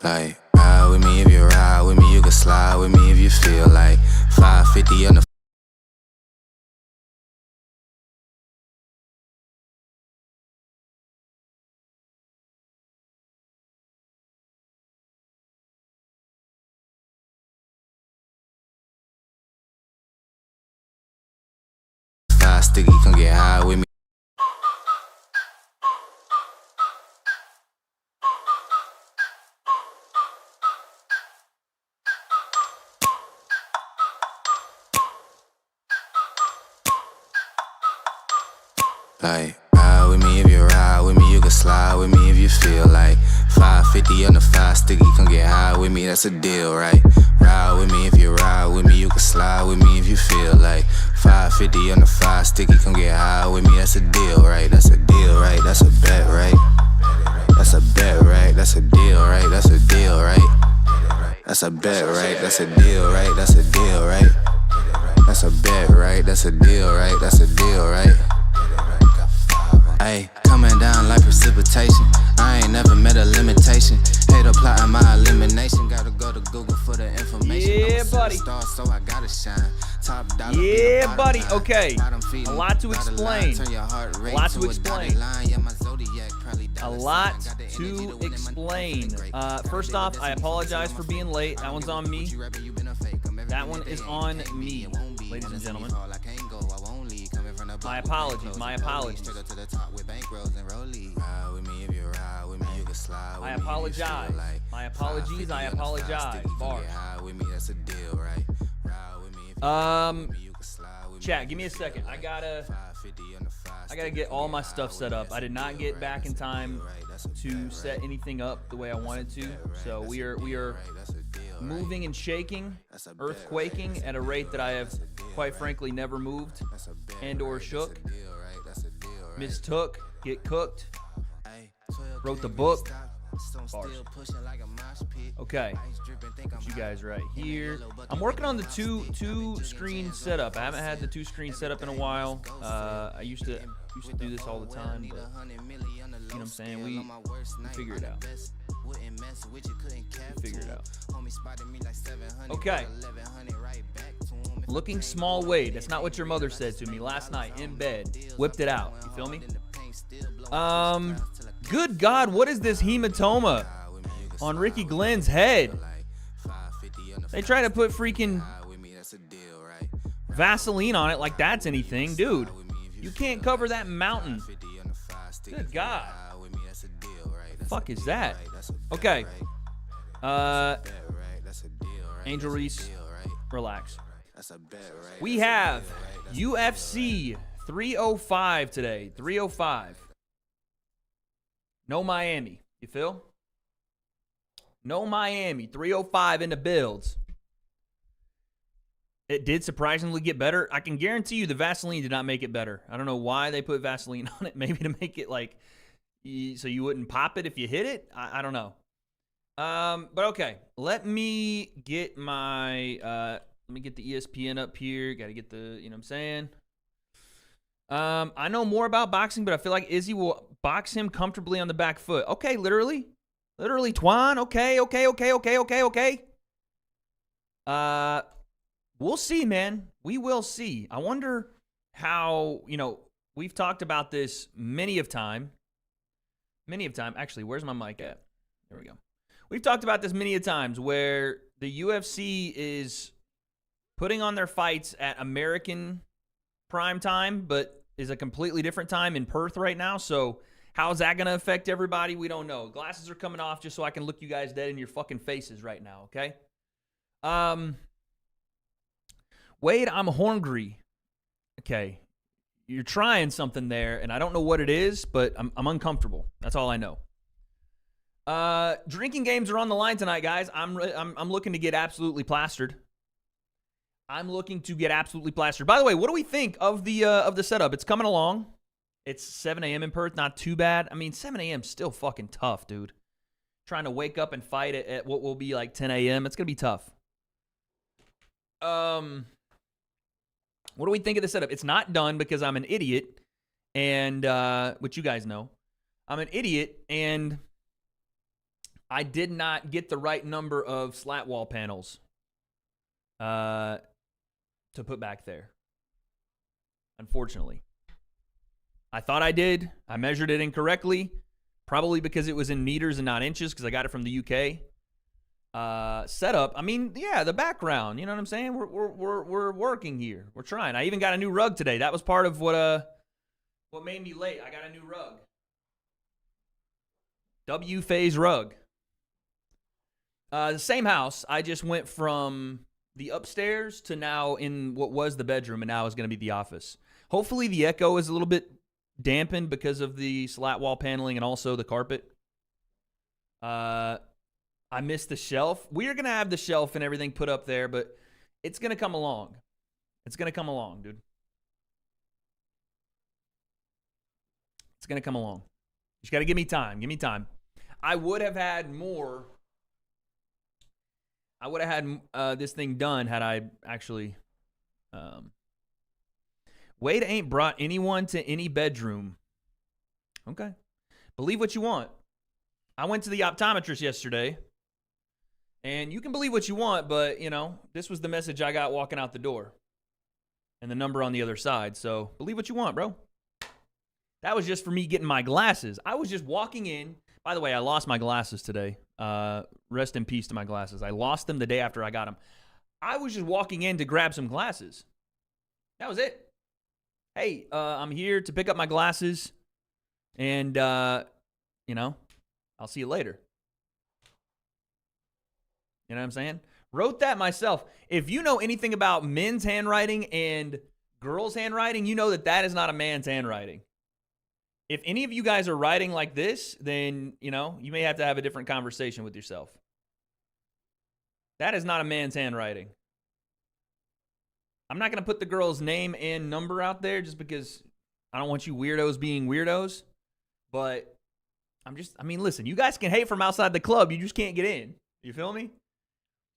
Like, ride with me if you ride with me, you can slide with me if you feel like 550 on the five sticky, come get high with me. Like, ride with me if you ride with me, you can slide with me if you feel like 550 on the five sticky, come get high with me, that's a deal, right? Ride with me if you ride with me, you can slide with me if you feel like 550 on the five sticky, come get high with me, that's a deal, right? That's a deal, right? That's a bet, right? That's a bet, right? That's a deal, right? That's a deal, right? That's a bet, right? That's a deal, right? That's a deal, right? That's a bet, right? That's a deal, right? That's a deal, right? Ayy, coming down like precipitation. I ain't never met a limitation. Hate plotting my elimination. Gotta go to Google for the information. Yeah, buddy. Star, so I gotta shine. Top dollar, yeah, buddy. Okay. A lot to explain. A lot to explain. A lot to explain. First off, I apologize for being late. That one's on me. That one is on me, ladies and gentlemen. My apologies, my apologies. I apologize. My apologies, I apologize. Bars. Chat, give me a second. I gotta get all my stuff set up. I did not get back in time to set anything up the way I wanted to. So we are moving and shaking, earthquaking at a rate that I have, quite frankly, never moved and or shook. Mistook, get cooked, wrote the book. Bars. Okay, put you guys right here. I'm working on the two screen setup. I haven't had the 2-screen setup in a while. I used to do this all the time, but you know what I'm saying? We figure it out. Figure it out. Okay. Looking small Wade. That's not what your mother said to me last night in bed. Whipped it out. You feel me? Good God, what is this hematoma on Ricky Glenn's head? They try to put freaking Vaseline on it like that's anything. Dude, you can't cover that mountain. Good God. The fuck is that? Okay. Angel Reese, relax. We have UFC 305 today. 305. No Miami. You feel? No Miami. 305 in the builds. It did surprisingly get better. I can guarantee you the Vaseline did not make it better. I don't know why they put Vaseline on it. Maybe to make it like so you wouldn't pop it if you hit it. I don't know. But okay. Let me get my let me get the ESPN up here. Got to get the, you know what I'm saying? I know more about boxing, but I feel like Izzy will box him comfortably on the back foot. Okay, literally, Twan. Okay. We'll see, man. We will see. I wonder how, we've talked about this many of time. Actually, where's my mic at? There we go. We've talked about this many a times where the UFC is putting on their fights at American prime time, but is a completely different time in Perth right now. So how's that going to affect everybody? We don't know. Glasses are coming off just so I can look you guys dead in your fucking faces right now, okay? Wade, I'm hungry. Okay. You're trying something there, and I don't know what it is, but I'm uncomfortable. That's all I know. Drinking games are on the line tonight, guys. I'm looking to get absolutely plastered. By the way, what do we think of the setup? It's coming along. It's 7 a.m. in Perth, not too bad. I mean, 7 a.m. still fucking tough, dude. Trying to wake up and fight at what will be like 10 a.m. It's gonna be tough. What do we think of the setup? It's not done because I'm an idiot, and which you guys know, I'm an idiot, and I did not get the right number of slat wall panels to put back there. Unfortunately. I thought I did. I measured it incorrectly. Probably because it was in meters and not inches because I got it from the UK. Setup. I mean, yeah, the background. You know what I'm saying? We're working here. We're trying. I even got a new rug today. That was part of what made me late. I got a new rug. W-phase rug. The same house. I just went from the upstairs to now in what was the bedroom, and now is going to be the office. Hopefully the echo is a little bit dampened because of the slat wall paneling and also the carpet. I missed the shelf. We are going to have the shelf and everything put up there, but it's going to come along. It's going to come along, dude. It's going to come along. You just got to give me time. Give me time. I would have had more. I would have had this thing done had I actually. W.A.D.E ain't brought anyone to any bedroom. Okay. Believe what you want. I went to the optometrist yesterday. And you can believe what you want, but, you know, this was the message I got walking out the door. And the number on the other side. So, believe what you want, bro. That was just for me getting my glasses. I was just walking in. By the way, I lost my glasses today. Rest in peace to my glasses. I lost them the day after I got them. I was just walking in to grab some glasses. That was it. Hey, I'm here to pick up my glasses. And, you know, I'll see you later. You know what I'm saying? Wrote that myself. If you know anything about men's handwriting and girls' handwriting, you know that that is not a man's handwriting. If any of you guys are writing like this, then, you know, you may have to have a different conversation with yourself. That is not a man's handwriting. I'm not going to put the girl's name and number out there just because I don't want you weirdos being weirdos. But I mean, listen, you guys can hate from outside the club. You just can't get in. You feel me?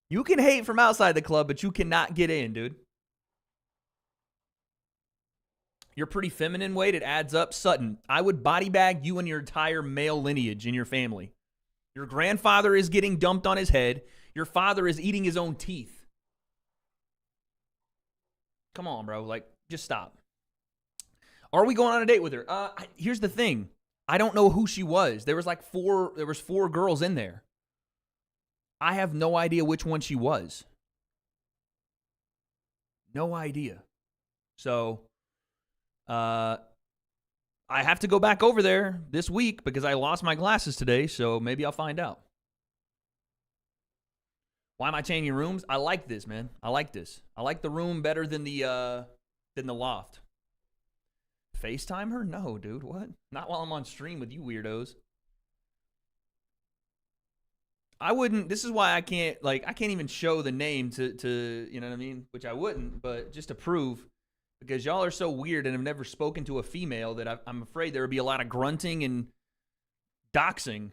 You can hate from outside the club, but you cannot get in, dude. You're pretty feminine, Wade. It adds up. Sutton, I would body bag you and your entire male lineage in your family. Your grandfather is getting dumped on his head. Your father is eating his own teeth. Come on, bro. Like, just stop. Are we going on a date with her? Here's the thing. I don't know who she was. There was four girls in there. I have no idea which one she was. No idea. So, I have to go back over there this week because I lost my glasses today, so maybe I'll find out. Why am I changing rooms? I like this, man. I like this. I like the room better than the loft. FaceTime her? No, dude. What? Not while I'm on stream with you weirdos. I wouldn't. This is why I can't even show the name to you know what I mean? Which I wouldn't, but just to prove, because y'all are so weird and have never spoken to a female that I'm afraid there would be a lot of grunting and doxing.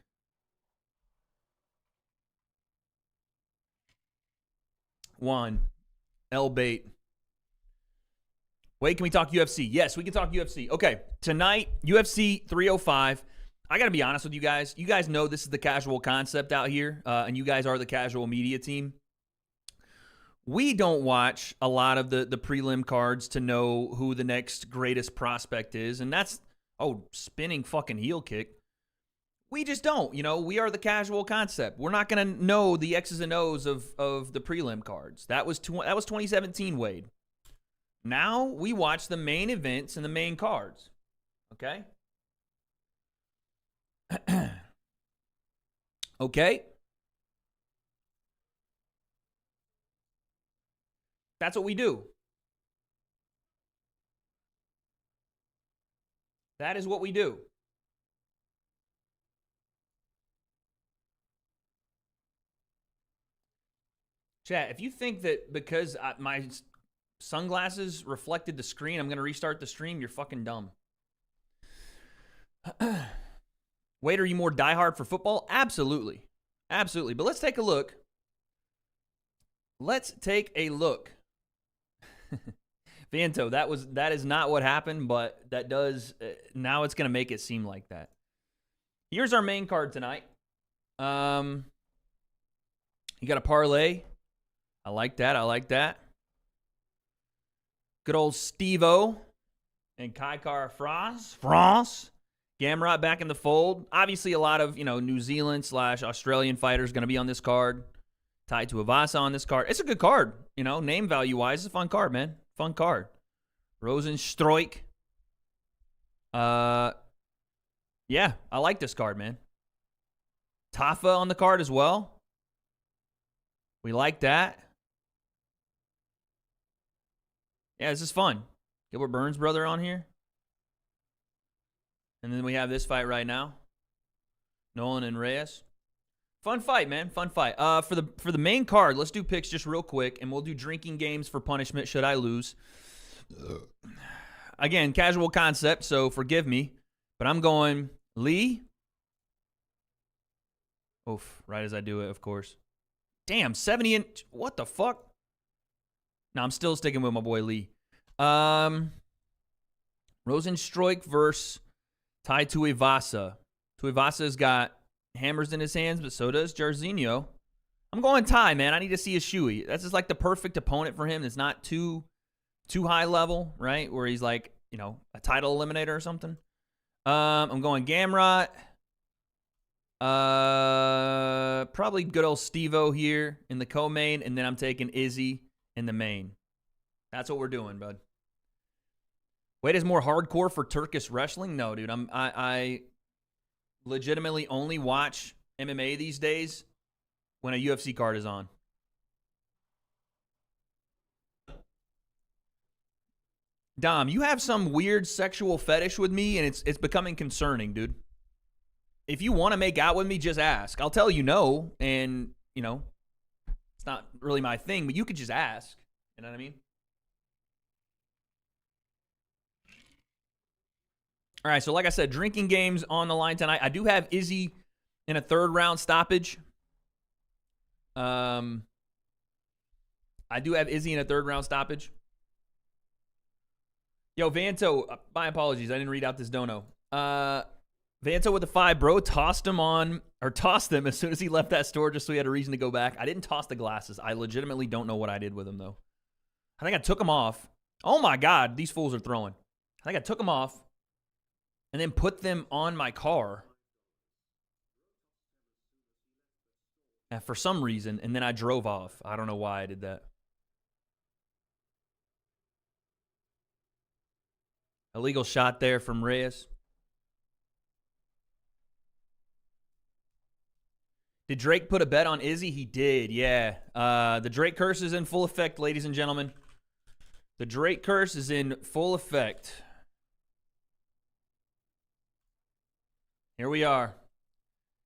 One, L-bait. Wait, can we talk UFC? Yes, we can talk UFC. Okay, tonight, UFC 305. I got to be honest with you guys. You guys know this is the casual concept out here, and you guys are the casual media team. We don't watch a lot of the prelim cards to know who the next greatest prospect is, and that's, spinning fucking heel kick. We just don't. You know, we are the casual concept. We're not going to know the X's and O's of the prelim cards. That was 2017, Wade. Now we watch the main events and the main cards. Okay? Okay? That's what we do. That is what we do. Chat, if you think that because my sunglasses reflected the screen, I'm going to restart the stream, you're fucking dumb. Wait, are you more diehard for football? Absolutely. Absolutely. But let's take a look. Let's take a look. Viejo, that is not what happened, but that does, now it's going to make it seem like that. Here's our main card tonight. You got a parlay. I like that. I like that. Good old Steve-O and Kaikar France. Gamrot back in the fold. Obviously, a lot of, New Zealand / Australian fighters going to be on this card. Tied to Avasa on this card. It's a good card. Name value-wise, it's a fun card, man. Fun card. Rosenstruik. Yeah, I like this card, man. Tafa on the card as well. We like that. Yeah, this is fun. Gilbert Burns' brother on here. And then we have this fight right now. Nolan and Reyes. Fun fight, man. Fun fight. For the main card, let's do picks just real quick, and we'll do drinking games for punishment should I lose. Again, casual concept, so forgive me. But I'm going Lee. Oof, right as I do it, of course. Damn, 70 and... What the fuck? No, I'm still sticking with my boy Lee. Rosenstruik versus Tai Tuivasa. Tuivasa's got hammers in his hands, but so does Jairzinho. I'm going Tai, man. I need to see his shoey. That's just like the perfect opponent for him. It's not too high level, right? Where he's like, a title eliminator or something. I'm going Gamrot. Probably good old Steve-O here in the co-main, and then I'm taking Izzy in the main. That's what we're doing, bud. Wait, is more hardcore for Turkish wrestling? No, dude. I legitimately only watch MMA these days when a UFC card is on. Dom, you have some weird sexual fetish with me, and it's becoming concerning, dude. If you want to make out with me, just ask. I'll tell you no, and, it's not really my thing, but you could just ask. You know what I mean? All right, so like I said, drinking games on the line tonight. I do have Izzy in a third-round stoppage. I do have Izzy in a third-round stoppage. Yo, Vanto, my apologies. I didn't read out this dono. Vanto with the 5, bro. Tossed him as soon as he left that store just so he had a reason to go back. I didn't toss the glasses. I legitimately don't know what I did with them, though. I think I took them off. Oh, my God. These fools are throwing. I think I took them off and then put them on my car. And for some reason, and then I drove off. I don't know why I did that. Illegal shot there from Reyes. Did Drake put a bet on Izzy? He did, yeah. The Drake curse is in full effect, ladies and gentlemen. The Drake curse is in full effect. Here we are.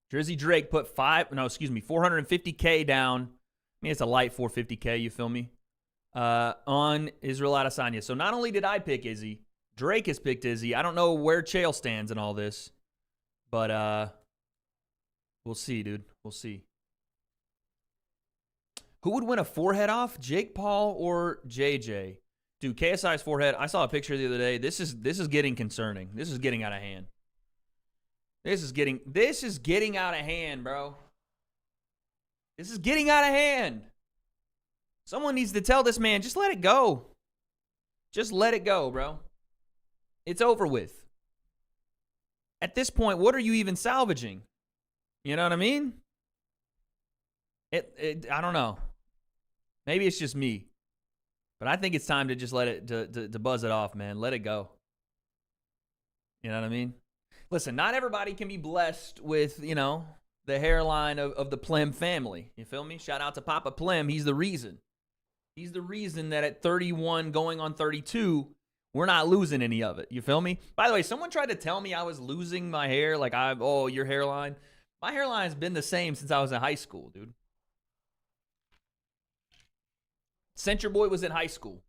Drizzy Drake put 450K down. I mean, it's a light 450K, you feel me? On Israel Adesanya. So not only did I pick Izzy, Drake has picked Izzy. I don't know where Chael stands in all this. But we'll see, dude. We'll see. Who would win a forehead off? Jake Paul or JJ? Dude, KSI's forehead. I saw a picture the other day. This is getting concerning. This is getting out of hand. This is getting out of hand, bro. This is getting out of hand. Someone needs to tell this man, just let it go. Just let it go, bro. It's over with. At this point, what are you even salvaging? You know what I mean? I don't know. Maybe it's just me. But I think it's time to just let it, to buzz it off, man. Let it go. You know what I mean? Listen, not everybody can be blessed with, the hairline of the Plem family. You feel me? Shout out to Papa Plem. He's the reason. He's the reason that at 31 going on 32, we're not losing any of it. You feel me? By the way, someone tried to tell me I was losing my hair. Like, your hairline. My hairline's been the same since I was in high school, dude. Since your boy was in high school.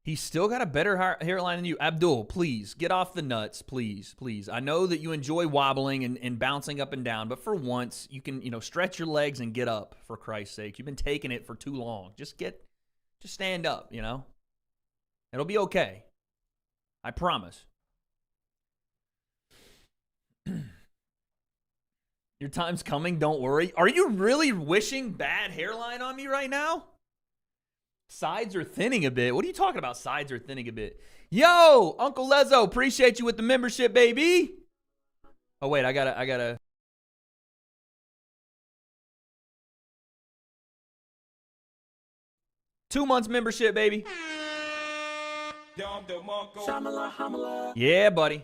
He's still got a better hairline than you. Abdul, please, get off the nuts, please, please. I know that you enjoy wobbling and bouncing up and down, but for once, you can, stretch your legs and get up, for Christ's sake. You've been taking it for too long. Just stand up, It'll be okay. I promise. Your time's coming, don't worry. Are you really wishing bad hairline on me right now? Sides are thinning a bit. What are you talking about? Sides are thinning a bit. Yo, Uncle Lezo, appreciate you with the membership, baby. Oh, wait, I gotta. 2 months membership, baby. Yeah, buddy.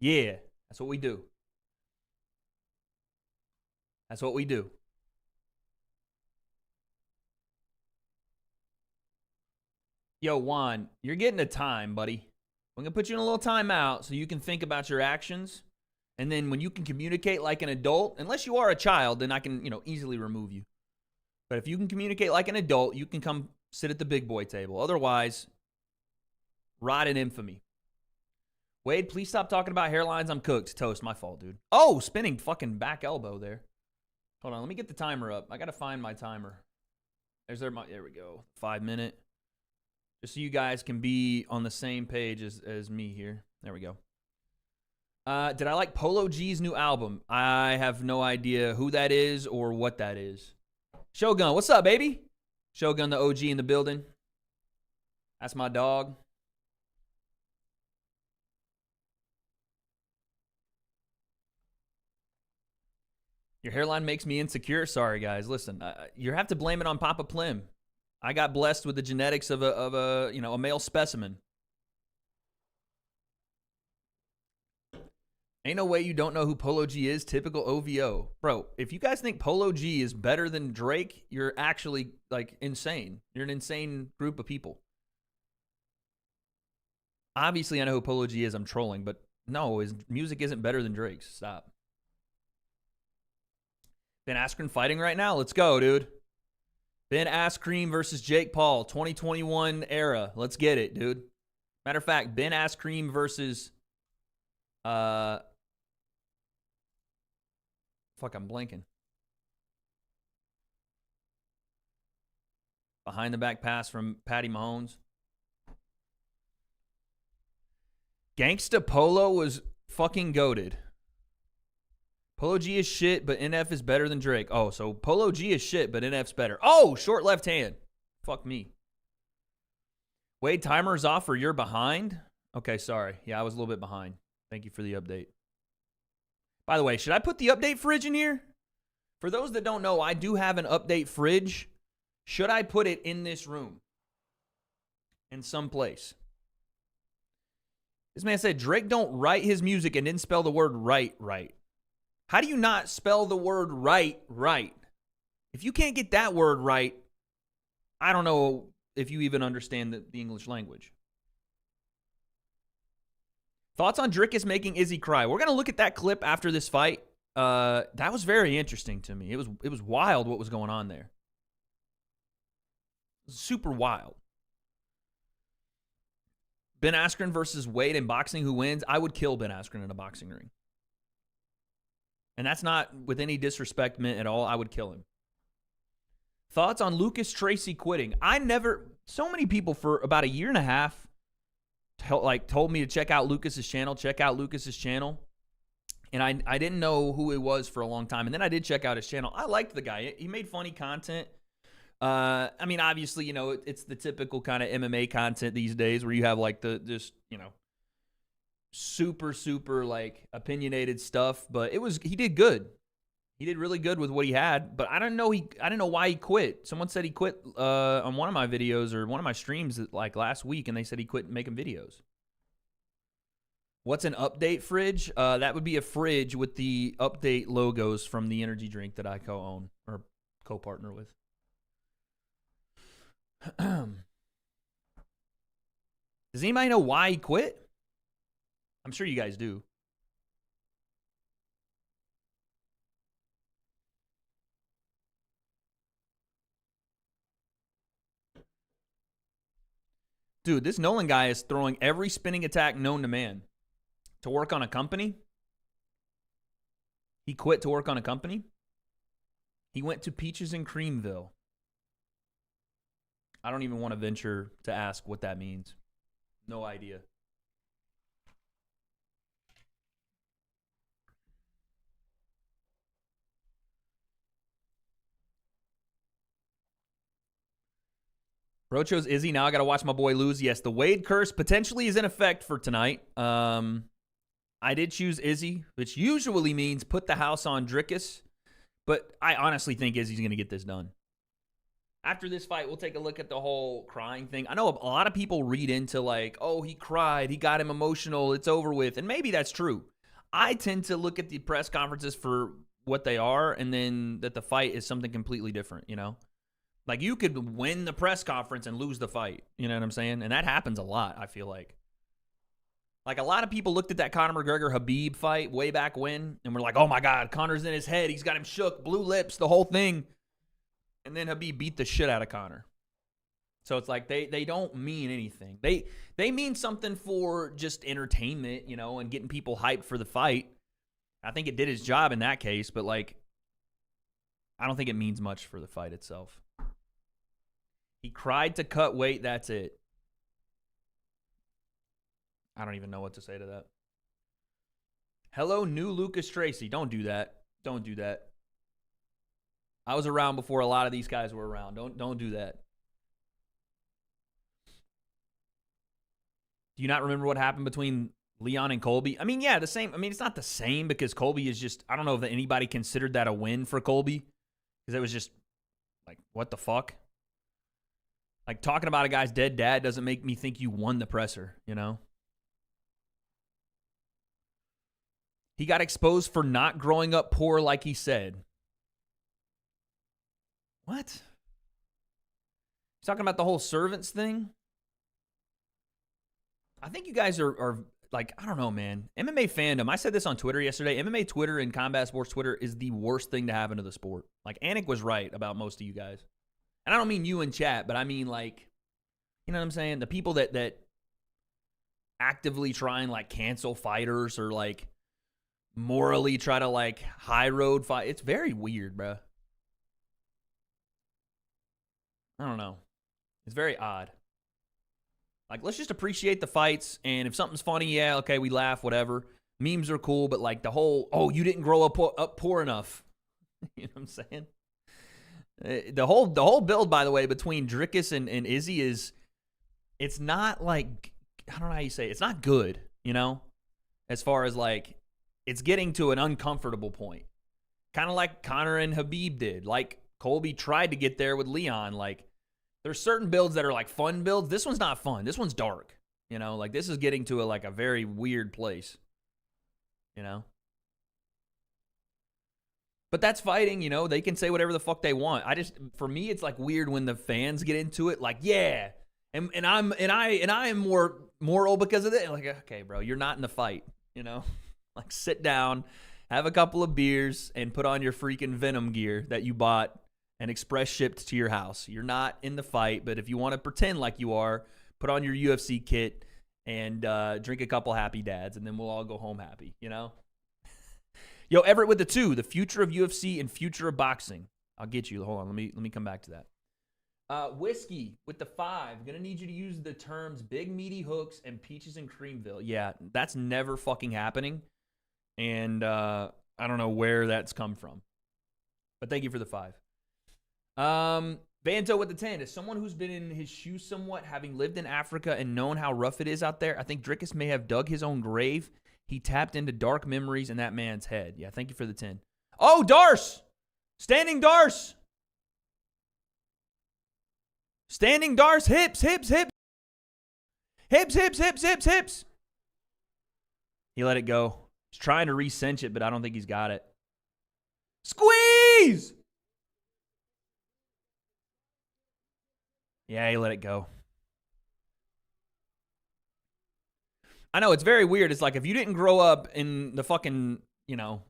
Yeah, that's what we do. That's what we do. Yo, Juan, you're getting a time, buddy. I'm going to put you in a little timeout so you can think about your actions. And then when you can communicate like an adult, unless you are a child, then I can, easily remove you. But if you can communicate like an adult, you can come sit at the big boy table. Otherwise, rot in infamy. Wade, please stop talking about hairlines. I'm cooked. Toast. My fault, dude. Oh, spinning fucking back elbow there. Hold on. Let me get the timer up. I got to find my timer. There we go. 5 minute. Just so you guys can be on the same page as me here. There we go. Did I like Polo G's new album? I have no idea who that is or what that is. Shogun, what's up, baby? Shogun, the OG in the building. That's my dog. Your hairline makes me insecure. Sorry, guys. Listen, you have to blame it on Papa Plim. I got blessed with the genetics of a male specimen. Ain't no way you don't know who Polo G is. Typical OVO. Bro, if you guys think Polo G is better than Drake, you're actually, insane. You're an insane group of people. Obviously, I know who Polo G is. I'm trolling, but no, his music isn't better than Drake's. Stop. Ben Askren fighting right now? Let's go, dude. Ben Askren versus Jake Paul, 2021 era. Let's get it, dude. Matter of fact, Ben Askren versus... Fuck, I'm blanking. Behind the back pass from Patty Mahomes. Gangsta Polo was fucking goated. Polo G is shit, but NF is better than Drake. Oh, so Polo G is shit, but NF's better. Oh, short left hand. Fuck me. Wade, timer's off or you're behind? Okay, sorry. Yeah, I was a little bit behind. Thank you for the update. By the way, should I put the update fridge in here? For those that don't know, I do have an update fridge. Should I put it in this room? In some place? This man said Drake don't write his music and didn't spell the word right. How do you not spell the word right? If you can't get that word right, I don't know if you even understand the English language. Thoughts on Dricus making Izzy cry? We're going to look at that clip after this fight. That was very interesting to me. It was wild what was going on there. Super wild. Ben Askren versus Wade in boxing. Who wins? I would kill Ben Askren in a boxing ring. And that's not with any disrespect meant at all. I would kill him. Thoughts on Lucas Tracy quitting? So many people for about a year and a half told me to check out Lucas's channel. And I didn't know who he was for a long time. And then I did check out his channel. I liked the guy. He made funny content. Obviously, it's the typical kind of MMA content these days where you have super opinionated stuff, but he did good. He did really good with what he had, but I didn't know why he quit. Someone said he quit on one of my videos or one of my streams last week, and they said he quit making videos. What's an update fridge? That would be a fridge with the update logos from the energy drink that I co-own or co-partner with. Does anybody know why he quit? I'm sure you guys do. Dude, this Nolan guy is throwing every spinning attack known to man to work on a company. He quit to work on a company. He went to Peaches and Creamville. I don't even want to venture to ask what that means. No idea. Bro chose Izzy. Now I got to watch my boy lose. Yes, the W.A.D.E curse potentially is in effect for tonight. I did choose Izzy, which usually means put the house on Dricus. But I honestly think Izzy's going to get this done. After this fight, we'll take a look at the whole crying thing. I know a lot of people read into like, oh, he cried. He got him emotional. It's over with. And maybe that's true. I tend to look at the press conferences for what they are and then that the fight is something completely different, you know? Like, you could win the press conference and lose the fight. You know what I'm saying? And that happens a lot, I feel like. Like, a lot of people looked at that Conor McGregor-Khabib fight way back when and were like, oh, my God, Conor's in his head. He's got him shook, blue lips, the whole thing. And then Khabib beat the shit out of Conor. So it's like they don't mean anything. They mean something for just entertainment, you know, and getting people hyped for the fight. I think it did its job in that case, but, like, I don't think it means much for the fight itself. He cried to cut weight. That's it. I don't even know what to say to that. Hello, new Lucas Tracy. Don't do that. Don't do that. I was around before a lot of these guys were around. Don't do that. Do you not remember what happened between Leon and Colby? I mean, yeah, the same. I mean, it's not the same because Colby is just, I don't know if anybody considered that a win for Colby because it was just like, what the fuck? Like, talking about a guy's dead dad doesn't make me think you won the presser, you know? He got exposed for not growing up poor like he said. What? He's talking about the whole servants thing? I think you guys are like, I don't know, man. MMA fandom, I said this on Twitter yesterday. MMA Twitter and combat sports Twitter is the worst thing to happen to the sport. Like, Anik was right about most of you guys. And I don't mean you in chat, but I mean, like, you know what I'm saying? The people that actively try and, like, cancel fighters or, like, morally try to, like, high road fight. It's very weird, bro. I don't know. It's very odd. Like, let's just appreciate the fights, and if something's funny, yeah, okay, we laugh, whatever. Memes are cool, but, like, the whole, oh, you didn't grow up poor enough. You know what I'm saying? The whole build, by the way, between Dricus and Izzy is, it's not like, I don't know how you say it. It's not good, you know? As far as, like, it's getting to an uncomfortable point. Kind of like Conor and Khabib did. Like, Colby tried to get there with Leon. Like, there's certain builds that are, like, fun builds. This one's not fun. This one's dark. You know? Like, this is getting to, a very weird place. You know? But that's fighting, you know. They can say whatever the fuck they want. For me, it's like weird when the fans get into it. Like, yeah, and I am more moral because of it. Like, okay, bro, you're not in the fight, you know. Like, sit down, have a couple of beers, and put on your freaking Venom gear that you bought and express shipped to your house. You're not in the fight, but if you want to pretend like you are, put on your UFC kit and drink a couple Happy Dads, and then we'll all go home happy, you know. Yo, Everett with the 2, the future of UFC and future of boxing. I'll get you. Hold on, let me come back to that. Whiskey with the 5. Gonna need you to use the terms big meaty hooks and peaches and creamville. Yeah, that's never fucking happening. And I don't know where that's come from. But thank you for the 5. Banto with the 10. As someone who's been in his shoes somewhat, having lived in Africa and known how rough it is out there, I think Dricus may have dug his own grave. He tapped into dark memories in that man's head. Yeah, thank you for the 10. Oh, Darce! Standing Darce! Standing Darce, hips, hips, hips. Hips, hips, hips, hips, hips. He let it go. He's trying to re-cinch it, but I don't think he's got it. Squeeze! Yeah, he let it go. I know, it's very weird. It's like if you didn't grow up in the fucking, you know,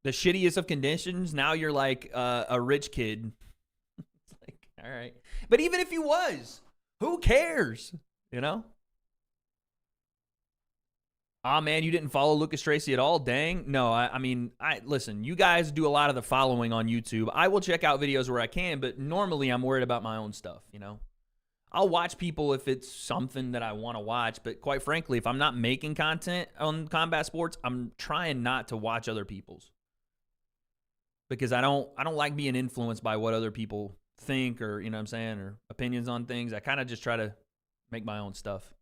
the shittiest of conditions, now you're like a rich kid. It's like, all right. But even if you was, who cares? You know? Ah, man, you didn't follow Lucas Tracy at all? Dang. No, I mean, listen, you guys do a lot of the following on YouTube. I will check out videos where I can, but normally I'm worried about my own stuff, you know? I'll watch people if it's something that I want to watch, but quite frankly, if I'm not making content on combat sports, I'm trying not to watch other people's. Because I don't like being influenced by what other people think or, you know what I'm saying, or opinions on things. I kind of just try to make my own stuff.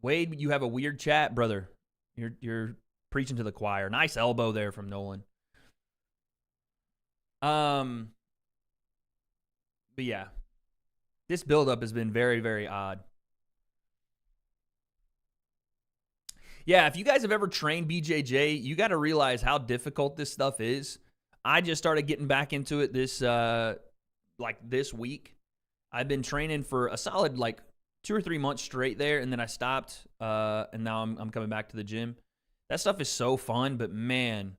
Wade, you have a weird chat, brother. You're preaching to the choir. Nice elbow there from Nolan. But yeah, this buildup has been very, very odd. Yeah, if you guys have ever trained BJJ, you got to realize how difficult this stuff is. I just started getting back into it this week. I've been training for a solid 2 or 3 months straight there, and then I stopped, and now I'm coming back to the gym. That stuff is so fun, but man,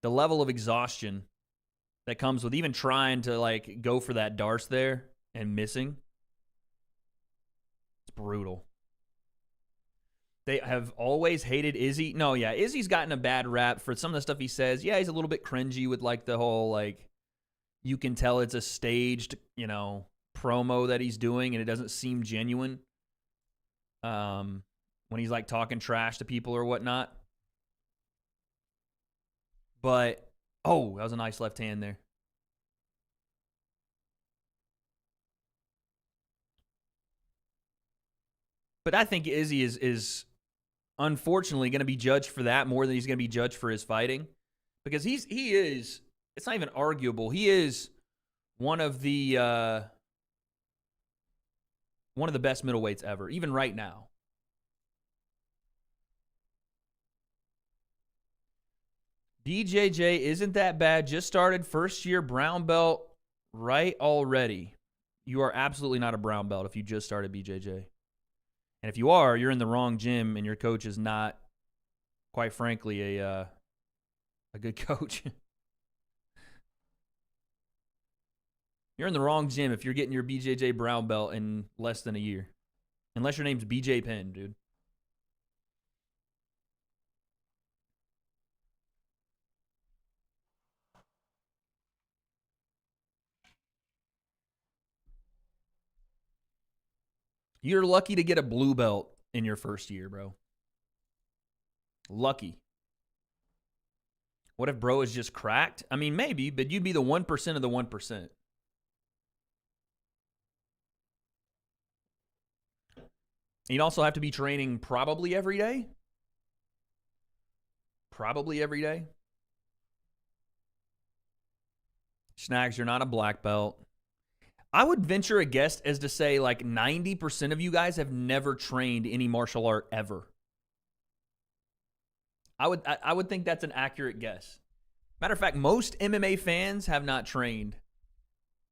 the level of exhaustion that comes with even trying to go for that Darce there and missing, it's brutal. They have always hated Izzy. No, yeah, Izzy's gotten a bad rap for some of the stuff he says. Yeah, he's a little bit cringy with the whole you can tell it's a staged, promo that he's doing and it doesn't seem genuine. When he's talking trash to people or whatnot. But that was a nice left hand there. But I think Izzy is unfortunately going to be judged for that more than he's going to be judged for his fighting, because he is. It's not even arguable. He is one of the best middleweights ever, even right now. BJJ isn't that bad. Just started first year brown belt right already. You are absolutely not a brown belt if you just started BJJ. And if you are, you're in the wrong gym, and your coach is not, quite frankly, a good coach. You're in the wrong gym if you're getting your BJJ brown belt in less than a year. Unless your name's BJ Penn, dude. You're lucky to get a blue belt in your first year, bro. Lucky. What if bro is just cracked? I mean, maybe, but you'd be the 1% of the 1%. You'd also have to be training probably every day. Probably every day. Snags, you're not a black belt. I would venture a guess as to say 90% of you guys have never trained any martial art ever. I would think that's an accurate guess. Matter of fact, most MMA fans have not trained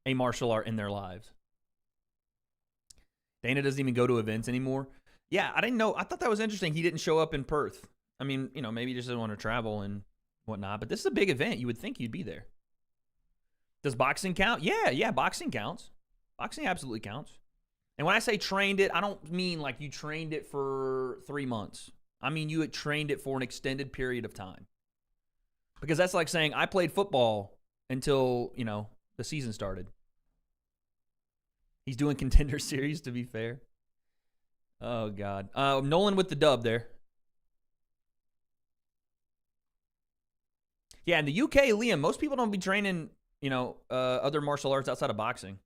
a martial art in their lives. Dana doesn't even go to events anymore. Yeah, I didn't know. I thought that was interesting. He didn't show up in Perth. I mean, maybe he just doesn't want to travel and whatnot, but this is a big event. You would think you'd be there. Does boxing count? Yeah, boxing counts. Boxing absolutely counts. And when I say trained it, I don't mean you trained it for 3 months. I mean you had trained it for an extended period of time. Because that's like saying I played football until, the season started. He's doing Contender Series, to be fair. Oh, God. Nolan with the dub there. Yeah, in the UK, Liam, most people don't be training other martial arts outside of boxing.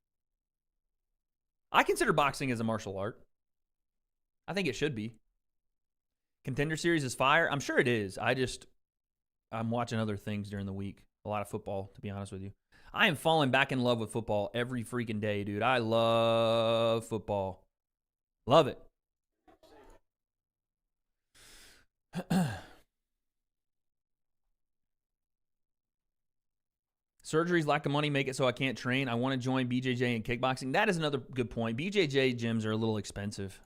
I consider boxing as a martial art. I think it should be. Contender Series is fire. I'm sure it is. I'm watching other things during the week. A lot of football, to be honest with you. I am falling back in love with football every freaking day, dude. I love football. Love it. Surgeries, lack of money, make it so I can't train. I want to join BJJ and kickboxing. That is another good point. BJJ gyms are a little expensive.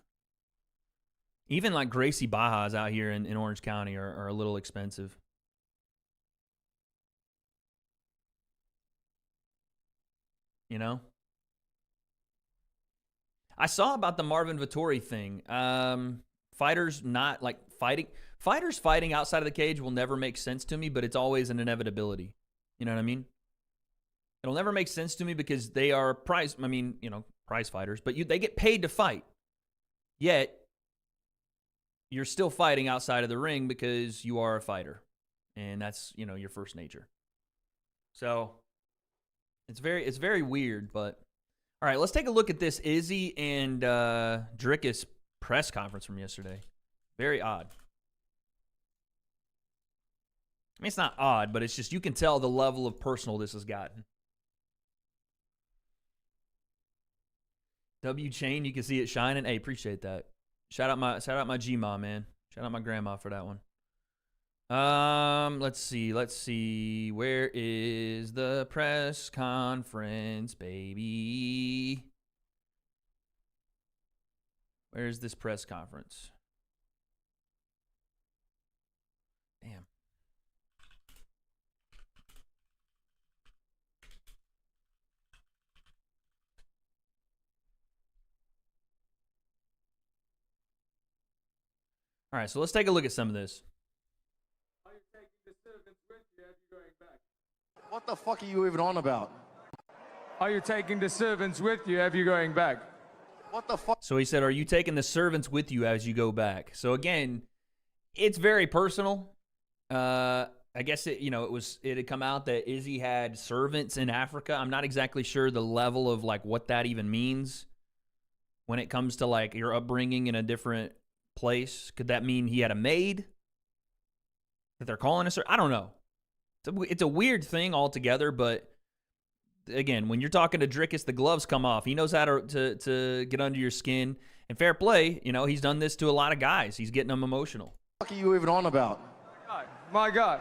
Even Gracie Baja's out here in Orange County are a little expensive. I saw about the Marvin Vettori thing. Fighters not fighting. Fighters fighting outside of the cage will never make sense to me, but it's always an inevitability. You know what I mean? It'll never make sense to me because they are prize fighters, but they get paid to fight. Yet, you're still fighting outside of the ring because you are a fighter. And that's, your first nature. So, It's very weird, but all right, let's take a look at this Izzy and Dricus press conference from yesterday. Very odd. I mean, it's not odd, but it's just you can tell the level of personal this has gotten. W chain, you can see it shining. Hey, appreciate that. Shout out my G-Ma, man. Shout out my grandma for that one. Let's see. Where is the press conference, baby? Where's this press conference? Damn. All right, so let's take a look at some of this. Are you taking the servants with you as you're going back? What the fuck are you even on about? Are you taking the servants with you as you're going back? What the fuck? So he said, are you taking the servants with you as you go back? So again, it's very personal. I guess it had come out that Izzy had servants in Africa. I'm not exactly sure the level of like what that even means when it comes to like your upbringing in a different place. Could that mean he had a maid that they're calling a servant? I don't know. It's a weird thing altogether, but again, when you're talking to Dricus, the gloves come off. He knows how to get under your skin. And fair play, he's done this to a lot of guys. He's getting them emotional. What the fuck are you even on about? My God.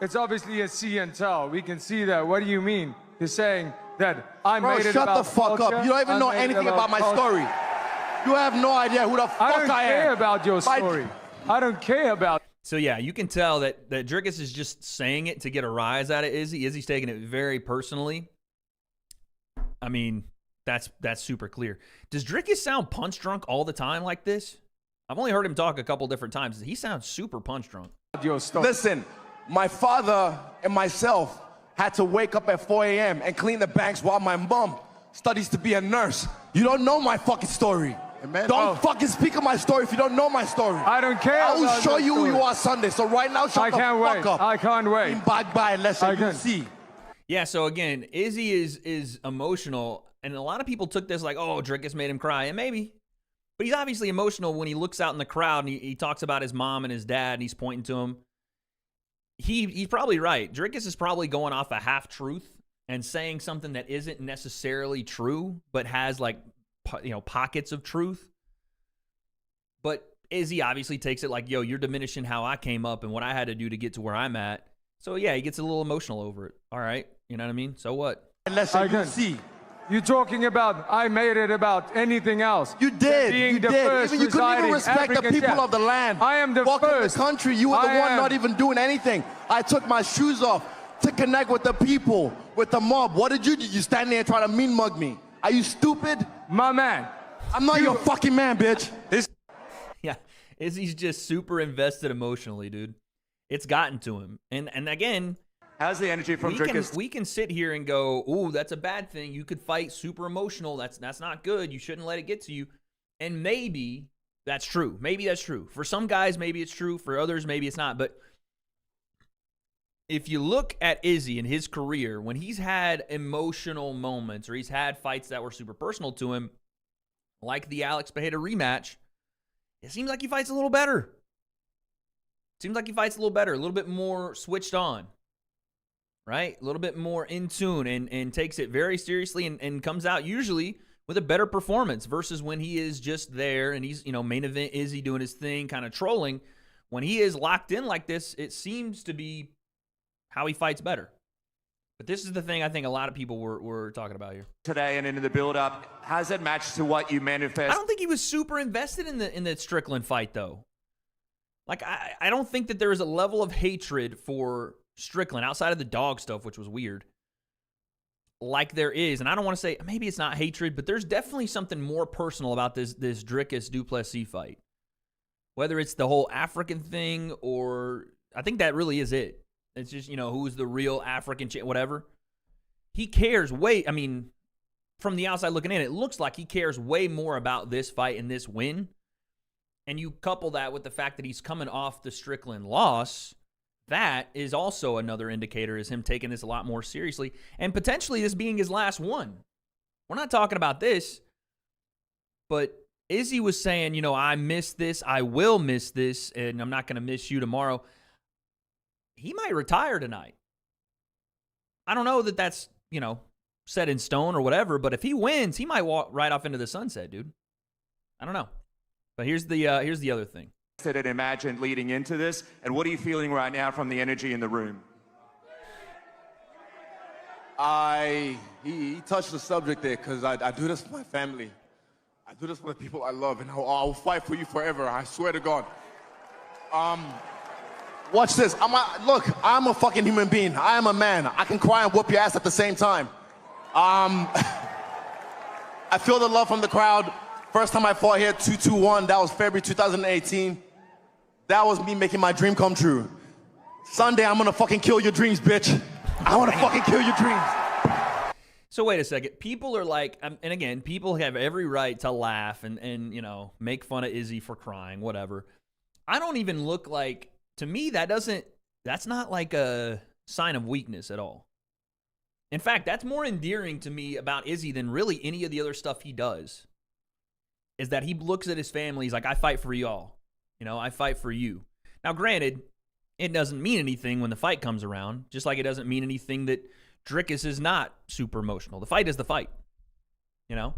It's obviously a see and tell. We can see that. What do you mean? You're saying that I Bro, made it shut about the fuck culture, up. You don't even know I made it anything about my culture. story. You have no idea who the fuck I don't I care am. about your story. I don't care about. So yeah, you can tell that Dricus is just saying it to get a rise out of Izzy. Izzy's taking it very personally. I mean, that's super clear. Does Dricus sound punch drunk all the time like this? I've only heard him talk a couple different times. He sounds super punch drunk. Your story. Listen, my father and myself had to wake up at 4 a.m. and clean the banks while my mom studies to be a nurse. You don't know my fucking story. Don't fucking speak of my story if you don't know my story. I don't care. I will about show your you who story. you are Sunday. So right now, shut the can't fuck wait. up. I can't wait. Bye unless I you can. see. Yeah, so again, Izzy is emotional, and a lot of people took this like, oh, Dricus made him cry, and maybe. But he's obviously emotional when he looks out in the crowd and he talks about his mom and his dad, and he's pointing to him. He's probably right. Dricus is probably going off a half-truth and saying something that isn't necessarily true, but has like, pockets of truth. But Izzy obviously takes it like, yo, you're diminishing how I came up and what I had to do to get to where I'm at. So yeah, he gets a little emotional over it. All right, you know what I mean? So what? Unless I you can. see. You're talking about I made it about anything else. You did. Being You the did. first Even you couldn't even residing respect the African people chef. of the land. I am the Walking first. the country. You were the I one am. not even doing anything. I took my shoes off to connect with the people, with the mob. What did you do? You stand there and try to mean mug me. Are you stupid? My man. I'm not your fucking man, bitch. Yeah, Izzy's just super invested emotionally, dude. It's gotten to him. And again, How's the energy from Dricus? we can sit here and go, ooh, that's a bad thing. You could fight super emotional. That's not good. You shouldn't let it get to you. And maybe that's true. Maybe that's true. For some guys, maybe it's true. For others, maybe it's not. But if you look at Izzy in his career, when he's had emotional moments or he's had fights that were super personal to him, like the Alex Bejeda rematch, it seems like he fights a little better. Seems like he fights a little better, a little bit more switched on, right? A little bit more in tune and takes it very seriously and comes out usually with a better performance versus when he is just there and he's, main event Izzy doing his thing, kind of trolling. When he is locked in like this, it seems to be how he fights better. But this is the thing I think a lot of people were talking about here. Today and into the build-up, how's that matched to what you manifest? I don't think he was super invested in the Strickland fight, though. Like, I don't think that there is a level of hatred for Strickland outside of the dog stuff, which was weird, like there is. And I don't want to say, maybe it's not hatred, but there's definitely something more personal about this Dricus du Plessis fight. Whether it's the whole African thing or I think that really is it. It's just, who's the real African whatever. He cares from the outside looking in, it looks like he cares way more about this fight and this win. And you couple that with the fact that he's coming off the Strickland loss, that is also another indicator, is him taking this a lot more seriously and potentially this being his last one. We're not talking about this, but Izzy was saying, you know, I miss this, I will miss this, and I'm not going to miss you tomorrow. He might retire tonight. I don't know that that's, you know, set in stone or whatever, but if he wins, he might walk right off into the sunset, dude. I don't know. But here's the other thing. And imagined leading into this, and what are you feeling right now from the energy in the room? He touched the subject there, because I do this for my family. I do this for the people I love, and I'll fight for you forever. I swear to God. Watch this. Look, I'm a fucking human being. I am a man. I can cry and whoop your ass at the same time. I feel the love from the crowd. First time I fought here, 2-2-1. That was February 2018. That was me making my dream come true. Sunday, I'm gonna fucking kill your dreams, bitch. I wanna fucking kill your dreams. So wait a second. People are like, and again, people have every right to laugh and you know, make fun of Izzy for crying, whatever. I don't even look like, to me, that's not like a sign of weakness at all. In fact, that's more endearing to me about Izzy than really any of the other stuff he does. Is that he looks at his family, he's like, I fight for y'all. You know, I fight for you. Now, granted, it doesn't mean anything when the fight comes around, just like it doesn't mean anything that Dricus is not super emotional. The fight is the fight. You know?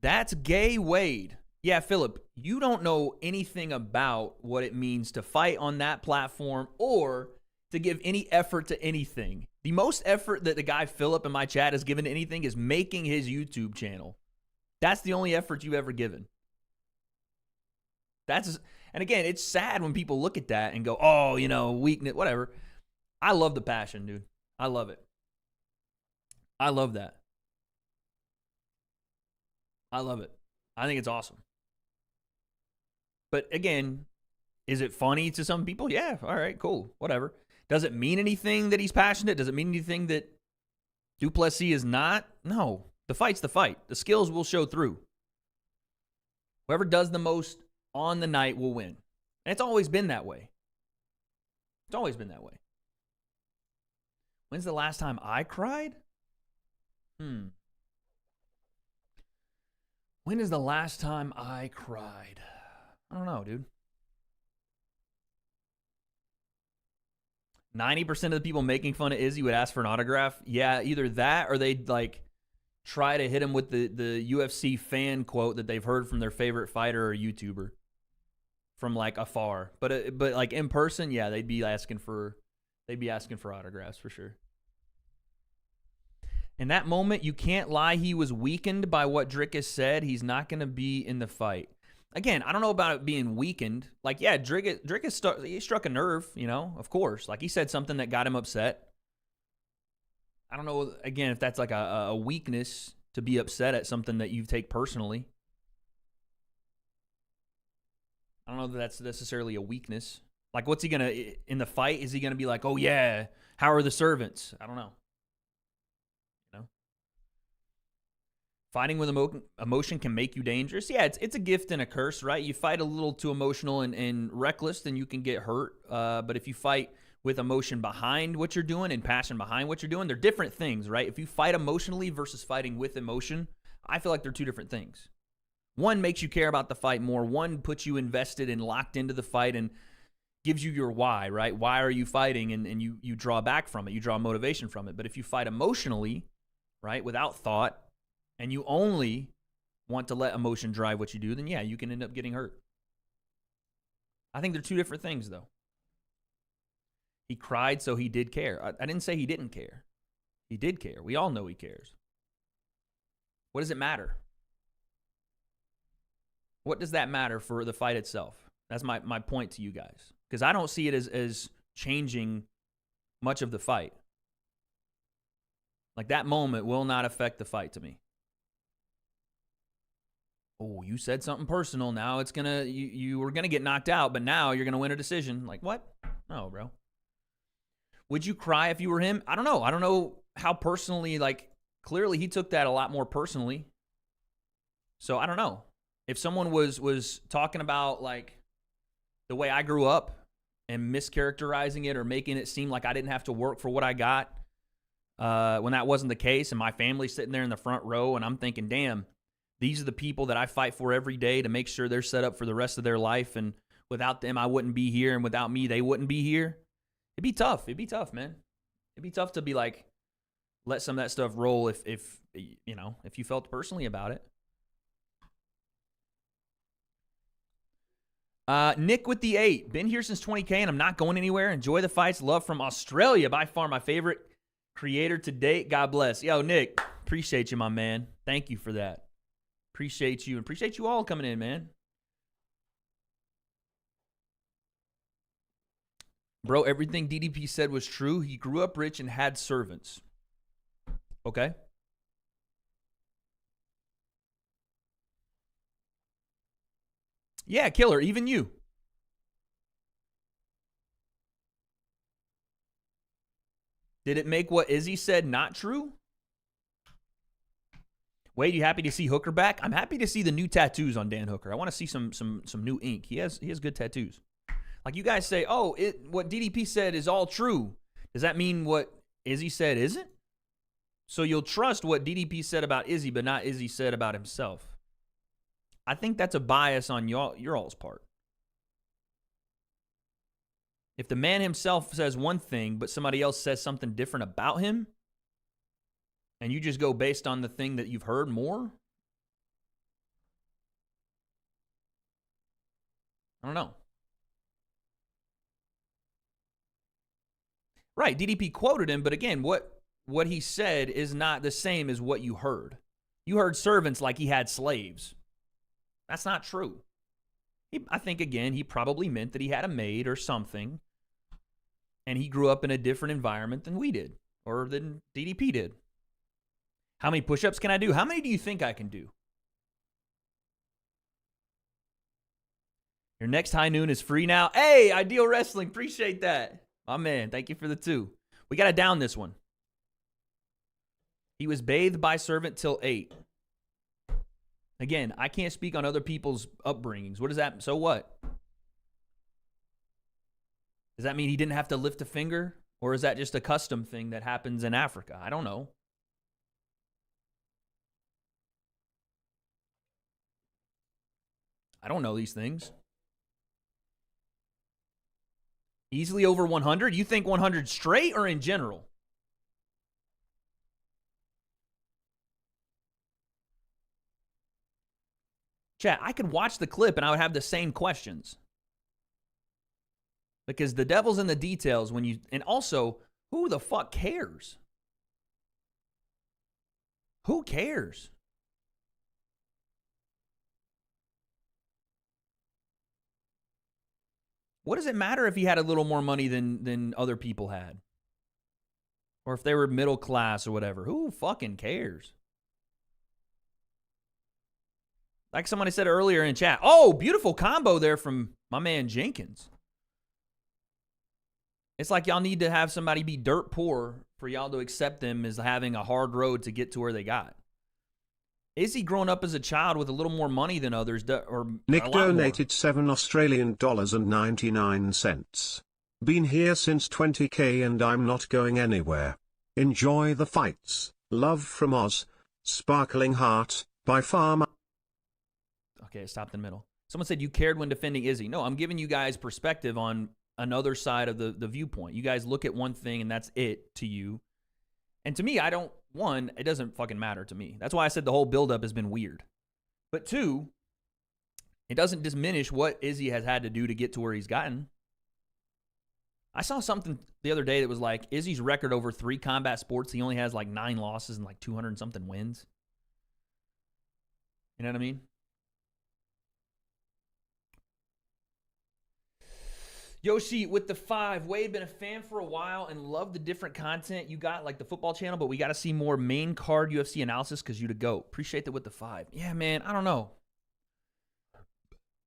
That's gay Wade. Yeah, Philip, you don't know anything about what it means to fight on that platform or to give any effort to anything. The most effort that the guy Philip in my chat has given to anything is making his YouTube channel. That's the only effort you've ever given. And again, it's sad when people look at that and go, oh, you know, weakness, whatever. I love the passion, dude. I love it. I love that. I love it. I think it's awesome. But again, is it funny to some people? Yeah, all right, cool, whatever. Does it mean anything that he's passionate? Does it mean anything that Du Plessis is not? No. The fight's the fight. The skills will show through. Whoever does the most on the night will win. And it's always been that way. It's always been that way. When's the last time I cried? When is the last time I cried? I don't know, dude. 90% of the people making fun of Izzy would ask for an autograph. Yeah, either that or they'd like try to hit him with the UFC fan quote that they've heard from their favorite fighter or YouTuber from like afar. But like in person, yeah, they'd be asking for autographs for sure. In that moment, you can't lie. He was weakened by what Dricus said. He's not going to be in the fight. Again, I don't know about it being weakened. Like, yeah, Dricus he struck a nerve, you know, of course. Like, he said something that got him upset. I don't know, again, if that's like a weakness to be upset at something that you take personally. I don't know that that's necessarily a weakness. Like, what's he going to, in the fight, is he going to be like, oh, yeah, how are the servants? I don't know. Fighting with emotion can make you dangerous. Yeah, it's a gift and a curse, right? You fight a little too emotional and reckless, then you can get hurt. But if you fight with emotion behind what you're doing and passion behind what you're doing, they're different things, right? If you fight emotionally versus fighting with emotion, I feel like they're two different things. One makes you care about the fight more. One puts you invested and locked into the fight and gives you your why, right? Why are you fighting? And you draw back from it. You draw motivation from it. But if you fight emotionally, right, without thought, and you only want to let emotion drive what you do, then yeah, you can end up getting hurt. I think they're two different things, though. He cried, so he did care. I didn't say he didn't care. He did care. We all know he cares. What does it matter? What does that matter for the fight itself? That's my point to you guys. Because I don't see it as changing much of the fight. Like, that moment will not affect the fight to me. Oh, you said something personal. Now it's going to, you were going to get knocked out, but now you're going to win a decision. Like, what? No, bro. Would you cry if you were him? I don't know. I don't know how personally, like, clearly he took that a lot more personally. So I don't know. If someone was talking about, like, the way I grew up and mischaracterizing it or making it seem like I didn't have to work for what I got when that wasn't the case, and my family's sitting there in the front row, and I'm thinking, damn, these are the people that I fight for every day to make sure they're set up for the rest of their life, and without them, I wouldn't be here, and without me, they wouldn't be here. It'd be tough. It'd be tough, man. It'd be tough to be like, let some of that stuff roll if you felt personally about it. Nick with the 8. Been here since 20K and I'm not going anywhere. Enjoy the fights. Love from Australia. By far my favorite creator to date. God bless. Yo, Nick, appreciate you, my man. Thank you for that. Appreciate you. And appreciate you all coming in, man. Bro, everything DDP said was true. He grew up rich and had servants. Okay. Yeah, killer, even you. Did it make what Izzy said not true? Wade, you happy to see Hooker back? I'm happy to see the new tattoos on Dan Hooker. I want to see some new ink. He has good tattoos. Like you guys say, oh, what DDP said is all true. Does that mean what Izzy said isn't? So you'll trust what DDP said about Izzy, but not Izzy said about himself. I think that's a bias on your all's part. If the man himself says one thing, but somebody else says something different about him, and you just go based on the thing that you've heard more, I don't know. Right, DDP quoted him, but again, what he said is not the same as what you heard. You heard servants like he had slaves. That's not true. I think, again, he probably meant that he had a maid or something, and he grew up in a different environment than we did, or than DDP did. How many push-ups can I do? How many do you think I can do? Your next high noon is free now. Hey, Ideal Wrestling, appreciate that. My man, thank you for the 2. We got to down this one. He was bathed by servant till 8. Again, I can't speak on other people's upbringings. What does that, so what? Does that mean he didn't have to lift a finger? Or is that just a custom thing that happens in Africa? I don't know. I don't know these things. Easily over 100? You think 100 straight or in general? Chat, I could watch the clip and I would have the same questions. Because the devil's in the details when you... And also, who the fuck cares? Who cares? What does it matter if he had a little more money than other people had? Or if they were middle class or whatever? Who fucking cares? Like somebody said earlier in chat, oh, beautiful combo there from my man Jenkins. It's like y'all need to have somebody be dirt poor for y'all to accept them as having a hard road to get to where they got. Is he growing up as a child with a little more money than others? Or Nick donated $7.99. Been here since 20K and I'm not going anywhere. Enjoy the fights. Love from Oz. Sparkling Heart, by far my... Okay, it stopped in the middle. Someone said you cared when defending Izzy. No, I'm giving you guys perspective on another side of the viewpoint. You guys look at one thing and that's it to you. And to me, it doesn't fucking matter to me. That's why I said the whole buildup has been weird. But 2, it doesn't diminish what Izzy has had to do to get to where he's gotten. I saw something the other day that was like, Izzy's record over 3 combat sports, he only has like 9 losses and like 200 and something wins. You know what I mean? Yoshi with the 5. Wade, been a fan for a while and love the different content you got, like the football channel, but we got to see more main card UFC analysis because you to go. Appreciate that with the 5. Yeah, man, I don't know.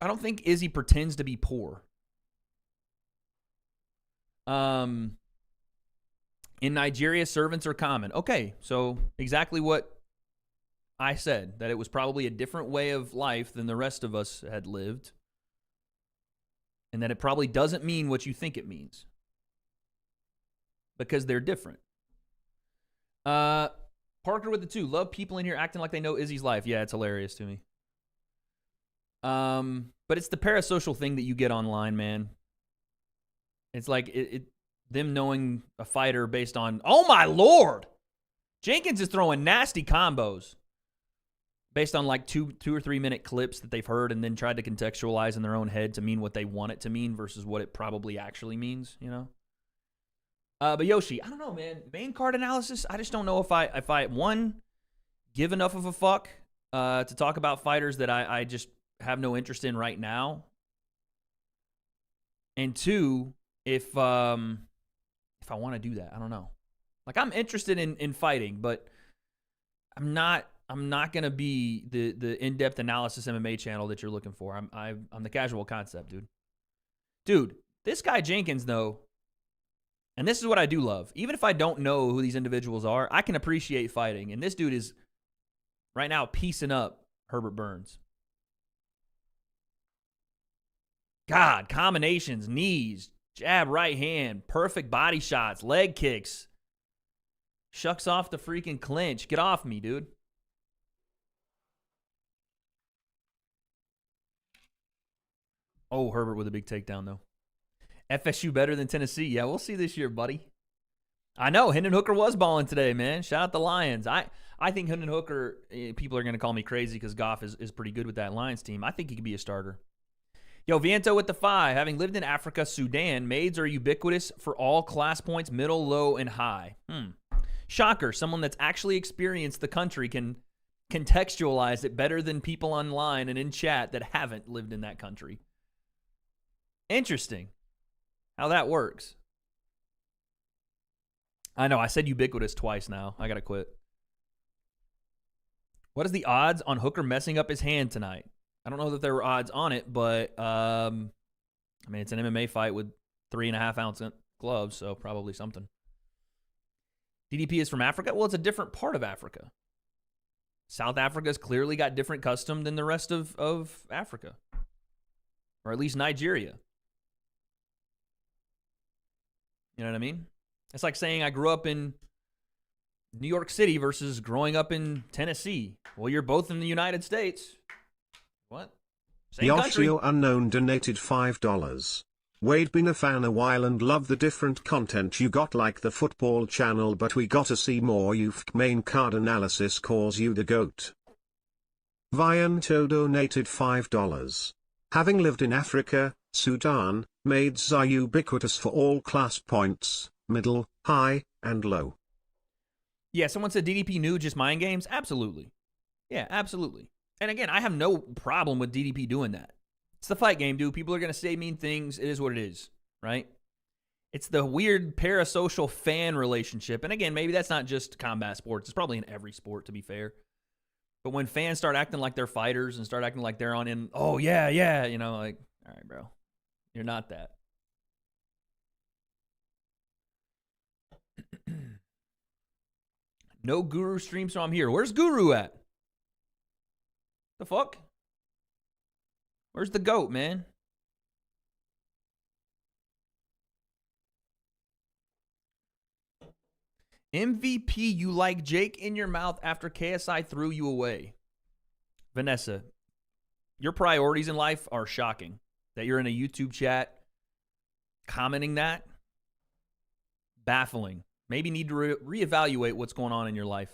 I don't think Izzy pretends to be poor. In Nigeria, servants are common. Okay, so exactly what I said, that it was probably a different way of life than the rest of us had lived. and that it probably doesn't mean what you think it means because they're different. Parker with the 2. Love people in here acting like they know Izzy's life. Yeah, it's hilarious to me. But it's the parasocial thing that you get online, man. It's like them knowing a fighter based on, oh my Lord, Jenkins is throwing nasty combos based on like 2 or 3 minute clips that they've heard and then tried to contextualize in their own head to mean what they want it to mean versus what it probably actually means, you know? But Yoshi, I don't know, man. Main card analysis, I just don't know if I one, give enough of a fuck to talk about fighters that I just have no interest in right now. And 2, if I want to do that, I don't know. Like, I'm interested in fighting, but I'm not gonna be the in-depth analysis MMA channel that you're looking for. I'm the casual concept, dude. Dude, this guy Jenkins though, and this is what I do love. Even if I don't know who these individuals are, I can appreciate fighting. And this dude is right now piecing up Herbert Burns. God, combinations, knees, jab, right hand, perfect body shots, leg kicks. Shucks off the freaking clinch. Get off me, dude. Oh, Herbert with a big takedown, though. FSU better than Tennessee. Yeah, we'll see this year, buddy. I know. Hendon Hooker was balling today, man. Shout out the Lions. I think Hendon Hooker, people are going to call me crazy because Goff is pretty good with that Lions team. I think he could be a starter. Yo, Viento with the 5. Having lived in Africa, Sudan, maids are ubiquitous for all class points, middle, low, and high. Shocker. Someone that's actually experienced the country can contextualize it better than people online and in chat that haven't lived in that country. Interesting how that works. I know, I said ubiquitous twice now. I got to quit. What is the odds on Hooker messing up his hand tonight? I don't know that there were odds on it, but I mean, it's an MMA fight with 3.5-ounce gloves, so probably something. DDP is from Africa? Well, it's a different part of Africa. South Africa's clearly got different custom than the rest of Africa. Or at least Nigeria. You know what I mean? It's like saying I grew up in New York City versus growing up in Tennessee. Well, you're both in the United States. What? Same country. Yoshio Unknown donated $5. Wade been a fan a while and love the different content you got like the football channel, but we gotta see more UFK main card analysis, calls you the GOAT. Vianto donated $5. Having lived in Africa, Sudan, maids are ubiquitous for all class points, middle, high, and low. Yeah, someone said DDP knew just mind games. Absolutely. Yeah, absolutely. And again, I have no problem with DDP doing that. It's the fight game, dude. People are going to say mean things. It is what it is, right? It's the weird parasocial fan relationship. And again, maybe that's not just combat sports. It's probably in every sport, to be fair. But when fans start acting like they're fighters and start acting like they're on in, oh, yeah, you know, like, all right, bro. You're not that. No Guru stream, so I'm here. Where's Guru at? The fuck? Where's the GOAT, man? MVP, you like Jake in your mouth after KSI threw you away. Vanessa, your priorities in life are shocking. That you're in a YouTube chat commenting that, baffling. Maybe need to reevaluate what's going on in your life.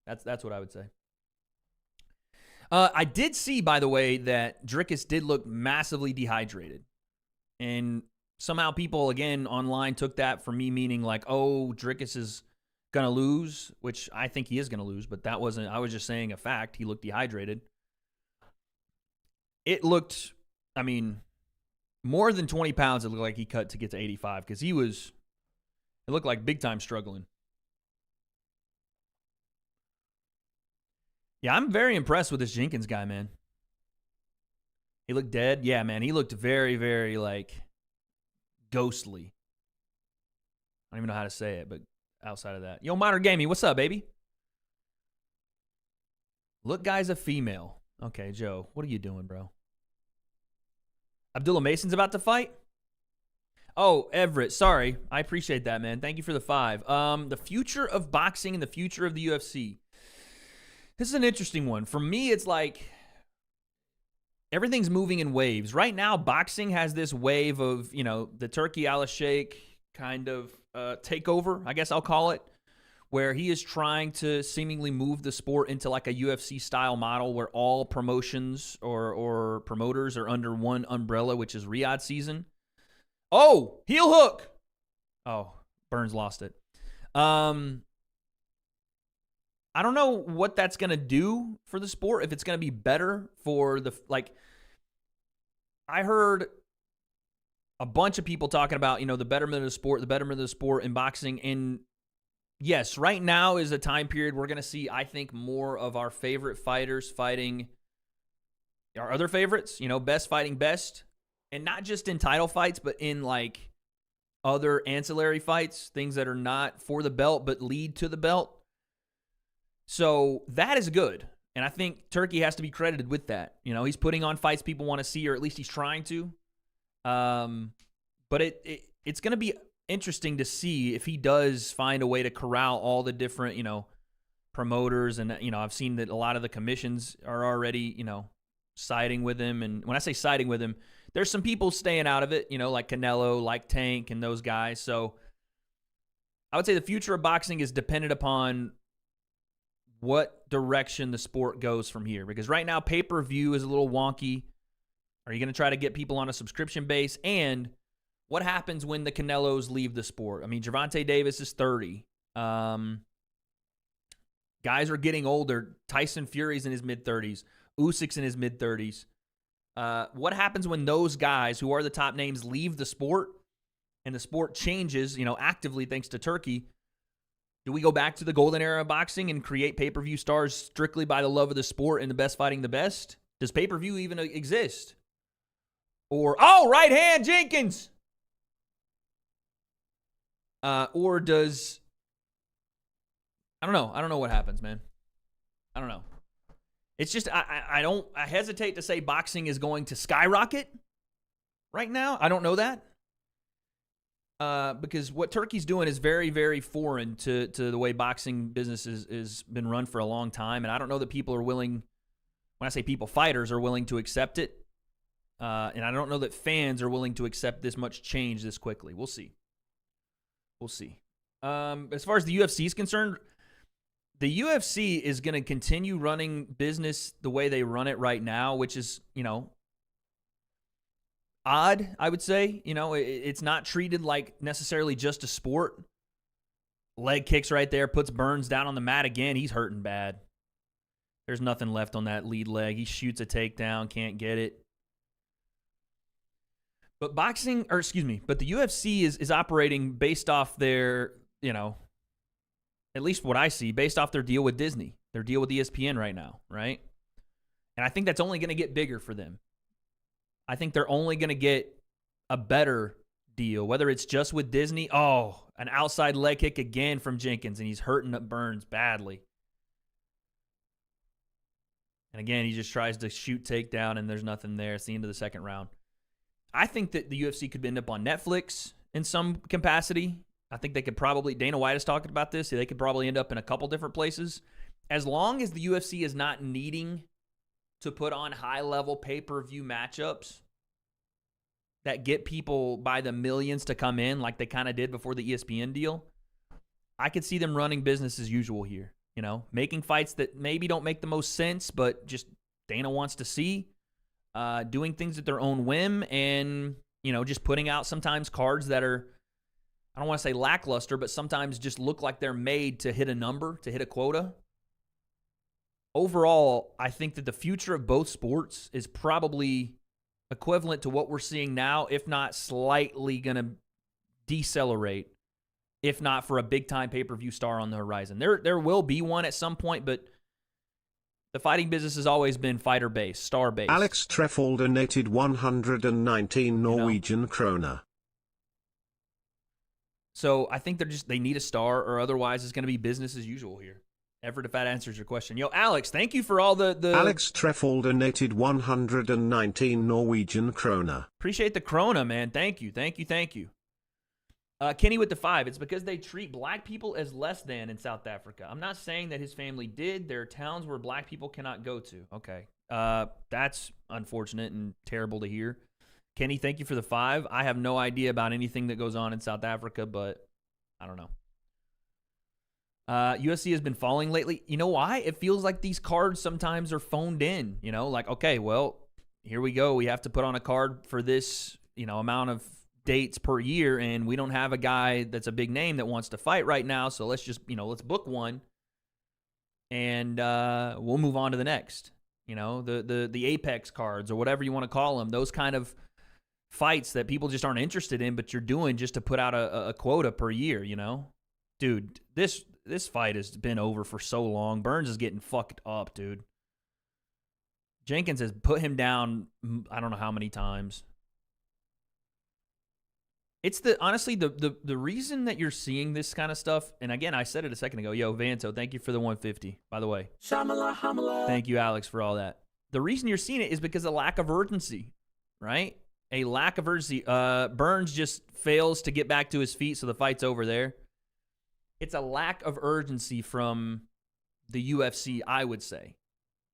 That's what I would say. I did see, by the way, that Dricus did look massively dehydrated. And somehow people, again, online took that for me meaning like, oh, Dricus is going to lose, which I think he is going to lose, but that wasn't, I was just saying a fact. He looked dehydrated. It looked, I mean, more than 20 pounds it looked like he cut to get to 85 because he was, it looked like big time struggling. Yeah, I'm very impressed with this Jenkins guy, man. He looked dead. Yeah, man, he looked very, very, like, ghostly. I don't even know how to say it, but outside of that. Yo, Modern Gaming, what's up, baby? Look, guy's a female. Okay, Joe, what are you doing, bro? Abdullah Mason's about to fight? Oh, Everett, sorry. I appreciate that, man. Thank you for the 5. The future of boxing and the future of the UFC. This is an interesting one. For me, it's like everything's moving in waves. Right now, boxing has this wave of, the Turkey Al-Sheikh kind of takeover, I guess I'll call it, where he is trying to seemingly move the sport into like a UFC-style model where all promotions or promoters are under one umbrella, which is Riyadh season. Oh, heel hook. Oh, Burns lost it. I don't know what that's going to do for the sport, if it's going to be better for I heard a bunch of people talking about, the betterment of the sport in boxing. And yes, right now is a time period we're going to see, I think, more of our favorite fighters fighting our other favorites, best fighting best. And not just in title fights, but in like other ancillary fights, things that are not for the belt, but lead to the belt. So that is good. And I think Turkey has to be credited with that. He's putting on fights people want to see, or at least he's trying to. But it's going to be interesting to see if he does find a way to corral all the different, promoters. And, I've seen that a lot of the commissions are already, siding with him. And when I say siding with him, there's some people staying out of it, like Canelo, like Tank, and those guys. So I would say the future of boxing is dependent upon what direction the sport goes from here. Because right now, pay-per-view is a little wonky. Are you going to try to get people on a subscription base? And what happens when the Canelos leave the sport? I mean, Gervonta Davis is 30. Guys are getting older. Tyson Fury's in his mid-30s. Usyk's in his mid-30s. What happens when those guys who are the top names leave the sport and the sport changes, actively thanks to Turkey? Do we go back to the golden era of boxing and create pay-per-view stars strictly by the love of the sport and the best fighting the best? Does pay-per-view even exist? Or, right hand, Jenkins! Or does... I don't know. I don't know what happens, man. I don't know. It's just, I hesitate to say boxing is going to skyrocket right now. I don't know that. Because what Turkey's doing is very, very foreign to the way boxing business is been run for a long time. And I don't know that people are willing, when I say people, fighters are willing to accept it. And I don't know that fans are willing to accept this much change this quickly. We'll see. We'll see. As far as the UFC is concerned, the UFC is going to continue running business the way they run it right now, which is, odd, I would say. It's not treated like necessarily just a sport. Leg kicks right there, puts Burns down on the mat again. He's hurting bad. There's nothing left on that lead leg. He shoots a takedown, can't get it. But but the UFC is operating based off their, at least what I see, based off their deal with Disney, their deal with ESPN right now, right? And I think that's only going to get bigger for them. I think they're only going to get a better deal, whether it's just with Disney. Oh, an outside leg kick again from Jenkins, and he's hurting Burns badly. And again, he just tries to shoot takedown, and there's nothing there. It's the end of the second round. I think that the UFC could end up on Netflix in some capacity. I think they could probably, Dana White is talking about this, they could probably end up in a couple different places. As long as the UFC is not needing to put on high-level pay-per-view matchups that get people by the millions to come in like they kind of did before the ESPN deal, I could see them running business as usual here. Making fights that maybe don't make the most sense, but just Dana wants to see, doing things at their own whim, and, just putting out sometimes cards that are, I don't want to say lackluster, but sometimes just look like they're made to hit a number, to hit a quota. Overall, I think that the future of both sports is probably equivalent to what we're seeing now, if not slightly going to decelerate, if not for a big-time pay-per-view star on the horizon. There will be one at some point, but the fighting business has always been fighter-based, star-based. Alex Treffel donated 119 Norwegian kroner. So I think they need a star, or otherwise it's going to be business as usual here. Effort if that answers your question. Yo, Alex, thank you for all the... Alex Treffel donated 119 Norwegian krona. Appreciate the krona, man. Thank you. Kenny with the 5. It's because they treat black people as less than in South Africa. I'm not saying that his family did. There are towns where black people cannot go to. Okay. That's unfortunate and terrible to hear. Kenny, thank you for the 5. I have no idea about anything that goes on in South Africa, but I don't know. UFC has been falling lately. You know why? It feels like these cards sometimes are phoned in. You know, like, okay, well, here we go. We have to put on a card for this, amount of dates per year, and we don't have a guy that's a big name that wants to fight right now, so let's just, let's book one, and we'll move on to the next. The Apex cards or whatever you want to call them, those kind of fights that people just aren't interested in, but you're doing just to put out a quota per year, Dude, this fight has been over for so long. Burns is getting fucked up, dude. Jenkins has put him down I don't know how many times. It's honestly the reason that you're seeing this kind of stuff, and again, I said it a second ago. Yo, Vanto, thank you for the 150, by the way. Thank you, Alex, for all that. The reason you're seeing it is because of lack of urgency, right? A lack of urgency. Burns just fails to get back to his feet, so the fight's over there. It's a lack of urgency from the UFC, I would say,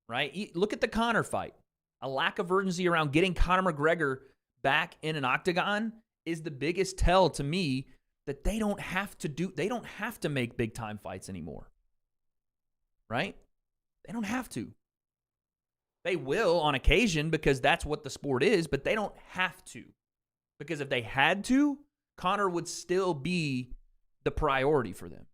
right? Look at the Conor fight. A lack of urgency around getting Conor McGregor back in an octagon is the biggest tell to me that they don't have to make big time fights anymore. Right? They don't have to. They will on occasion because that's what the sport is, but they don't have to. Because if they had to, Conor would still be the priority for them.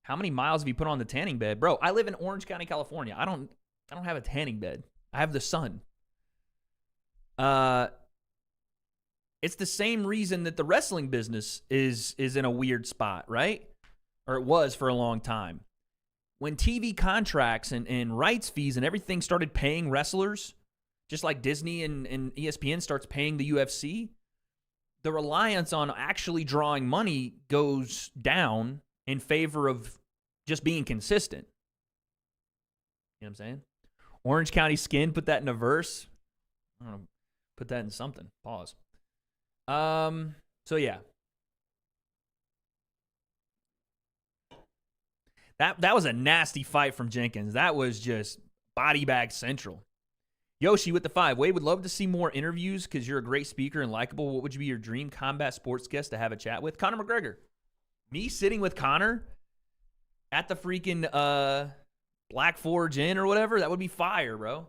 How many miles have you put on the tanning bed? Bro, I live in Orange County, California. I don't have a tanning bed. I have the sun. It's the same reason that the wrestling business is in a weird spot, right? Or it was for a long time. When TV contracts and rights fees and everything started paying wrestlers, just like Disney and ESPN starts paying the UFC, the reliance on actually drawing money goes down in favor of just being consistent. You know what I'm saying? Orange County Skin, put that in a verse. I don't know. Put that in something. Pause. So yeah. That was a nasty fight from Jenkins. That was just body bag central. Yoshi with the 5. Wade would love to see more interviews because you're a great speaker and likable. What would you be your dream combat sports guest to have a chat with? Conor McGregor. Me sitting with Conor at the freaking Black Forge Inn or whatever, that would be fire, bro.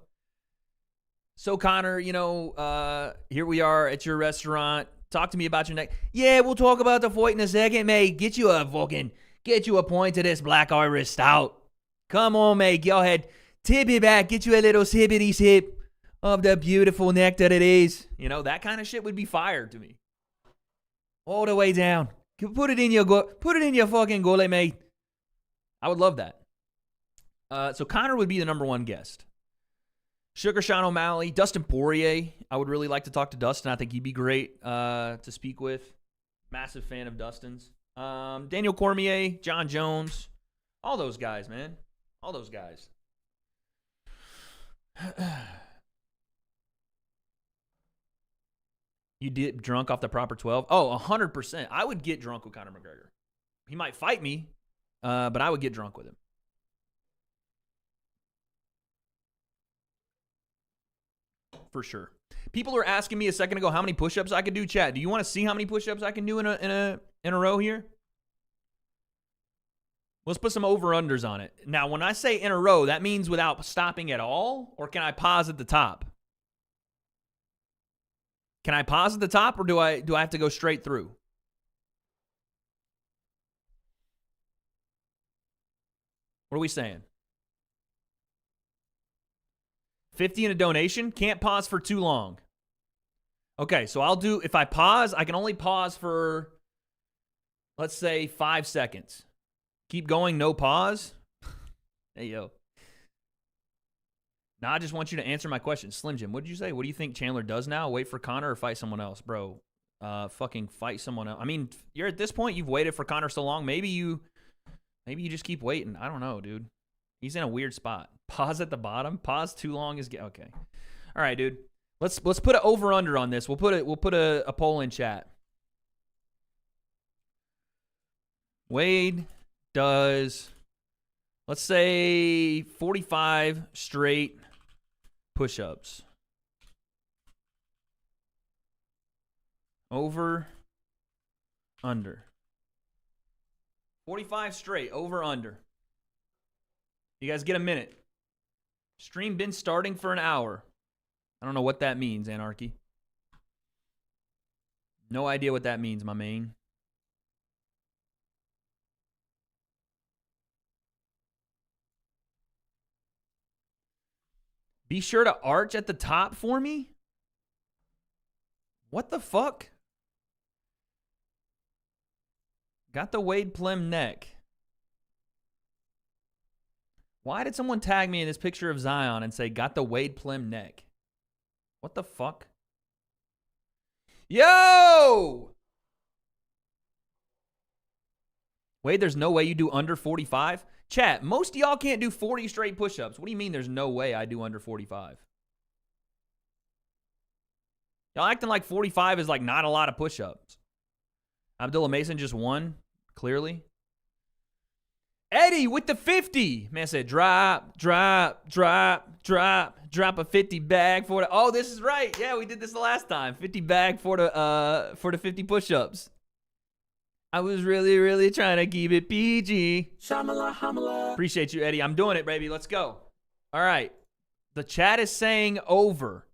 So, Conor, here we are at your restaurant. Talk to me about your neck. Yeah, we'll talk about the fight in a second, mate. Get you a point to this Black Irish Stout. Come on, mate. Go ahead. Tip it back. Get you a little sippity sip of the beautiful neck that it is. That kind of shit would be fire to me. All the way down. Put it in your fucking gullet, mate. I would love that. So Conor would be the number one guest. Sugar Sean O'Malley, Dustin Poirier. I would really like to talk to Dustin. I think he'd be great to speak with. Massive fan of Dustin's. Daniel Cormier, John Jones. All those guys, man. All those guys. You did drunk off the proper 12? Oh, 100%. I would get drunk with Conor McGregor. He might fight me, but I would get drunk with him. For sure. People are asking me a second ago how many push-ups I could do. Chat, do you want to see how many push-ups I can do in a row here? Let's put some over-unders on it. Now, when I say in a row, that means without stopping at all, or can I pause at the top? Can I pause at the top, or do I have to go straight through? What are we saying? 50 in a donation? Can't pause for too long. Okay, so I'll do, if I pause, I can only pause for, let's say, 5 seconds. Keep going, no pause. Hey, yo. Now I just want you to answer my question. Slim Jim, what did you say? What do you think Chandler does now? Wait for Conor or fight someone else? Bro, fucking fight someone else. I mean, you're at this point, you've waited for Conor so long. Maybe you Maybe you just keep waiting. I don't know, dude. He's in a weird spot. Pause at the bottom. Pause too long is okay. All right, dude. Let's put an over under on this. We'll put a poll in chat. Wade does, let's say, 45 straight push-ups. Over, under. 45 straight, over, under. You guys get a minute. Stream been starting for an hour. I don't know what that means, Anarchy. No idea what that means, my main. Be sure to arch at the top for me? What the fuck? Got the Wade Plem neck. Why did someone tag me in this picture of Zion and say, got the Wade Plem neck? What the fuck? Yo! Wade, there's no way you do under 45? Chat, most of y'all can't do 40 straight push-ups. What do you mean there's no way I do under 45? Y'all acting like 45 is like not a lot of push-ups. Abdullah Mason just won, clearly. Eddie with the 50. Man said drop a 50 bag for the, oh, this is right. Yeah, we did this the last time. 50 bag for the 50 push-ups. I was really trying to keep it PG. Appreciate you, Eddie. I'm doing it, baby. Let's go. All right. The chat is saying over.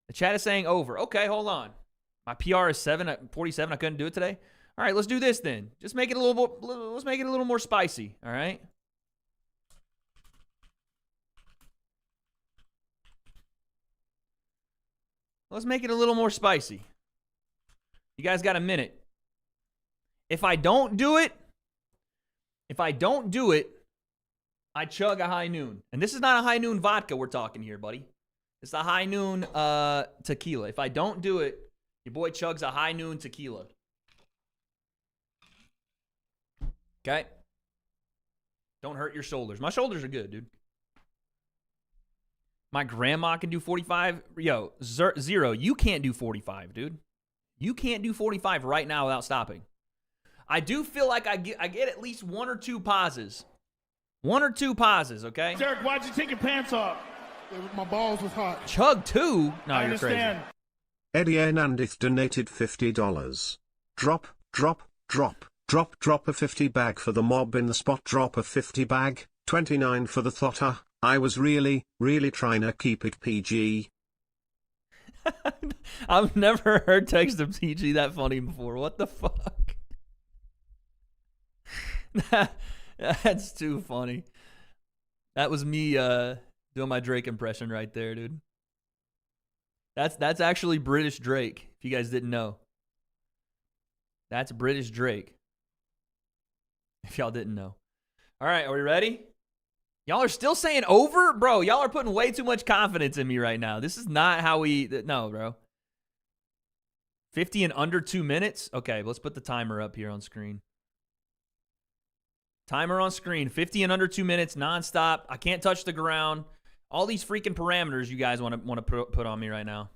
The chat is saying over. Okay, hold on. My PR is 47. I couldn't do it today. All right, let's do this then. Just make it a little more. Let's make it a little more spicy. All right. Let's make it a little more spicy. You guys got a minute. If I don't do it, I chug a high noon. And this is not a high noon vodka we're talking here, buddy. It's a high noon tequila. If I don't do it, your boy chugs a high noon tequila. Okay? Don't hurt your shoulders. My shoulders are good, dude. My grandma can do 45. Yo, Zero, you can't do 45, dude. You can't do 45 right now without stopping. I do feel like I get at least one or two pauses. One or two pauses, okay? Derek, why'd you take your pants off? My balls was hot. Chug two? No, I you're understand. crazy. Eddie Hernandez donated $50. Drop a 50 bag for the mob in the spot. Drop a 50 bag, 29 for the thotter. I was really trying to keep it PG. I've never heard text of PG that funny before. What the fuck? That's too funny. That was me doing my Drake impression right there, dude. That's actually British Drake, if you guys didn't know. That's British Drake. If y'all didn't know. All right, are we ready? Y'all are still saying over? Bro, y'all are putting way too much confidence in me right now. This is not how we... No, bro. 50 in under 2 minutes? Okay, let's put the timer up here on screen. Timer on screen. 50 in under 2 minutes, nonstop. I can't touch the ground. All these freaking parameters you guys want to put on me right now.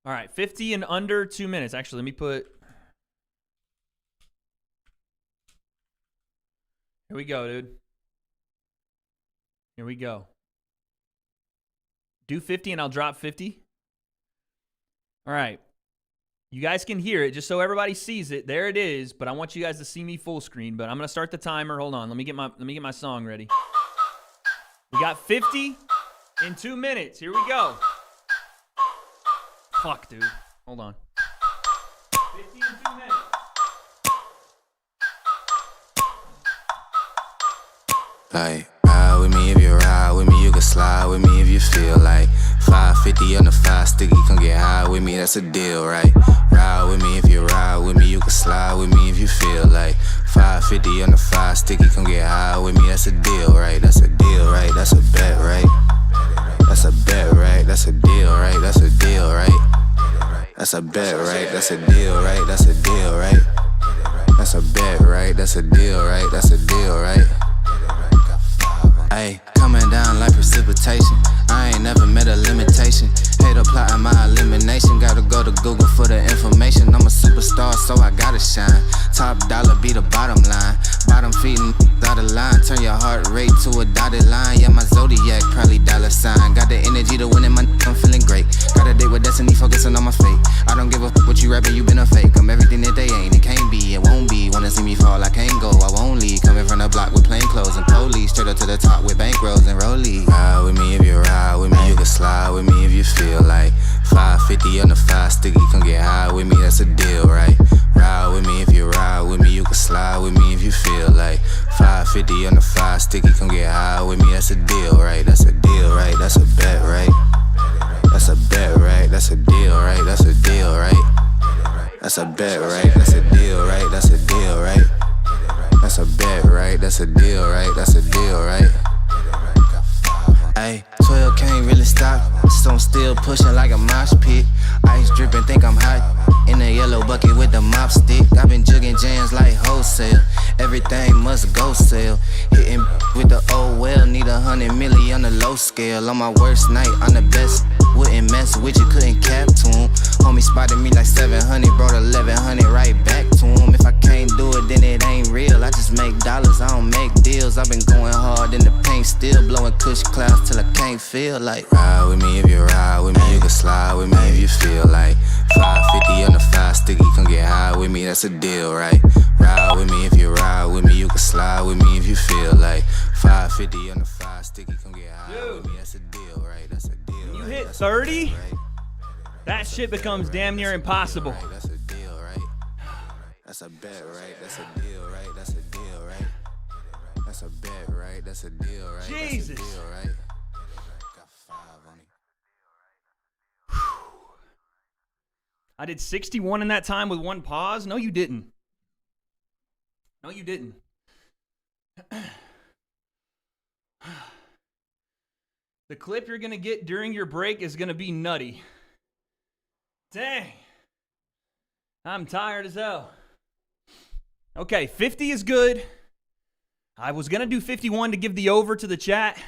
All right, 50 in under 2 minutes. Actually, let me put... Here we go, dude. Here we go. Do 50 and I'll drop 50. All right. You guys can hear it just so everybody sees it. There it is, but I want you guys to see me full screen, but I'm going to start the timer. Hold on. Let me get my song ready. We got 50 in 2 minutes. Here we go. Fuck, dude. Hold on. 50 in 2 minutes. Like, ride with me if you ride with me, you can slide with me if you feel like 550 on the 5 sticky, come get high with me, that's a deal, right? Ride with me if you ride with me, you can slide with me if you feel like 550 on the 5 sticky, come get high with me, that's a deal, right? That's a deal, right? That's a bet, right? That's a bet, right? That's a That's a deal, right? That's a deal, right? That's a bet, right? That's a deal, right? That's a deal, right? Ayy, coming down like precipitation. I ain't never met a limitation. Hater plotting my elimination. Gotta go to Google for the information. I'm a superstar, so I gotta shine. Top dollar be the bottom line. Bottom feeding out of line. Turn your heart rate to a dotted line. Yeah, my zodiac probably dollar sign. Got the energy to win in my I'm feeling great. Got a date with destiny, focusing on my fate. I don't give a what you rapping, you been a fake. I'm everything that they ain't. It can't be, it won't be. Wanna see me fall, I can't go, I won't leave. Coming from the block with plain clothes and police. Straight up to the top with bankrolls and rollies. Ride with me if you ride with me. You can slide with me if you feel like 550 on the 5 sticky. Come get high with me, that's a deal, right? Ride with me if you ride with me. You can slide with me if you feel like 550 on the 5 sticky. Come get high with me, that's a deal, right? That's a deal, right? That's a bet, right? That's a bet, right? That's a deal, right? That's a deal, right? That's a bet, right? That's a deal, right? That's a deal, right? That's a bet, right? That's a deal, right? That's a deal, right? Ayy, 12 can't really stop, so I'm still pushing like a mosh pit. Ice dripping, think I'm hot. In the yellow bucket with the mop stick. I've been jugging jams like wholesale. Everything must go sell. Hitting with the old well. Need 100 milli on the low scale. On my worst night, I'm the best. Wouldn't mess with you, couldn't cap to him. Homie spotted me like 700, brought 1100 right back to him. If I can't do it, then it ain't real. I just make dollars, I don't make deals. I've been going hard in the paint, still blowing kush clouds till I can't feel like. Ride with me if you ride with me. You can slide with me if you feel like 550 on the 5 sticky. Come get high with me, that's a deal, right? Ride with me if you ride with me. You can slide with me if you feel like 550 on the 5 sticky. Come get high with me, that's a deal, right? That's a deal. When you right? hit That's 30, deal, right? that shit becomes damn near impossible. That's a deal, right? That's a bet, right? That's a deal, right? That's a deal, right? That's a bet, right? That's a deal, right? Jesus. That's a deal, right? Got 5 on it. I did 61 in that time with one pause. No, you didn't. No, you didn't. The clip you're going to get during your break is going to be nutty. Dang. I'm tired as hell. Okay, 50 is good. I was going to do 51 to give the over to the chat,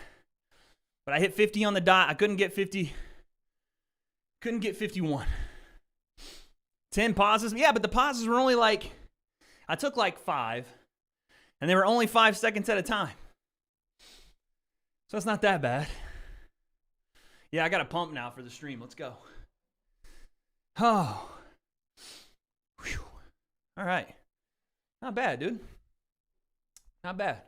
but I hit 50 on the dot. I couldn't get 50. Couldn't get 51. 10 pauses. Yeah, but the pauses were only like, I took like 5, and they were only 5 seconds at a time. So it's not that bad. Yeah, I got a pump now for the stream. Let's go. Oh. Whew. All right. Not bad, dude. Not bad.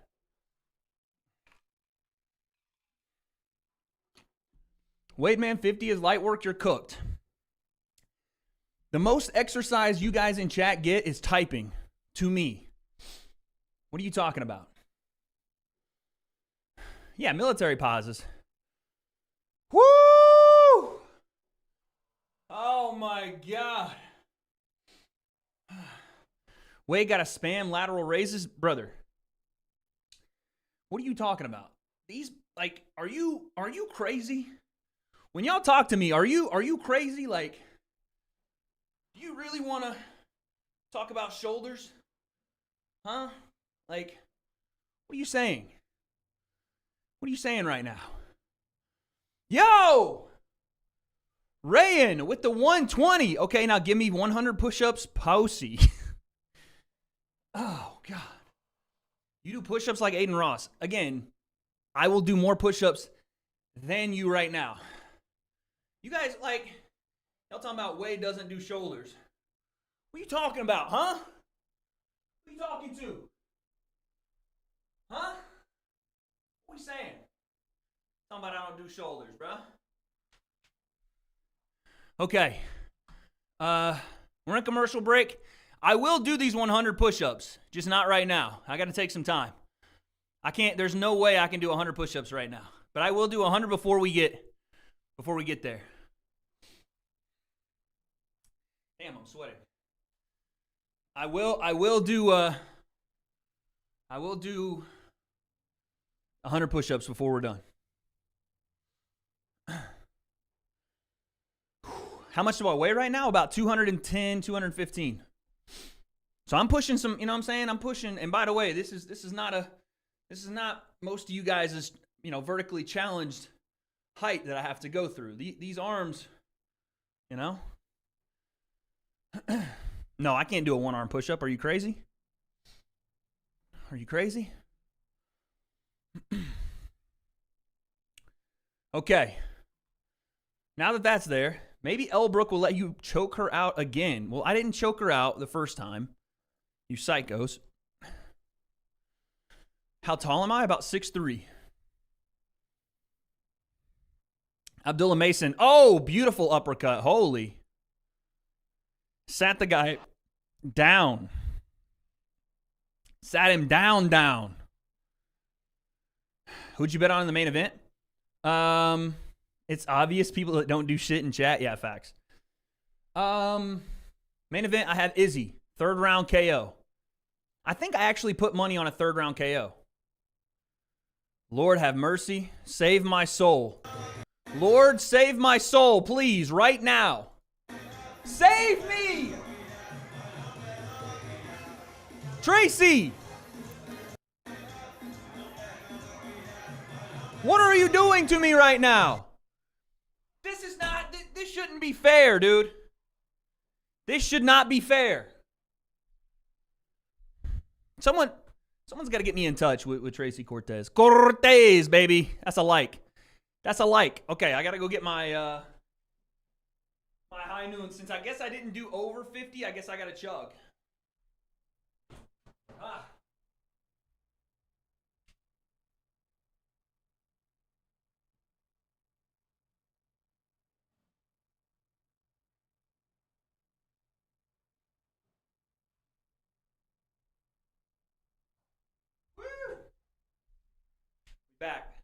Wade Man 50 is light work, you're cooked. The most exercise you guys in chat get is typing to me. What are you talking about? Yeah, military pauses. Woo! Oh my God. Wade got to spam lateral raises? Brother, what are you talking about? These, like, are you crazy? When y'all talk to me, are you crazy? Like, do you really want to talk about shoulders? Huh? Like, what are you saying? What are you saying right now? Yo! Rayan with the 120. Okay, now give me 100 push-ups, Posey. Oh, God. You do push-ups like Aiden Ross. Again, I will do more push-ups than you right now. You guys, like, y'all talking about Wade doesn't do shoulders. What are you talking about, huh? Who are you talking to? Huh? What are you saying? Talking about I don't do shoulders, bruh. Okay. We're in commercial break. I will do these 100 push-ups, just not right now. I got to take some time. I can't, there's no way I can do 100 push-ups right now. But I will do 100 before we get there. Damn, I'm sweating. I will do 100 push-ups before we're done. How much do I weigh right now? About 210, 215. So I'm pushing some, you know what I'm saying? I'm pushing. And by the way, this is not most of you guys' vertically challenged height that I have to go through. These arms, No, I can't do a one-arm push-up. Are you crazy? Are you crazy? Okay. Now that that's there, maybe Elbrook will let you choke her out again. Well, I didn't choke her out the first time. You psychos. How tall am I? About 6'3". Abdullah Mason. Oh, beautiful uppercut. Holy. Sat the guy down. Sat him down. Who'd you bet on in the main event? It's obvious people that don't do shit in chat. Yeah, facts. Main event, I have Izzy. 3rd round KO. I think I actually put money on a 3rd round KO. Lord have mercy. Save my soul. Lord, save my soul, please, right now. Save me! Tracy! What are you doing to me right now? This shouldn't be fair, dude. This should not be fair. Someone's got to get me in touch with Tracy Cortez. Cortez, baby. That's a like. Okay, I got to go get my my high noon. Since I guess I didn't do over 50, I guess I got to chug. Back.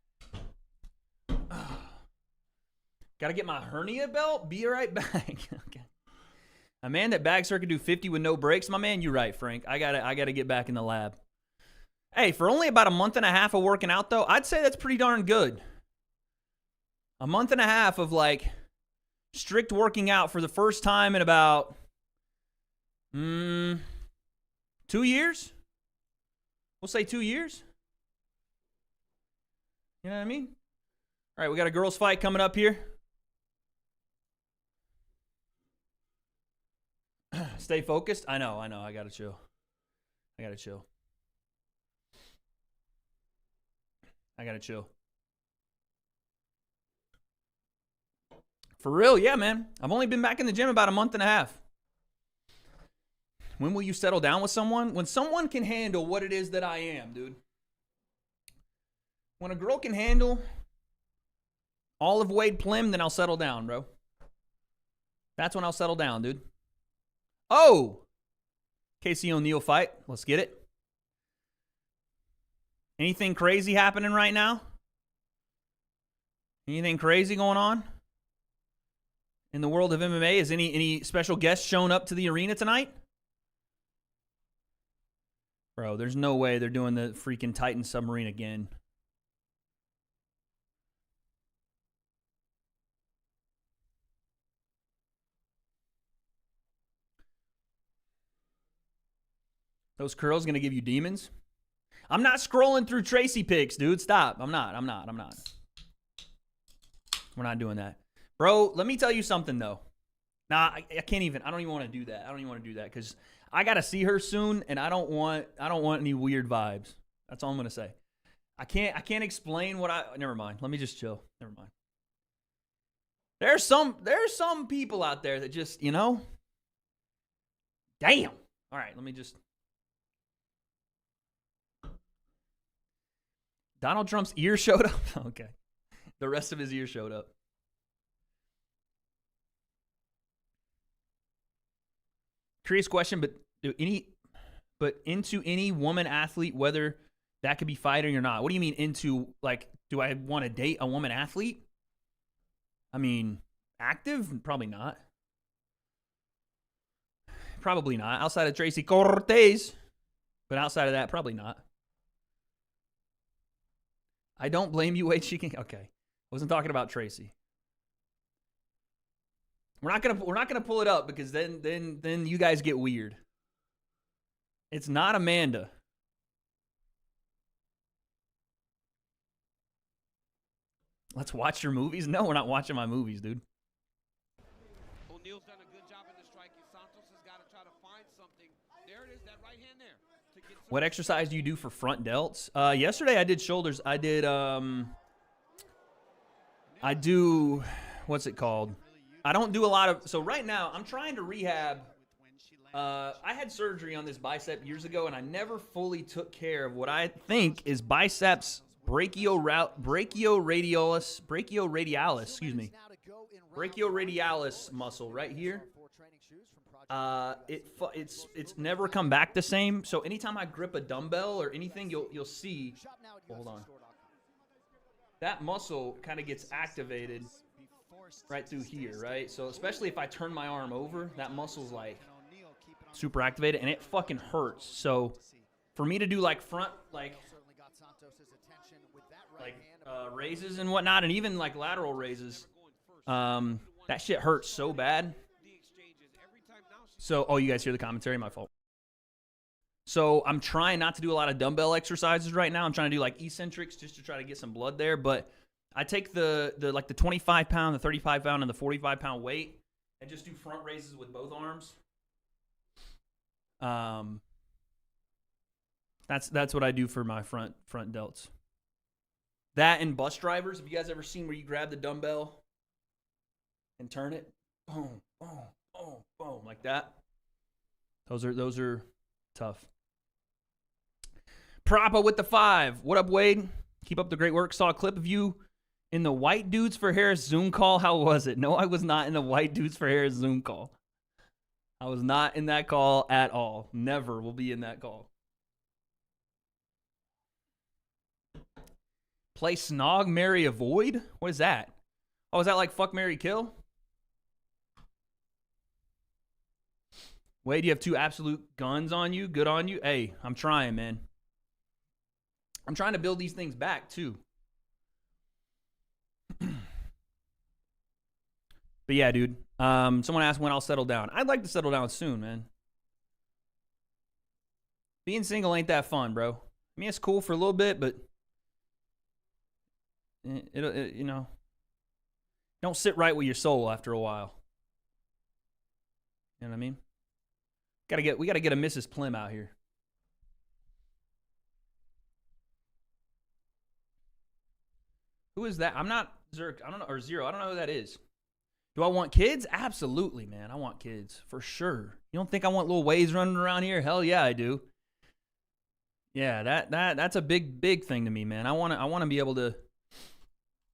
Gotta get my hernia belt. Be right back. Okay. A man that bags her could do 50 with no breaks. My man, you're right, Frank. I gotta get back in the lab. Hey, for only about a month and a half of working out, though, I'd say that's pretty darn good. A month and a half of strict working out for the first time in about 2 years. We'll say 2 years. You know what I mean? All right, we got a girls' fight coming up here. Stay focused. I know. I got to chill. I got to chill. For real, yeah, man. I've only been back in the gym about a month and a half. When will you settle down with someone? When someone can handle what it is that I am, dude. When a girl can handle all of Wade Plim, then I'll settle down, bro. That's when I'll settle down, dude. Oh! Casey O'Neal fight. Let's get it. Anything crazy happening right now? Anything crazy going on in the world of MMA? Is any special guests showing up to the arena tonight? Bro, there's no way they're doing the freaking Titan submarine again. Those curls gonna give you demons? I'm not scrolling through Tracy pics, dude. Stop. I'm not. We're not doing that. Bro, let me tell you something, though. Nah, I can't even. I don't even want to do that. Because I got to see her soon, and I don't want any weird vibes. That's all I'm going to say. I can't explain what never mind. Let me just chill. Never mind. There's some people out there that just, damn. All right, let me just. Donald Trump's ear showed up? Okay. The rest of his ear showed up. Curious question, but into any woman athlete, whether that could be fighting or not. What do you mean into, do I want to date a woman athlete? I mean, active? Probably not. Outside of Tracy Cortez. But outside of that, probably not. I don't blame you, Wade. Okay. Wasn't talking about Tracy. We're not gonna pull it up because then you guys get weird. It's not Amanda. Let's watch your movies. No, we're not watching my movies, dude. O'Neal's done a good job in the striking. Santos has got to try to find something. There it is, that right hand there. What exercise do you do for front delts? Yesterday I did shoulders. I do, what's it called? I don't do a lot of, so right now I'm trying to rehab. I had surgery on this bicep years ago, and I never fully took care of what I think is biceps brachioradialis muscle right here. It's never come back the same. So anytime I grip a dumbbell or anything, you'll see. Hold on. That muscle kind of gets activated right through here, right? So especially if I turn my arm over, that muscle's like super activated, and it fucking hurts. So for me to do like front, like raises and whatnot, and even like lateral raises, that shit hurts so bad. So, oh, you guys hear the commentary? My fault. So I'm trying not to do a lot of dumbbell exercises right now. I'm trying to do like eccentrics just to try to get some blood there. But I take the 25 pound, the 35 pound, and the 45 pound weight, and just do front raises with both arms. That's what I do for my front delts. That and bus drivers. Have you guys ever seen where you grab the dumbbell and turn it? Boom, boom, boom, boom, like that. Those are tough. Propa with the 5. What up, Wade? Keep up the great work. Saw a clip of you in the White Dudes for Harris Zoom call. How was it? No, I was not in the White Dudes for Harris Zoom call. I was not in that call at all. Never will be in that call. Play Snog, Marry, Avoid? What is that? Oh, is that like Fuck, Marry, Kill? Wade, you have 2 absolute guns on you. Good on you. Hey, I'm trying, man. I'm trying to build these things back, too. But yeah, dude. Someone asked when I'll settle down. I'd like to settle down soon, man. Being single ain't that fun, bro. I mean, it's cool for a little bit, but it you know, don't sit right with your soul after a while. You know what I mean? We gotta get a Mrs. Plim out here. Who is that? I'm not Zerk. I don't know, or Zero. I don't know who that is. Do I want kids? Absolutely, man. I want kids for sure. You don't think I want little ways running around here? Hell yeah, I do. Yeah, that's a big thing to me, man. I want to be able to,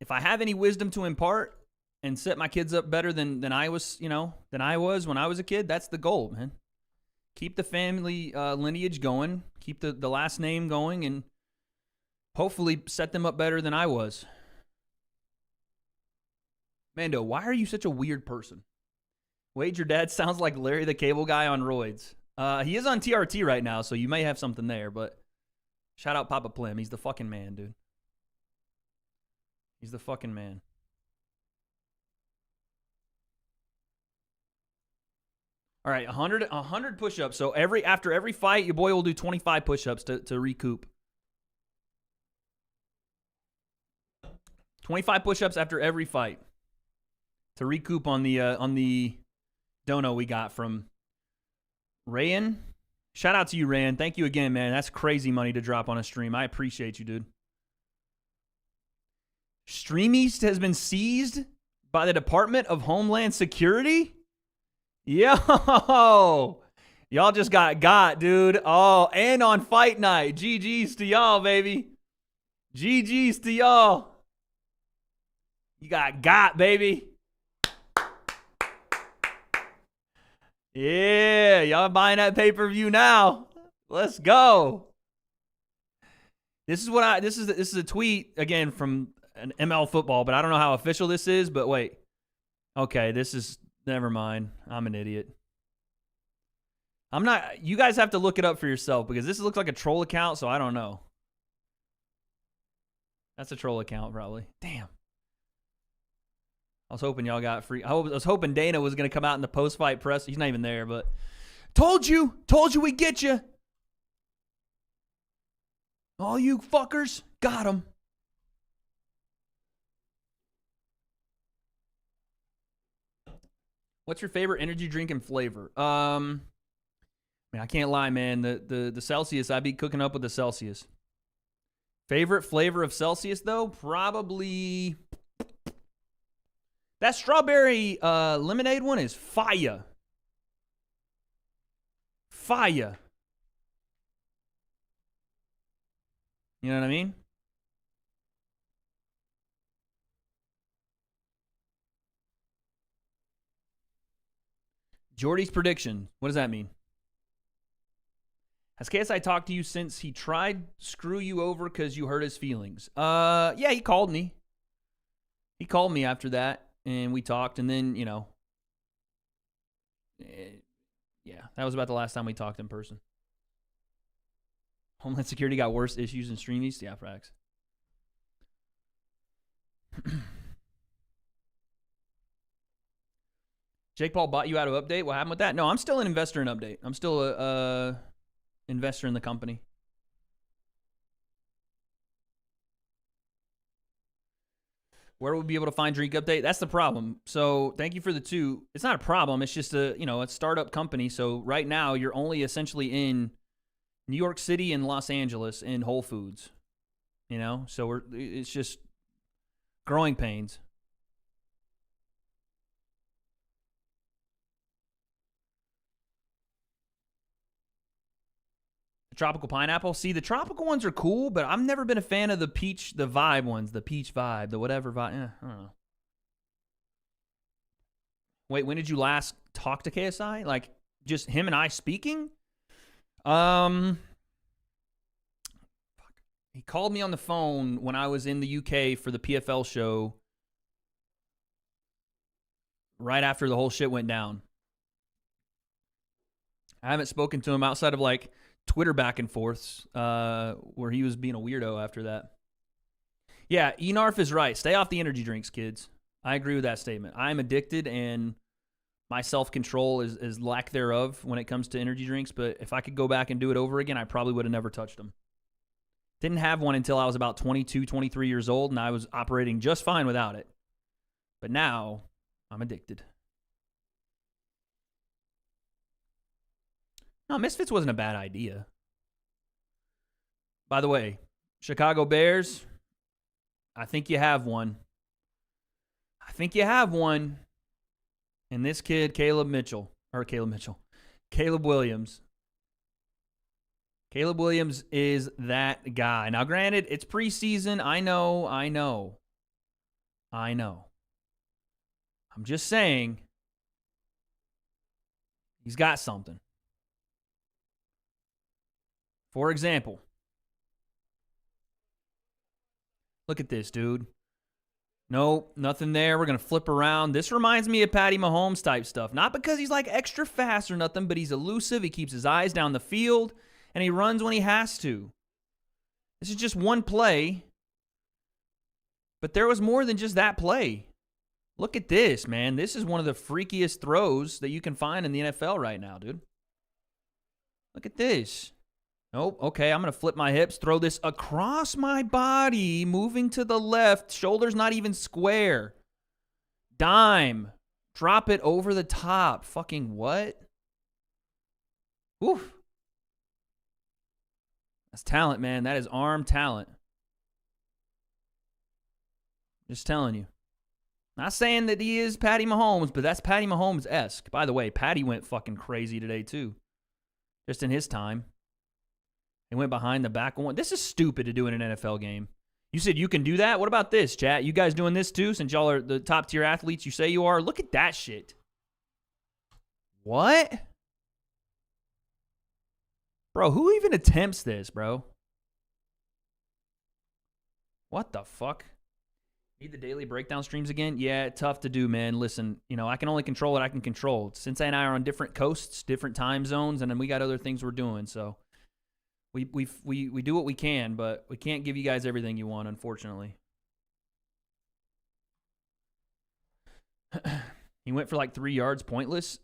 if I have any wisdom to impart and set my kids up better than I was, than I was when I was a kid, that's the goal, man. Keep the family lineage going, keep the last name going, and hopefully set them up better than I was. Mando, why are you such a weird person? Wade, your dad sounds like Larry the Cable Guy on roids. He is on TRT right now, so you may have something there, but shout out Papa Plim. He's the fucking man, dude. He's the fucking man. All right, 100 push-ups. So after every fight, your boy will do 25 push-ups to recoup. 25 push-ups after every fight to recoup on the dono we got from Rayan. Shout out to you, Rayan. Thank you again, man. That's crazy money to drop on a stream. I appreciate you, dude. Stream East has been seized by the Department of Homeland Security? Yo! Y'all just got, dude. Oh, and on fight night. GG's to y'all, baby. GG's to y'all. You got, baby. Yeah, y'all buying that pay-per-view now. Let's go. This is a tweet again from an ML Football, but I don't know how official this is, but wait. Okay, never mind. I'm an idiot. You guys have to look it up for yourself because this looks like a troll account, so I don't know. That's a troll account probably. Damn. I was hoping y'all got free. I was hoping Dana was going to come out in the post-fight press. He's not even there, but told you we get you. All you fuckers, got him. What's your favorite energy drink and flavor? Man, I can't lie, man. The Celsius, I'd be cooking up with the Celsius. Favorite flavor of Celsius, though? Probably that strawberry lemonade one is fire. Fire. You know what I mean? Jordy's prediction. What does that mean? Has KSI talked to you since he tried screw you over because you hurt his feelings? Yeah, he called me. He called me after that, and we talked, and then, yeah, that was about the last time we talked in person. Homeland Security got worse issues in Stream East? Yeah, facts. Jake Paul bought you out of Update. What happened with that? No, I'm still an investor in Update. I'm still a investor in the company. Where will we be able to find Drink Update? That's the problem. So thank you for the 2. It's not a problem. It's just a startup company. So right now you're only essentially in New York City and Los Angeles in Whole Foods. So it's just growing pains. Tropical pineapple. See, the tropical ones are cool, but I've never been a fan of the peach, the vibe ones, the peach vibe, the whatever vibe. I don't know. Wait, when did you last talk to KSI? Like, just him and I speaking? He called me on the phone when I was in the UK for the PFL show right after the whole shit went down. I haven't spoken to him outside of, like, Twitter back and forths where he was being a weirdo after that. Yeah, Enarf is right. Stay off the energy drinks, kids. I agree with that statement. I'm addicted, and my self-control is lack thereof when it comes to energy drinks, but if I could go back and do it over again, I probably would have never touched them. Didn't have one until I was about 22, 23 years old, and I was operating just fine without it. But now, I'm addicted. No, Misfits wasn't a bad idea. By the way, Chicago Bears, I think you have one. And this kid, Caleb Williams. Caleb Williams is that guy. Now, granted, it's preseason. I know. I'm just saying, he's got something. For example, look at this, dude. Nope, nothing there. We're going to flip around. This reminds me of Patty Mahomes type stuff. Not because he's like extra fast or nothing, but he's elusive. He keeps his eyes down the field, and he runs when he has to. This is just one play, but there was more than just that play. Look at this, man. This is one of the freakiest throws that you can find in the NFL right now, dude. Look at this. Nope. Okay, I'm going to flip my hips, throw this across my body, moving to the left. Shoulder's not even square. Dime. Drop it over the top. Fucking what? Oof. That's talent, man. That is arm talent. Just telling you. Not saying that he is Patty Mahomes, but that's Patty Mahomes-esque. By the way, Patty went fucking crazy today, too. Just in his time. He went behind the back one. This is stupid to do in an NFL game. You said you can do that? What about this, chat? You guys doing this too, since y'all are the top-tier athletes you say you are? Look at that shit. What? Bro, who even attempts this, bro? What the fuck? Need the daily breakdown streams again? Yeah, tough to do, man. Listen, I can only control what I can control. Sensei and I are on different coasts, different time zones, and then we got other things we're doing, so... We do what we can, but we can't give you guys everything you want, unfortunately. He went for like 3 yards, pointless.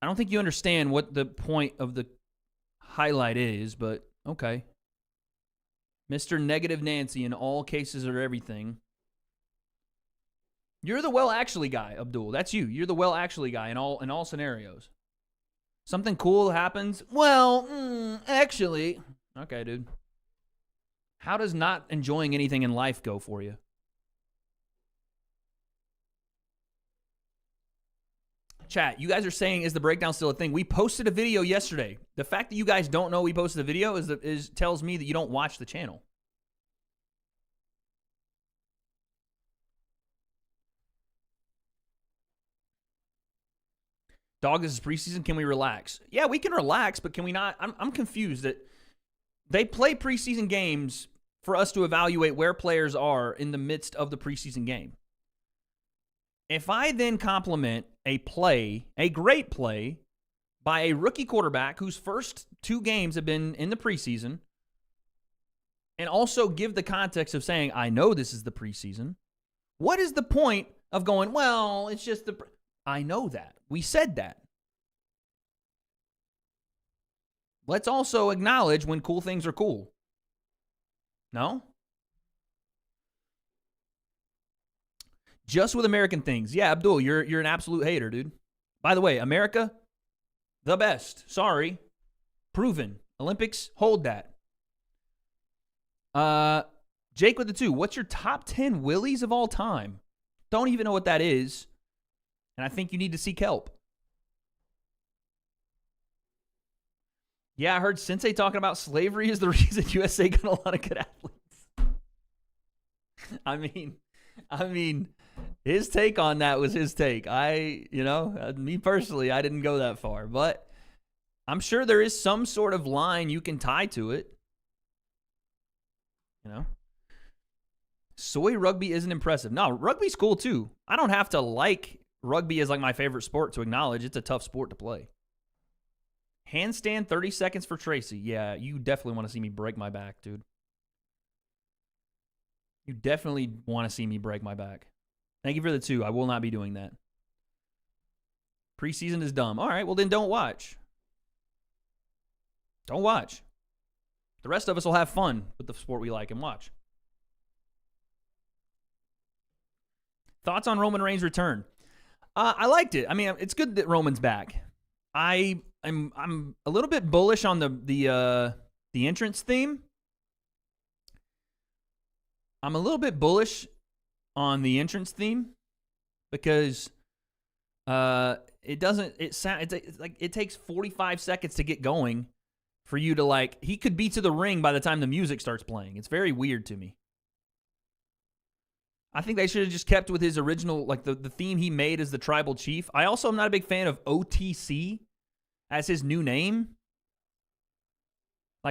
I don't think you understand what the point of the highlight is, but okay. Mr. Negative Nancy in all cases or everything. You're the well actually guy, Abdul. That's you. You're the well actually guy in all scenarios. Something cool happens. Well, actually. Okay, dude. How does not enjoying anything in life go for you? Chat, you guys are saying, is the breakdown still a thing? We posted a video yesterday. The fact that you guys don't know we posted a video tells me that you don't watch the channel. Dog, this is preseason. Can we relax? Yeah, we can relax, but can we not? I'm confused that they play preseason games for us to evaluate where players are in the midst of the preseason game. If I then compliment a great play, by a rookie quarterback whose first 2 games have been in the preseason, and also give the context of saying, I know this is the preseason, what is the point of going, well, it's just I know that. We said that. Let's also acknowledge when cool things are cool. No? Just with American things. Yeah, Abdul, you're an absolute hater, dude. By the way, America, the best. Sorry. Proven. Olympics, hold that. Jake with the 2. What's your top 10 willies of all time? Don't even know what that is. And I think you need to seek help. Yeah, I heard Sensei talking about slavery is the reason USA got a lot of good athletes. I mean, his take on that was his take. Me personally, I didn't go that far, but I'm sure there is some sort of line you can tie to it. Soy rugby isn't impressive. No, rugby's cool too. I don't have to like rugby as like my favorite sport to acknowledge it's a tough sport to play. Handstand 30 seconds for Tracy. Yeah, you definitely want to see me break my back, dude. You definitely want to see me break my back. Thank you for the 2. I will not be doing that. Preseason is dumb. All right, well then don't watch. Don't watch. The rest of us will have fun with the sport we like and watch. Thoughts on Roman Reigns' return? I liked it. I mean, it's good that Roman's back. I'm a little bit bullish on the entrance theme. I'm a little bit bullish on the entrance theme because it takes 45 seconds to get going for you to he could be to the ring by the time the music starts playing. It's very weird to me. I think they should have just kept with his original, the theme he made as the tribal chief. I also am not a big fan of OTC as his new name.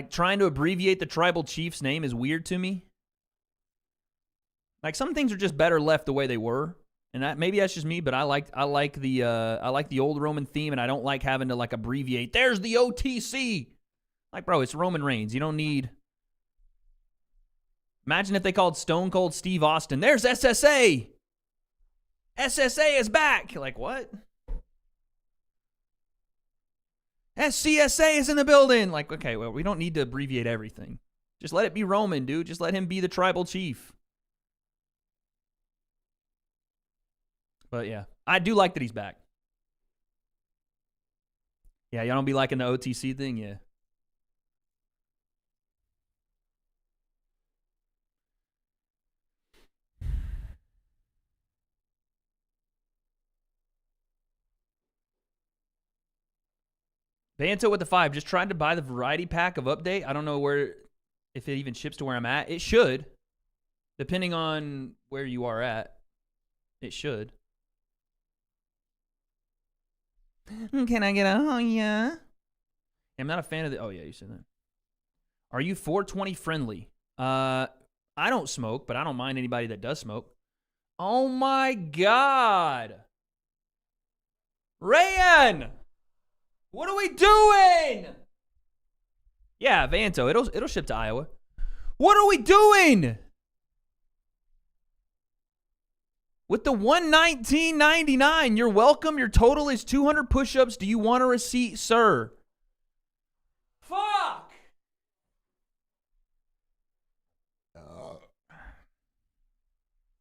Trying to abbreviate the tribal chief's name is weird to me. Some things are just better left the way they were. And maybe that's just me, but I like the old Roman theme, and I don't like having to abbreviate. There's the OTC. Bro, it's Roman Reigns. You don't need. Imagine if they called Stone Cold Steve Austin. There's SSA. SSA is back. What? SCSA is in the building. Okay, well, we don't need to abbreviate everything. Just let it be Roman, dude. Just let him be the tribal chief. But yeah, I do like that he's back. Yeah, y'all don't be liking the OTC thing? Yeah. Banto with the 5. Just tried to buy the variety pack of Update. I don't know if it even ships to where I'm at. It should. Depending on where you are at. It should. Can I get a oh yeah? I'm not a fan of the oh yeah, you said that. Are you 420 friendly? I don't smoke, but I don't mind anybody that does smoke. Oh my God. Rayan! What are we doing? Yeah, Vanto. It'll ship to Iowa. What are we doing? With the $119.99, you're welcome. Your total is 200 push-ups. Do you want a receipt, sir? Fuck!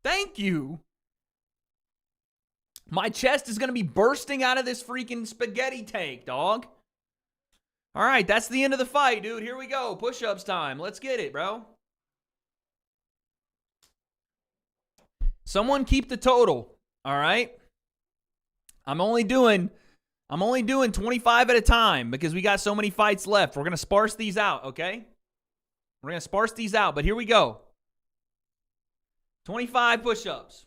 Thank you. My chest is going to be bursting out of this freaking spaghetti tank, dog. All right, that's the end of the fight, dude. Here we go. Push-ups time. Let's get it, bro. Someone keep the total, all right? I'm only doing 25 at a time because we got so many fights left. We're going to sparse these out, okay? We're going to sparse these out, but here we go. 25 push-ups.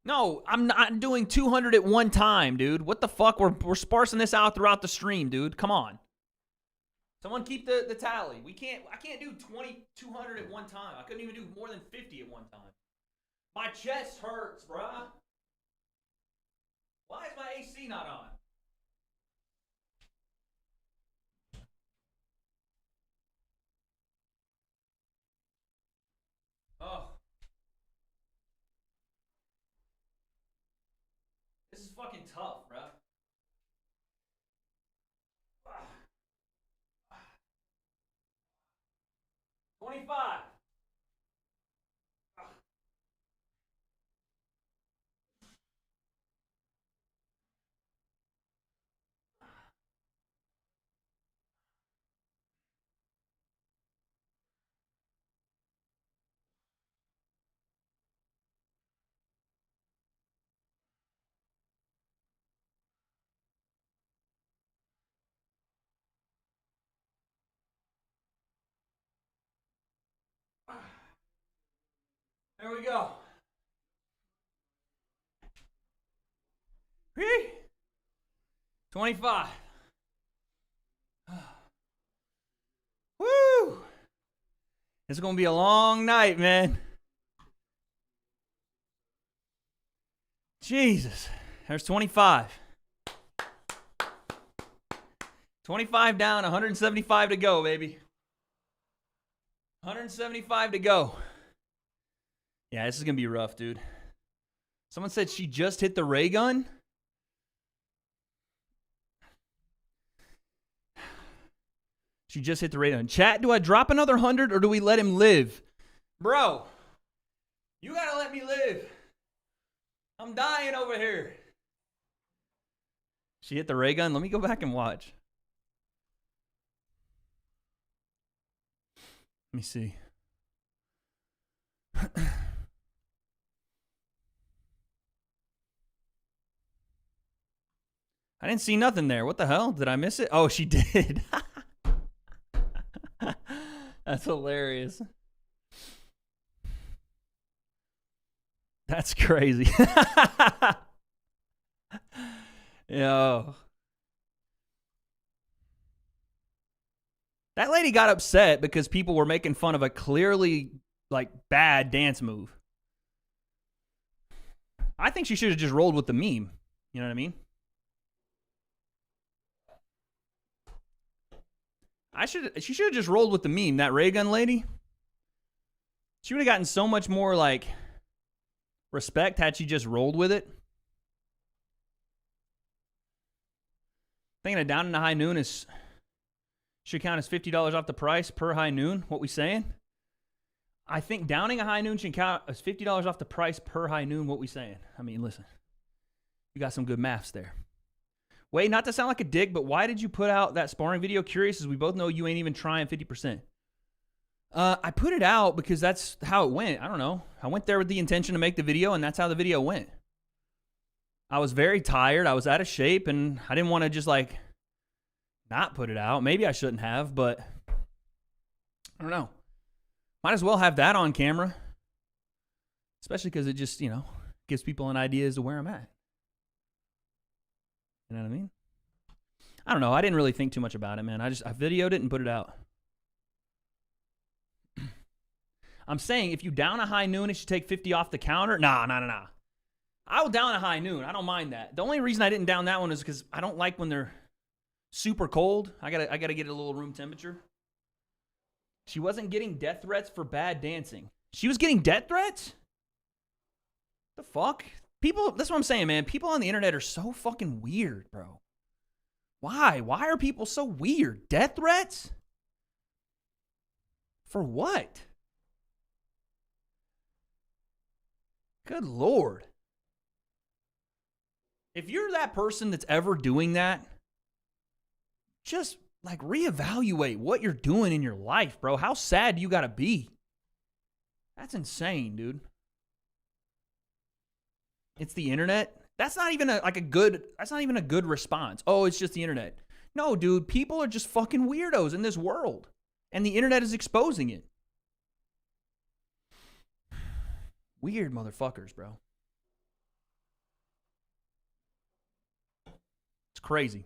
No, I'm not doing 200 at one time, dude. What the fuck? We're sparsing this out throughout the stream, dude. Come on. Someone keep the tally. I can't do 200 at one time. I couldn't even do more than 50 at one time. My chest hurts, bruh. Why is my AC not on? Oh. This is fucking tough, bruh. 25. There we go. 25. Woo! It's going to be a long night, man. Jesus. There's 25. 25 down, 175 to go, baby. 175 to go. Yeah, this is going to be rough, dude. Someone said she just hit the ray gun. She just hit the ray gun. Chat, do I drop another 100 or do we let him live? Bro, you got to let me live. I'm dying over here. She hit the ray gun? Let me go back and watch. Let me see. I didn't see nothing there. What the hell? Did I miss it? Oh, she did. That's hilarious. That's crazy. Yo. That lady got upset because people were making fun of a clearly, like, bad dance move. I think she should have just rolled with the meme. You know what I mean? She should have just rolled with the meme. That ray gun lady, she would have gotten so much more, like, respect had she just rolled with it. Thinking of down in the high noon should count as $50 off the price per high noon. What we saying? I think downing a high noon should count as $50 off the price per high noon. What we saying? I mean, listen, you got some good maths there. Wait, not to sound like a dick, but why did you put out that sparring video? Curious, as we both know you ain't even trying 50%. I put it out because that's how it went. I don't know. I went there with the intention to make the video, and that's how the video went. I was very tired. I was out of shape, and I didn't want to just, like, not put it out. Maybe I shouldn't have, but I don't know. Might as well have that on camera. Especially because it just, you know, gives people an idea as to where I'm at. You know what I mean? I don't know. I didn't really think too much about it, man. I videoed it and put it out. I'm saying if you down a high noon, it should take 50 off the counter. Nah. I will down a high noon. I don't mind that. The only reason I didn't down that one is because I don't like when they're super cold. I gotta get a little room temperature. She wasn't getting death threats for bad dancing. She was getting death threats? The fuck? People, that's what I'm saying, man. People on the internet are so fucking weird, bro. Why? Why are people so weird? Death threats? For what? Good Lord. If you're that person that's ever doing that, just like reevaluate what you're doing in your life, bro. How sad do you gotta be? That's insane, dude. It's the internet. That's not even a good response. Oh, it's just the internet. No, dude, people are just fucking weirdos in this world. And the internet is exposing it. Weird motherfuckers, bro. It's crazy.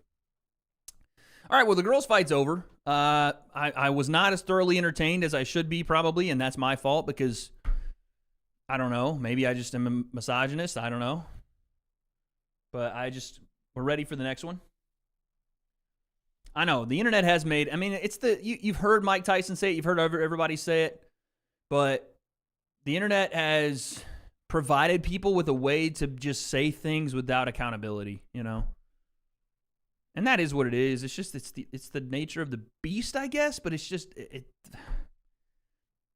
All right, well, the girls' fight's over. I was not as thoroughly entertained as I should be, probably, and that's my fault because, I don't know, maybe I just am a misogynist. I don't know. But we're ready for the next one. I know, the internet has made, I mean, you've heard Mike Tyson say it, you've heard everybody say it, but the internet has provided people with a way to just say things without accountability, you know? And that is what it is. It's just, it's the nature of the beast, I guess, but it's just,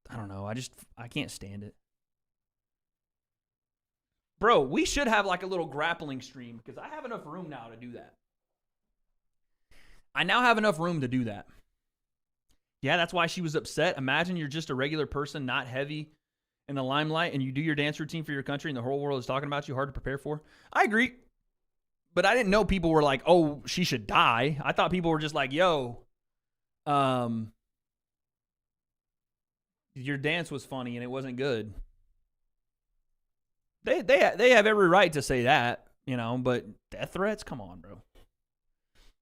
I don't know, I can't stand it. Bro, we should have like a little grappling stream because I have enough room now to do that. I now have enough room to do that. Yeah, that's why she was upset. Imagine you're just a regular person, not heavy in the limelight, and you do your dance routine for your country and the whole world is talking about you, hard to prepare for. I agree. But I didn't know people were like, oh, she should die. I thought people were just like, yo, your dance was funny and it wasn't good. They have every right to say that, you know, but death threats? Come on, bro.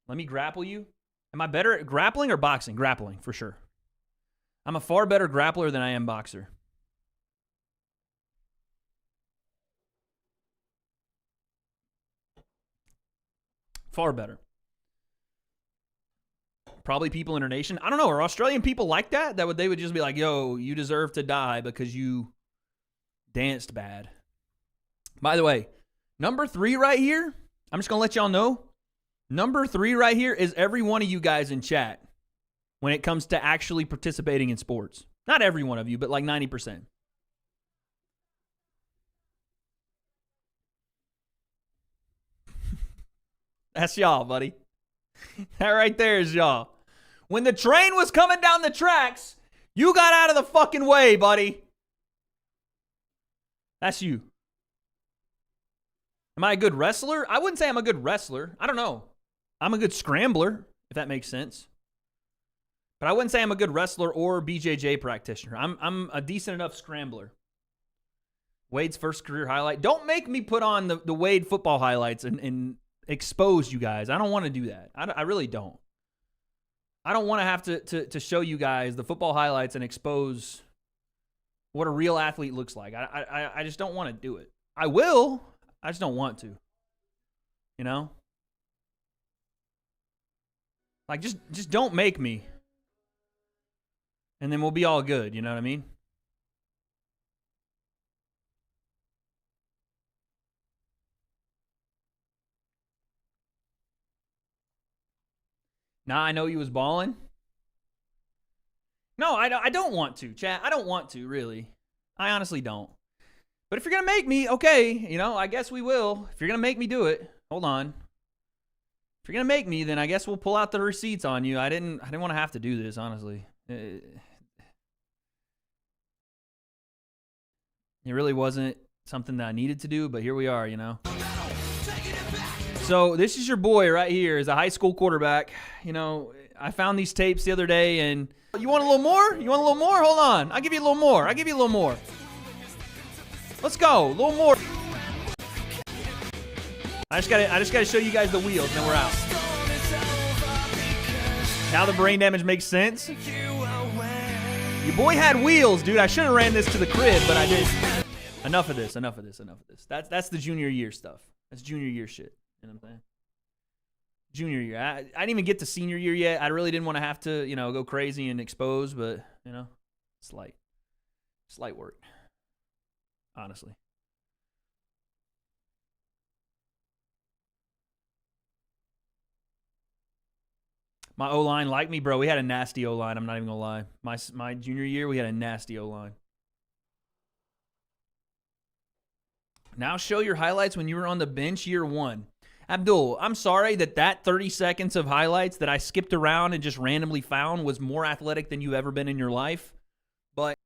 Let me grapple you. Am I better at grappling or boxing? Grappling, for sure. I'm a far better grappler than I am boxer. Far better. Probably people in our nation. I don't know. Are Australian people like that? They would just be like, yo, you deserve to die because you danced bad. By the way, number 3 right here, I'm just going to let y'all know. Number 3 right here is every one of you guys in chat when it comes to actually participating in sports. Not every one of you, but like 90%. That's y'all, buddy. That right there is y'all. When the train was coming down the tracks, you got out of the fucking way, buddy. That's you. Am I a good wrestler? I wouldn't say I'm a good wrestler. I don't know. I'm a good scrambler, if that makes sense. But I wouldn't say I'm a good wrestler or BJJ practitioner. I'm a decent enough scrambler. Wade's first career highlight. Don't make me put on the Wade football highlights and expose you guys. I don't want to do that. I really don't. I don't want to have to show you guys the football highlights and expose what a real athlete looks like. I just don't want to do it. I will. I just don't want to. You know? Like, just don't make me. And then we'll be all good. You know what I mean? Nah, I know you was balling. No, I don't want to, chat. I don't want to, really. I honestly don't. But if you're going to make me, okay, you know, I guess we will. If you're going to make me do it, hold on. If you're going to make me, then I guess we'll pull out the receipts on you. I didn't want to have to do this, honestly. It really wasn't something that I needed to do, but here we are, you know. So this is your boy right here as a high school quarterback. You know, I found these tapes the other day, and you want a little more? You want a little more? Hold on. I'll give you a little more. I'll give you a little more. Let's go. A little more. I just gotta show you guys the wheels, and then we're out. Now the brain damage makes sense. Your boy had wheels, dude. I should have ran this to the crib, but I didn't. Enough of this. Enough of this. Enough of this. That's the junior year stuff. That's junior year shit. You know what I'm saying? Junior year. I didn't even get to senior year yet. I really didn't want to have to, you know, go crazy and expose, but, you know, it's light work. Honestly. My O-line like me, bro. We had a nasty O-line. I'm not even going to lie. My junior year, we had a nasty O-line. Now show your highlights when you were on the bench year 1. Abdul, I'm sorry that 30 seconds of highlights that I skipped around and just randomly found was more athletic than you've ever been in your life. But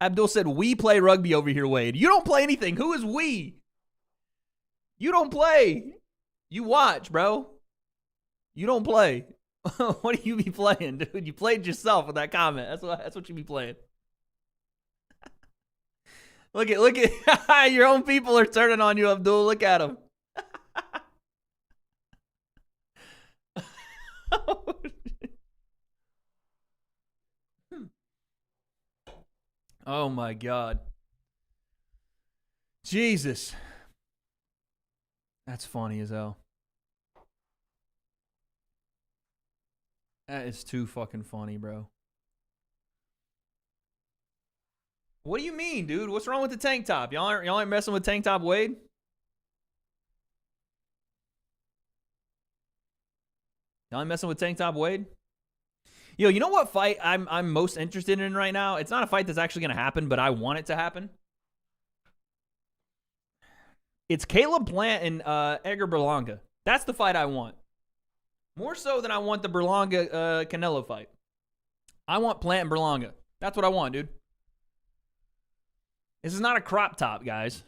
Abdul said, we play rugby over here, Wade. You don't play anything. Who is we? You don't play. You watch, bro. You don't play. What do you be playing, dude? You played yourself with that comment. That's what you be playing. Look at your own people are turning on you, Abdul. Look at them. Oh my God. Jesus. That's funny as hell. That is too fucking funny, bro. What do you mean, dude? What's wrong with the tank top? Y'all aren't messing with tank top Wade? Y'all ain't messing with tank top Wade? Yo, you know what fight I'm most interested in right now? It's not a fight that's actually going to happen, but I want it to happen. It's Caleb Plant and Edgar Berlanga. That's the fight I want. More so than I want the Berlanga Canelo fight. I want Plant and Berlanga. That's what I want, dude. This is not a crop top, guys.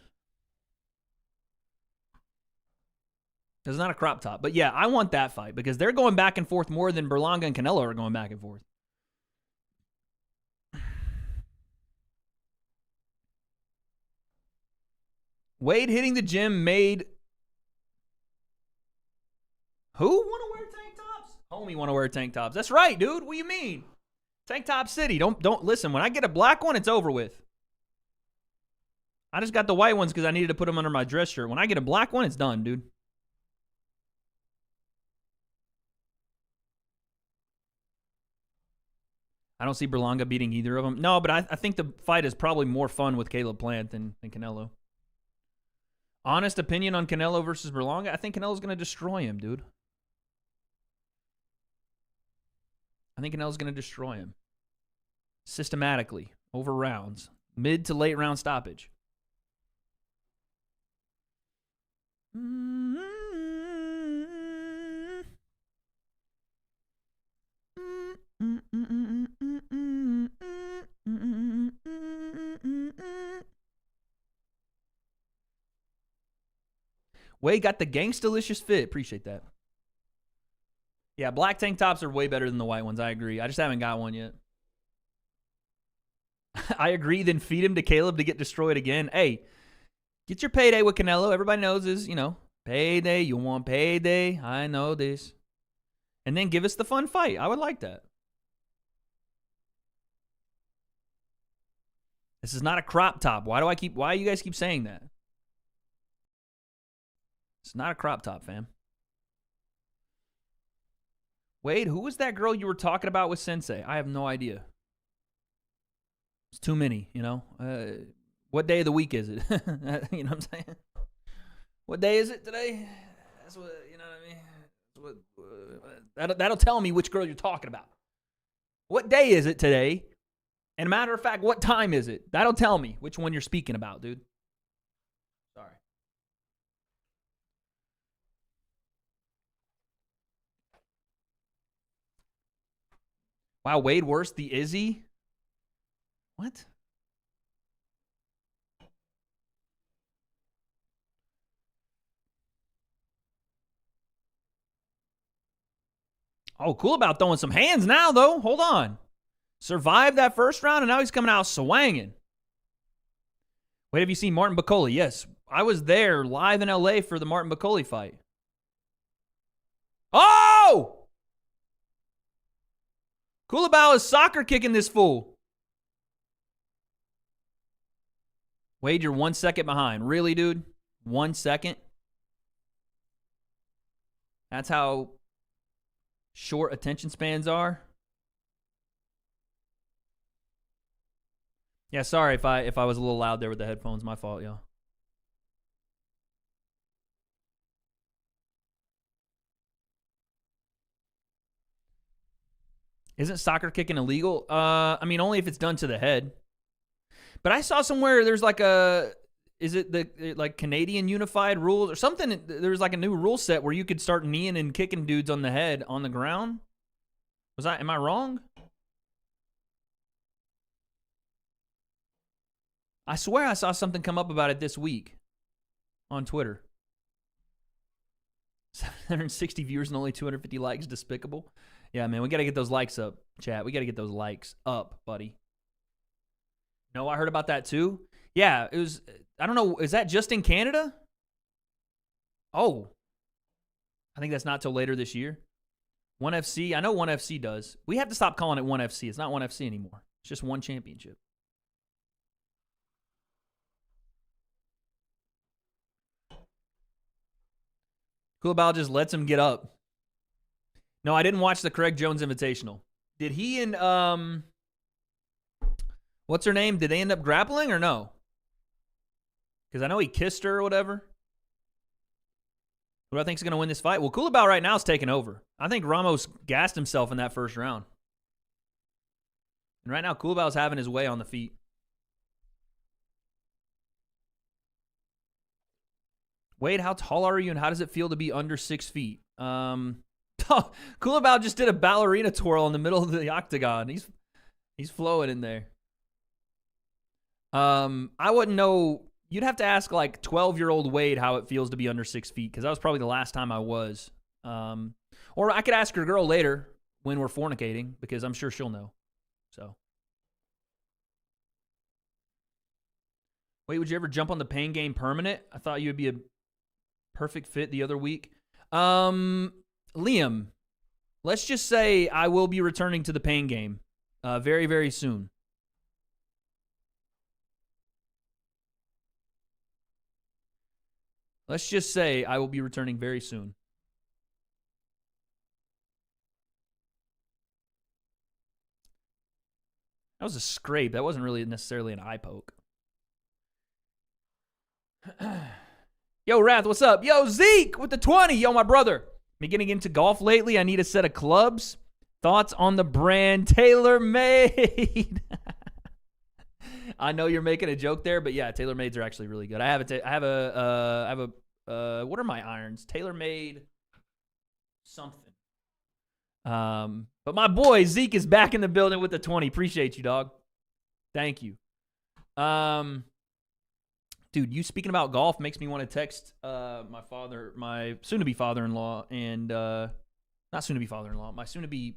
This is not a crop top. But yeah, I want that fight because they're going back and forth more than Berlanga and Canelo are going back and forth. Wade hitting the gym made... Who want to wear tank tops? Homie want to wear tank tops. That's right, dude. What do you mean? Tank top city. Don't listen. When I get a black one, it's over with. I just got the white ones because I needed to put them under my dress shirt. When I get a black one, it's done, dude. I don't see Berlanga beating either of them. No, but I think the fight is probably more fun with Caleb Plant than Canelo. Honest opinion on Canelo versus Berlanga? I think Canelo's going to destroy him, dude. I think Canelo's going to destroy him. Systematically. Over rounds. Mid to late round stoppage. Wade got the Gangstalicious fit. Appreciate that. Yeah, black tank tops are way better than the white ones. I agree. I just haven't got one yet. I agree. Then feed him to Caleb to get destroyed again. Hey, get your payday with Canelo. Everybody knows is, payday. You want payday. I know this. And then give us the fun fight. I would like that. This is not a crop top. Why do you guys keep saying that? It's not a crop top, fam. Wade, who was that girl you were talking about with Sensei? I have no idea. It's too many, What day of the week is it? You know what I'm saying? What day is it today? That's what, you know what I mean? That'll tell me which girl you're talking about. What day is it today? And a matter of fact, what time is it? That'll tell me which one you're speaking about, dude. Sorry. Wow, Wade worse the Izzy? What? Oh, cool about throwing some hands now, though. Hold on. Survived that first round, and now he's coming out swanging. Wait, have you seen Martin Bakoli? Yes. I was there live in LA for the Martin Bakoli fight. Oh! Kulabau is soccer kicking this fool. Wade, you're 1 second behind. Really, dude? 1 second? That's how short attention spans are? Yeah, sorry if I was a little loud there with the headphones. My fault, y'all. Isn't soccer kicking illegal? I mean, only if it's done to the head. But I saw somewhere there's like is it the like Canadian unified rules or something? There's like a new rule set where you could start kneeing and kicking dudes on the head on the ground. Am I wrong? I swear I saw something come up about it this week on Twitter. 760 viewers and only 250 likes. Despicable. Yeah, man, we got to get those likes up, chat. We got to get those likes up, buddy. No, I heard about that too. Yeah, it was, I don't know, is that just in Canada? Oh, I think that's not till later this year. 1FC, I know 1FC does. We have to stop calling it 1FC. It's not 1FC anymore. It's just one championship. Kulabal just lets him get up. No, I didn't watch the Craig Jones Invitational. Did he and, what's her name? Did they end up grappling or no? Because I know he kissed her or whatever. Who do I think is going to win this fight? Well, Kulabal right now is taking over. I think Ramos gassed himself in that first round. And right now, Kulabal is having his way on the feet. Wade, how tall are you and how does it feel to be under 6 feet? Kulabal just did a ballerina twirl in the middle of the octagon. He's flowing in there. I wouldn't know. You'd have to ask like 12-year-old Wade how it feels to be under 6 feet because that was probably the last time I was. Or I could ask your girl later when we're fornicating because I'm sure she'll know. So. Wait, would you ever jump on the pain game permanent? I thought you would be a perfect fit the other week. Liam, let's just say I will be returning to the pain game very, very soon. Let's just say I will be returning very soon. That was a scrape. That wasn't really necessarily an eye poke. Yo, Wrath, what's up? Yo, Zeke with the 20. Yo, my brother. Been getting into golf lately. I need a set of clubs. Thoughts on the brand TaylorMade? I know you're making a joke there, but yeah, TaylorMades are actually really good. I have a what are my irons? TaylorMade something. But my boy Zeke is back in the building with the 20. Appreciate you, dog. Thank you. Dude, you speaking about golf makes me want to text my soon-to-be father-in-law, and not soon-to-be father-in-law, my soon-to-be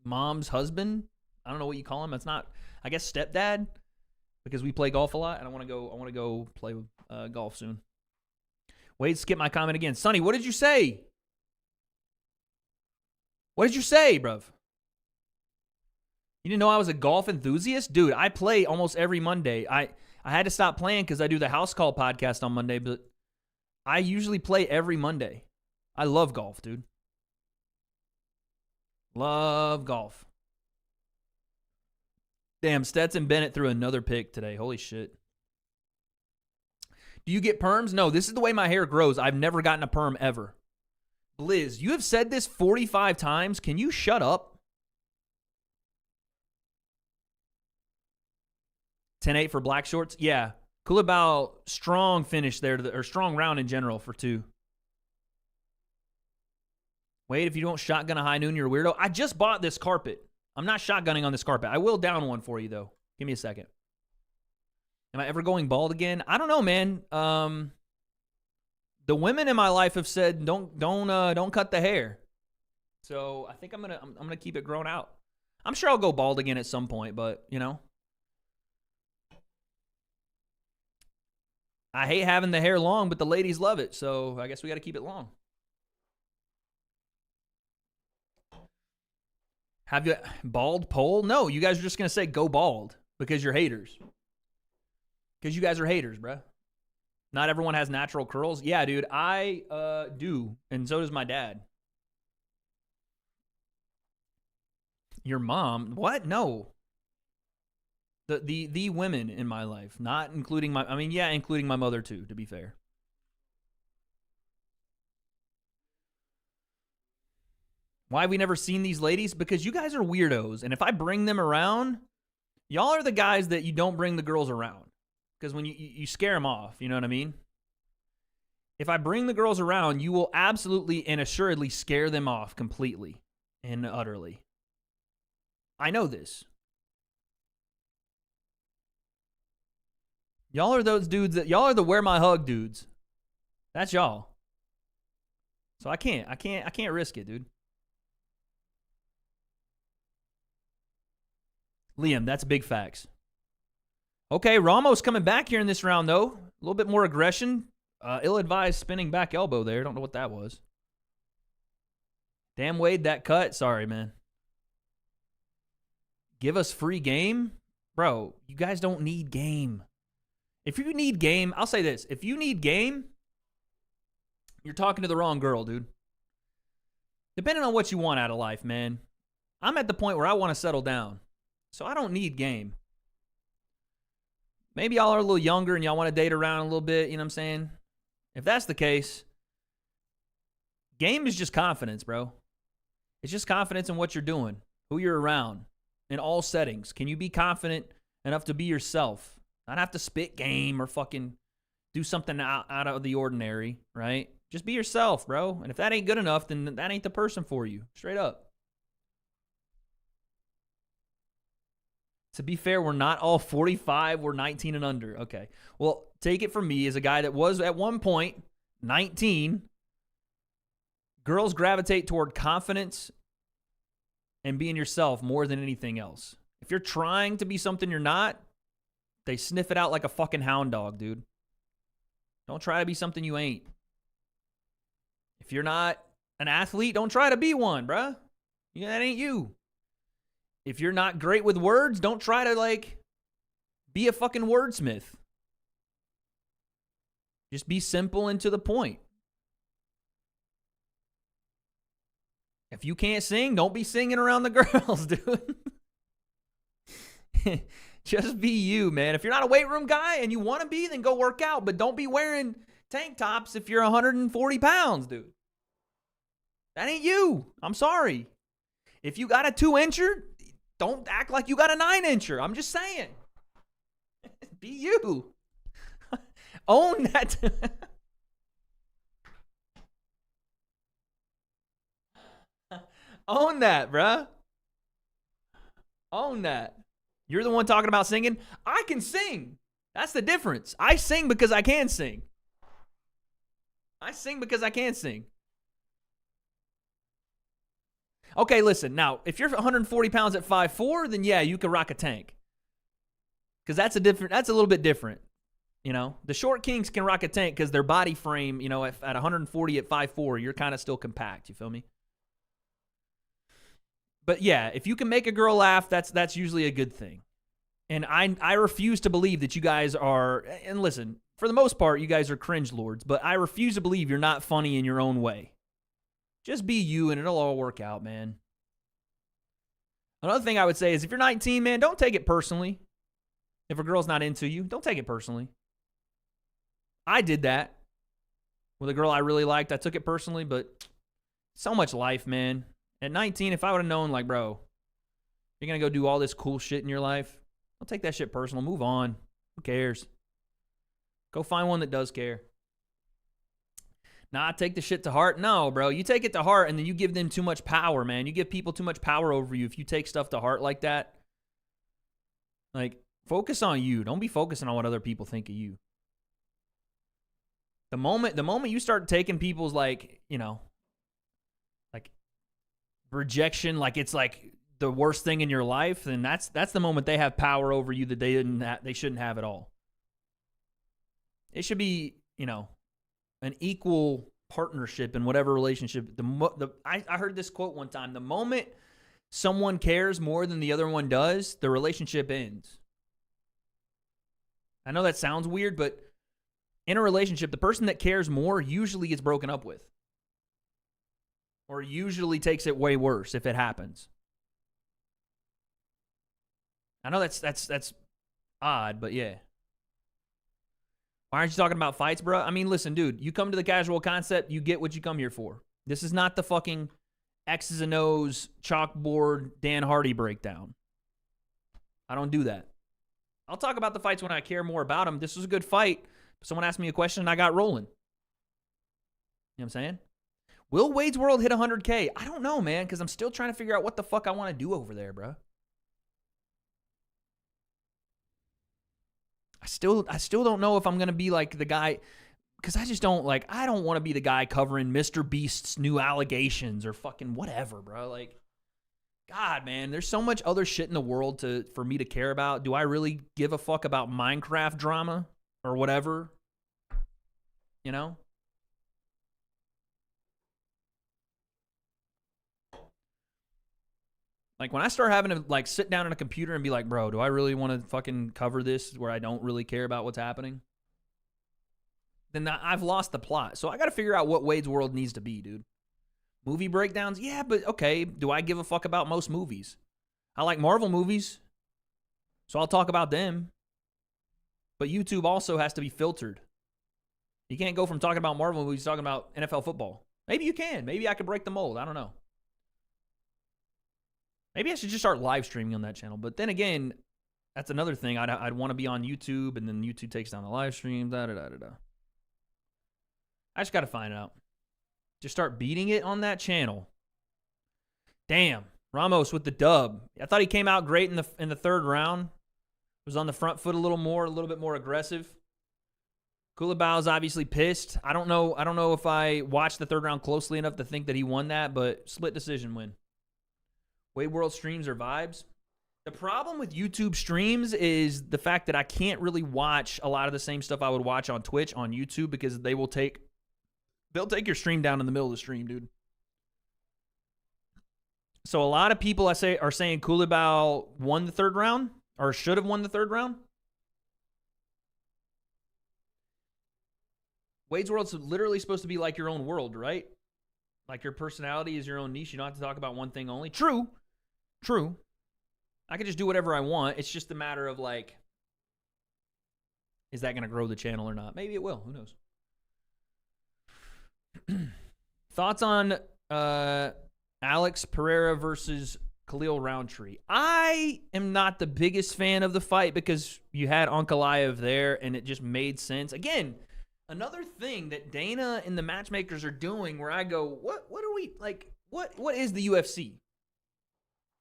mom's husband. I don't know what you call him. That's not, I guess, stepdad, because we play golf a lot, and I want to go play golf soon. Wait, skip my comment again. Sonny, what did you say? What did you say, bruv? You didn't know I was a golf enthusiast? Dude, I play almost every Monday. I had to stop playing because I do the House Call podcast on Monday, but I usually play every Monday. I love golf, dude. Love golf. Damn, Stetson Bennett threw another pick today. Holy shit. Do you get perms? No, this is the way my hair grows. I've never gotten a perm ever. Blizz, you have said this 45 times. Can you shut up? 10-8 for black shorts? Yeah. Kulabal, strong finish there, or strong round in general for 2. Wait, if you don't shotgun a high noon, you're a weirdo. I just bought this carpet. I'm not shotgunning on this carpet. I will down one for you, though. Give me a second. Am I ever going bald again? I don't know, man. The women in my life have said don't cut the hair. So I think I'm gonna keep it grown out. I'm sure I'll go bald again at some point, but you know. I hate having the hair long, but the ladies love it, so I guess we got to keep it long. Have you bald poll? No, you guys are just going to say go bald because you're haters. Because you guys are haters, bruh. Not everyone has natural curls. Yeah, dude, I do, and so does my dad. Your mom? What? No. The women in my life, not including including my mother too, to be fair. Why have we never seen these ladies? Because you guys are weirdos. And if I bring them around, y'all are the guys that you don't bring the girls around. Because when you scare them off, you know what I mean? If I bring the girls around, you will absolutely and assuredly scare them off completely and utterly. I know this. Y'all are those dudes that y'all are the wear my hug dudes. That's y'all. So I can't risk it, dude. Liam, that's big facts. Okay, Ramos coming back here in this round, though. A little bit more aggression. Ill-advised spinning back elbow there. Don't know what that was. Damn, Wade, that cut. Sorry, man. Give us free game? Bro, you guys don't need game. If you need game, I'll say this. If you need game, you're talking to the wrong girl, dude. Depending on what you want out of life, man. I'm at the point where I want to settle down. So I don't need game. Maybe y'all are a little younger and y'all want to date around a little bit, you know what I'm saying? If that's the case, game is just confidence, bro. It's just confidence in what you're doing, who you're around, in all settings. Can you be confident enough to be yourself? Not have to spit game or fucking do something out of the ordinary, right? Just be yourself, bro. And if that ain't good enough, then that ain't the person for you. Straight up. To be fair, we're not all 45. We're 19 and under. Okay. Well, take it from me as a guy that was at one point 19. Girls gravitate toward confidence and being yourself more than anything else. If you're trying to be something you're not, they sniff it out like a fucking hound dog, dude. Don't try to be something you ain't. If you're not an athlete, don't try to be one, bruh. That ain't you. If you're not great with words, don't try to, be a fucking wordsmith. Just be simple and to the point. If you can't sing, don't be singing around the girls, dude. Just be you, man. If you're not a weight room guy and you want to be, then go work out. But don't be wearing tank tops if you're 140 pounds, dude. That ain't you. I'm sorry. If you got a 2-incher, don't act like you got a 9-incher. I'm just saying. Be you. Own that. Own that, bruh. Own that. You're the one talking about singing. I can sing. That's the difference. I sing because I can sing. I sing because I can sing. Okay, listen. Now, if you're 140 pounds at 5'4", then yeah, you can rock a tank. Because that's a little bit different. You know, the short kings can rock a tank because their body frame, at 140 at 5'4", you're kind of still compact. You feel me? But yeah, if you can make a girl laugh, that's usually a good thing. And I refuse to believe that you guys are, and listen, for the most part, you guys are cringe lords, but I refuse to believe you're not funny in your own way. Just be you and it'll all work out, man. Another thing I would say is if you're 19, man, don't take it personally. If a girl's not into you, don't take it personally. I did that with a girl I really liked. I took it personally, but so much life, man. At 19, if I would have known, bro, you're going to go do all this cool shit in your life, don't take that shit personal. Move on. Who cares? Go find one that does care. Nah, take the shit to heart. No, bro. You take it to heart and then you give them too much power, man. You give people too much power over you if you take stuff to heart like that. Focus on you. Don't be focusing on what other people think of you. The moment you start taking people's rejection, it's the worst thing in your life, then that's the moment they have power over you that they shouldn't have at all. It should be, an equal partnership in whatever relationship. I heard this quote one time: the moment someone cares more than the other one does, the relationship ends. I know that sounds weird, but in a relationship, the person that cares more usually gets broken up with. Or usually takes it way worse if it happens. I know that's odd, but yeah. Why aren't you talking about fights, bro? I mean, listen, dude, you come to the casual concept, you get what you come here for. This is not the fucking X's and O's chalkboard Dan Hardy breakdown. I don't do that. I'll talk about the fights when I care more about them. This was a good fight. Someone asked me a question and I got rolling. You know what I'm saying? Will Wade's World hit 100K? I don't know, man, because I'm still trying to figure out what the fuck I want to do over there, bro. I still don't know if I'm going to be like the guy, because I don't want to be the guy covering Mr. Beast's new allegations or fucking whatever, bro. Like, God, man, there's so much other shit in the world for me to care about. Do I really give a fuck about Minecraft drama or whatever? You know? Like, when I start having to, like, sit down on a computer and be like, bro, do I really want to fucking cover this where I don't really care about what's happening? Then I've lost the plot. So I got to figure out what Wade's World needs to be, dude. Movie breakdowns? Yeah, but okay, do I give a fuck about most movies? I like Marvel movies, so I'll talk about them. But YouTube also has to be filtered. You can't go from talking about Marvel movies to talking about NFL football. Maybe you can. Maybe I could break the mold. I don't know. Maybe I should just start live streaming on that channel. But then again, that's another thing. I'd want to be on YouTube, and then YouTube takes down the live stream. I just got to find out. Just start beating it on that channel. Damn. Ramos with the dub. I thought he came out great in the third round. Was on the front foot a little bit more aggressive. Kulabao's obviously pissed. I don't know if I watched the third round closely enough to think that he won that, but split decision win. Wade World streams are vibes. The problem with YouTube streams is the fact that I can't really watch a lot of the same stuff I would watch on Twitch on YouTube because they'll take your stream down in the middle of the stream, dude. So a lot of people are saying Kulibao won the third round or should have won the third round. Wade's World's literally supposed to be like your own world, right? Like your personality is your own niche. You don't have to talk about one thing only. True. I could just do whatever I want. It's just a matter of like, is that going to grow the channel or not? Maybe it will. Who knows? Thoughts on Alex Pereira versus Khalil Roundtree? I am not the biggest fan of the fight because you had Ankalaev there and it just made sense. Again, another thing that Dana and the matchmakers are doing where I go, what are we, like, what is the UFC?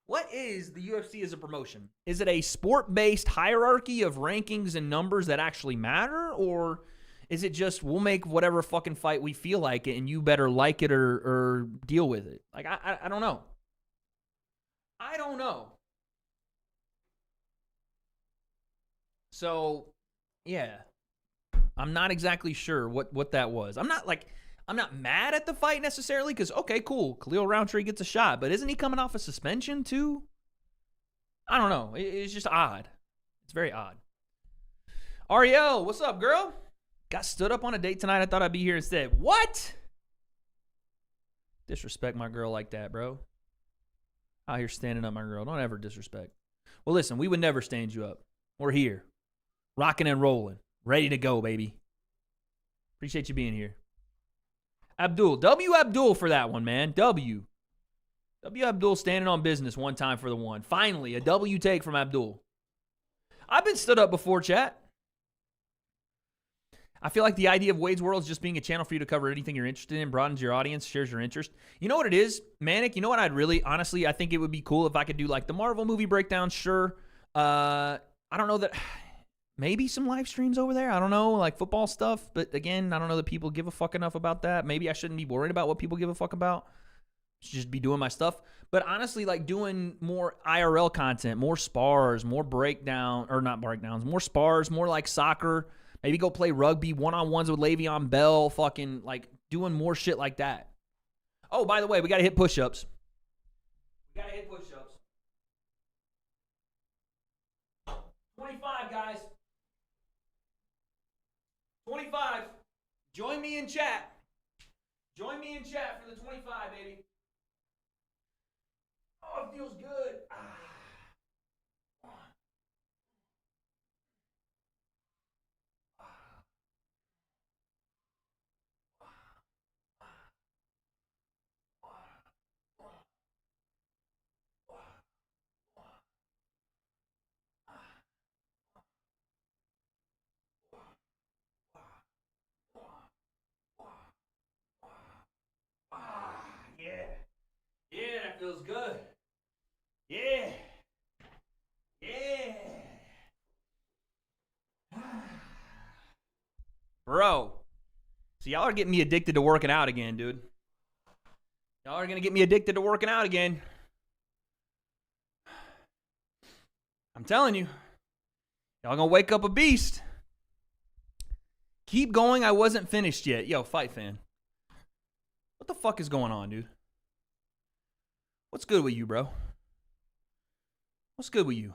What is the UFC as a promotion? Is it a sport-based hierarchy of rankings and numbers that actually matter? Or is it just we'll make whatever fucking fight we feel like it and you better like it or deal with it? Like, I don't know. I don't know. So, yeah. I'm not exactly sure what that was. I'm not mad at the fight necessarily because, okay, cool. Khalil Roundtree gets a shot. But isn't he coming off a suspension too? I don't know. It's just odd. It's very odd. Ariel, what's up, girl? Got stood up on a date tonight. I thought I'd be here instead. What? Disrespect my girl like that, bro. Out here standing up my girl. Don't ever disrespect. Well, listen, we would never stand you up. We're here. Rocking and rolling. Ready to go, baby. Appreciate you being here. Abdul. W. Abdul for that one, man. W. Abdul standing on business one time for the one. Finally, a W take from Abdul. I've been stood up before, chat. I feel like the idea of Wade's World is just being a channel for you to cover anything you're interested in, broadens your audience, shares your interest. You know what it is? Manic, you know what I'd really, honestly, I think it would be cool if I could do like the Marvel movie breakdown, sure. I don't know that... Maybe some live streams over there. I don't know, like football stuff. But again, I don't know that people give a fuck enough about that. Maybe I shouldn't be worried about what people give a fuck about. Should just be doing my stuff. But honestly, like doing more IRL content, more spars, more breakdown, or not breakdowns, more spars, more like soccer. Maybe go play rugby, one-on-ones with Le'Veon Bell, fucking like doing more shit like that. Oh, by the way, we got to hit push-ups. We got to hit push-ups. 25, guys. 25. Join me in chat. Join me in chat for the 25, baby. Oh, it feels good. feels good. Yeah. Yeah. Bro. So y'all are getting me addicted to working out again, dude. Y'all are going to get me addicted to working out again. I'm telling you. Y'all going to wake up a beast. Keep going. I wasn't finished yet. Yo, fight fan. What the fuck is going on, dude? What's good with you, bro? What's good with you?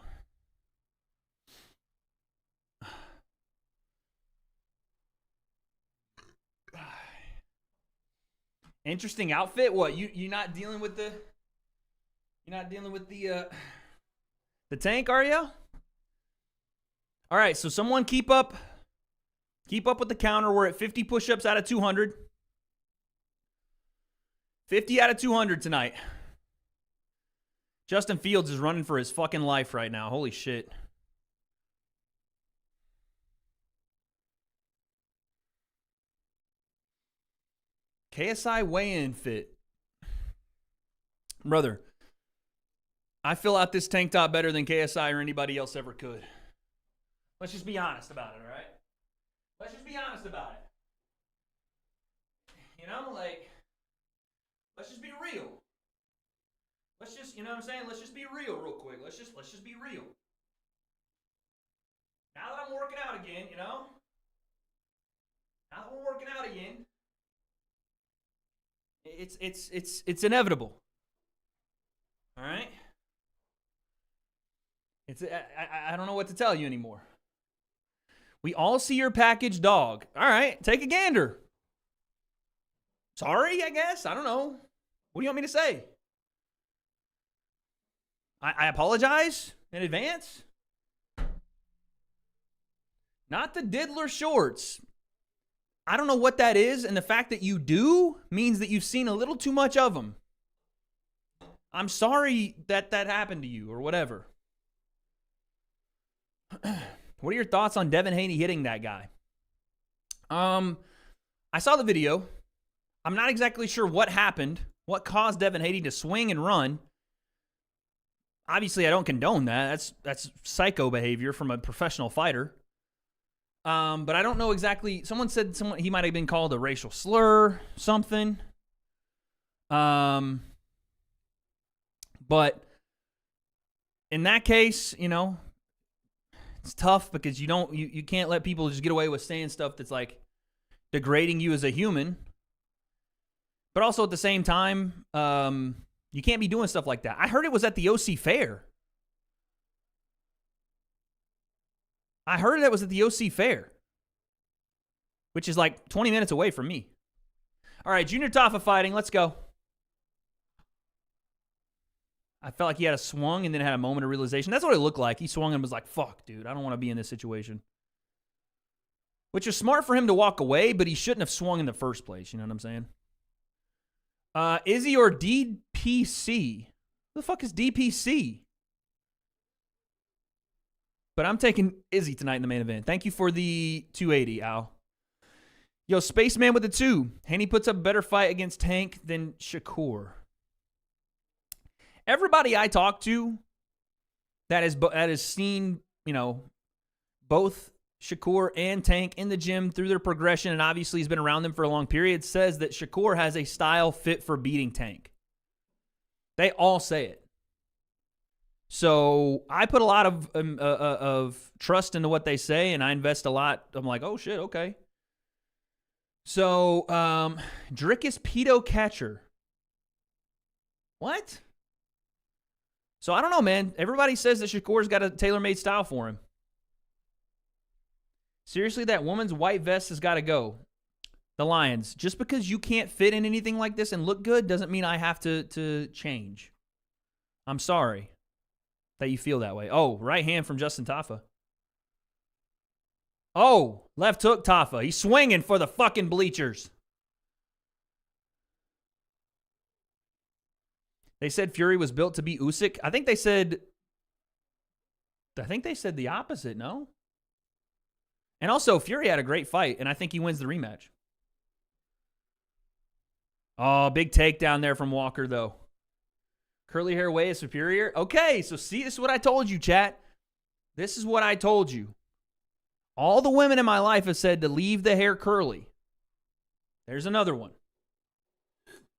Interesting outfit. What? You not dealing with the the tank, are you? All right, so someone keep up with the counter. We're at 50 push-ups out of 200. 50 out of 200 tonight. Justin Fields is running for his fucking life right now. Holy shit. KSI weigh-in fit. Brother, I fill out this tank top better than KSI or anybody else ever could. Let's just be honest about it, all right? Let's just be honest about it. You know, like, let's just be real. Let's just, you know what I'm saying? Let's just be real quick. Let's just be real. Now that I'm working out again, you know? Now that we're working out again, it's inevitable. All right? I don't know what to tell you anymore. We all see your package, dog. All right, take a gander. Sorry, I guess. I don't know. What do you want me to say? I apologize in advance. Not the diddler shorts. I don't know what that is, and the fact that you do means that you've seen a little too much of them. I'm sorry that happened to you or whatever. What are your thoughts on Devin Haney hitting that guy? I saw the video. I'm not exactly sure what happened, what caused Devin Haney to swing and run. Obviously, I don't condone that. That's psycho behavior from a professional fighter. But I don't know exactly. Someone said he might have been called a racial slur, something. But in that case, you know, it's tough because you can't let people just get away with saying stuff that's like degrading you as a human. But also at the same time, you can't be doing stuff like that. I heard it was at the OC Fair. I heard that was at the OC Fair, which is like 20 minutes away from me. All right, Junior Taffa fighting. Let's go. I felt like he had a swung and then had a moment of realization. That's what it looked like. He swung and was like, fuck, dude, I don't want to be in this situation. Which is smart for him to walk away, but he shouldn't have swung in the first place. You know what I'm saying? Izzy or DPC? Who the fuck is DPC? But I'm taking Izzy tonight in the main event. Thank you for the 280, Al. Yo, Spaceman with the 2. Haney puts up a better fight against Tank than Shakur. Everybody I talk to that has seen, you know, both Shakur and Tank in the gym through their progression, and obviously has been around them for a long period, says that Shakur has a style fit for beating Tank. They all say it. So I put a lot of trust into what they say, and I invest a lot. I'm like, oh shit, okay. So Dricus pedo catcher. What? So I don't know, man. Everybody says that Shakur's got a tailor-made style for him. Seriously, that woman's white vest has got to go. The Lions. Just because you can't fit in anything like this and look good doesn't mean I have to change. I'm sorry that you feel that way. Oh, right hand from Justin Taffa. Oh, left hook Taffa. He's swinging for the fucking bleachers. They said Fury was built to beat Usyk. I think they said the opposite, no? And also, Fury had a great fight, and I think he wins the rematch. Oh, big takedown there from Walker, though. Curly hair way is superior? Okay, so see, this is what I told you, chat. This is what I told you. All the women in my life have said to leave the hair curly. There's another one.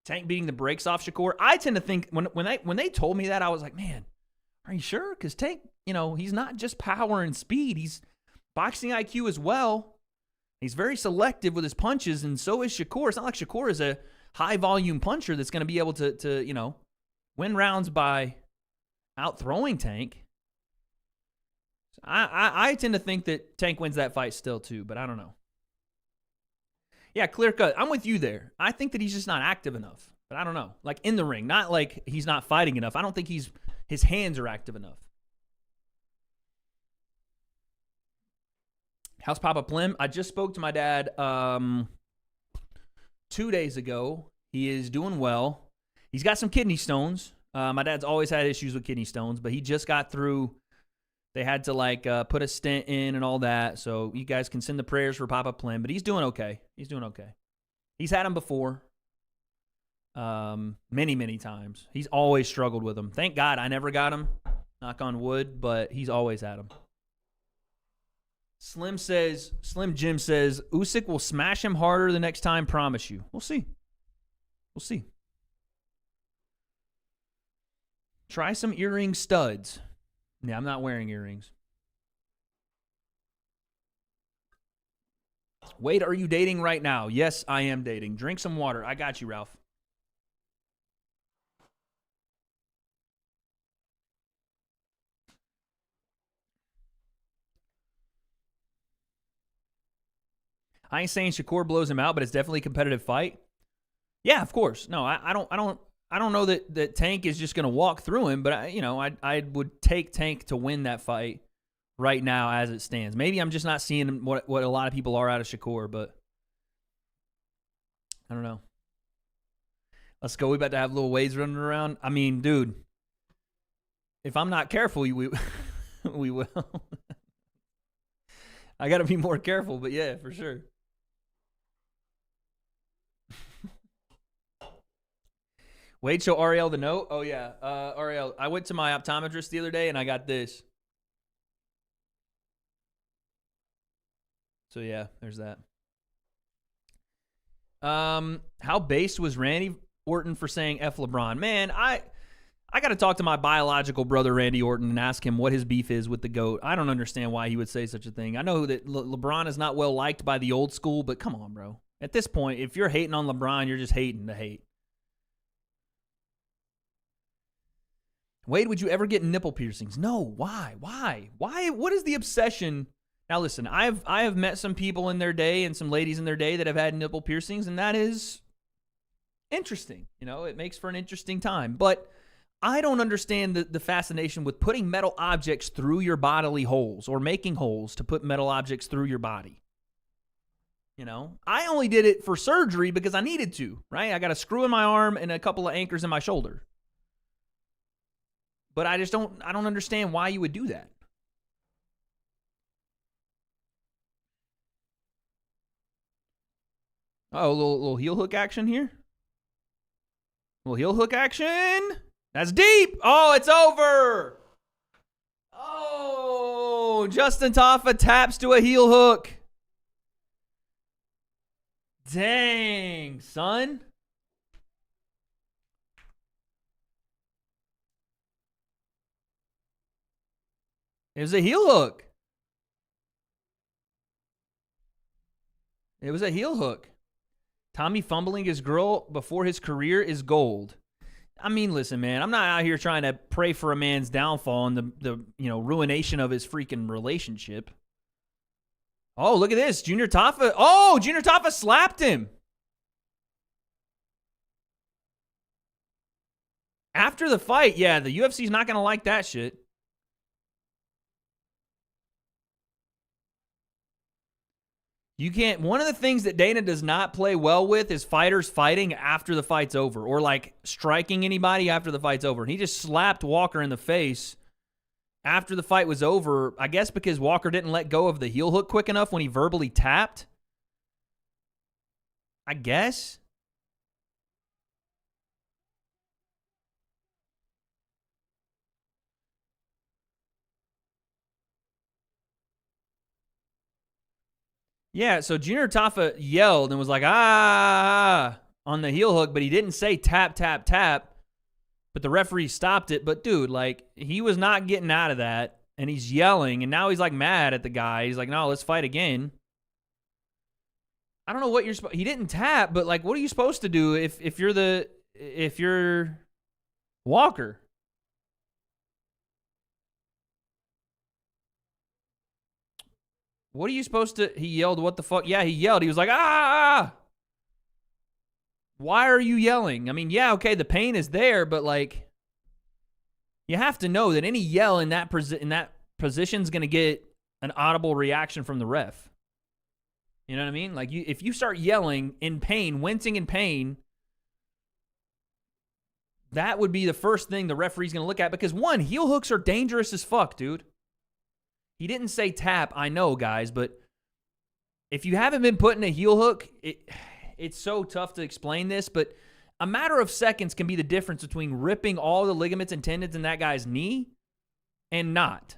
Tank beating the brakes off Shakur. I tend to think, when they told me that, I was like, man, are you sure? Because Tank, he's not just power and speed. He's boxing IQ as well. He's very selective with his punches, and so is Shakur. It's not like Shakur is a high-volume puncher that's going to be able to win rounds by out-throwing Tank. I tend to think that Tank wins that fight still, too, but I don't know. Yeah, clear cut. I'm with you there. I think that he's just not active enough, but I don't know. Like in the ring, not like he's not fighting enough. I don't think his hands are active enough. How's Papa Plim? I just spoke to my dad 2 days ago. He is doing well. He's got some kidney stones. My dad's always had issues with kidney stones, but he just got through. They had to put a stent in and all that. So you guys can send the prayers for Papa Plim, but he's doing okay. He's doing okay. He's had them before. Many, many times. He's always struggled with them. Thank God I never got him. Knock on wood, but he's always had them. Slim Jim says, Usyk will smash him harder the next time, promise you. We'll see. We'll see. Try some earring studs. Yeah, I'm not wearing earrings. Wade, are you dating right now? Yes, I am dating. Drink some water. I got you, Ralph. I ain't saying Shakur blows him out, but it's definitely a competitive fight. Yeah, of course. No, I don't know that Tank is just going to walk through him, but I would take Tank to win that fight right now as it stands. Maybe I'm just not seeing what a lot of people are out of Shakur, but I don't know. Let's go. We about to have little Wades running around. I mean, dude, if I'm not careful, we will. I got to be more careful, but yeah, for sure. Wade, show Ariel the note. Oh, yeah. Ariel, I went to my optometrist the other day, and I got this. So, yeah, there's that. How based was Randy Orton for saying F LeBron? Man, I got to talk to my biological brother, Randy Orton, and ask him what his beef is with the GOAT. I don't understand why he would say such a thing. I know that LeBron is not well liked by the old school, but come on, bro. At this point, if you're hating on LeBron, you're just hating to hate. Wade, would you ever get nipple piercings? No. Why? What is the obsession? Now, listen, I have met some people in their day and some ladies in their day that have had nipple piercings, and that is interesting. It makes for an interesting time. But I don't understand the fascination with putting metal objects through your bodily holes or making holes to put metal objects through your body. I only did it for surgery because I needed to, right? I got a screw in my arm and a couple of anchors in my shoulder. But I don't understand why you would do that. Oh, a little heel hook action here. Little heel hook action. That's deep. Oh, it's over. Oh, Justin Taffa taps to a heel hook. Dang, son. It was a heel hook. It was a heel hook. Tommy fumbling his girl before his career is gold. I mean, listen, man, I'm not out here trying to pray for a man's downfall and the ruination of his freaking relationship. Oh, look at this. Junior Taffa. Oh, Junior Taffa slapped him. After the fight, yeah, the UFC's not going to like that shit. You can't. One of the things that Dana does not play well with is fighters fighting after the fight's over or striking anybody after the fight's over. And he just slapped Walker in the face after the fight was over, I guess because Walker didn't let go of the heel hook quick enough when he verbally tapped. I guess. Yeah, so Junior Tafa yelled and was like, ah, on the heel hook, but he didn't say tap, tap, tap. But the referee stopped it. But, dude, like, he was not getting out of that. And he's yelling. And now he's, like, mad at the guy. He's like, no, let's fight again. I don't know what you're supposed... He didn't tap, but, like, what are you supposed to do if you're Walker? What are you supposed to... He yelled, what the fuck? Yeah, he yelled. He was like, ah! Why are you yelling? I mean, yeah, okay, the pain is there, but, like, you have to know that any yell in that position is going to get an audible reaction from the ref. You know what I mean? Like, if you start yelling in pain, wincing in pain, that would be the first thing the referee's going to look at because, one, heel hooks are dangerous as fuck, dude. He didn't say tap, I know, guys, but if you haven't been put in a heel hook, it's so tough to explain this, but a matter of seconds can be the difference between ripping all the ligaments and tendons in that guy's knee and not.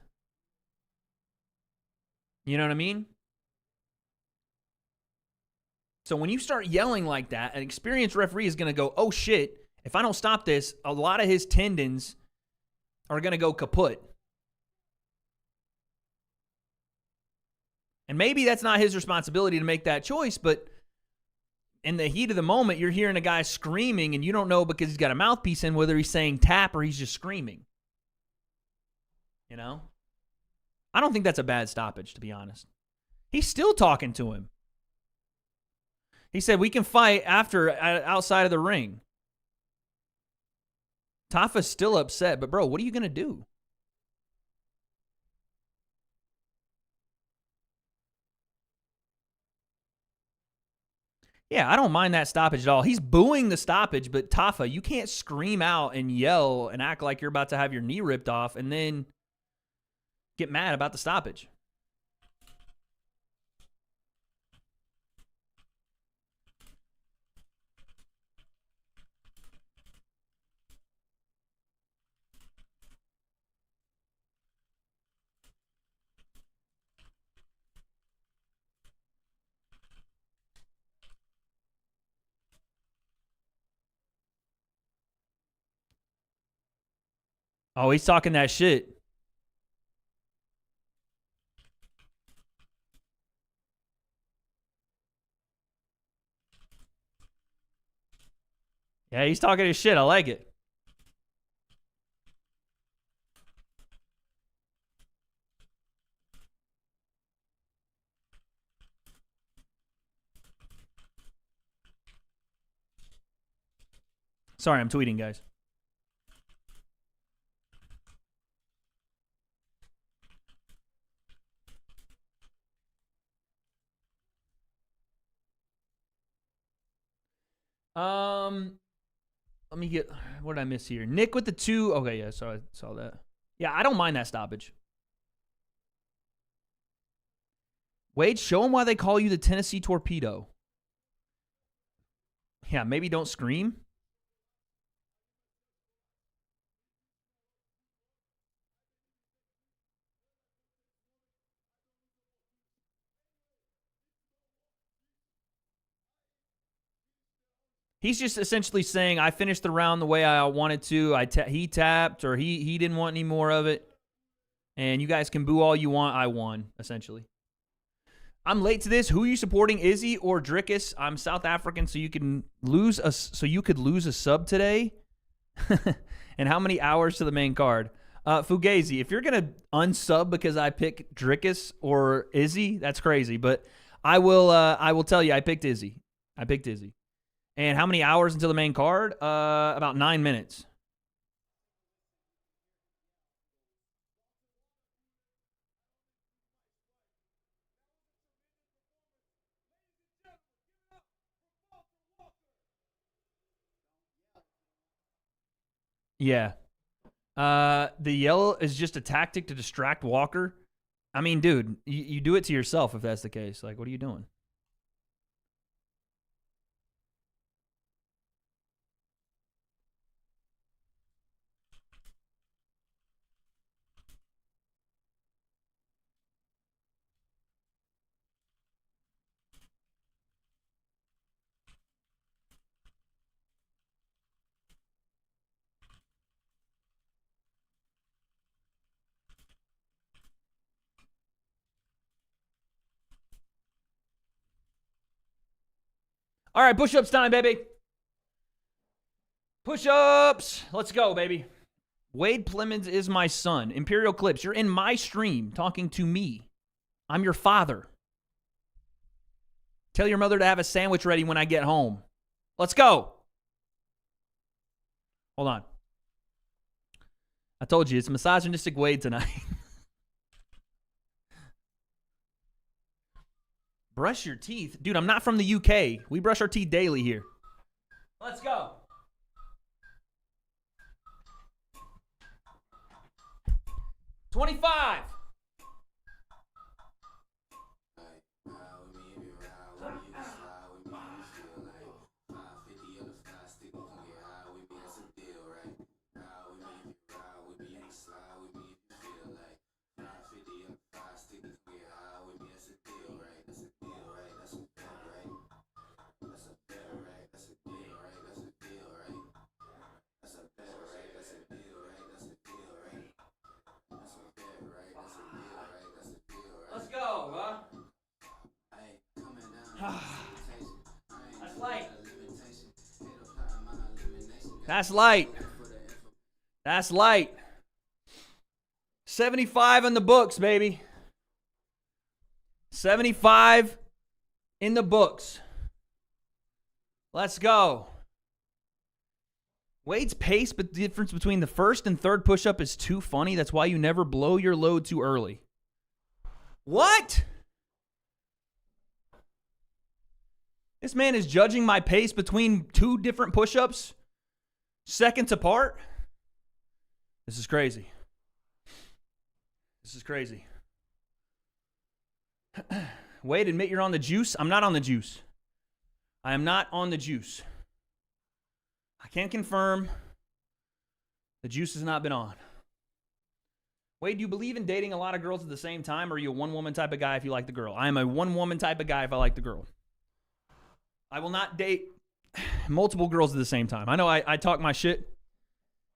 You know what I mean? So when you start yelling like that, an experienced referee is going to go, oh shit, if I don't stop this, a lot of his tendons are going to go kaput. And maybe that's not his responsibility to make that choice, but in the heat of the moment, you're hearing a guy screaming, and you don't know because he's got a mouthpiece in whether he's saying tap or he's just screaming. You know? I don't think that's a bad stoppage, to be honest. He's still talking to him. He said, we can fight outside of the ring. Tafa's still upset, but bro, what are you going to do? Yeah, I don't mind that stoppage at all. He's booing the stoppage, but Tafa, you can't scream out and yell and act like you're about to have your knee ripped off and then get mad about the stoppage. Oh, he's talking that shit. Yeah, he's talking his shit. I like it. Sorry, I'm tweeting, guys. Let me get, what did I miss here? Nick with the 2. Okay, yeah, so I saw that. Yeah, I don't mind that stoppage. Wade, show him why they call you the Tennessee Torpedo. Yeah, maybe don't scream. He's just essentially saying, I finished the round the way I wanted to. He tapped, or he didn't want any more of it. And you guys can boo all you want. I won, essentially. I'm late to this. Who are you supporting, Izzy or Dricus? I'm South African, so you could lose a sub today. And how many hours to the main card? Fugazi, if you're gonna unsub because I pick Dricus or Izzy, that's crazy. But I will tell you, I picked Izzy. And how many hours until the main card? About 9 minutes. Yeah. The yellow is just a tactic to distract Walker. I mean, dude, you do it to yourself if that's the case. Like, what are you doing? All right, push-ups time, baby. Push-ups. Let's go, baby. Wade Plemons is my son. Imperial Clips, you're in my stream talking to me. I'm your father. Tell your mother to have a sandwich ready when I get home. Let's go. Hold on. I told you, it's misogynistic Wade tonight. Brush your teeth? Dude, I'm not from the UK. We brush our teeth daily here. Let's go. $25. Let's go, huh? That's light. That's light. That's light. 75 in the books, baby. 75 in the books. Let's go. Wade's pace, but the difference between the first and third push-up is too funny. That's why you never blow your load too early. What? This man is judging my pace between two different push-ups seconds apart. This is crazy. This is crazy. Wade, admit you're on the juice. I'm not on the juice. I am not on the juice. I can confirm the juice has not been on. Wade, do you believe in dating a lot of girls at the same time, or are you a one-woman type of guy if you like the girl? I am a one-woman type of guy if I like the girl. I will not date multiple girls at the same time. I know I talk my shit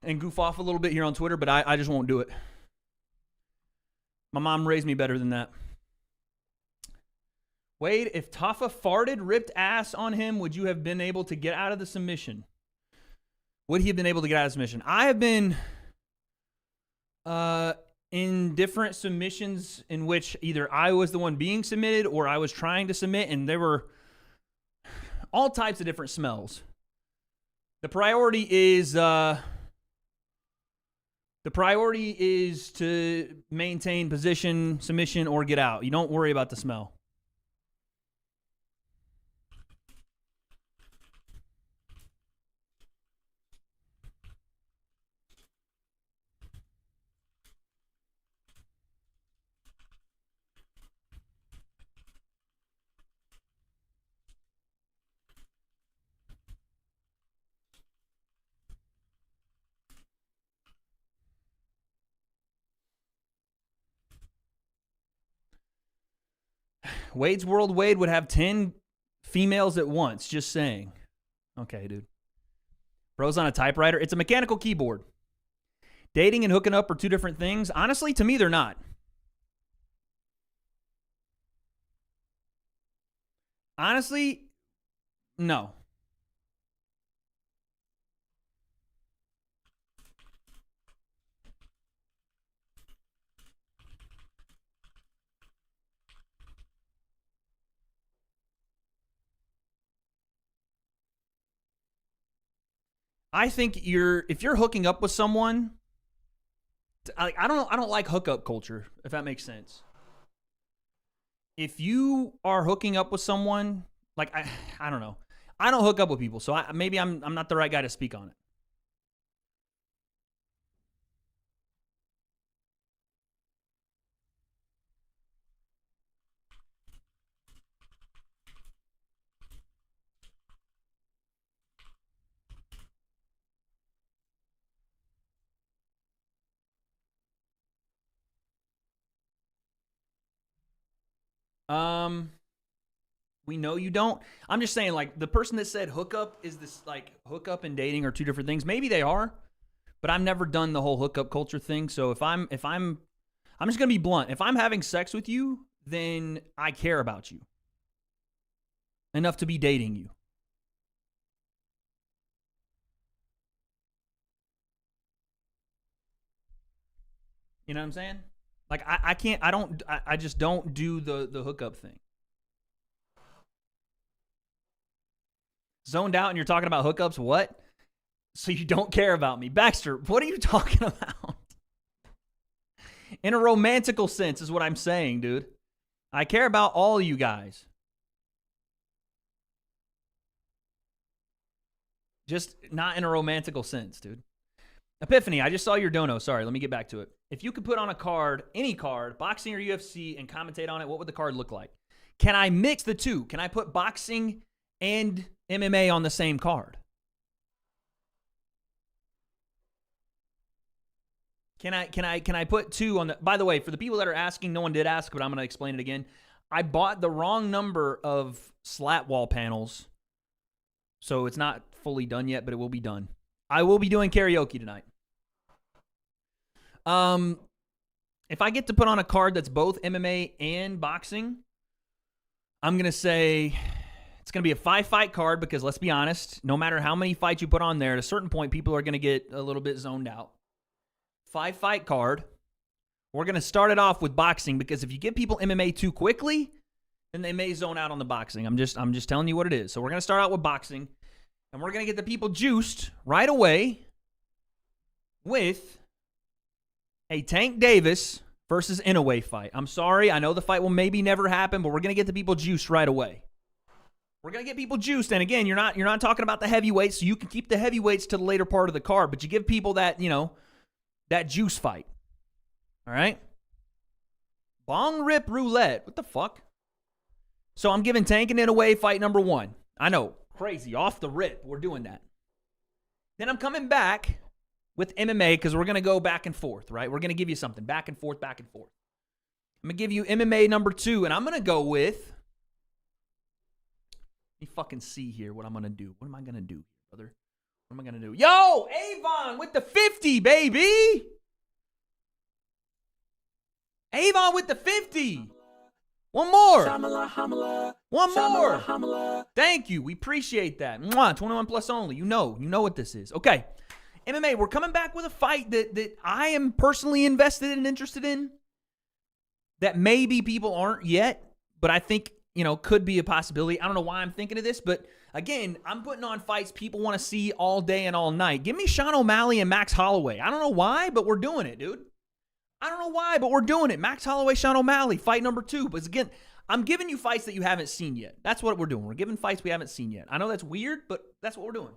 and goof off a little bit here on Twitter, but I just won't do it. My mom raised me better than that. Wade, if Tafa farted, ripped ass on him, would you have been able to get out of the submission? Would he have been able to get out of the submission? I have been in different submissions in which either I was the one being submitted or I was trying to submit, and there were all types of different smells. The priority is to maintain position, submission, or get out. You don't worry about the smell. Wade's World Wade would have 10 females at once, just saying. Okay, dude. Bro's on a typewriter. It's a mechanical keyboard. Dating and hooking up are two different things. Honestly, to me, they're not. Honestly, no. I think if you're hooking up with someone, I don't like hookup culture, if that makes sense. If you are hooking up with someone, like I don't know. I don't hook up with people, so maybe I'm not the right guy to speak on it. We know you don't. I'm just saying, like, the person that said hookup is this, like, hookup and dating are two different things. Maybe they are, but I've never done the whole hookup culture thing. So if I'm just gonna be blunt. If I'm having sex with you, then I care about you enough to be dating you. You know what I'm saying? Like, I just don't do the hookup thing. Zoned out and you're talking about hookups? What? So you don't care about me. Baxter, what are you talking about? In a romantical sense is what I'm saying, dude. I care about all you guys. Just not in a romantical sense, dude. Epiphany, I just saw your dono. Sorry, let me get back to it. If you could put on a card, any card, boxing or UFC, and commentate on it, what would the card look like? Can I mix the two? Can I put boxing and MMA on the same card? Can I put two on the... By the way, for the people that are asking, no one did ask, but I'm going to explain it again. I bought the wrong number of slat wall panels, so it's not fully done yet, but it will be done. I will be doing karaoke tonight. If I get to put on a card that's both MMA and boxing, I'm going to say it's going to be a 5-fight card because, let's be honest, no matter how many fights you put on there, at a certain point, people are going to get a little bit zoned out. 5-fight card. We're going to start it off with boxing because if you give people MMA too quickly, then they may zone out on the boxing. I'm just telling you what it is. So we're going to start out with boxing, and we're going to get the people juiced right away with a Tank Davis versus Inoue fight. I'm sorry. I know the fight will maybe never happen, but we're going to get the people juiced right away. We're going to get people juiced. And again, you're not talking about the heavyweights, so you can keep the heavyweights to the later part of the card, but you give people that, that juice fight. All right? Bong rip roulette. What the fuck? So I'm giving Tank and Inoue fight number 1. I know. Crazy. Off the rip. We're doing that. Then I'm coming back with MMA because we're going to go back and forth, right? We're going to give you something. Back and forth, back and forth. I'm going to give you MMA number 2, and I'm going to go with... Let me fucking see here what I'm going to do. What am I going to do, brother? What am I going to do? Yo, Avon with the 50, baby. Avon with the 50. One more. One more. Thank you. We appreciate that. Mwah, 21 plus only. You know what this is. Okay. MMA, we're coming back with a fight that I am personally invested and interested in that maybe people aren't yet, but I think, could be a possibility. I don't know why I'm thinking of this, but again, I'm putting on fights people want to see all day and all night. Give me Sean O'Malley and Max Holloway. I don't know why, but we're doing it, dude. I don't know why, but we're doing it. Max Holloway, Sean O'Malley, fight number 2. But again, I'm giving you fights that you haven't seen yet. That's what we're doing. We're giving fights we haven't seen yet. I know that's weird, but that's what we're doing.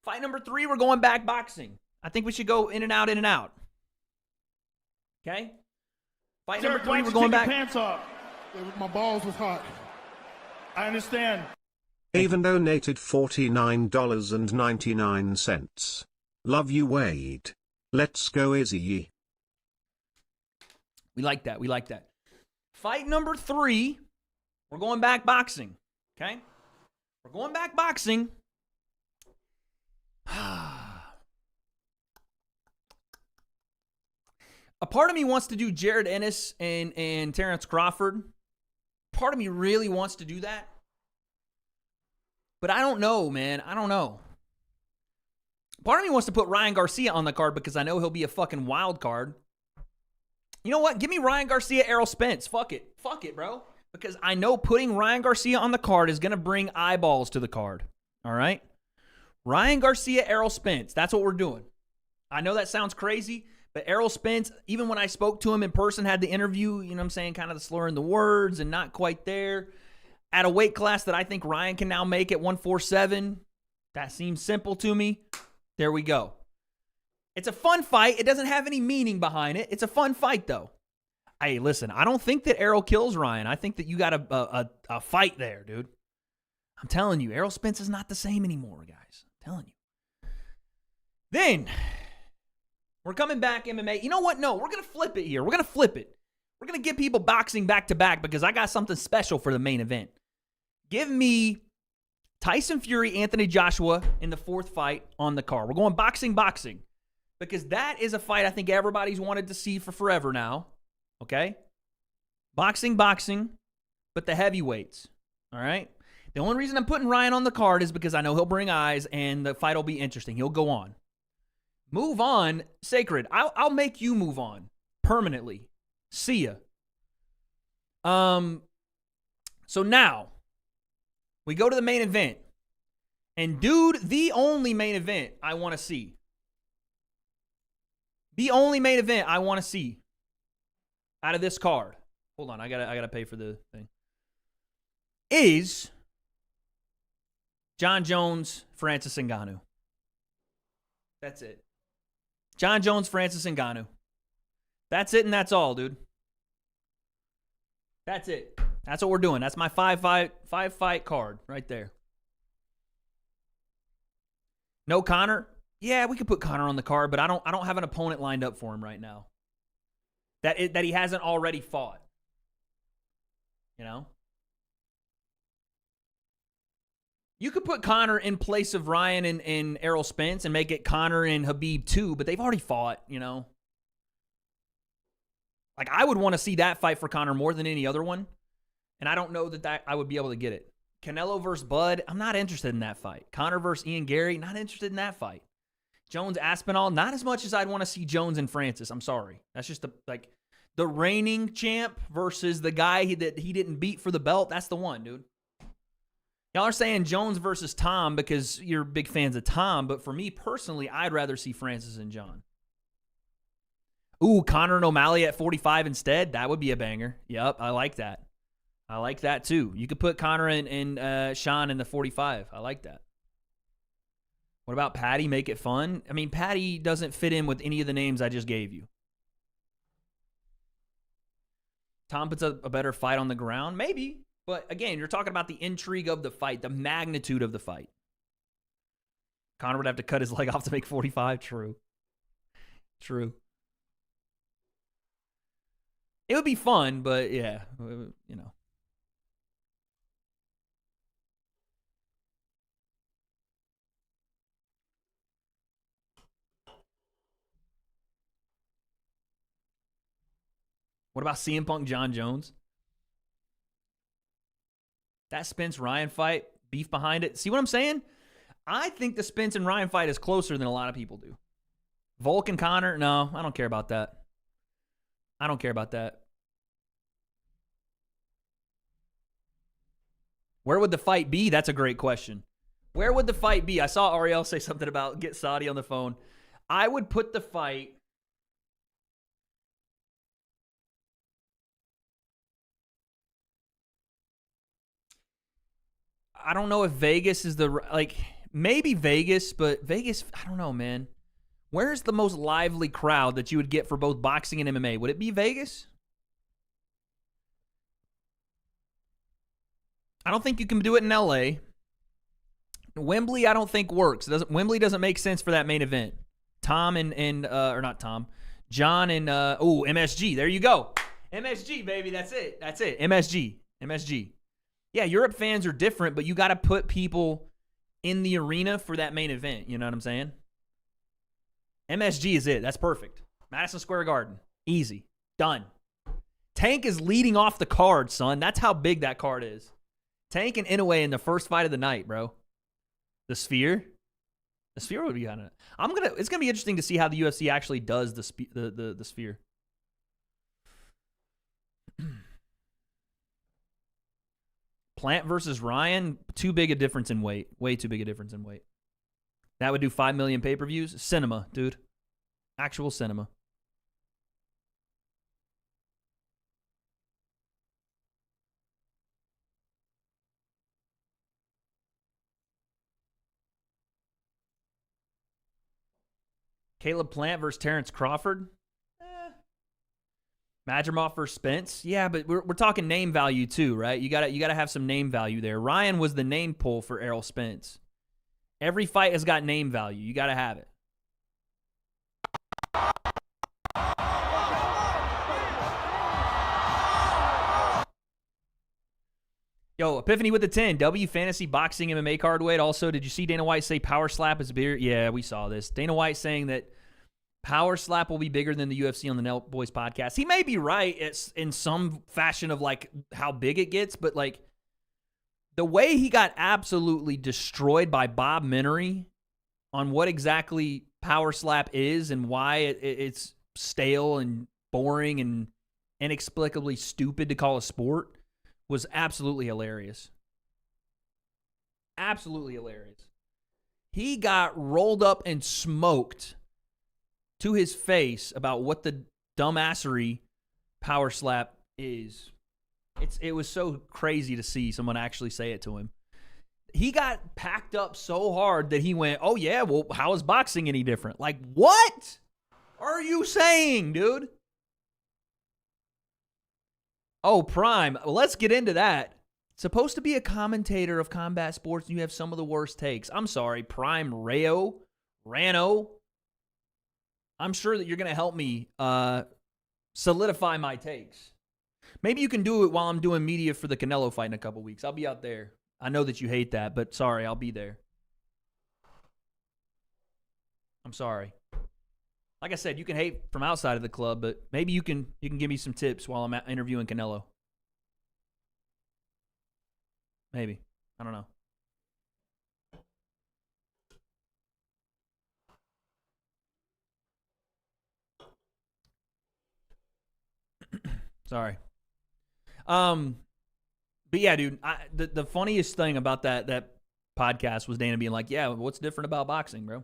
Fight number 3, we're going back boxing. I think we should go in and out, in and out. Okay? Fight number 3, we're going back. Pants off. My balls was hot. I understand. Even donated $49.99. Love you, Wade. Let's go, Izzy. We like that. We like that. Fight number 3, we're going back boxing. Okay? We're going back boxing. A part of me wants to do Jared Ennis and Terrence Crawford. Part of me really wants to do that. But I don't know, man. I don't know. Part of me wants to put Ryan Garcia on the card because I know he'll be a fucking wild card. You know what? Give me Ryan Garcia, Errol Spence. Fuck it. Fuck it, bro. Because I know putting Ryan Garcia on the card is going to bring eyeballs to the card. All right? Ryan Garcia, Errol Spence. That's what we're doing. I know that sounds crazy, but Errol Spence, even when I spoke to him in person, had the interview, you know what I'm saying, kind of the slurring the words and not quite there. At a weight class that I think Ryan can now make at 147, that seems simple to me. There we go. It's a fun fight. It doesn't have any meaning behind it. It's a fun fight, though. Hey, listen, I don't think that Errol kills Ryan. I think that you got a fight there, dude. I'm telling you, Errol Spence is not the same anymore, guys. I'm telling you. Then, we're coming back MMA. You know what? No, we're going to flip it here. We're going to flip it. We're going to give people boxing back-to-back because I got something special for the main event. Give me Tyson Fury, Anthony Joshua in the 4th fight on the card. We're going boxing. Because that is a fight I think everybody's wanted to see for forever now. Okay? Boxing, but the heavyweights. All right? The only reason I'm putting Ryan on the card is because I know he'll bring eyes and the fight will be interesting. He'll go on. Move on, Sacred. I'll make you move on permanently. See ya. So now we go to the main event. And dude, the only main event I want to see. The only main event I want to see out of this card. Hold on, I gotta pay for the thing. Is John Jones, Francis Ngannou. That's it. John Jones, Francis Ngannou. That's it and that's all, dude. That's it. That's what we're doing. That's my five fight card right there. No Conor? Yeah, we could put Conor on the card, but I don't have an opponent lined up for him right now. That he hasn't already fought. You know? You could put Conor in place of Ryan and Errol Spence and make it Conor and Habib too, but they've already fought, you know? Like, I would want to see that fight for Conor more than any other one, and I don't know that I would be able to get it. Canelo versus Bud, I'm not interested in that fight. Conor versus Ian Gary, not interested in that fight. Jones Aspinall, not as much as I'd want to see Jones and Francis. I'm sorry. That's just the reigning champ versus the guy that he didn't beat for the belt. That's the one, dude. Y'all are saying Jones versus Tom because you're big fans of Tom, but for me personally, I'd rather see Francis and John. Ooh, Conor and O'Malley at 45 instead. That would be a banger. Yep, I like that. I like that too. You could put Conor and Sean in the 45. I like that. What about Patty? Make it fun. I mean, Patty doesn't fit in with any of the names I just gave you. Tom puts a better fight on the ground? Maybe. But again, you're talking about the intrigue of the fight, the magnitude of the fight. Conor would have to cut his leg off to make 45. True. It would be fun, but yeah, you know. What about CM Punk, John Jones? That Spence Ryan fight, beef behind it. See what I'm saying? I think the Spence and Ryan fight is closer than a lot of people do. Volk and Conor, no, I don't care about that. I don't care about that. Where would the fight be? That's a great question. Where would the fight be? I saw Ariel say something about get Saudi on the phone. I would put the fight... I don't know if Vegas is maybe Vegas, but Vegas, I don't know, man. Where's the most lively crowd that you would get for both boxing and MMA? Would it be Vegas? I don't think you can do it in LA. Wembley, I don't think works. Wembley doesn't make sense for that main event. John and MSG. There you go. MSG, baby. That's it. MSG. Yeah, Europe fans are different, but you got to put people in the arena for that main event. You know what I'm saying? MSG is it. That's perfect. Madison Square Garden. Easy. Done. Tank is leading off the card, son. That's how big that card is. Tank and Inoue in the first fight of the night, bro. The Sphere. The Sphere would be on it. It's gonna be interesting to see how the UFC actually does the Sphere. Plant versus Ryan, too big a difference in weight. Way too big a difference in weight. That would do 5 million pay-per-views. Cinema, dude. Actual cinema. Caleb Plant versus Terrence Crawford. Madrimov versus Spence. Yeah, but we're talking name value too, right? You gotta have some name value there. Ryan was the name pull for Errol Spence. Every fight has got name value. You gotta have it. Yo, Epiphany with the 10. W Fantasy Boxing MMA card weight. Also, did you see Dana White say Power Slap is bigger? Yeah, we saw this. Dana White saying that Power Slap will be bigger than the UFC on the Nell Boys podcast. He may be right. It's in some fashion of like how big it gets, but like the way he got absolutely destroyed by Bob Minery on what exactly power slap is and why it's stale and boring and inexplicably stupid to call a sport was absolutely hilarious. Absolutely hilarious. He got rolled up and smoked to his face about what the dumbassery power slap is. It was so crazy to see someone actually say it to him. He got packed up so hard that he went, oh yeah, well, how is boxing any different? Like, what are you saying, dude? Oh, Prime. Well, let's get into that. Supposed to be a commentator of combat sports, and you have some of the worst takes. I'm sorry, Prime Rano. I'm sure that you're going to help me solidify my takes. Maybe you can do it while I'm doing media for the Canelo fight in a couple weeks. I'll be out there. I know that you hate that, but sorry, I'll be there. I'm sorry. Like I said, you can hate from outside of the club, but maybe you can give me some tips while I'm interviewing Canelo. Maybe. I don't know. Sorry. But yeah, dude, the funniest thing about that podcast was Dana being like, yeah, what's different about boxing, bro?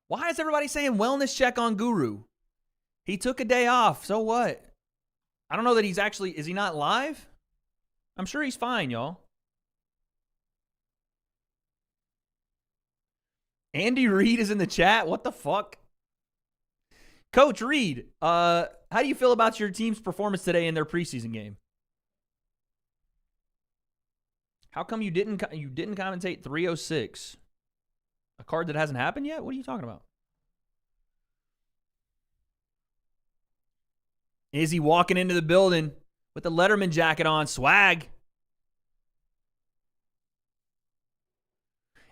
Why is everybody saying wellness check on Guru? He took a day off. So what? I don't know that he's actually, is he not live? I'm sure he's fine, y'all. Andy Reid is in the chat. What the fuck? Coach Reid, how do you feel about your team's performance today in their preseason game? How come you didn't commentate 306? A card that hasn't happened yet? What are you talking about? Is he walking into the building with the Letterman jacket on? Swag.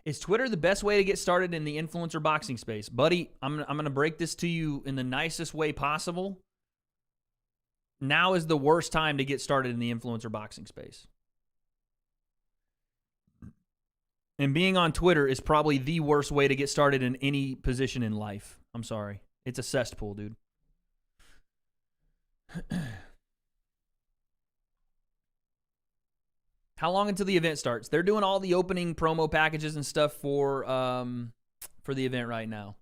Is Twitter the best way to get started in the influencer boxing space? Buddy, I'm going to break this to you in the nicest way possible. Now is the worst time to get started in the influencer boxing space. And being on Twitter is probably the worst way to get started in any position in life. I'm sorry. It's a cesspool, dude. How long until the event starts? They're doing all the opening promo packages and stuff for the event right now.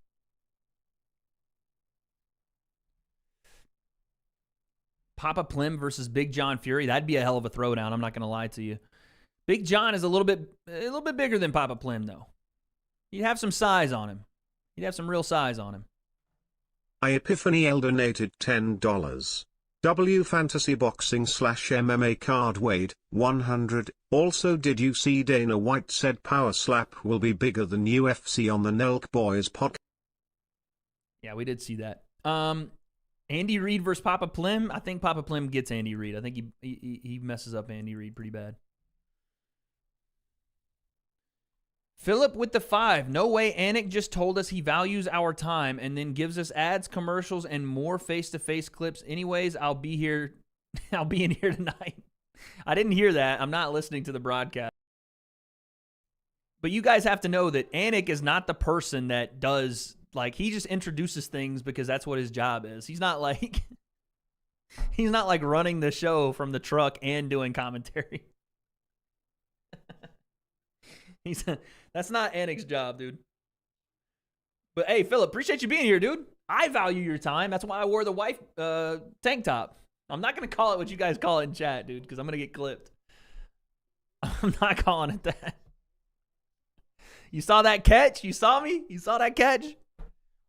Papa Plim versus Big John Fury. That'd be a hell of a throwdown. I'm not going to lie to you. Big John is a little bit bigger than Papa Plim, though. He'd have some size on him. He'd have some real size on him. I Epiphany L donated $10. W Fantasy Boxing /MMA card Wade 100. Also, did you see Dana White said Power Slap will be bigger than UFC on the Nelk Boys podcast? Yeah, we did see that. Andy Reid versus Papa Plim. I think Papa Plim gets Andy Reid. I think he messes up Andy Reid pretty bad. Philip with the 5. No way Anik just told us he values our time and then gives us ads, commercials, and more face-to-face clips. Anyways, I'll be in here tonight. I didn't hear that. I'm not listening to the broadcast. But you guys have to know that Anik is not the person that does, like, he just introduces things because that's what his job is. He's not like running the show from the truck and doing commentary. That's not Anik's job, dude. But hey, Philip, appreciate you being here, dude. I value your time. That's why I wore the wife tank top. I'm not going to call it what you guys call it in chat, dude, because I'm going to get clipped. I'm not calling it that. You saw that catch? You saw me? You saw that catch?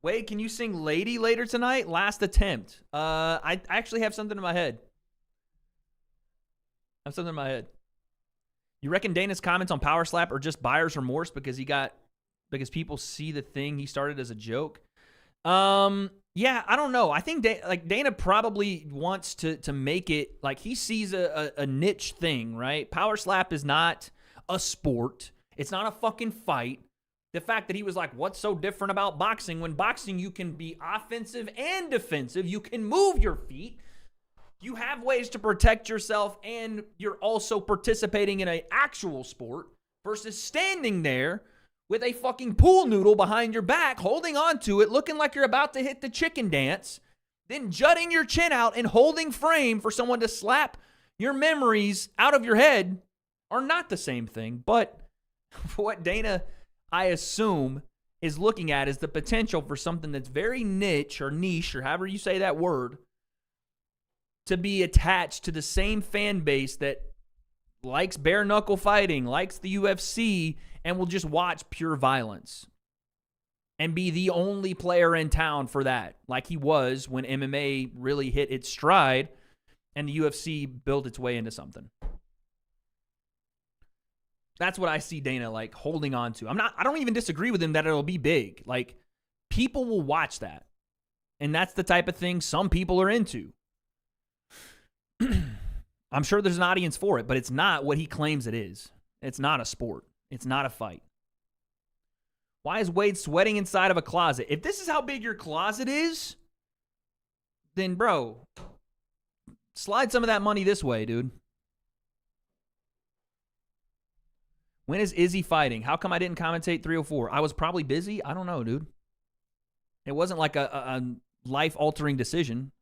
Wait, can you sing Lady later tonight? Last attempt. I actually have something in my head. You reckon Dana's comments on Power Slap are just buyer's remorse because people see the thing he started as a joke? Yeah, I don't know. I think Dana probably wants to make it like he sees a niche thing, right? Power Slap is not a sport. It's not a fucking fight. The fact that he was like, what's so different about boxing? When boxing, you can be offensive and defensive. You can move your feet. You have ways to protect yourself, and you're also participating in an actual sport versus standing there with a fucking pool noodle behind your back, holding on to it, looking like you're about to hit the chicken dance, then jutting your chin out and holding frame for someone to slap your memories out of your head are not the same thing. But what Dana, I assume, is looking at is the potential for something that's very niche or however you say that word, to be attached to the same fan base that likes bare knuckle fighting, likes the UFC, and will just watch pure violence and be the only player in town for that, like he was when MMA really hit its stride and the UFC built its way into something. That's what I see Dana like holding on to. I don't even disagree with him that it'll be big. Like, people will watch that. And that's the type of thing some people are into. I'm sure there's an audience for it, but it's not what he claims it is. It's not a sport. It's not a fight. Why is Wade sweating inside of a closet? If this is how big your closet is, then, bro, slide some of that money this way, dude. When is Izzy fighting? How come I didn't commentate 304? I was probably busy. I don't know, dude. It wasn't like a life-altering decision.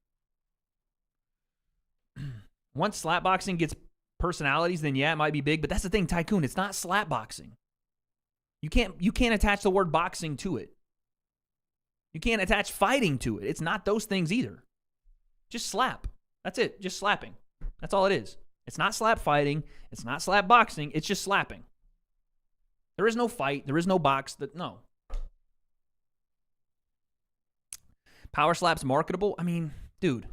Once slapboxing gets personalities, then yeah, it might be big. But that's the thing, Tycoon. It's not slapboxing. You can't attach the word boxing to it. You can't attach fighting to it. It's not those things either. Just slap. That's it. Just slapping. That's all it is. It's not slap fighting. It's not slap boxing. It's just slapping. There is no fight. There is no box. No. Power slap's marketable? I mean, dude,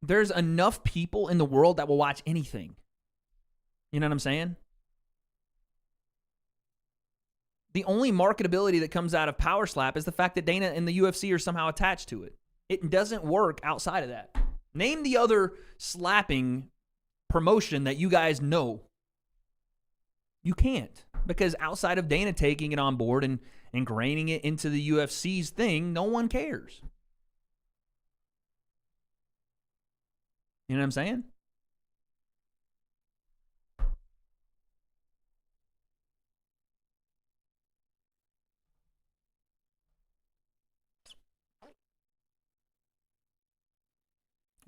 there's enough people in the world that will watch anything. You know what I'm saying? The only marketability that comes out of power slap is the fact that Dana and the UFC are somehow attached to it. It doesn't work outside of that. Name the other slapping promotion that you guys know. You can't. Because outside of Dana taking it on board and ingraining it into the UFC's thing, no one cares. You know what I'm saying?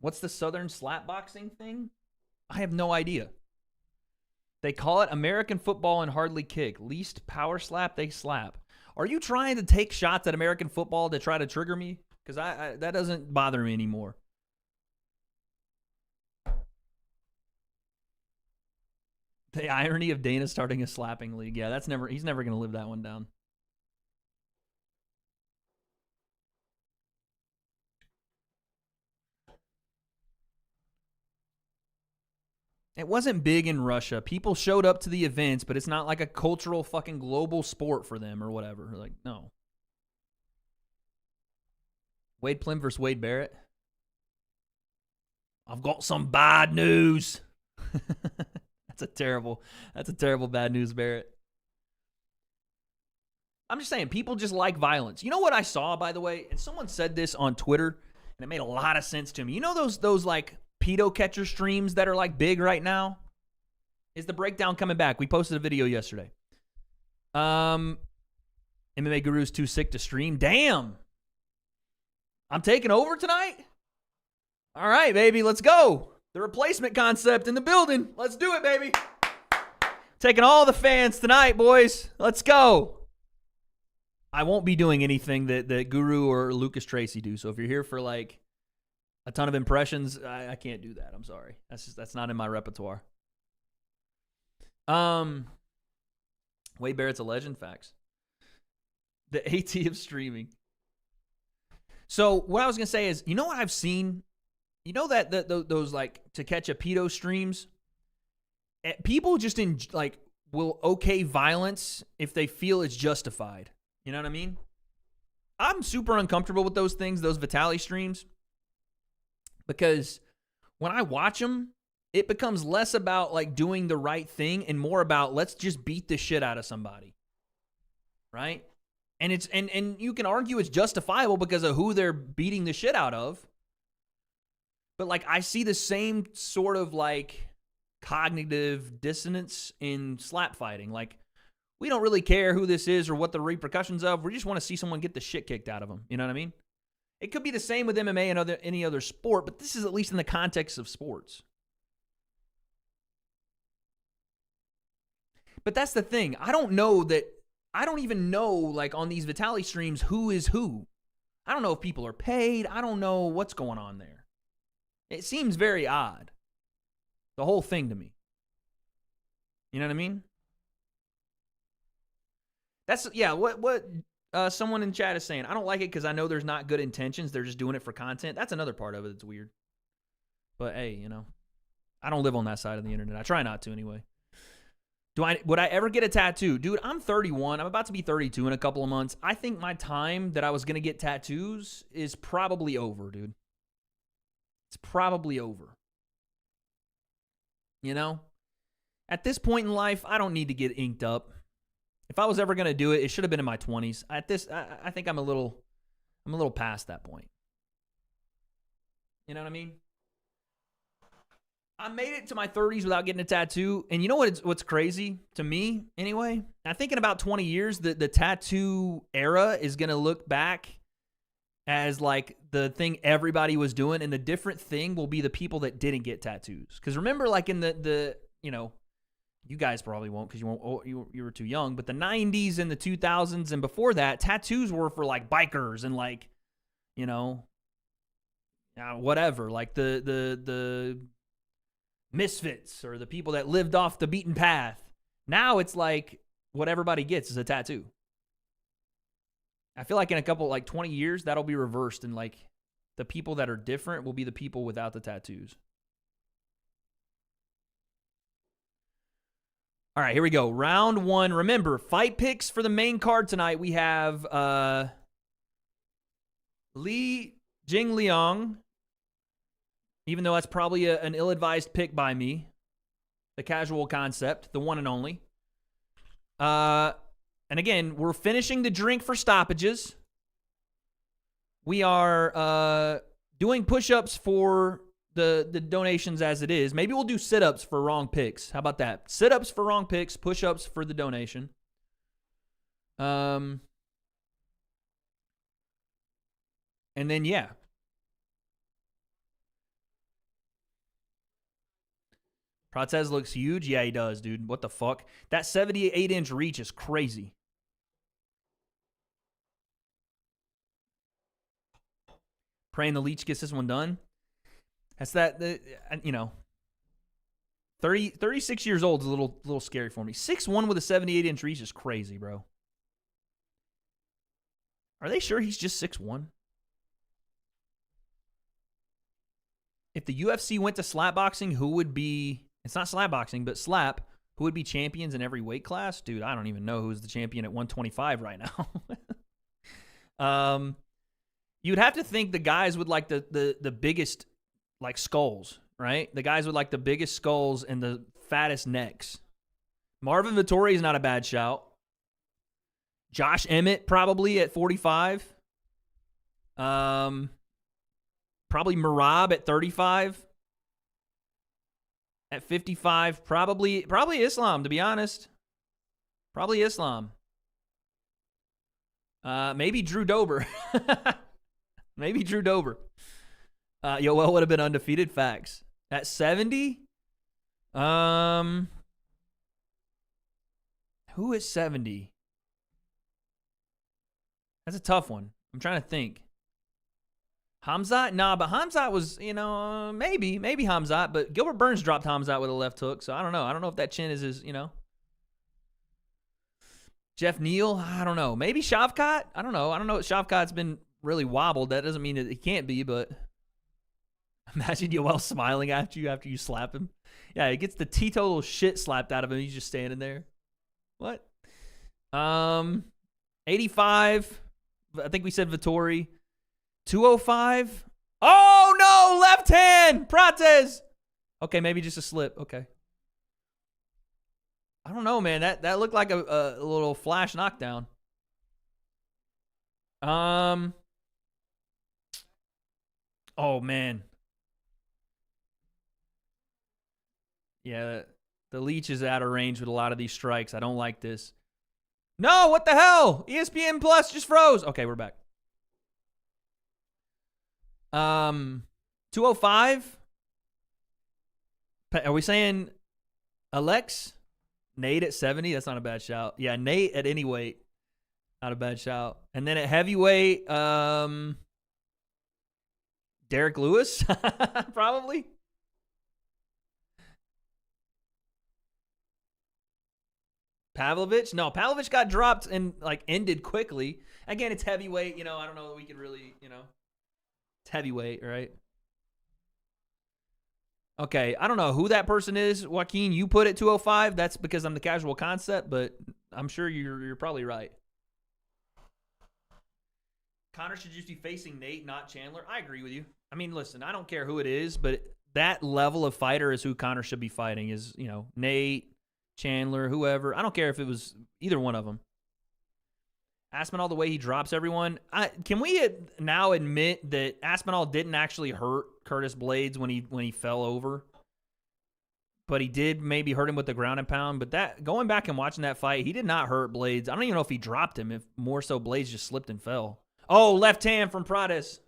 What's the Southern slap boxing thing? I have no idea. They call it American football and hardly kick. Least power slap, they slap. Are you trying to take shots at American football to try to trigger me? Because that doesn't bother me anymore. The irony of Dana starting a slapping league. Yeah, he's never going to live that one down. It wasn't big in Russia. People showed up to the events, but it's not like a cultural fucking global sport for them or whatever. Like, no. Wade Plim versus Wade Barrett. I've got some bad news. That's a terrible bad news, Barrett. I'm just saying, people just like violence. You know what I saw, by the way? And someone said this on Twitter, and it made a lot of sense to me. You know those like pedo catcher streams that are like big right now? Is the breakdown coming back? We posted a video yesterday. MMA Guru's too sick to stream. Damn. I'm taking over tonight? All right, baby, let's go. The replacement concept in the building. Let's do it, baby. Taking all the fans tonight, boys. Let's go. I won't be doing anything that Guru or Lucas Tracy do. So if you're here for like a ton of impressions, I can't do that. I'm sorry. That's not in my repertoire. Wade Barrett's a legend. Facts. The AT of streaming. So what I was gonna say is, you know what I've seen? You know that those like to catch a pedo streams. People just will okay violence if they feel it's justified. You know what I mean? I'm super uncomfortable with those things, those Vitaly streams. Because when I watch them, it becomes less about like doing the right thing and more about let's just beat the shit out of somebody. Right? And and you can argue it's justifiable because of who they're beating the shit out of. But like I see the same sort of like cognitive dissonance in slap fighting. Like, we don't really care who this is or what the repercussions of. We just want to see someone get the shit kicked out of them. You know what I mean? It could be the same with MMA and any other sport, but this is at least in the context of sports. But that's the thing. I don't even know, like, on these Vitaly streams, who is who. I don't know if people are paid. I don't know what's going on there. It seems very odd. The whole thing to me. You know what I mean? That's, yeah, what someone in chat is saying. I don't like it because I know there's not good intentions. They're just doing it for content. That's another part of it that's weird. But hey, you know, I don't live on that side of the internet. I try not to anyway. Would I ever get a tattoo? Dude, I'm 31. I'm about to be 32 in a couple of months. I think my time that I was going to get tattoos is probably over, dude. It's probably over. You know? At this point in life, I don't need to get inked up. If I was ever going to do it, it should have been in my 20s. At this, I think I'm a little past that point. You know what I mean? I made it to my 30s without getting a tattoo. And you know what's crazy to me, anyway? I think in about 20 years, the tattoo era is going to look back as like the thing everybody was doing, and the different thing will be the people that didn't get tattoos. Because remember, like in the you know, you guys probably won't because you were too young, but the 90s and the 2000s and before that, tattoos were for like bikers and like, you know, whatever, like the misfits or the people that lived off the beaten path. Now it's like what everybody gets is a tattoo. I feel like in a couple, like 20 years, that'll be reversed, and like the people that are different will be the people without the tattoos. All right, here we go. Round one. Remember, fight picks for the main card tonight. We have Li Jingliang, even though that's probably an ill-advised pick by me. The casual concept, the one and only. And again, we're finishing the drink for stoppages. We are doing push-ups for the donations as it is. Maybe we'll do sit-ups for wrong picks. How about that? Sit-ups for wrong picks, push-ups for the donation. And then, yeah. Protez looks huge. Yeah, he does, dude. What the fuck? That 78-inch reach is crazy. Praying the leech gets this one done. That's you know, 36 years old is a little scary for me. 6'1" with a 78-inch reach is crazy, bro. Are they sure he's just 6'1"? If the UFC went to slap boxing, who would be... It's not slap boxing, but slap. Who would be champions in every weight class? Dude, I don't even know who's the champion at 125 right now. You'd have to think the guys with like the biggest like skulls, right? The guys with like the biggest skulls and the fattest necks. Marvin Vettori is not a bad shout. Josh Emmett probably at 45. Probably Merab at 35. At 55, probably Islam, to be honest. Probably Islam. Maybe Drew Dober. Maybe Drew Dober. Yoel would have been undefeated. Facts. At 70? Who is 70? That's a tough one. I'm trying to think. Hamzat? Nah, but Hamzat was, you know, maybe Hamzat, but Gilbert Burns dropped Hamzat with a left hook, so I don't know. I don't know if that chin is his, you know. Jeff Neal? I don't know. Maybe Shavkat? I don't know. Shavkat's been really wobbled. That doesn't mean that he can't be, but imagine Yoel smiling after you slap him. Yeah, he gets the teetotal shit slapped out of him. He's just standing there. What? 85. I think we said Vettori. 205. Oh, no! Left hand! Prates! Okay, maybe just a slip. Okay. I don't know, man. That looked like a little flash knockdown. Oh, man. Yeah, the leech is out of range with a lot of these strikes. I don't like this. No, what the hell? ESPN Plus just froze. Okay, we're back. 205. Are we saying Alex? Nate at 70? That's not a bad shout. Yeah, Nate at any weight. Not a bad shout. And then at heavyweight, Derek Lewis? Probably. Pavlovich? No, Pavlovich got dropped and like ended quickly. Again, it's heavyweight. You know, I don't know that we could really, you know. It's heavyweight, right? Okay, I don't know who that person is, Joaquin. You put it 205. That's because I'm the casual concept, but I'm sure you're probably right. Connor should just be facing Nate, not Chandler. I agree with you. I mean, listen, I don't care who it is, but that level of fighter is who Connor should be fighting. Is, you know, Nate, Chandler, whoever. I don't care if it was either one of them. Aspinall, the way he drops everyone. Can we now admit that Aspinall didn't actually hurt Curtis Blades when he fell over? But he did maybe hurt him with the ground and pound. But that going back and watching that fight, he did not hurt Blades. I don't even know if he dropped him. If more so, Blades just slipped and fell. Oh, left hand from Prades.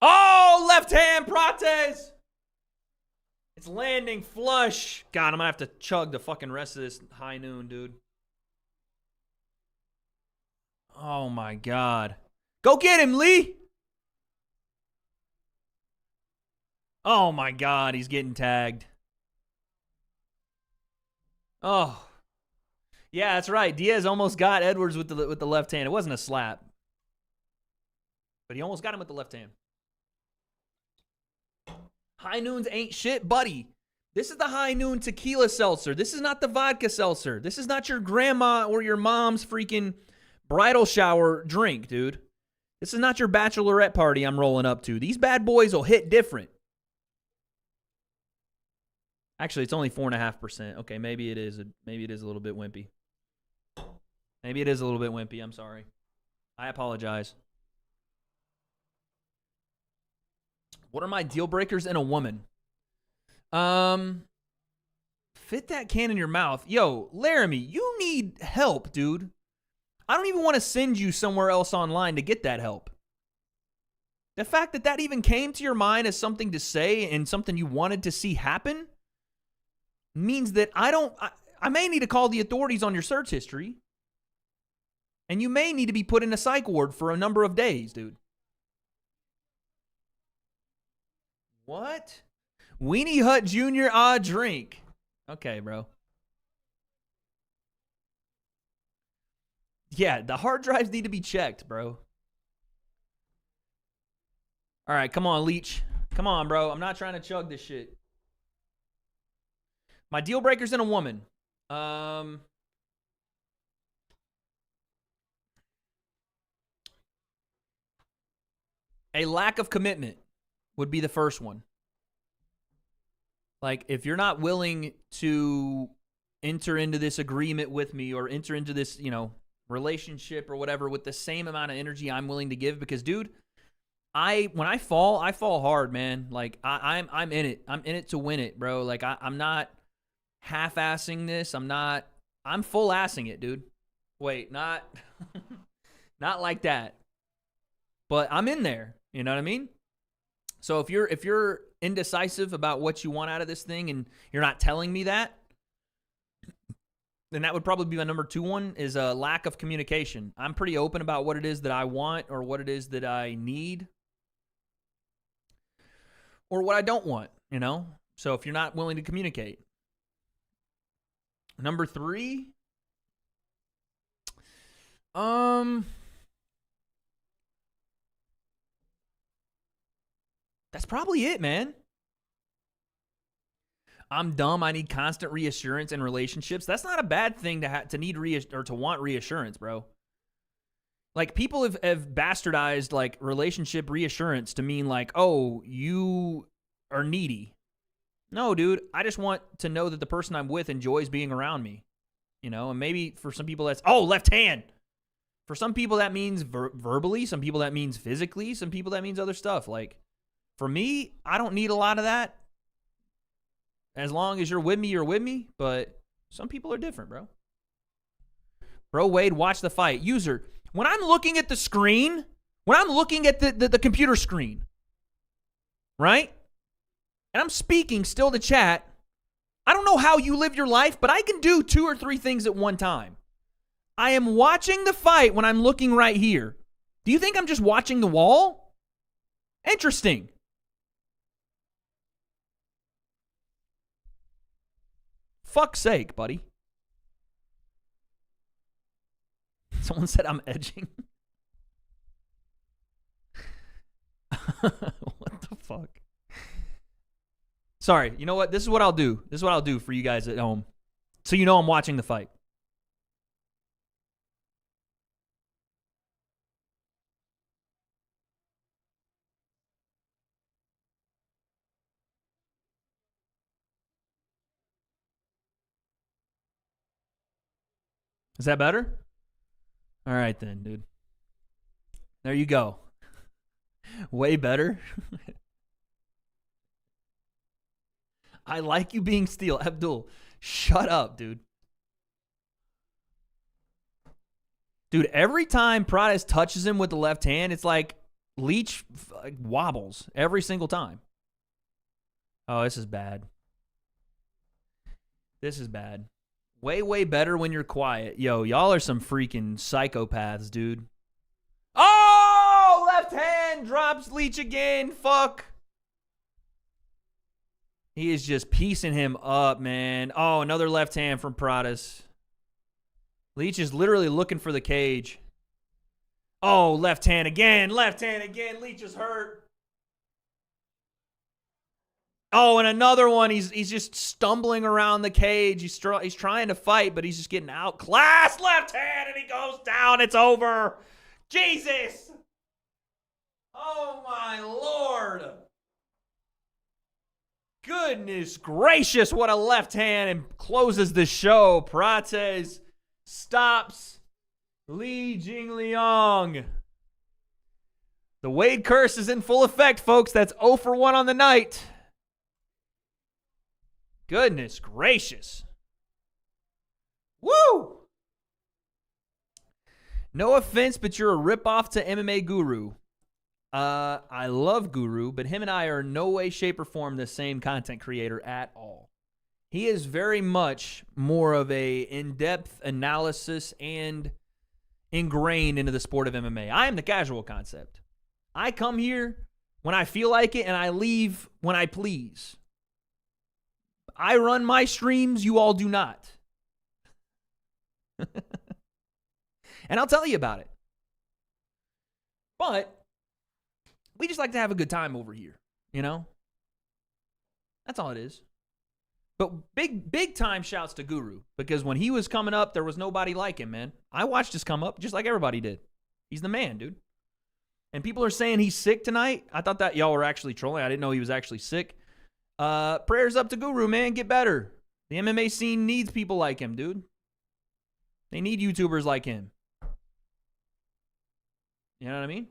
Oh, left hand, Prates. It's landing flush. God, I'm going to have to chug the fucking rest of this high noon, dude. Oh, my God. Go get him, Lee. Oh, my God. He's getting tagged. Oh. Yeah, that's right. Diaz almost got Edwards with the left hand. It wasn't a slap. But he almost got him with the left hand. High noons ain't shit, buddy. This is the high noon tequila seltzer. This is not the vodka seltzer. This is not your grandma or your mom's freaking bridal shower drink, dude. This is not your bachelorette party I'm rolling up to. These bad boys will hit different. Actually, it's only 4.5%. Okay, maybe it is a little bit wimpy. Maybe it is a little bit wimpy. I'm sorry. I apologize. What are my deal breakers in a woman? Fit that can in your mouth. Yo, Laramie, you need help, dude. I don't even want to send you somewhere else online to get that help. The fact that even came to your mind as something to say and something you wanted to see happen means that I may need to call the authorities on your search history. And you may need to be put in a psych ward for a number of days, dude. What? Weenie Hut Jr. Drink. Okay, bro. Yeah, the hard drives need to be checked, bro. All right, come on, Leech. Come on, bro. I'm not trying to chug this shit. My deal breakers in a woman. A lack of commitment would be the first one. Like, if you're not willing to enter into this agreement with me or enter into this, you know, relationship or whatever with the same amount of energy I'm willing to give, because, dude, when I fall hard, man. Like, I'm in it. I'm in it to win it, bro. Like, I'm not half-assing this. I'm full-assing it, dude. Wait, not like that. But I'm in there. You know what I mean? So if you're indecisive about what you want out of this thing and you're not telling me that, then that would probably be my number 2 one, is a lack of communication. I'm pretty open about what it is that I want or what it is that I need or what I don't want, you know? So if you're not willing to communicate. Number 3, that's probably it, man. I'm dumb. I need constant reassurance in relationships. That's not a bad thing to need or to want reassurance, bro. Like, people have bastardized like relationship reassurance to mean like, oh, you are needy. No, dude. I just want to know that the person I'm with enjoys being around me. You know, and maybe for some people that's, oh, left hand. For some people, that means verbally. Some people, that means physically. Some people, that means other stuff. Like, for me, I don't need a lot of that. As long as you're with me, you're with me. But some people are different, bro. Bro, Wade, watch the fight. User, when I'm looking at the screen, when I'm looking at the computer screen, right? And I'm speaking still to chat, I don't know how you live your life, but I can do 2 or 3 things at one time. I am watching the fight when I'm looking right here. Do you think I'm just watching the wall? Interesting. Fuck's sake, buddy. Someone said I'm edging. What the fuck? Sorry, you know what? This is what I'll do. This is what I'll do for you guys at home. So you know I'm watching the fight. Is that better? All right then, dude. There you go. Way better. I like you being Steel. Abdul, shut up, dude. Dude, every time Prades touches him with the left hand, it's like Leach wobbles every single time. Oh, this is bad. This is bad. Way better when you're quiet. Yo, y'all are some freaking psychopaths, dude. Oh, left hand drops Leach again. Fuck. He is just piecing him up, man. Oh, another left hand from Prades. Leach is literally looking for the cage. Oh, left hand again. Left hand again. Leach is hurt. Oh, and another one. He's just stumbling around the cage. He's trying to fight, but he's just getting outclassed. Left hand, and he goes down. It's over. Jesus. Oh, my Lord. Goodness gracious, what a left hand, and closes the show. Prades stops Li Jingliang. The Wade curse is in full effect, folks. That's 0 for 1 on the night. Goodness gracious. Woo! No offense, but you're a ripoff to MMA Guru. I love Guru, but him and I are in no way, shape, or form the same content creator at all. He is very much more of a in-depth analysis and ingrained into the sport of MMA. I am the casual concept. I come here when I feel like it, and I leave when I please. I run my streams, you all do not. And I'll tell you about it. But we just like to have a good time over here, you know? That's all it is. But big time shouts to Guru, because when he was coming up, there was nobody like him, man. I watched his come up just like everybody did. He's the man, dude. And people are saying he's sick tonight. I thought that y'all were actually trolling. I didn't know he was actually sick. Prayers up to Guru, man. Get better. The MMA scene needs people like him, dude. They need YouTubers like him. You know what I mean?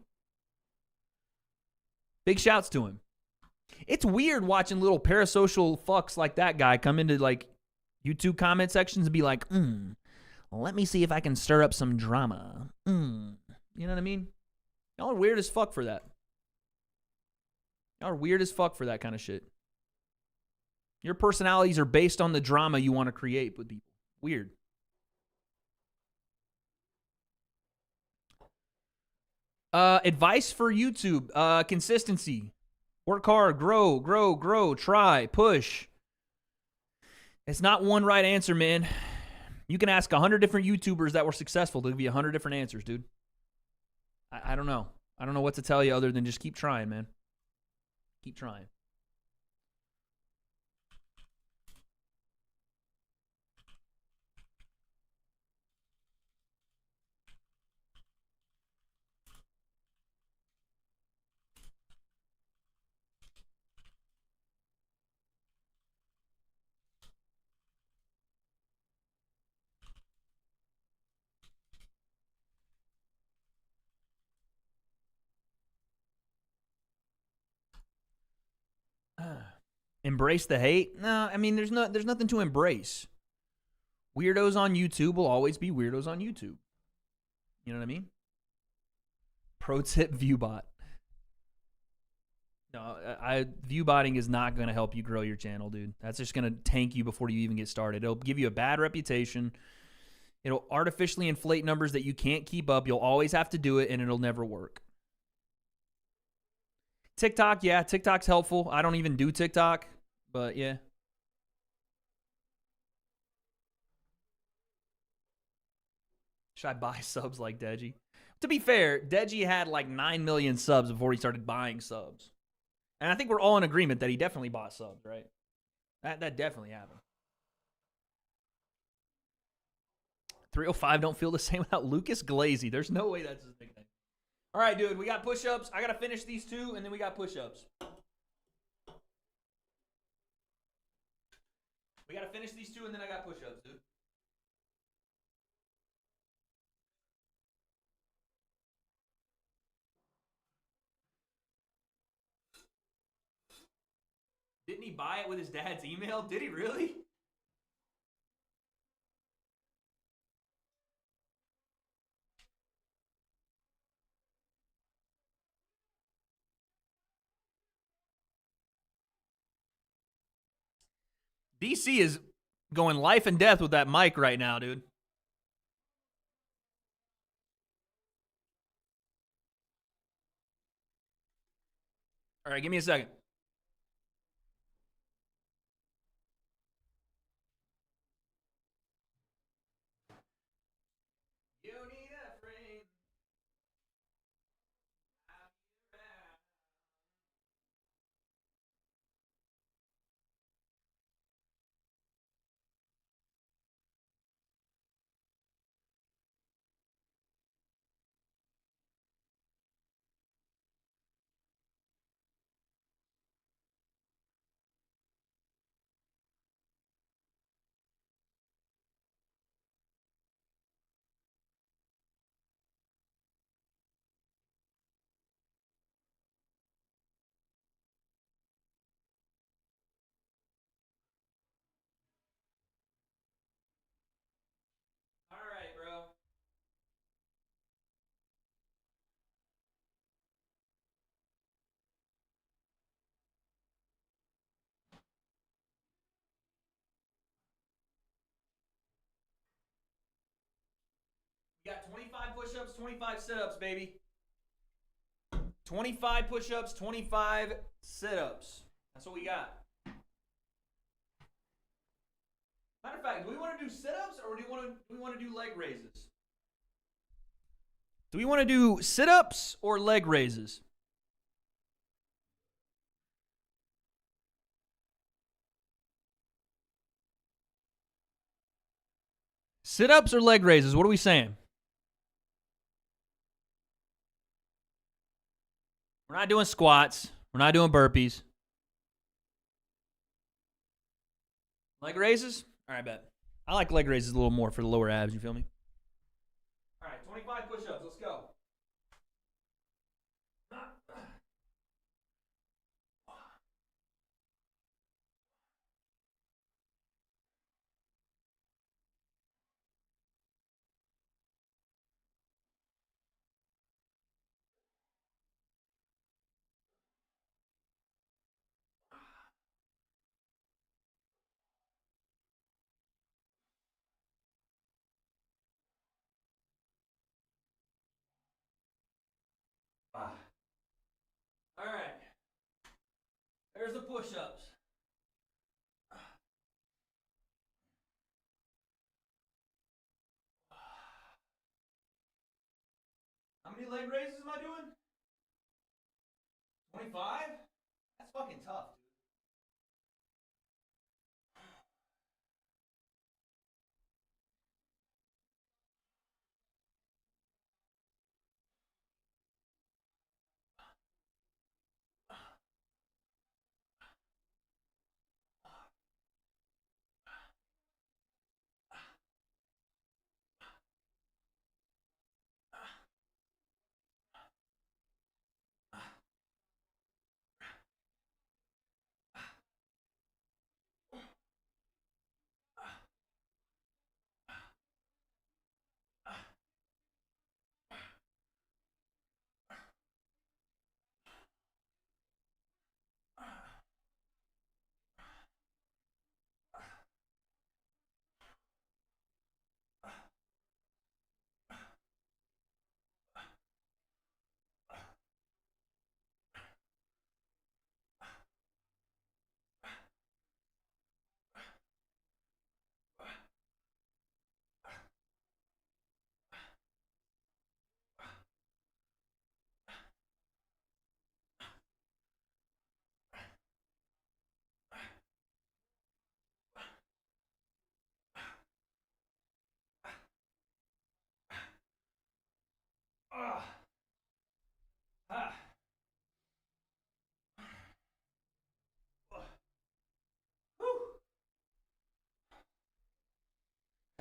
Big shouts to him. It's weird watching little parasocial fucks like that guy come into like YouTube comment sections and be like, let me see if I can stir up some drama. You know what I mean? Y'all are weird as fuck for that. Y'all are weird as fuck for that kind of shit. Your personalities are based on the drama you want to create with people. Weird. Advice for YouTube. Consistency. Work hard. Grow. Try. Push. It's not one right answer, man. You can ask 100 different YouTubers that were successful. They'll give you 100 different answers, dude. I don't know. I don't know what to tell you other than just keep trying, man. Keep trying. Embrace the hate? No, I mean, there's nothing to embrace. Weirdos on YouTube will always be weirdos on YouTube. You know what I mean? Pro tip, ViewBot. No, ViewBotting is not going to help you grow your channel, dude. That's just going to tank you before you even get started. It'll give you a bad reputation. It'll artificially inflate numbers that you can't keep up. You'll always have to do it, and it'll never work. TikTok, yeah, TikTok's helpful. I don't even do TikTok, but yeah. Should I buy subs like Deji? To be fair, Deji had like 9 million subs before he started buying subs. And I think we're all in agreement that he definitely bought subs, right? That definitely happened. 305 don't feel the same without Lucas Glazy. There's no way that's his nickname. All right, dude, we got push-ups. I got to finish these two, and then we got push-ups. We got to finish these two, and then I got push-ups, dude. Didn't he buy it with his dad's email? Did he really? DC is going life and death with that mic right now, dude. All right, give me a second. You need a friend. All right, bro. We got 25 push-ups, 25 sit-ups, baby. 25 push-ups, 25 sit-ups. That's what we got. Matter of fact, do we want to do sit-ups or do we want to do leg raises? Do we want to do sit-ups or leg raises? Sit-ups or leg raises? What are we saying? We're not doing squats. We're not doing burpees. Leg raises? All right, bet. I like leg raises a little more for the lower abs. You feel me? All right, 25 push-ups. Let's go. All right. There's the push-ups. How many leg raises am I doing? 25? That's fucking tough, dude.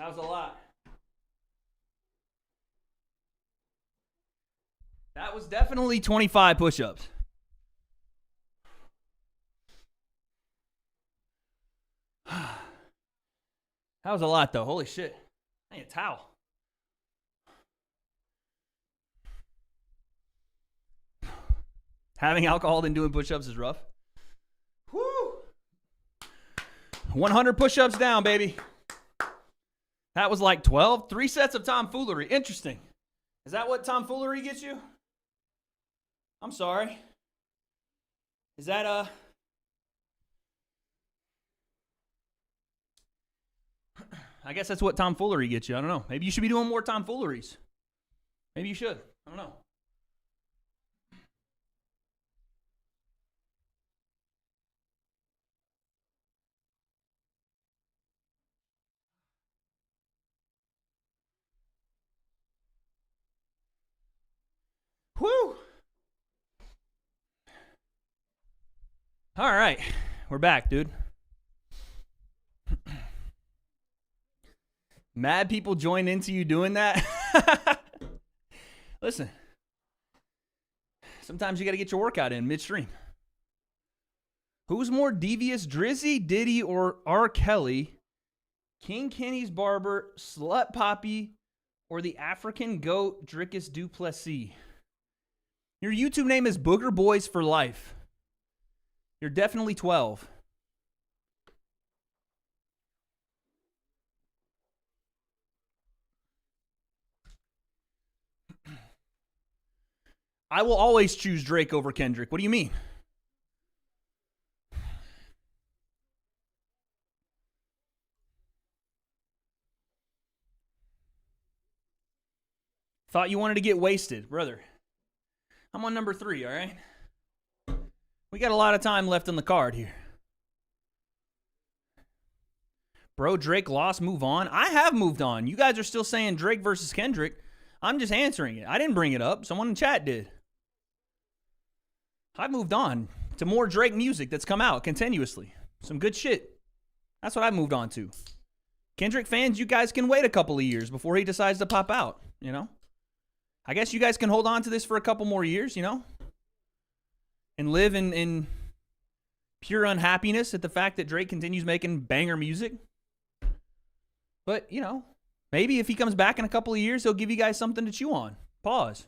That was a lot. That was definitely 25 push-ups. That was a lot, though. Holy shit. I need a towel. Having alcohol and doing push-ups is rough. Woo! 100 push-ups down, baby. That was like 12. 3 sets of tomfoolery. Interesting. Is that what tomfoolery gets you? I'm sorry. Is that, I guess that's what tomfoolery gets you. I don't know. Maybe you should be doing more tomfooleries. Maybe you should. I don't know. Whew. All right. We're back, dude. Mad people join into you doing that. Listen. Sometimes you got to get your workout in midstream. Who's more devious, Drizzy, Diddy, or R. Kelly? King Kenny's barber, Slut Poppy, or the African goat, Dricus du Plessis? Your YouTube name is Booger Boys for Life. You're definitely 12. I will always choose Drake over Kendrick. What do you mean? Thought you wanted to get wasted, brother. I'm on number 3, all right? We got a lot of time left on the card here. Bro, Drake lost, move on. I have moved on. You guys are still saying Drake versus Kendrick. I'm just answering it. I didn't bring it up. Someone in chat did. I've moved on to more Drake music that's come out continuously. Some good shit. That's what I've moved on to. Kendrick fans, you guys can wait a couple of years before he decides to pop out, you know? I guess you guys can hold on to this for a couple more years, you know? And live in pure unhappiness at the fact that Drake continues making banger music. But, you know, maybe if he comes back in a couple of years, he'll give you guys something to chew on. Pause.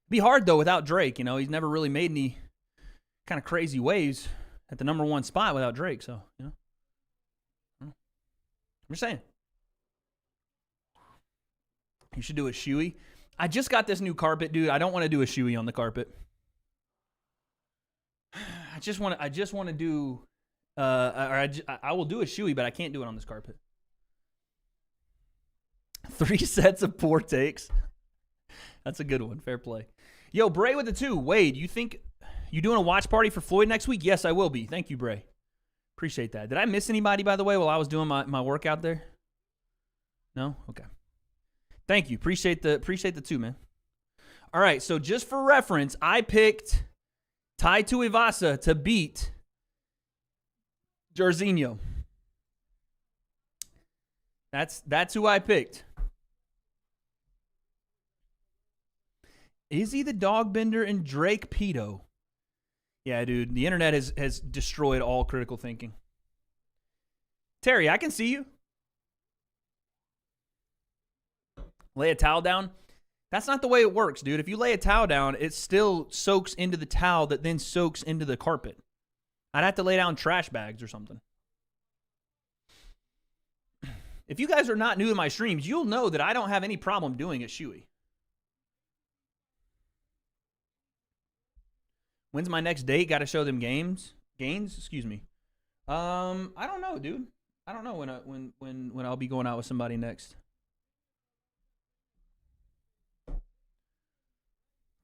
Be hard, though, without Drake. You know, he's never really made any kind of crazy waves at the number 1 spot without Drake. So, you know. I'm just saying. You should do a shoey. I just got this new carpet, dude. I don't want to do a shoey on the carpet. I just want to do, I will do a shoey, but I can't do it on this carpet. 3 sets of poor takes. That's a good one. Fair play. Yo, Bray with the 2. Wade, you think you doing a watch party for Floyd next week? Yes, I will be. Thank you, Bray. Appreciate that. Did I miss anybody, by the way, while I was doing my workout there? No? Okay. Thank you. Appreciate the 2, man. All right, so just for reference, I picked Tai Tuivasa to beat Jairzinho. That's who I picked. Izzy the Dog Bender and Drake Pedo. Yeah, dude, the internet has destroyed all critical thinking. Terry, I can see you. Lay a towel down. That's not the way it works, dude. If you lay a towel down, it still soaks into the towel that then soaks into the carpet. I'd have to lay down trash bags or something. If you guys are not new to my streams, you'll know that I don't have any problem doing a shoey. When's my next date? Got to show them gains? Excuse me. I don't know, dude. I don't know when I'll be going out with somebody next.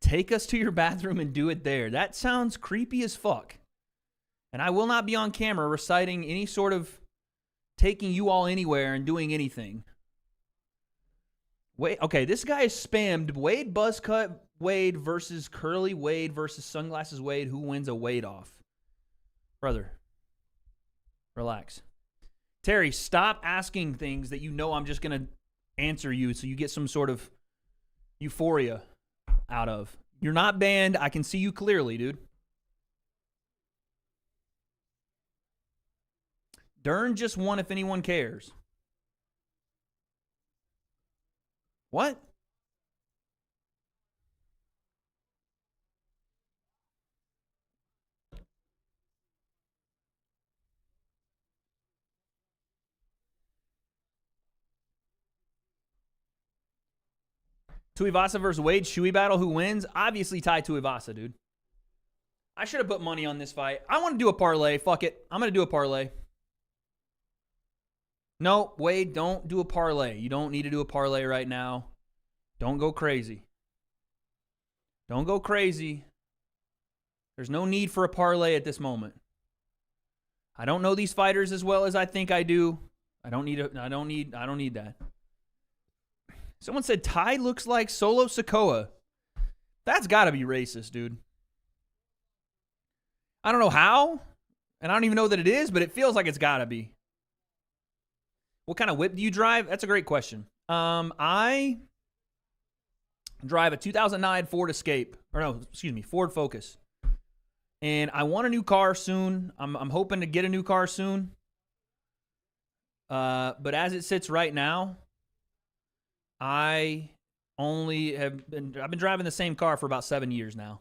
Take us to your bathroom and do it there. That sounds creepy as fuck. And I will not be on camera reciting any sort of taking you all anywhere and doing anything. Wait, okay, this guy is spammed. Wade Buzzcut Wade versus Curly Wade versus Sunglasses Wade. Who wins a Wade off? Brother, relax. Terry, stop asking things that you know I'm just going to answer you so you get some sort of euphoria out of. You're not banned. I can see you clearly, dude. Dern just won if anyone cares. What? Tuivasa versus Wade, Shui battle, who wins? Obviously Tai Tuivasa, dude. I should have put money on this fight. I want to do a parlay. Fuck it. I'm going to do a parlay. No, Wade, don't do a parlay. You don't need to do a parlay right now. Don't go crazy. Don't go crazy. There's no need for a parlay at this moment. I don't know these fighters as well as I think I do. I don't need that. Someone said Ty looks like Solo Sikoa. That's got to be racist, dude. I don't know how, and I don't even know that it is, but it feels like it's got to be. What kind of whip do you drive? That's a great question. I drive a 2009 Ford Escape. Ford Focus. And I want a new car soon. I'm hoping to get a new car soon. But as it sits right now, I've been driving the same car for about 7 years now.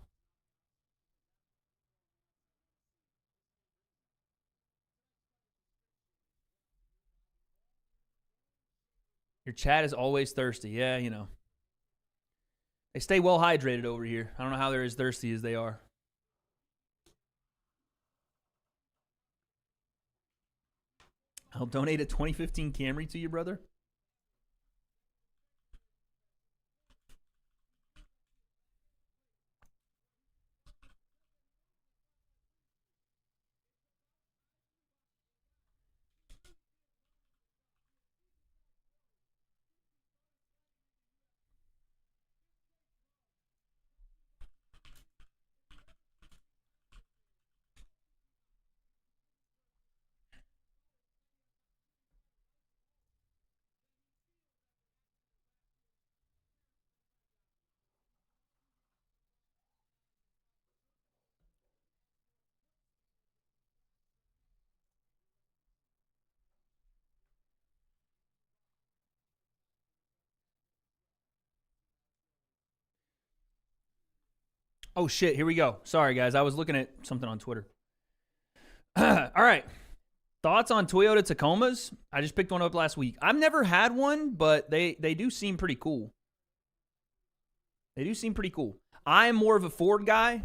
Your chat is always thirsty. Yeah, you know. They stay well hydrated over here. I don't know how they're as thirsty as they are. I'll donate a 2015 Camry to you, brother. Oh, shit. Here we go. Sorry, guys. I was looking at something on Twitter. All right. Thoughts on Toyota Tacomas? I just picked one up last week. I've never had one, but they do seem pretty cool. They do seem pretty cool. I am more of a Ford guy.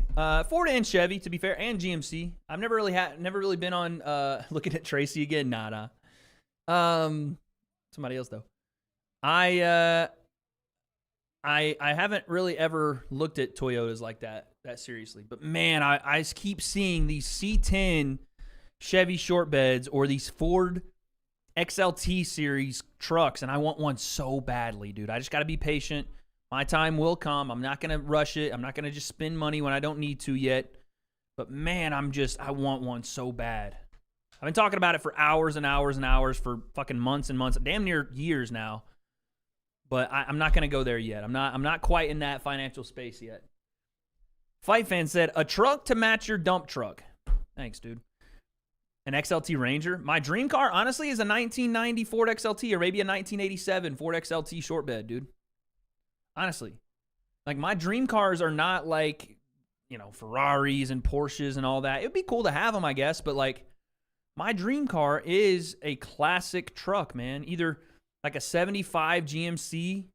Ford and Chevy, to be fair, and GMC. I've never really been on looking at Tracy again. Nada. Somebody else, though. I haven't really ever looked at Toyotas like that seriously. But, man, I keep seeing these C10 Chevy short beds or these Ford XLT series trucks, and I want one so badly, dude. I just got to be patient. My time will come. I'm not going to rush it. I'm not going to just spend money when I don't need to yet. But, man, I want one so bad. I've been talking about it for hours and hours and hours for fucking months and months, damn near years now. But I'm not going to go there yet. I'm not quite in that financial space yet. Fight Fan said, a truck to match your dump truck. Thanks, dude. An XLT Ranger. My dream car, honestly, is a 1990 Ford XLT or maybe a 1987 Ford XLT short bed, dude. Honestly. Like, my dream cars are not like, you know, Ferraris and Porsches and all that. It would be cool to have them, I guess. But, like, my dream car is a classic truck, man. Either like a 75 GMC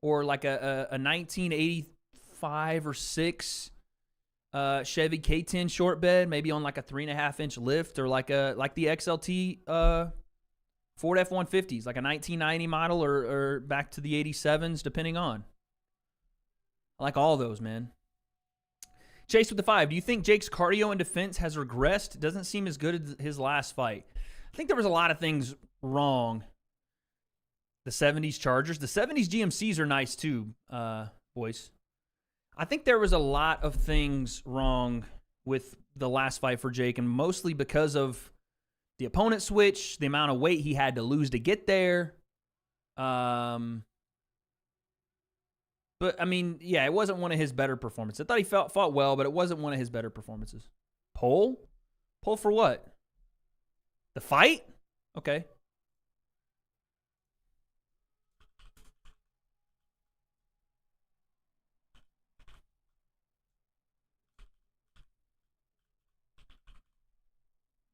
or like a 1985 or 6 Chevy K10 short bed, maybe on like a 3.5-inch lift, or like the XLT Ford F-150s, like a 1990 model or back to the 87s, depending on. I like all those, man. Chase with the 5. Do you think Jake's cardio and defense has regressed? Doesn't seem as good as his last fight. I think there was a lot of things wrong. The 70s Chargers. The 70s GMCs are nice too, boys. I think there was a lot of things wrong with the last fight for Jake, and mostly because of the opponent switch, the amount of weight he had to lose to get there. But, I mean, yeah, it wasn't one of his better performances. I thought he fought well, but it wasn't one of his better performances. Poll? Poll for what? The fight? Okay.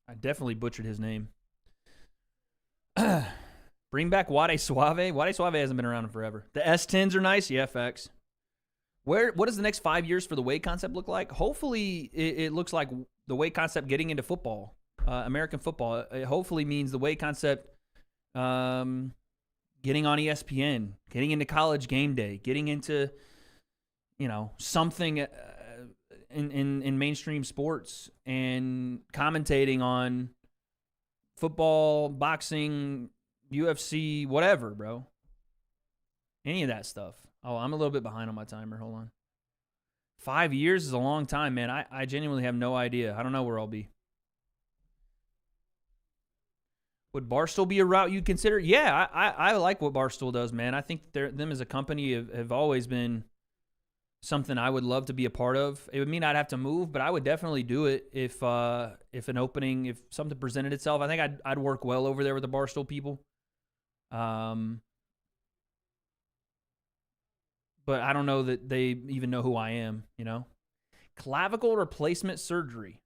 I definitely butchered his name. Bring back W.A.D.E Suave. W.A.D.E Suave hasn't been around in forever. The S10s are nice. Yeah, facts. What does the next 5 years for the WADE concept look like? Hopefully, it looks like the WADE concept getting into football, American football. It hopefully means the WADE concept getting on ESPN, getting into College Game Day, getting into, something in mainstream sports and commentating on football, boxing, UFC, whatever, bro. Any of that stuff. Oh, I'm a little bit behind on my timer. Hold on. 5 years is a long time, man. I genuinely have no idea. I don't know where I'll be. Would Barstool be a route you'd consider? Yeah, I like what Barstool does, man. I think them as a company have always been something I would love to be a part of. It would mean I'd have to move, but I would definitely do it if something presented itself. I think I'd work well over there with the Barstool people. But I don't know that they even know who I am, Clavicle replacement surgery.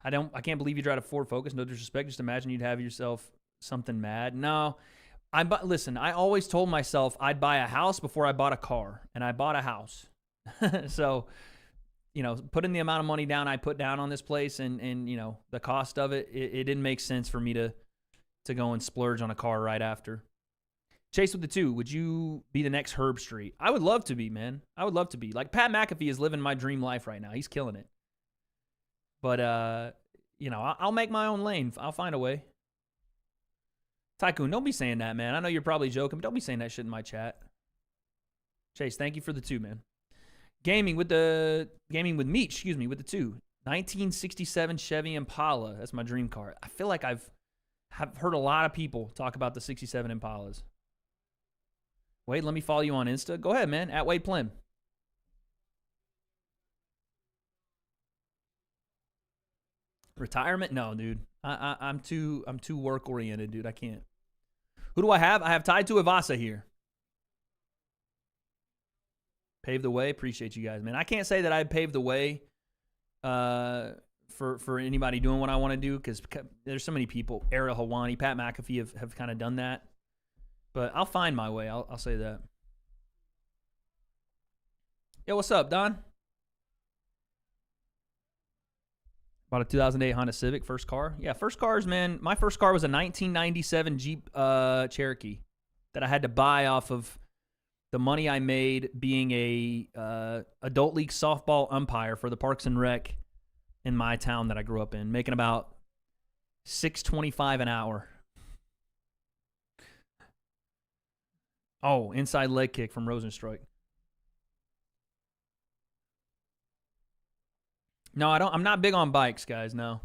I can't believe you try to Ford Focus. No disrespect. Just imagine you'd have yourself something mad. No. Listen, I always told myself I'd buy a house before I bought a car, and I bought a house. So, putting the amount of money down I put down on this place and the cost of it, it didn't make sense for me to go and splurge on a car right after. Chase with the 2, would you be the next Herb Street? I would love to be, man. I would love to be. Like, Pat McAfee is living my dream life right now. He's killing it. But, I'll make my own lane. I'll find a way. Tycoon, don't be saying that, man. I know you're probably joking, but don't be saying that shit in my chat. Chase, thank you for the 2, man. Gaming with Meech, with the 2. 1967 Chevy Impala. That's my dream car. I feel like I've heard a lot of people talk about the 67 Impalas. Wade, let me follow you on Insta. Go ahead, man. At Wade Plim. Retirement? No, dude. I'm too work oriented, dude. I can't. Who do I have? I have Tied to Ivasa here. Paved the way. Appreciate you guys, man. I can't say that I paved the way for anybody doing what I want to do because there's so many people. Ariel Hawani, Pat McAfee have kind of done that. But I'll find my way. I'll say that. Yo, what's up, Don? Bought a 2008 Honda Civic, first car. Yeah, first cars, man. My first car was a 1997 Jeep Cherokee that I had to buy off of the money I made being a adult league softball umpire for the Parks and Rec in my town that I grew up in, making about $6.25 an hour. Oh, inside leg kick from Rosenstrike. No, I'm not big on bikes, guys. No.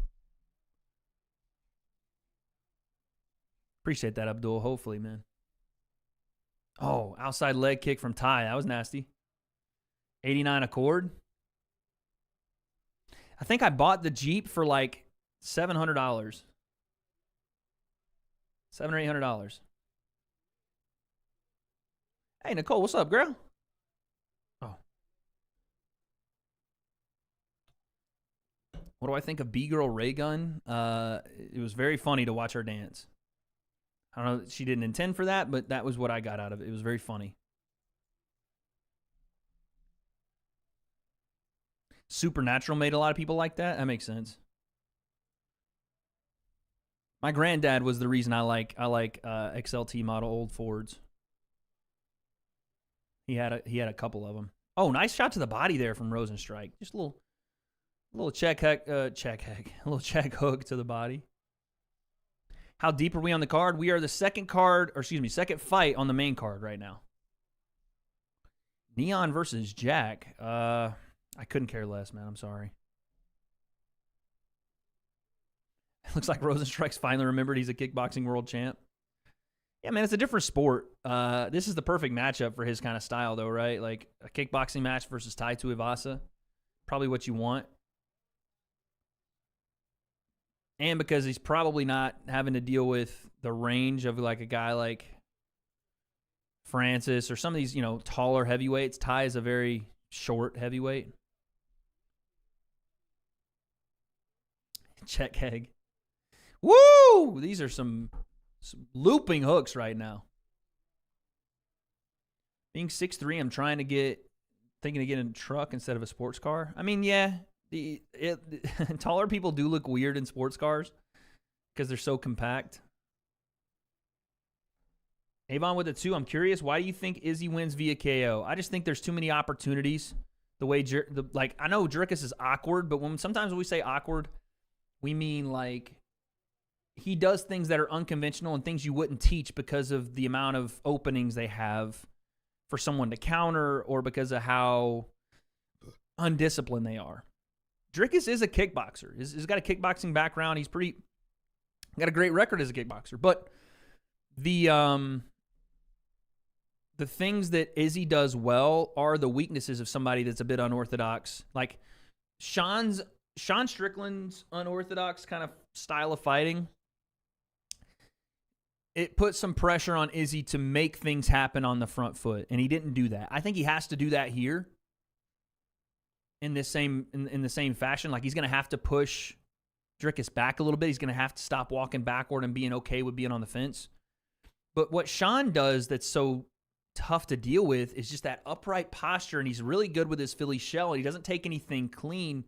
Appreciate that, Abdul. Hopefully, man. Oh, outside leg kick from Ty. That was nasty. 89 Accord. I think I bought the Jeep for like $700. $700 or $800. Hey, Nicole, what's up, girl? Oh. What do I think of B-Girl Ray Gun? It was very funny to watch her dance. I don't know, she didn't intend for that, but that was what I got out of it. It was very funny. Supernatural made a lot of people like that. That makes sense. My granddad was the reason I like XLT model old Fords. He had a couple of them. Oh, nice shot to the body there from Rosenstrike. Just a little check hook to the body. How deep are we on the card? We are the second fight on the main card right now. Neon versus Jack. I couldn't care less, man. I'm sorry. Looks like Rosenstrike's finally remembered he's a kickboxing world champ. Yeah, man, it's a different sport. This is the perfect matchup for his kind of style, though, right? Like a kickboxing match versus Tai Tuivasa. Probably what you want. And because he's probably not having to deal with the range of like a guy like Francis or some of these, you know, taller heavyweights. Tai is a very short heavyweight. Check Heg. Woo! These are some looping hooks right now. Being 6'3", I'm thinking of getting a truck instead of a sports car. I mean, yeah, taller people do look weird in sports cars because they're so compact. Avon with a 2. I'm curious, why do you think Izzy wins via KO? I just think there's too many opportunities. The way, I know Dricus is awkward, but sometimes when we say awkward, we mean like he does things that are unconventional and things you wouldn't teach because of the amount of openings they have for someone to counter or because of how undisciplined they are. Dricus is a kickboxer. He's got a kickboxing background. He's got a great record as a kickboxer. But the things that Izzy does well are the weaknesses of somebody that's a bit unorthodox. Like Sean Strickland's unorthodox kind of style of fighting, it puts some pressure on Izzy to make things happen on the front foot, and he didn't do that. I think he has to do that here in the same fashion. Like he's going to have to push Dricus back a little bit. He's going to have to stop walking backward and being okay with being on the fence. But what Sean does that's so tough to deal with is just that upright posture, and he's really good with his Philly shell. He doesn't take anything clean.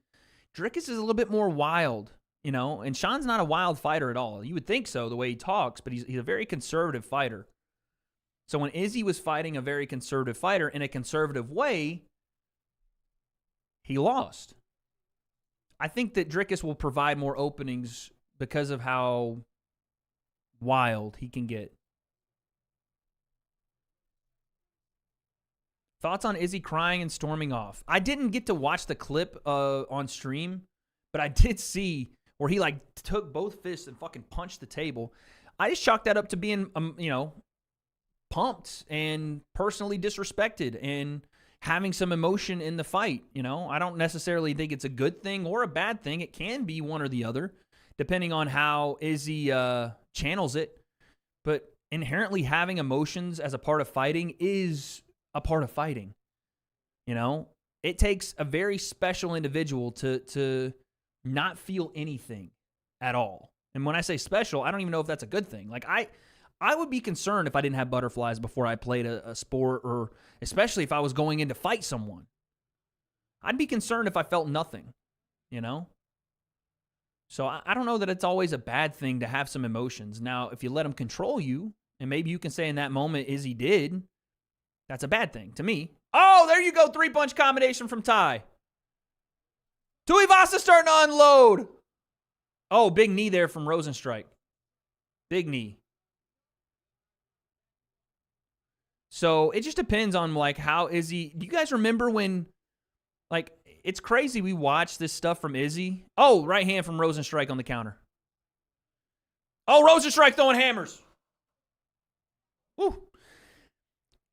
Dricus is a little bit more wild, you know, and Sean's not a wild fighter at all. You would think so, the way he talks, but he's a very conservative fighter. So when Izzy was fighting a very conservative fighter in a conservative way, he lost. I think that Dricus will provide more openings because of how wild he can get. Thoughts on Izzy crying and storming off? I didn't get to watch the clip on stream, but I did see where he like took both fists and fucking punched the table. I just chalked that up to being, pumped and personally disrespected and having some emotion in the fight. You know, I don't necessarily think it's a good thing or a bad thing. It can be one or the other, depending on how Izzy channels it. But inherently having emotions as a part of fighting is a part of fighting. You know, it takes a very special individual to not feel anything at all. And when I say special, I don't even know if that's a good thing. Like I would be concerned if I didn't have butterflies before I played a sport, or especially if I was going in to fight someone. I'd be concerned if I felt nothing, you know? So I don't know that it's always a bad thing to have some emotions. Now, if you let them control you, and maybe you can say in that moment, Izzy did, that's a bad thing to me. Oh, there you go. 3-punch combination from Tai. Tuivasa starting to unload. Oh, big knee there from Rosenstrike. Big knee. So it just depends on like how Izzy. Do you guys remember when, like, it's crazy we watch this stuff from Izzy. Oh, right hand from Rosenstrike on the counter. Oh, Rosenstrike throwing hammers. Woo.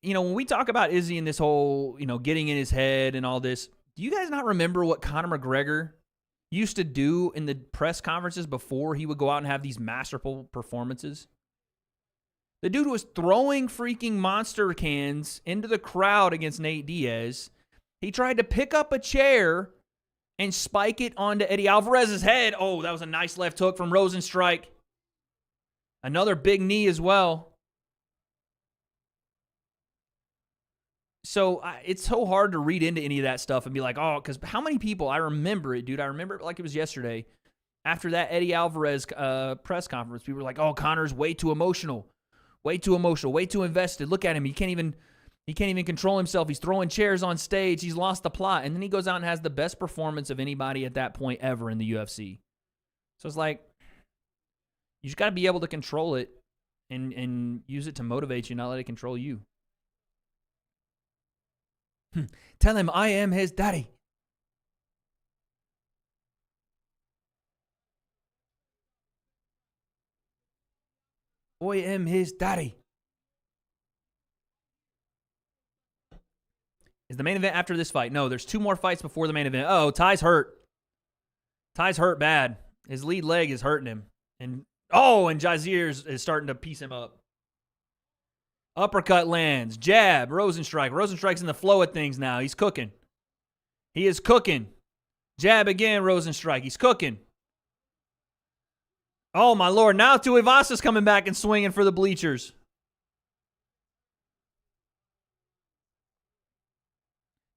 You know, when we talk about Izzy and this whole, getting in his head and all this, do you guys not remember what Conor McGregor used to do in the press conferences before he would go out and have these masterful performances? The dude was throwing freaking monster cans into the crowd against Nate Diaz. He tried to pick up a chair and spike it onto Eddie Alvarez's head. Oh, that was a nice left hook from Rosenstrike. Another big knee as well. So it's so hard to read into any of that stuff and be like, oh, because how many people, I remember it, dude. I remember it like it was yesterday. After that Eddie Alvarez press conference, people were like, oh, Conor's way too emotional. Way too emotional, way too invested. Look at him. He can't even control himself. He's throwing chairs on stage. He's lost the plot. And then he goes out and has the best performance of anybody at that point ever in the UFC. So it's like, you just got to be able to control it and use it to motivate you, not let it control you. Tell him I am his daddy. I am his daddy. Is the main event after this fight? No, there's 2 more fights before the main event. Oh, Ty's hurt. Ty's hurt bad. His lead leg is hurting him. And Jazier is starting to piece him up. Uppercut lands. Jab. Rosenstrike. Rosenstrike's in the flow of things now. He's cooking. He is cooking. Jab again, Rosenstrike. He's cooking. Oh, my Lord. Now Tuivasa's coming back and swinging for the bleachers.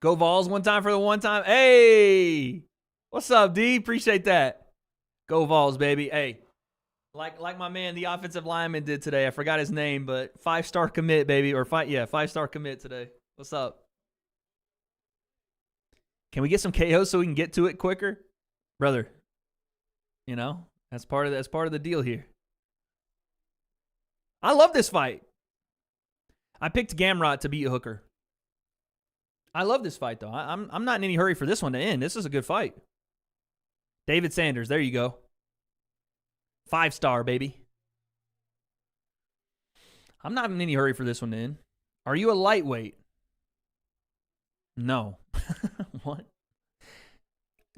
Go Vols one time for the one time. Hey, what's up, D? Appreciate that. Go Vols, baby. Hey, like my man, the offensive lineman did today. I forgot his name, but 5-star commit, baby. Or 5-star commit today. What's up? Can we get some KOs so we can get to it quicker? Brother, you know, that's part of the deal here. I love this fight. I picked Gamrot to beat Hooker. I love this fight, though. I'm not in any hurry for this one to end. This is a good fight. David Sanders, there you go. 5-star, baby. I'm not in any hurry for this one to end. Are you a lightweight? No. What?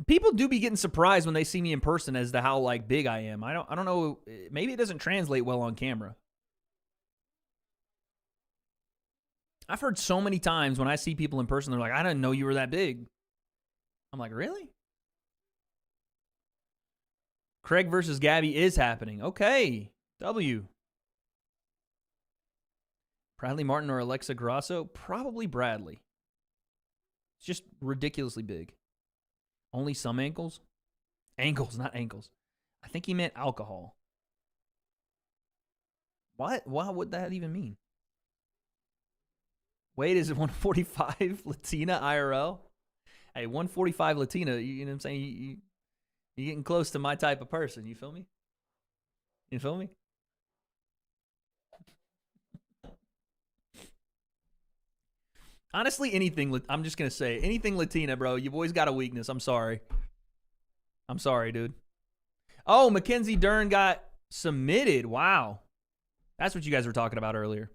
People do be getting surprised when they see me in person as to how like big I am. I don't know. Maybe it doesn't translate well on camera. I've heard so many times when I see people in person, they're like, I didn't know you were that big. I'm like, really? Craig versus Gabby is happening. Okay. W. Bradley Martin or Alexa Grasso? Probably Bradley. It's just ridiculously big. Only some ankles? Ankles, not ankles. I think he meant alcohol. What? Why would that even mean? Wait, is it 145 Latina IRL? Hey, 145 Latina, you know what I'm saying? You're getting close to my type of person. You feel me? You feel me? Honestly, anything, I'm just going to say, anything Latina, bro, you've always got a weakness. I'm sorry. I'm sorry, dude. Oh, Mackenzie Dern got submitted. Wow. That's what you guys were talking about earlier.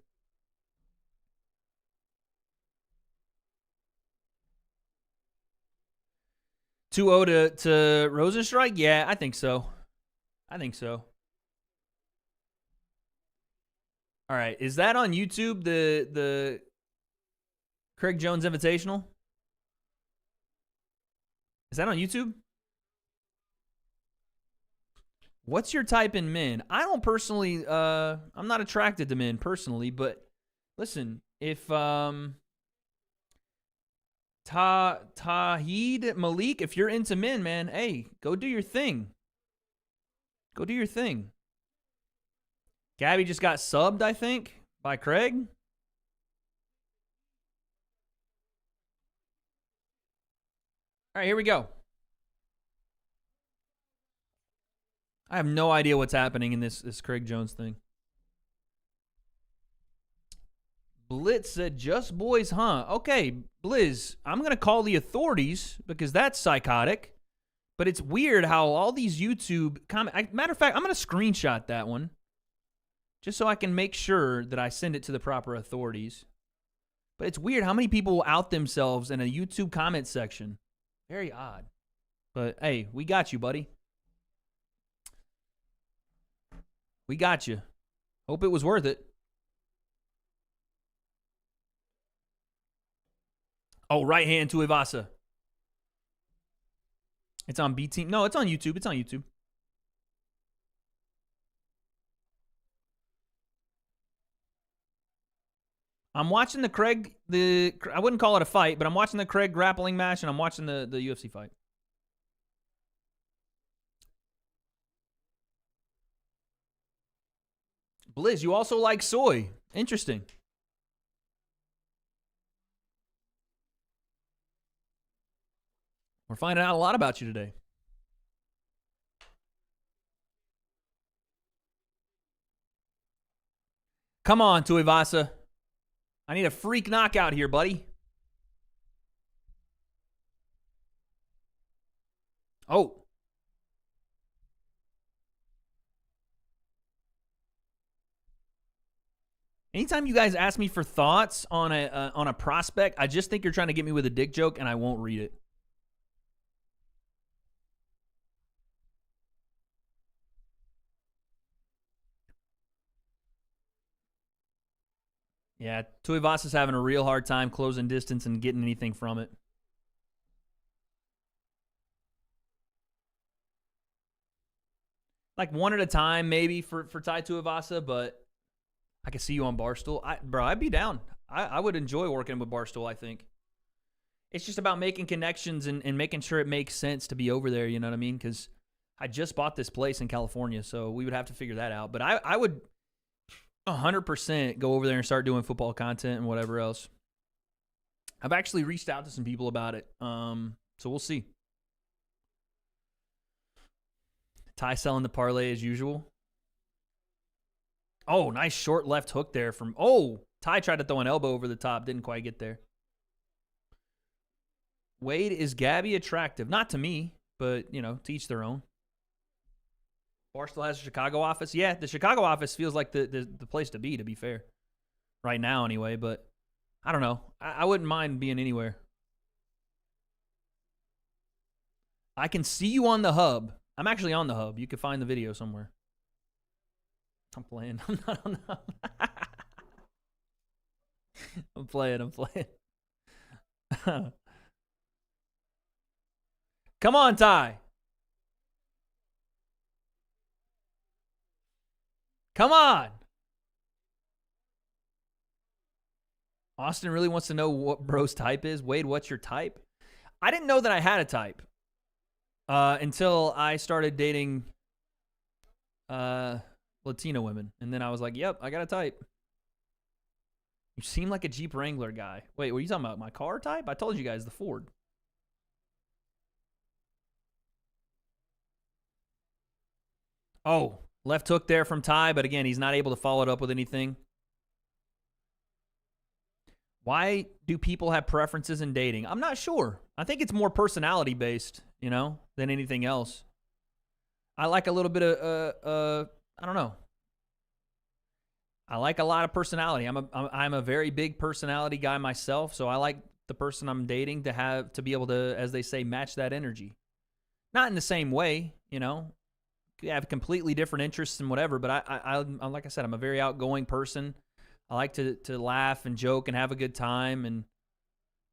2-0 to Rosenstrike? Yeah, I think so. I think so. All right. Is that on YouTube, the Craig Jones Invitational? Is that on YouTube? What's your type in men? I don't personally, I'm not attracted to men personally, but listen, if Tahid Malik, if you're into men, man, hey, go do your thing. Go do your thing. Gabby just got subbed, I think, by Craig. All right, here we go. I have no idea what's happening in this Craig Jones thing. Blitz said, just boys, huh? Okay, Blizz, I'm going to call the authorities because that's psychotic. But it's weird how all these YouTube comments... Matter of fact, I'm going to screenshot that one just so I can make sure that I send it to the proper authorities. But it's weird how many people will out themselves in a YouTube comment section. Very odd. But, hey, we got you, buddy. We got you. Hope it was worth it. Oh, right hand to Ivasa. It's on B Team. No, it's on YouTube. It's on YouTube. I'm watching the Craig, I wouldn't call it a fight, but I'm watching the Craig grappling match and I'm watching the UFC fight. Blizz, you also like soy. Interesting. We're finding out a lot about you today. Come on, Tuivasa. I need a freak knockout here, buddy. Oh. Anytime you guys ask me for thoughts on a prospect, I just think you're trying to get me with a dick joke, and I won't read it. Yeah, Tuivasa's having a real hard time closing distance and getting anything from it. Like one at a time, maybe for Tai Tuivasa, but I can see you on Barstool. Bro, I'd be down. I would enjoy working with Barstool, I think. It's just about making connections and making sure it makes sense to be over there, you know what I mean? Because I just bought this place in California, so we would have to figure that out. But I would 100% go over there and start doing football content and whatever else. I've actually reached out to some people about it, so we'll see. Ty selling the parlay as usual. Oh, nice short left hook there from... Oh, Ty tried to throw an elbow over the top. Didn't quite get there. Wade, is Gabby attractive? Not to me, but, you know, to each their own. Barstool has a Chicago office. Yeah, the Chicago office feels like the place to be fair. Right now, anyway, but I don't know. I wouldn't mind being anywhere. I can see you on the hub. I'm actually on the hub. You can find the video somewhere. I'm playing. I'm not on the hub. I'm playing. Come on, Ty. Come on. Austin really wants to know what bro's type is. Wade, what's your type? I didn't know that I had a type until I started dating Latino women. And then I was like, yep, I got a type. You seem like a Jeep Wrangler guy. Wait, were you talking about my car type? I told you guys the Ford. Oh, left hook there from Ty, but again, he's not able to follow it up with anything. Why do people have preferences in dating? I'm not sure. I think it's more personality based, you know, than anything else. I like a little bit of, I don't know. I like a lot of personality. I'm a very big personality guy myself, so I like the person I'm dating to be able to, as they say, match that energy. Not in the same way, you know. You have completely different interests and whatever, but I like I said, I'm a very outgoing person. I like to laugh and joke and have a good time, and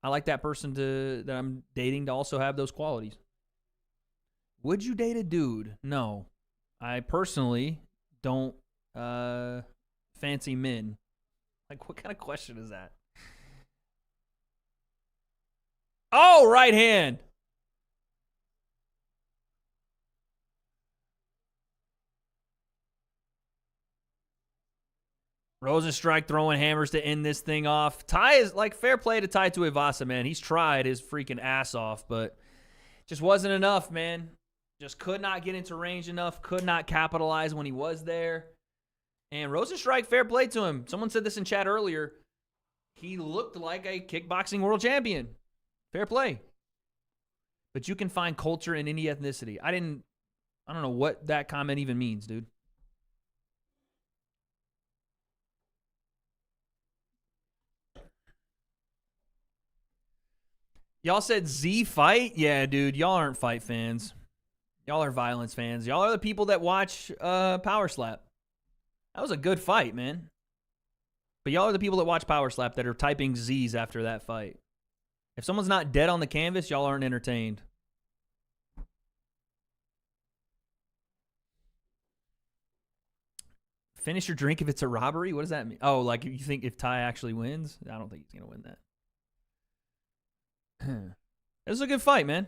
I like that person that I'm dating to also have those qualities. Would you date a dude? No. I personally don't fancy men. Like, what kind of question is that? Oh, right hand. Rosenstrike throwing hammers to end this thing off. Ty is, like, fair play to Ty Tuivasa, man. He's tried his freaking ass off, but just wasn't enough, man. Just could not get into range enough. Could not capitalize when he was there. And Rosenstrike, fair play to him. Someone said this in chat earlier. He looked like a kickboxing world champion. Fair play. But you can find culture in any ethnicity. I don't know what that comment even means, dude. Y'all said Z fight? Yeah, dude. Y'all aren't fight fans. Y'all are violence fans. Y'all are the people that watch Power Slap. That was a good fight, man. But y'all are the people that watch Power Slap that are typing Z's after that fight. If someone's not dead on the canvas, y'all aren't entertained. Finish your drink if it's a robbery? What does that mean? Oh, like you think if Ty actually wins? I don't think he's going to win that. It was a good fight, man.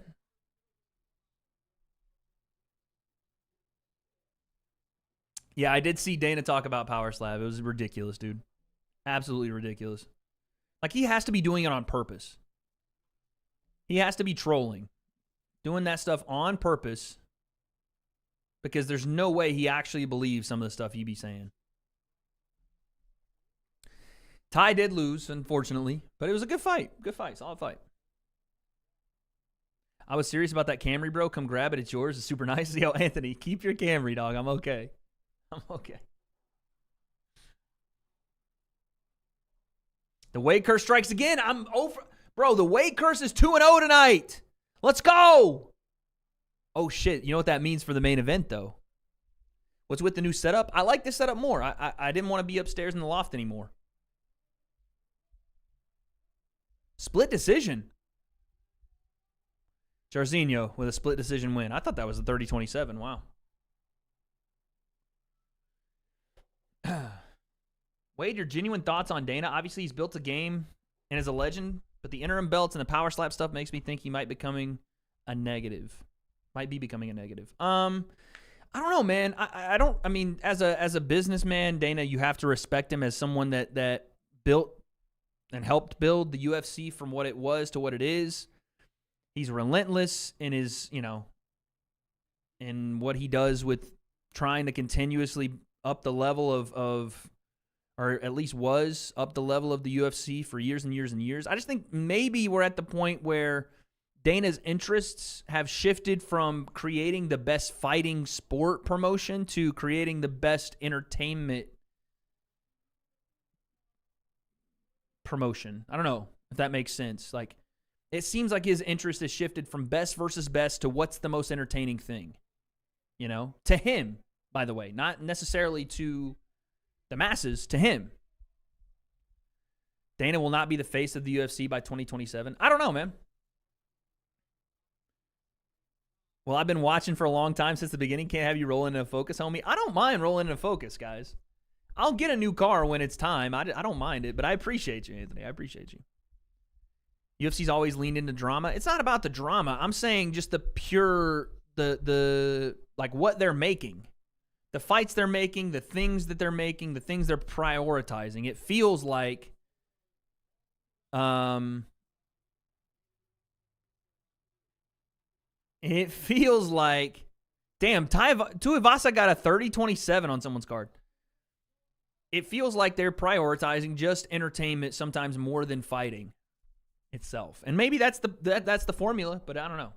Yeah, I did see Dana talk about Power Slap. It was ridiculous, dude. Absolutely ridiculous. Like, he has to be doing it on purpose. He has to be trolling. Doing that stuff on purpose. Because there's no way he actually believes some of the stuff he be saying. Ty did lose, unfortunately. But it was a good fight. Good fight. Solid fight. I was serious about that Camry, bro. Come grab it. It's yours. It's super nice. Yo, Anthony, keep your Camry, dog. I'm okay. I'm okay. The Wade curse strikes again. I'm over. Bro, the Wade curse is 2-0 tonight. Let's go. Oh, shit. You know what that means for the main event, though? What's with the new setup? I like this setup more. I didn't want to be upstairs in the loft anymore. Split decision. Jairzinho with a split decision win. I thought that was a 30-27. Wow. Wade, your genuine thoughts on Dana? Obviously, he's built a game and is a legend, but the interim belts and the power slap stuff makes me think he might be becoming a negative. I don't know, man. I mean, as a businessman, Dana, you have to respect him as someone that built and helped build the UFC from what it was to what it is. He's relentless in his, in what he does with trying to continuously up the level of or at least was up the level of the UFC for years and years and years. I just think maybe we're at the point where Dana's interests have shifted from creating the best fighting sport promotion to creating the best entertainment promotion. I don't know if that makes sense. Like, it seems like his interest has shifted from best versus best to what's the most entertaining thing, to him, by the way, not necessarily to the masses, to him. Dana will not be the face of the UFC by 2027. I don't know, man. Well, I've been watching for a long time since the beginning. Can't have you rolling in a Focus, homie. I don't mind rolling in a Focus, guys. I'll get a new car when it's time. I don't mind it, but I appreciate you, Anthony. I appreciate you. UFC's always leaned into drama. It's not about the drama. I'm saying just the pure, the like what they're making. The fights they're making, the things that they're making, the things they're prioritizing. It feels like damn, Tuivasa got a 30-27 on someone's card. It feels like they're prioritizing just entertainment sometimes more than fighting itself. And maybe that's the formula, but I don't know.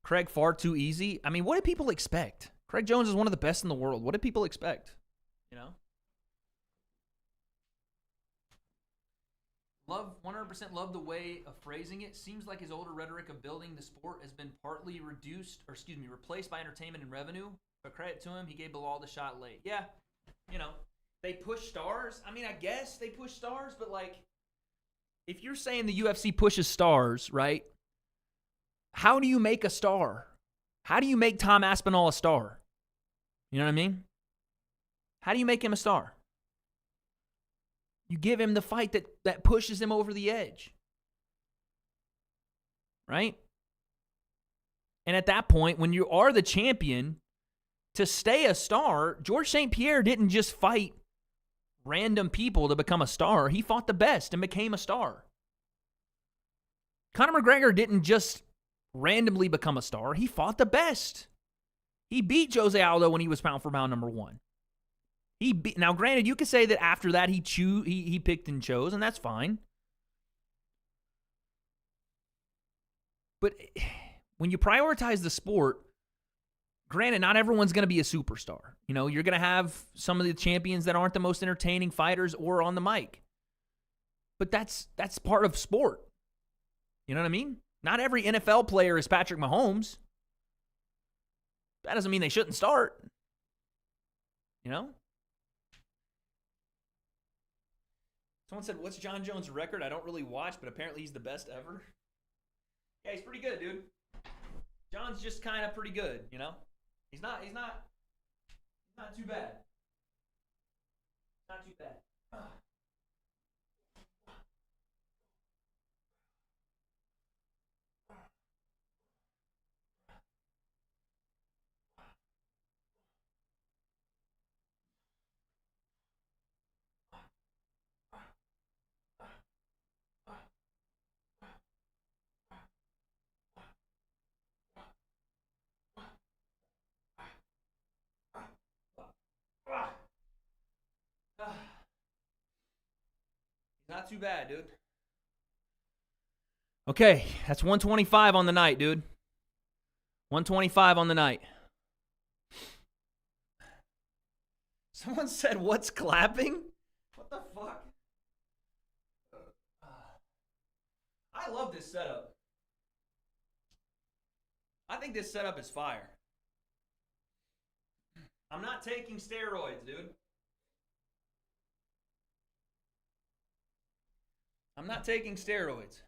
Craig, far too easy. I mean, what did people expect? Craig Jones is one of the best in the world. What did people expect? Love 100% love the way of phrasing it. Seems like his older rhetoric of building the sport has been partly replaced by entertainment and revenue. But credit to him, he gave Bilal the shot late. Yeah, they push stars. I mean, I guess they push stars, but like, if you're saying the UFC pushes stars, right? How do you make a star? How do you make Tom Aspinall a star? You know what I mean? How do you make him a star? You give him the fight that pushes him over the edge. Right? And at that point, when you are the champion, to stay a star, George St. Pierre didn't just fight random people to become a star. He fought the best and became a star. Conor McGregor didn't just randomly become a star. He fought the best. He beat Jose Aldo when he was pound for pound number one. Now, granted, you could say that after that he picked and chose, and that's fine. But when you prioritize the sport, granted, not everyone's going to be a superstar. You're going to have some of the champions that aren't the most entertaining fighters or on the mic. But that's part of sport. You know what I mean? Not every NFL player is Patrick Mahomes. That doesn't mean they shouldn't start. Someone said, what's John Jones' record? I don't really watch, but apparently he's the best ever. Yeah, he's pretty good, dude. John's just kind of pretty good, He's not too bad. Not too bad. Not too bad, dude. Okay, that's 125 on the night, dude. 125 on the night. Someone said, what's clapping? What the fuck? I love this setup. I think this setup is fire. I'm not taking steroids, dude. I'm not taking steroids.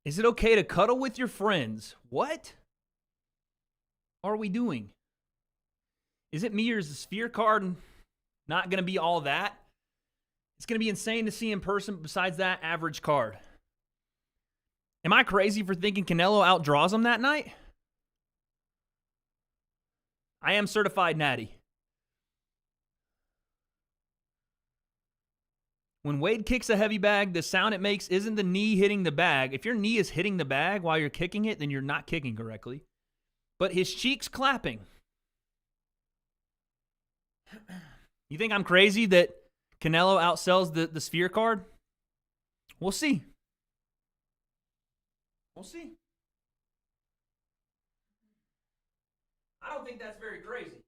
Is it okay to cuddle with your friends? What are we doing? Is it me or is the sphere card not going to be all that? It's going to be insane to see in person besides that average card. Am I crazy for thinking Canelo outdraws him that night? I am certified natty. When Wade kicks a heavy bag, the sound it makes isn't the knee hitting the bag. If your knee is hitting the bag while you're kicking it, then you're not kicking correctly. But his cheeks clapping. You think I'm crazy that Canelo outsells the sphere card? We'll see. We'll see. I don't think that's very crazy.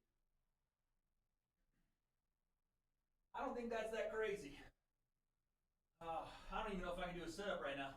I don't think that's that crazy. I don't even know if I can do a setup right now.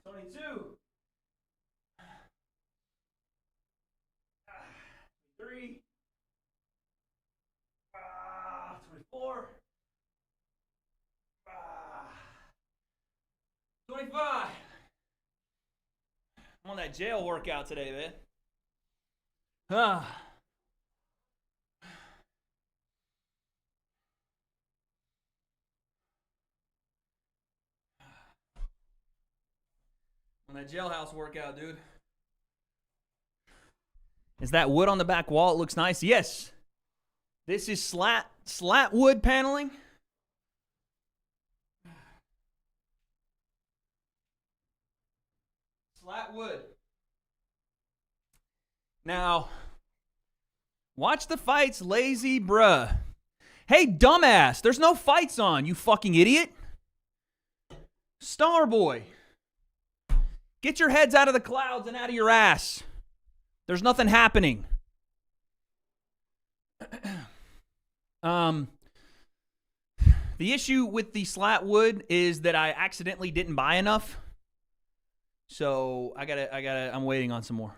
22. 3. 24. 25. I'm on that jail workout today, man. On that jailhouse workout, dude. Is that wood on the back wall? It looks nice. Yes. This is slat wood paneling. Slat wood. Now, watch the fights, lazy bruh. Hey, dumbass, there's no fights on, you fucking idiot. Starboy. Get your heads out of the clouds and out of your ass. There's nothing happening. The issue with the slat wood is that I accidentally didn't buy enough. So I'm waiting on some more.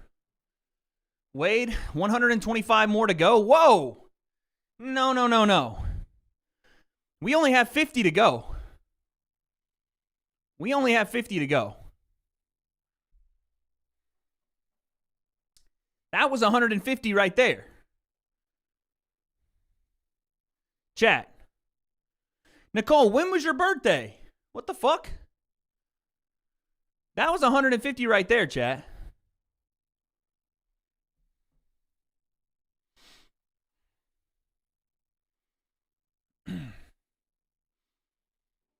Wade, 125 more to go. Whoa. No. We only have 50 to go. That was 150 right there. Chat. Nicole, when was your birthday? What the fuck? That was 150 right there, chat.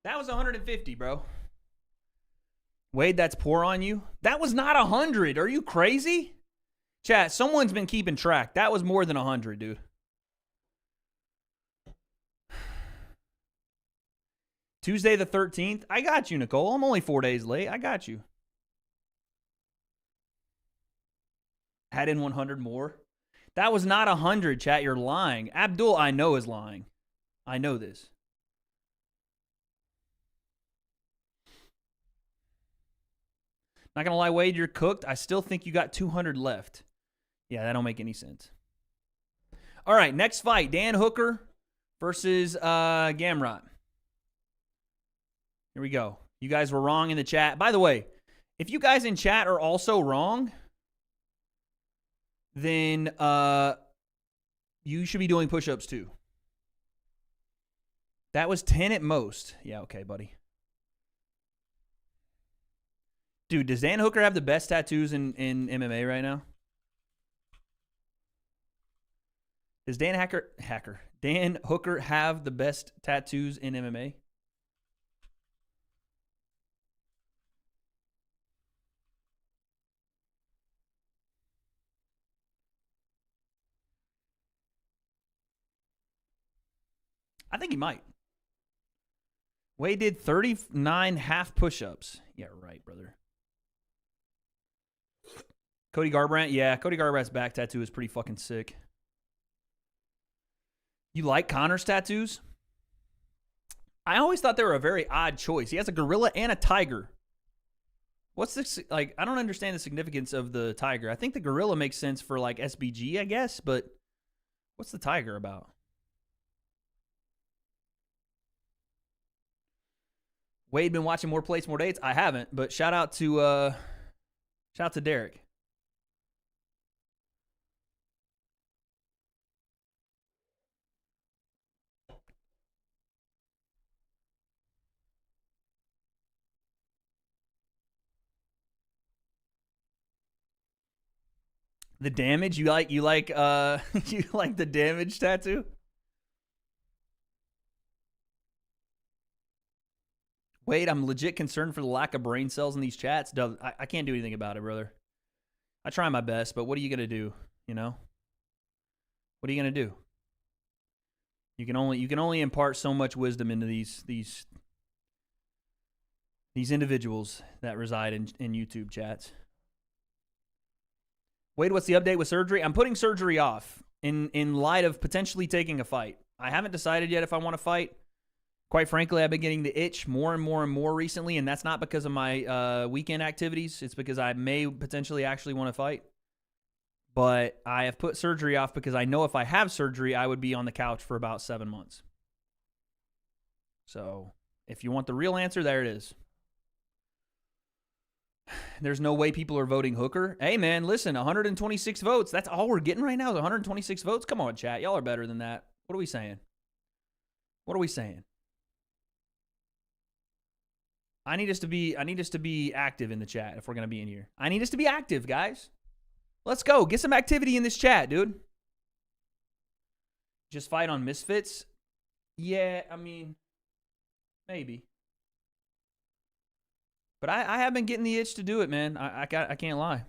That was 150, bro. Wade, that's poor on you. That was not 100. Are you crazy? Chat, someone's been keeping track. That was more than 100, dude. Tuesday the 13th. I got you, Nicole. I'm only 4 days late. I got you. Add in 100 more. That was not 100, chat. You're lying. Abdul, I know, is lying. I know this. Not gonna lie, Wade, you're cooked. I still think you got 200 left. Yeah, that don't make any sense. All right, next fight. Dan Hooker versus Gamrot. Here we go. You guys were wrong in the chat. By the way, if you guys in chat are also wrong, then you should be doing push-ups too. That was 10 at most. Yeah, okay, buddy. Dude, does Dan Hooker have the best tattoos in MMA right now? Does Dan Hooker have the best tattoos in MMA? I think he might. Wade did 39 half push-ups. Yeah, right, brother. Cody Garbrandt, yeah, Cody Garbrandt's back tattoo is pretty fucking sick. You like Connor's tattoos? I always thought they were a very odd choice. He has a gorilla and a tiger. What's this, like, I don't understand the significance of the tiger. I think the gorilla makes sense for, like, SBG, I guess, but what's the tiger about? Wade been watching More Plates, More Dates? I haven't, but shout out to Derek. The damage? You like you like the damage tattoo? Wait, I'm legit concerned for the lack of brain cells in these chats. I can't do anything about it, brother. I try my best, but what are you gonna do? You know? What are you gonna do? You can only impart so much wisdom into these individuals that reside in YouTube chats. Wade, what's the update with surgery? I'm putting surgery off in light of potentially taking a fight. I haven't decided yet if I want to fight. Quite frankly, I've been getting the itch more and more and more recently, and that's not because of my weekend activities. It's because I may potentially actually want to fight. But I have put surgery off because I know if I have surgery, I would be on the couch for about 7 months. So if you want the real answer, there it is. There's no way people are voting Hooker. Hey, man, listen, 126 votes. That's all we're getting right now is 126 votes? Come on, chat. Y'all are better than that. What are we saying? What are we saying? I need us to be active in the chat if we're going to be in here. I need us to be active, guys. Let's go. Get some activity in this chat, dude. Just fight on Misfits? Yeah, I mean, maybe. But I have been getting the itch to do it, man. I can't lie.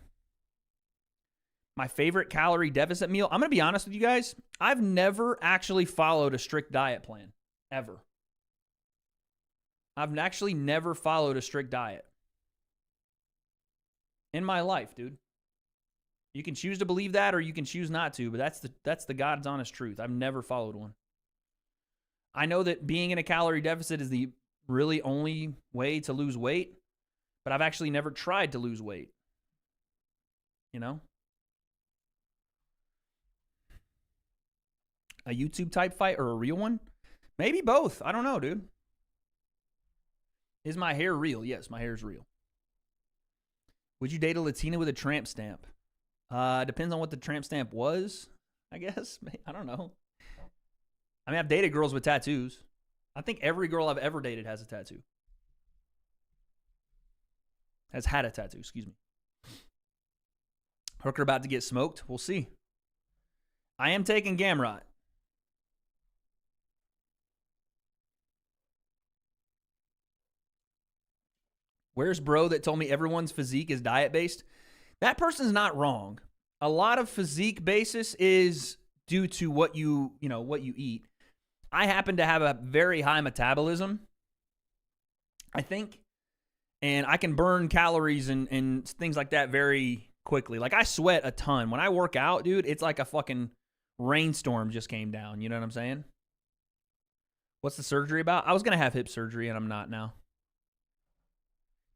My favorite calorie deficit meal. I'm going to be honest with you guys. I've never actually followed a strict diet plan. Ever. I've actually never followed a strict diet. In my life, dude. You can choose to believe that or you can choose not to, but that's the God's honest truth. I've never followed one. I know that being in a calorie deficit is the really only way to lose weight, but I've actually never tried to lose weight. You know? A YouTube type fight or a real one? Maybe both. I don't know, dude. Is my hair real? Yes, my hair is real. Would you date a Latina with a tramp stamp? Depends on what the tramp stamp was, I guess. I don't know. I mean, I've dated girls with tattoos. I think every girl I've ever dated has a tattoo. Has had a tattoo, excuse me. Hooker about to get smoked? We'll see. I am taking Gamrot. Where's bro that told me everyone's physique is diet-based? That person's not wrong. A lot of physique basis is due to what you eat. I happen to have a very high metabolism, I think, and I can burn calories and things like that very quickly. Like, I sweat a ton. When I work out, dude, it's like a fucking rainstorm just came down. You know what I'm saying? What's the surgery about? I was going to have hip surgery, and I'm not now.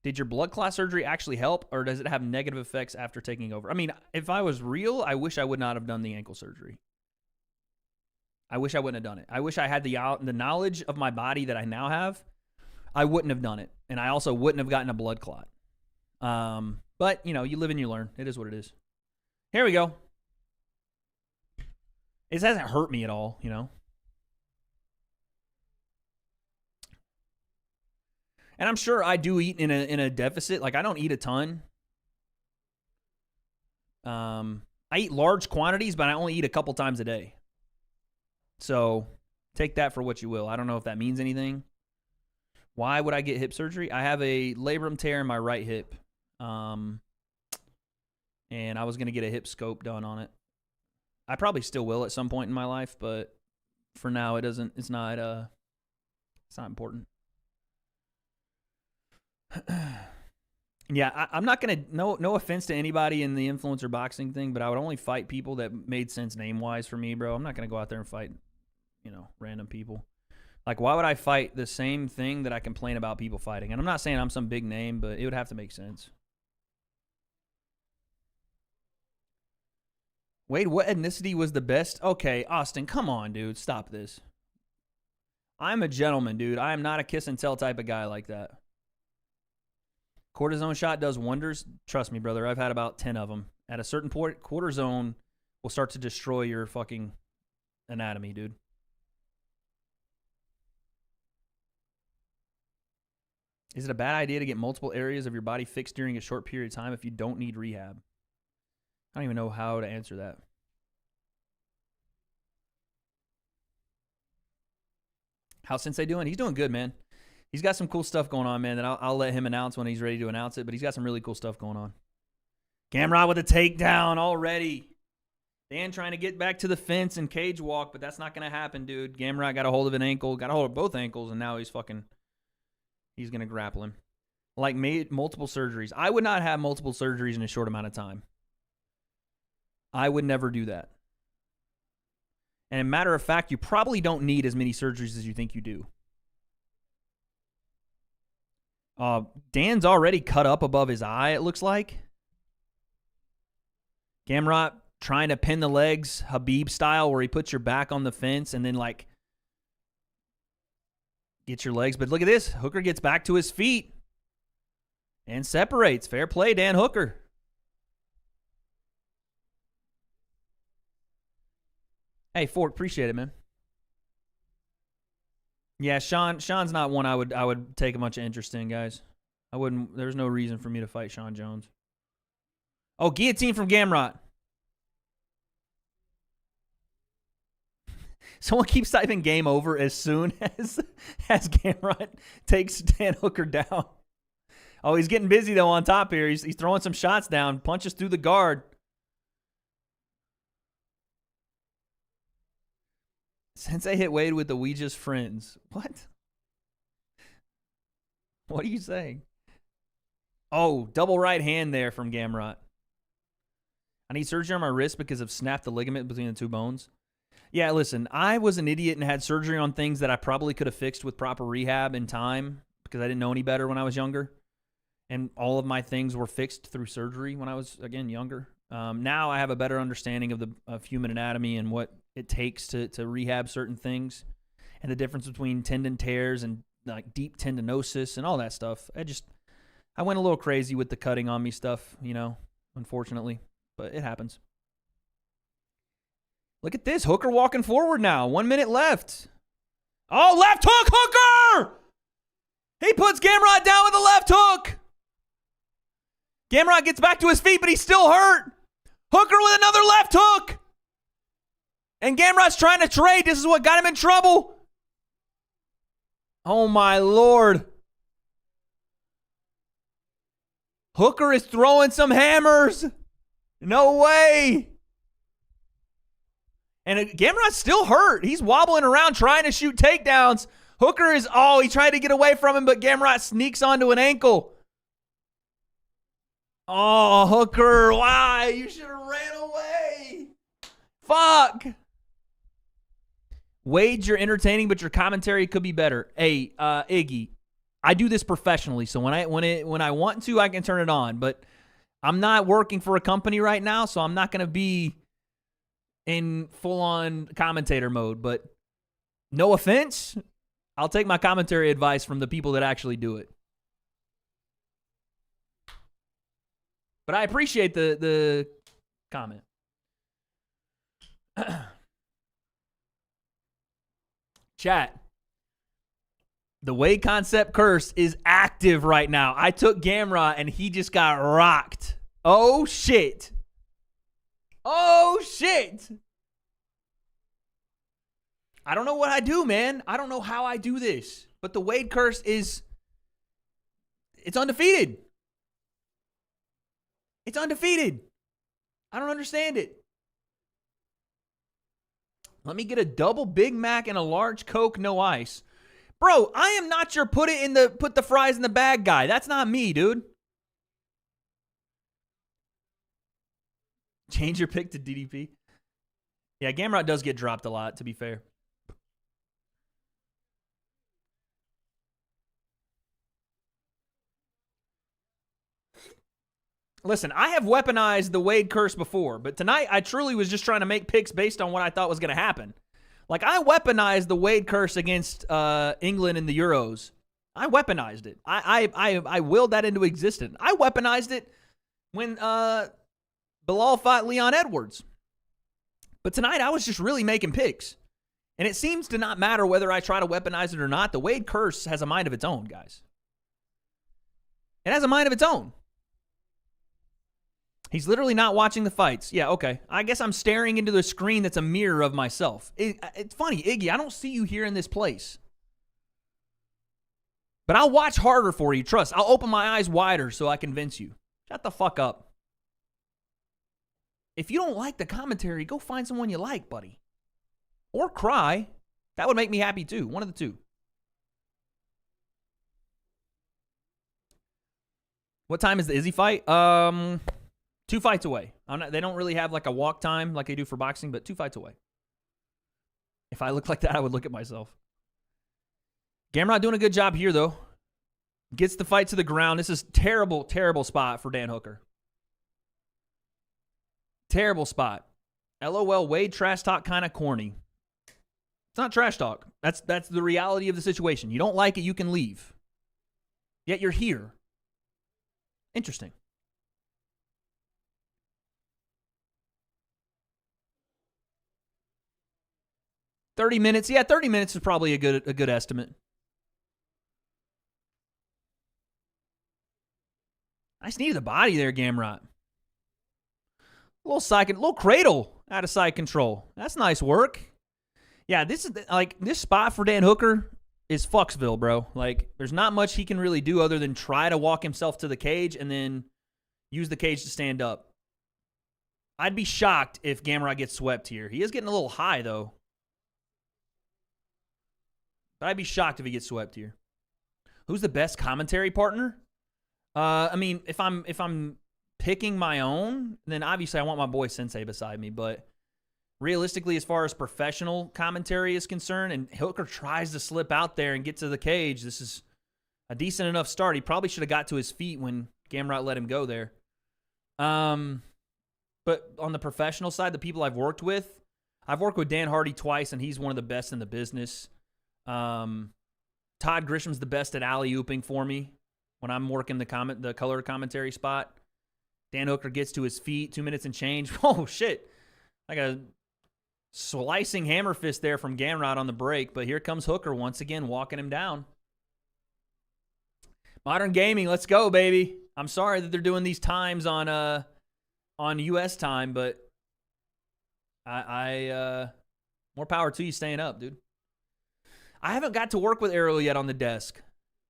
Did your blood clot surgery actually help, or does it have negative effects after taking over? I mean, if I was real, I wish I would not have done the ankle surgery. I wish I wouldn't have done it. I wish I had the knowledge of my body that I now have. I wouldn't have done it, and I also wouldn't have gotten a blood clot. But, you know, you live and you learn. It is what it is. Here we go. It hasn't hurt me at all, you know. And I'm sure I do eat in a deficit. Like, I don't eat a ton. I eat large quantities, but I only eat a couple times a day. So take that for what you will. I don't know if that means anything. Why would I get hip surgery? I have a labrum tear in my right hip. And I was going to get a hip scope done on it. I probably still will at some point in my life, but for now it's not important. Yeah, I'm not going to, no offense to anybody in the influencer boxing thing, but I would only fight people that made sense name-wise for me, bro. I'm not going to go out there and fight, you know, random people. Like, why would I fight the same thing that I complain about people fighting? And I'm not saying I'm some big name, but it would have to make sense. Wade, what ethnicity was the best? Okay, Austin, come on, dude. Stop this. I'm a gentleman, dude. I am not a kiss and tell type of guy like that. Cortisone shot does wonders. Trust me, brother. I've had about 10 of them. At a certain point, cortisone will start to destroy your fucking anatomy, dude. Is it a bad idea to get multiple areas of your body fixed during a short period of time if you don't need rehab? I don't even know how to answer that. How's Sensei doing? He's doing good, man. He's got some cool stuff going on, man, that I'll let him announce when he's ready to announce it, but he's got some really cool stuff going on. Gamrot with a takedown already. Dan trying to get back to the fence and cage walk, but that's not going to happen, dude. Gamrot got a hold of an ankle, got a hold of both ankles, and now he's going to grapple him. Like, made multiple surgeries. I would not have multiple surgeries in a short amount of time. I would never do that. And a matter of fact, you probably don't need as many surgeries as you think you do. Dan's already cut up above his eye, it looks like. Gamrot trying to pin the legs, Habib style, where he puts your back on the fence and then, like, get your legs. But look at this. Hooker gets back to his feet and separates. Fair play, Dan Hooker. Hey, Fork, appreciate it, man. Yeah, Sean's not one I would take a bunch of interest in, guys. I wouldn't. There's no reason for me to fight Sean Jones. Oh, guillotine from Gamrot. Someone keeps typing game over as soon as Gamrot takes Dan Hooker down. Oh, he's getting busy, though, on top here. He's throwing some shots down, punches through the guard. Sensei hit Wade with the "we just friends." What? What are you saying? Oh, double right hand there from Gamrot. I need surgery on my wrist because I've snapped the ligament between the two bones. Yeah, listen, I was an idiot and had surgery on things that I probably could have fixed with proper rehab in time because I didn't know any better when I was younger. And all of my things were fixed through surgery when I was, again, younger. Now I have a better understanding of human anatomy and what it takes to rehab certain things and the difference between tendon tears and like deep tendinosis and all that stuff. I went a little crazy with the cutting on me stuff, you know, unfortunately, but it happens. Look at this. Hooker walking forward now. 1 minute left. Oh, left hook, Hooker! He puts Gamrot down with a left hook. Gamrot gets back to his feet, but he's still hurt. Hooker with another left hook. And Gamrot's trying to trade. This is what got him in trouble. Oh, my Lord. Hooker is throwing some hammers. No way. And Gamrot's still hurt. He's wobbling around trying to shoot takedowns. Hooker is, he tried to get away from him, but Gamrot sneaks onto an ankle. Oh, Hooker, why? You should have ran away. Fuck. Wade, you're entertaining, but your commentary could be better. Hey, Iggy, I do this professionally, so when I want to, I can turn it on. But I'm not working for a company right now, so I'm not going to be in full-on commentator mode. But no offense, I'll take my commentary advice from the people that actually do it. But I appreciate the comment. Chat. The Wade concept curse is active right now. I took Gamrot and he just got rocked. Oh, shit. Oh, shit. I don't know what I do, man. I don't know how I do this. But the Wade curse is... It's undefeated. It's undefeated. I don't understand it. Let me get a double Big Mac and a large Coke, no ice. Bro, I am not your put the fries in the bag guy. That's not me, dude. Change your pick to DDP. Yeah, Gamrot does get dropped a lot, to be fair. Listen, I have weaponized the Wade curse before, but tonight I truly was just trying to make picks based on what I thought was going to happen. Like, I weaponized the Wade curse against England in the Euros. I weaponized it. I willed that into existence. I weaponized it when Bilal fought Leon Edwards. But tonight I was just really making picks. And it seems to not matter whether I try to weaponize it or not. The Wade curse has a mind of its own, guys. It has a mind of its own. He's literally not watching the fights. Yeah, okay. I guess I'm staring into the screen that's a mirror of myself. It's funny, Iggy, I don't see you here in this place. But I'll watch harder for you, trust. I'll open my eyes wider so I convince you. Shut the fuck up. If you don't like the commentary, go find someone you like, buddy. Or cry. That would make me happy too. One of the two. What time is the Izzy fight? 2 fights away. They don't really have like a walk time like they do for boxing, but 2 fights away. If I looked like that, I would look at myself. Gamrot doing a good job here, though. Gets the fight to the ground. This is terrible, terrible spot for Dan Hooker. Terrible spot. LOL, Wade trash talk kind of corny. It's not trash talk. That's the reality of the situation. You don't like it, you can leave. Yet you're here. Interesting. $30 minutes. Yeah, 30 minutes is probably a good estimate. Nice knee to the body there, Gamrot. Little cradle out of side control. That's nice work. Yeah, this spot for Dan Hooker is Fucksville, bro. Like, there's not much he can really do other than try to walk himself to the cage and then use the cage to stand up. I'd be shocked if Gamrot gets swept here. He is getting a little high, though. But I'd be shocked if he gets swept here. Who's the best commentary partner? I mean, if I'm picking my own, then obviously I want my boy Sensei beside me. But realistically, as far as professional commentary is concerned, and Hooker tries to slip out there and get to the cage, this is a decent enough start. He probably should have got to his feet when Gamrot let him go there. But on the professional side, the people I've worked with Dan Hardy twice, and he's one of the best in the business. Todd Grisham's the best at alley-ooping for me when I'm working the color commentary spot. Dan Hooker gets to his feet, 2 minutes and change. Oh, shit. Like a slicing hammer fist there from Gamrot on the break, but here comes Hooker once again walking him down. Modern Gaming, let's go, baby. I'm sorry that they're doing these times on US time, but I more power to you staying up, dude. I haven't got to work with Ariel yet on the desk.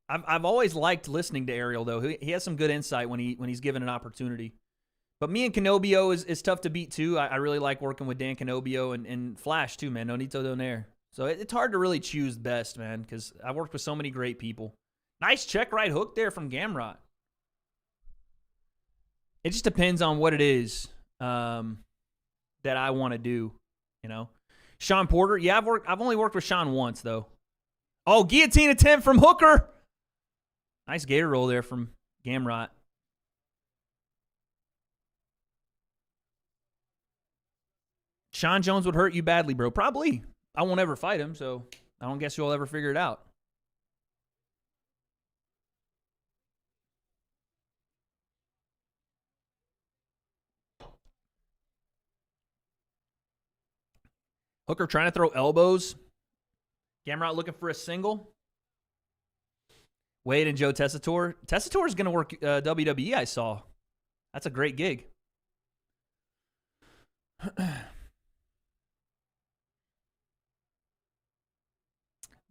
I've always liked listening to Ariel, though. He has some good insight when he's given an opportunity. But me and Canobio is tough to beat, too. I really like working with Dan Canobio and Flash, too, man. Nonito Donaire. So it's hard to really choose best, man, because I've worked with so many great people. Nice check right hook there from Gamrot. It just depends on what it is that I want to do, you know. Sean Porter, yeah, I've only worked with Sean once though. Oh, guillotine attempt from Hooker. Nice gator roll there from Gamrot. Sean Jones would hurt you badly, bro. Probably. I won't ever fight him, so I don't guess you'll ever figure it out. Hooker trying to throw elbows. Gamrot looking for a single. Wade and Joe Tessitore. Tessitore is going to work WWE, I saw. That's a great gig.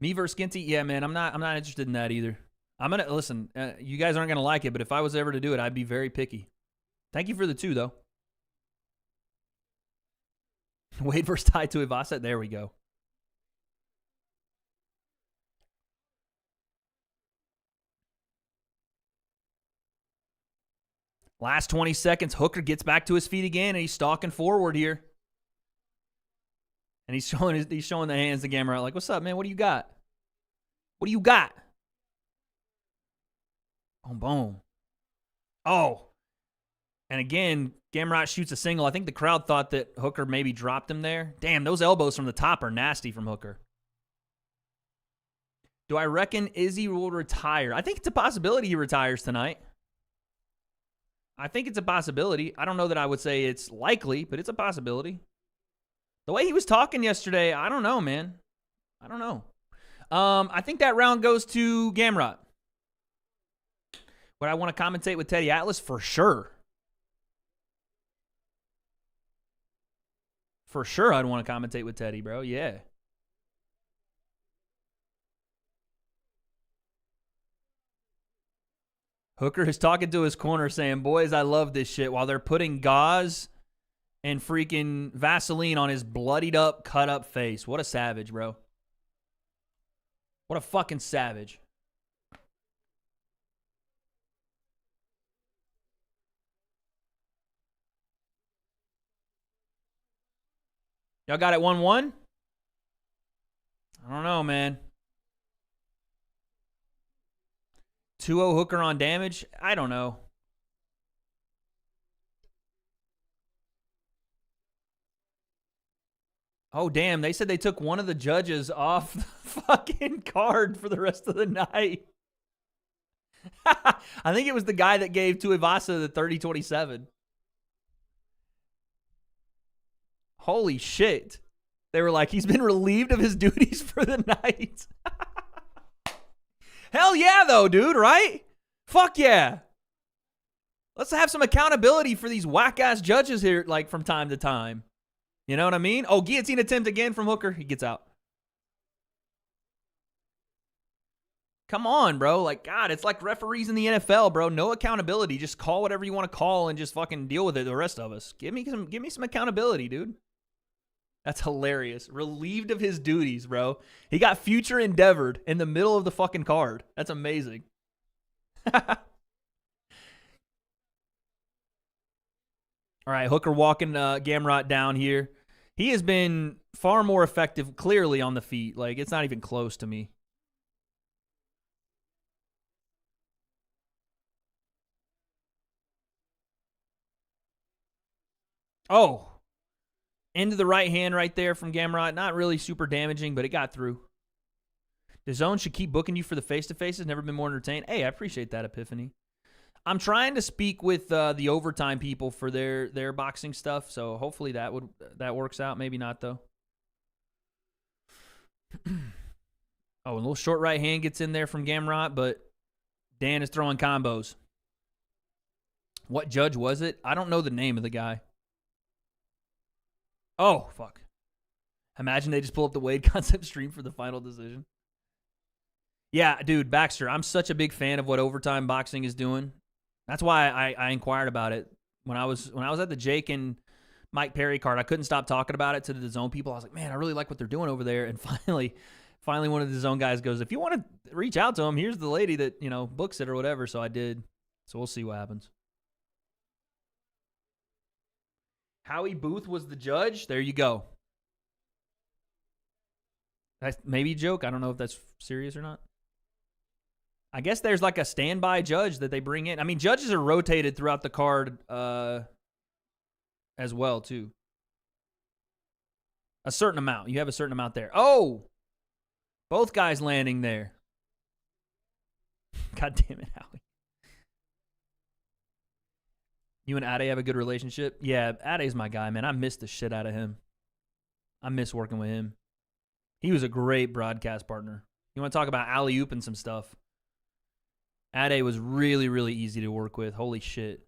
Me versus Skinty? Yeah, man, I'm not interested in that either. I'm going to, listen, you guys aren't going to like it, but if I was ever to do it, I'd be very picky. Thank you for the 2, though. Wade versus Tai Tuivasa. There we go. Last 20 seconds. Hooker gets back to his feet again, and he's stalking forward here. And he's showing the hands to Gamrot like, what's up, man? What do you got? What do you got? Boom, boom. Oh. And again, Gamrot shoots a single. I think the crowd thought that Hooker maybe dropped him there. Damn, those elbows from the top are nasty from Hooker. Do I reckon Izzy will retire? I think it's a possibility he retires tonight. I think it's a possibility. I don't know that I would say it's likely, but it's a possibility. The way he was talking yesterday, I don't know, man. I don't know. I think that round goes to Gamrot. Would I want to commentate with Teddy Atlas? For sure. For sure I'd want to commentate with Teddy, bro. Yeah. Hooker is talking to his corner saying, boys, I love this shit, while they're putting gauze and freaking Vaseline on his bloodied up, cut up face. What a savage, bro. What a fucking savage. Y'all got it 1-1? I don't know, man. 2-0 Hooker on damage? I don't know. Oh, damn. They said they took one of the judges off the fucking card for the rest of the night. I think it was the guy that gave Tuivasa the 30-27. Holy shit. They were like, he's been relieved of his duties for the night. Hell yeah, though, dude, right? Fuck yeah. Let's have some accountability for these whack-ass judges here, like, from time to time. You know what I mean? Oh, guillotine attempt again from Hooker. He gets out. Come on, bro. Like, God, it's like referees in the NFL, bro. No accountability. Just call whatever you want to call and just fucking deal with it, the rest of us. Give me some accountability, dude. That's hilarious. Relieved of his duties, bro. He got future endeavored in the middle of the fucking card. That's amazing. All right, Hooker walking Gamrot down here. He has been far more effective, clearly, on the feet. Like, it's not even close to me. Oh. Into the right hand right there from Gamrot. Not really super damaging, but it got through. The zone should keep booking you for the face-to-faces. Never been more entertained. Hey, I appreciate that, Epiphany. I'm trying to speak with the overtime people for their boxing stuff, so hopefully that works out. Maybe not, though. Oh, a little short right hand gets in there from Gamrot, but Dan is throwing combos. What judge was it? I don't know the name of the guy. Oh, fuck. Imagine they just pull up the W.A.D.E concept stream for the final decision. Yeah, dude, Baxter, I'm such a big fan of what overtime boxing is doing. That's why I inquired about it. When I was at the Jake and Mike Perry card, I couldn't stop talking about it to the DAZN people. I was like, man, I really like what they're doing over there. And finally one of the DAZN guys goes, if you want to reach out to him, here's the lady that, books it or whatever. So I did. So we'll see what happens. Howie Booth was the judge. There you go. That's maybe a joke. I don't know if that's serious or not. I guess there's like a standby judge that they bring in. I mean, judges are rotated throughout the card as well, too. A certain amount. You have a certain amount there. Oh! Both guys landing there. God damn it, Howie. You and Ade have a good relationship? Yeah, Ade's my guy, man. I miss the shit out of him. I miss working with him. He was a great broadcast partner. You want to talk about alley-oop and some stuff? Ade was really, really easy to work with. Holy shit.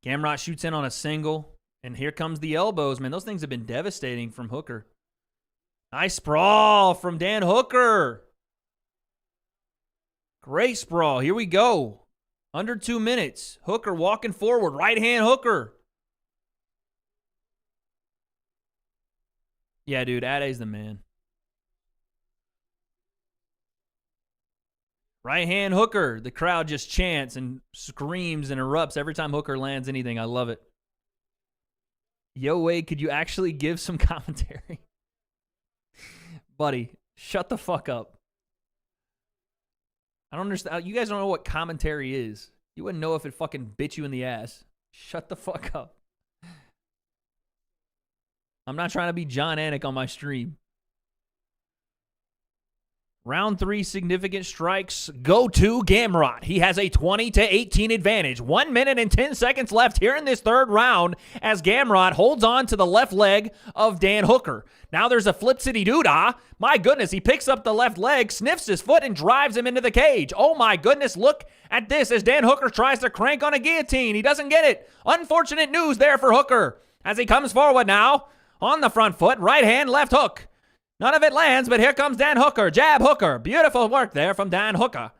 Gamrot shoots in on a single. And here comes the elbows, man. Those things have been devastating from Hooker. Nice sprawl from Dan Hooker. Great sprawl. Here we go. Under 2 minutes. Hooker walking forward. Right hand Hooker. Yeah, dude. Ade's the man. Right hand Hooker. The crowd just chants and screams and erupts every time Hooker lands anything. I love it. Yo, Wade, could you actually give some commentary? Buddy, shut the fuck up. I don't understand. You guys don't know what commentary is. You wouldn't know if it fucking bit you in the ass. Shut the fuck up. I'm not trying to be John Anik on my stream. Round 3 significant strikes go to Gamrot. He has a 20-18 advantage. 1 minute and 10 seconds left here in this third round as Gamrot holds on to the left leg of Dan Hooker. Now there's a flip-city-doo-dah. My goodness, he picks up the left leg, sniffs his foot, and drives him into the cage. Oh my goodness, look at this as Dan Hooker tries to crank on a guillotine. He doesn't get it. Unfortunate news there for Hooker as he comes forward now on the front foot. Right hand, left hook. None of it lands, but here comes Dan Hooker. Jab Hooker. Beautiful work there from Dan Hooker.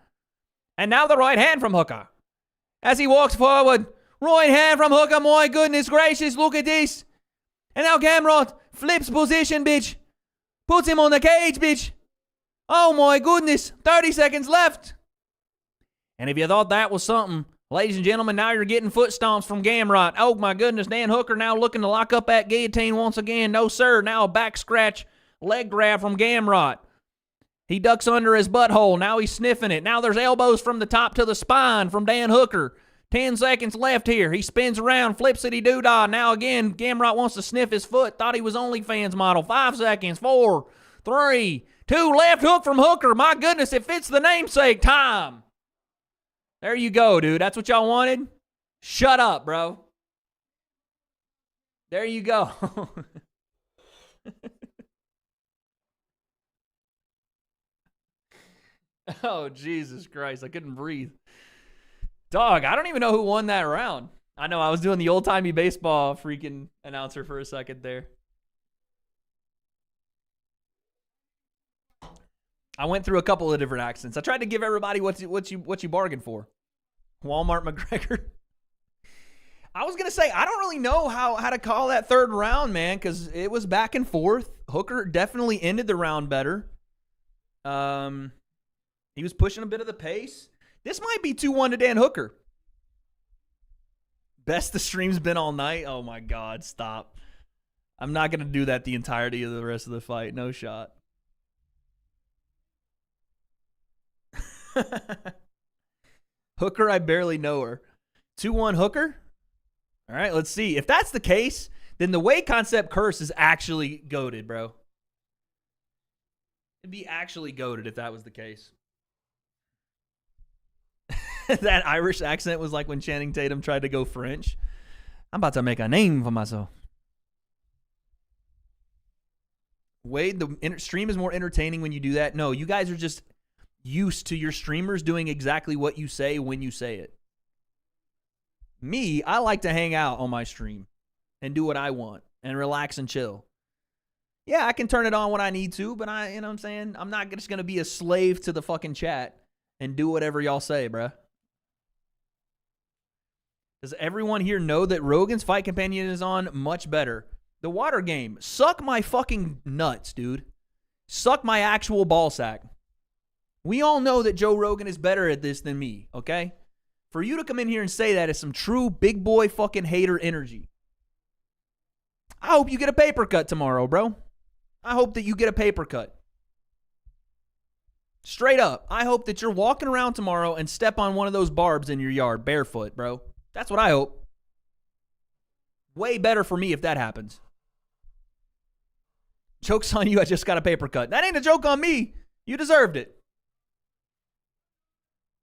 And now the right hand from Hooker. As he walks forward. Right hand from Hooker. My goodness gracious, look at this. And now Gamrot flips position, bitch. Puts him on the cage, bitch. Oh my goodness. 30 seconds left. And if you thought that was something, ladies and gentlemen, now you're getting foot stomps from Gamrot. Oh my goodness. Dan Hooker now looking to lock up that guillotine once again. No, sir. Now a back scratch. Leg grab from Gamrot. He ducks under his butthole. Now he's sniffing it. Now there's elbows from the top to the spine from Dan Hooker. 10 seconds left here. He spins around, flip-city-doo-dah. Now again, Gamrot wants to sniff his foot. Thought he was OnlyFans model. 5 seconds. 4, 3, 2. Left hook from Hooker. My goodness, it fits the namesake. Time. There you go, dude. That's what y'all wanted? Shut up, bro. There you go. Oh, Jesus Christ. I couldn't breathe. Dog, I don't even know who won that round. I know, I was doing the old-timey baseball freaking announcer for a second there. I went through a couple of different accents. I tried to give everybody what you bargained for. Walmart McGregor. I was going to say, I don't really know how to call that third round, man, because it was back and forth. Hooker definitely ended the round better. He was pushing a bit of the pace. This might be 2-1 to Dan Hooker. Best the stream's been all night. Oh, my God. Stop. I'm not going to do that the entirety of the rest of the fight. No shot. Hooker, I barely know her. 2-1 Hooker? All right, let's see. If that's the case, then the WA.D.E concept curse is actually goated, bro. It'd be actually goated if that was the case. That Irish accent was like when Channing Tatum tried to go French. I'm about to make a name for myself. Wade, the stream is more entertaining when you do that. No, you guys are just used to your streamers doing exactly what you say when you say it. Me, I like to hang out on my stream and do what I want and relax and chill. Yeah, I can turn it on when I need to, but you know what I'm saying? I'm not just going to be a slave to the fucking chat and do whatever y'all say, bruh. Does everyone here know that Rogan's Fight Companion is on? Much better. The water game. Suck my fucking nuts, dude. Suck my actual ball sack. We all know that Joe Rogan is better at this than me, okay? For you to come in here and say that is some true big boy fucking hater energy. I hope you get a paper cut tomorrow, bro. I hope that you get a paper cut. Straight up. I hope that you're walking around tomorrow and step on one of those barbs in your yard barefoot, bro. That's what I hope. Way better for me if that happens. Joke's on you, I just got a paper cut. That ain't a joke on me. You deserved it.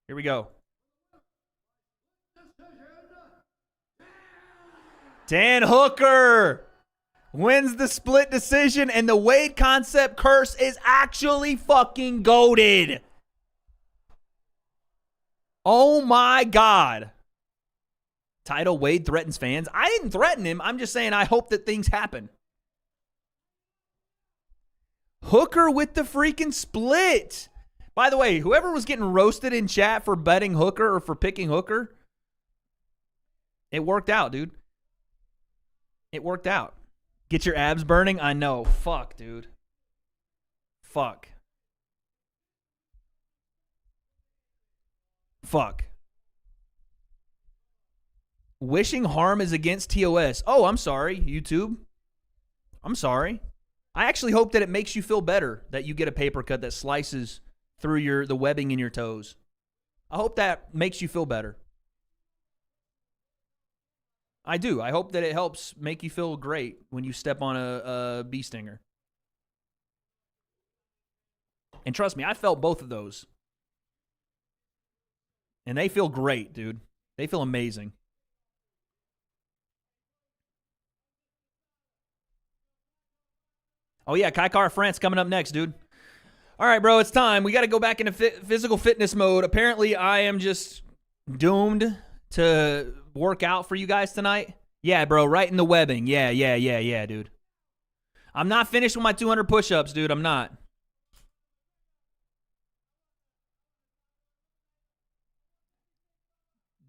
Here we go. Dan Hooker wins the split decision, and the W.A.D.E concept curse is actually fucking goated. Oh my God. Title, W.A.D.E threatens fans. I didn't threaten him. I'm just saying I hope that things happen. Hooker with the freaking split. By the way, whoever was getting roasted in chat for betting Hooker or for picking Hooker, it worked out, dude. It worked out. Get your abs burning? I know. Fuck, dude. Fuck. Fuck. Wishing harm is against TOS. Oh, I'm sorry, YouTube. I'm sorry. I actually hope that it makes you feel better that you get a paper cut that slices through the webbing in your toes. I hope that makes you feel better. I do. I hope that it helps make you feel great when you step on a bee stinger. And trust me, I felt both of those. And they feel great, dude. They feel amazing. Oh, yeah, Kaikar France coming up next, dude. All right, bro, it's time. We got to go back into physical fitness mode. Apparently, I am just doomed to work out for you guys tonight. Yeah, bro, right in the webbing. Yeah, dude. I'm not finished with my 200 push-ups, dude. I'm not.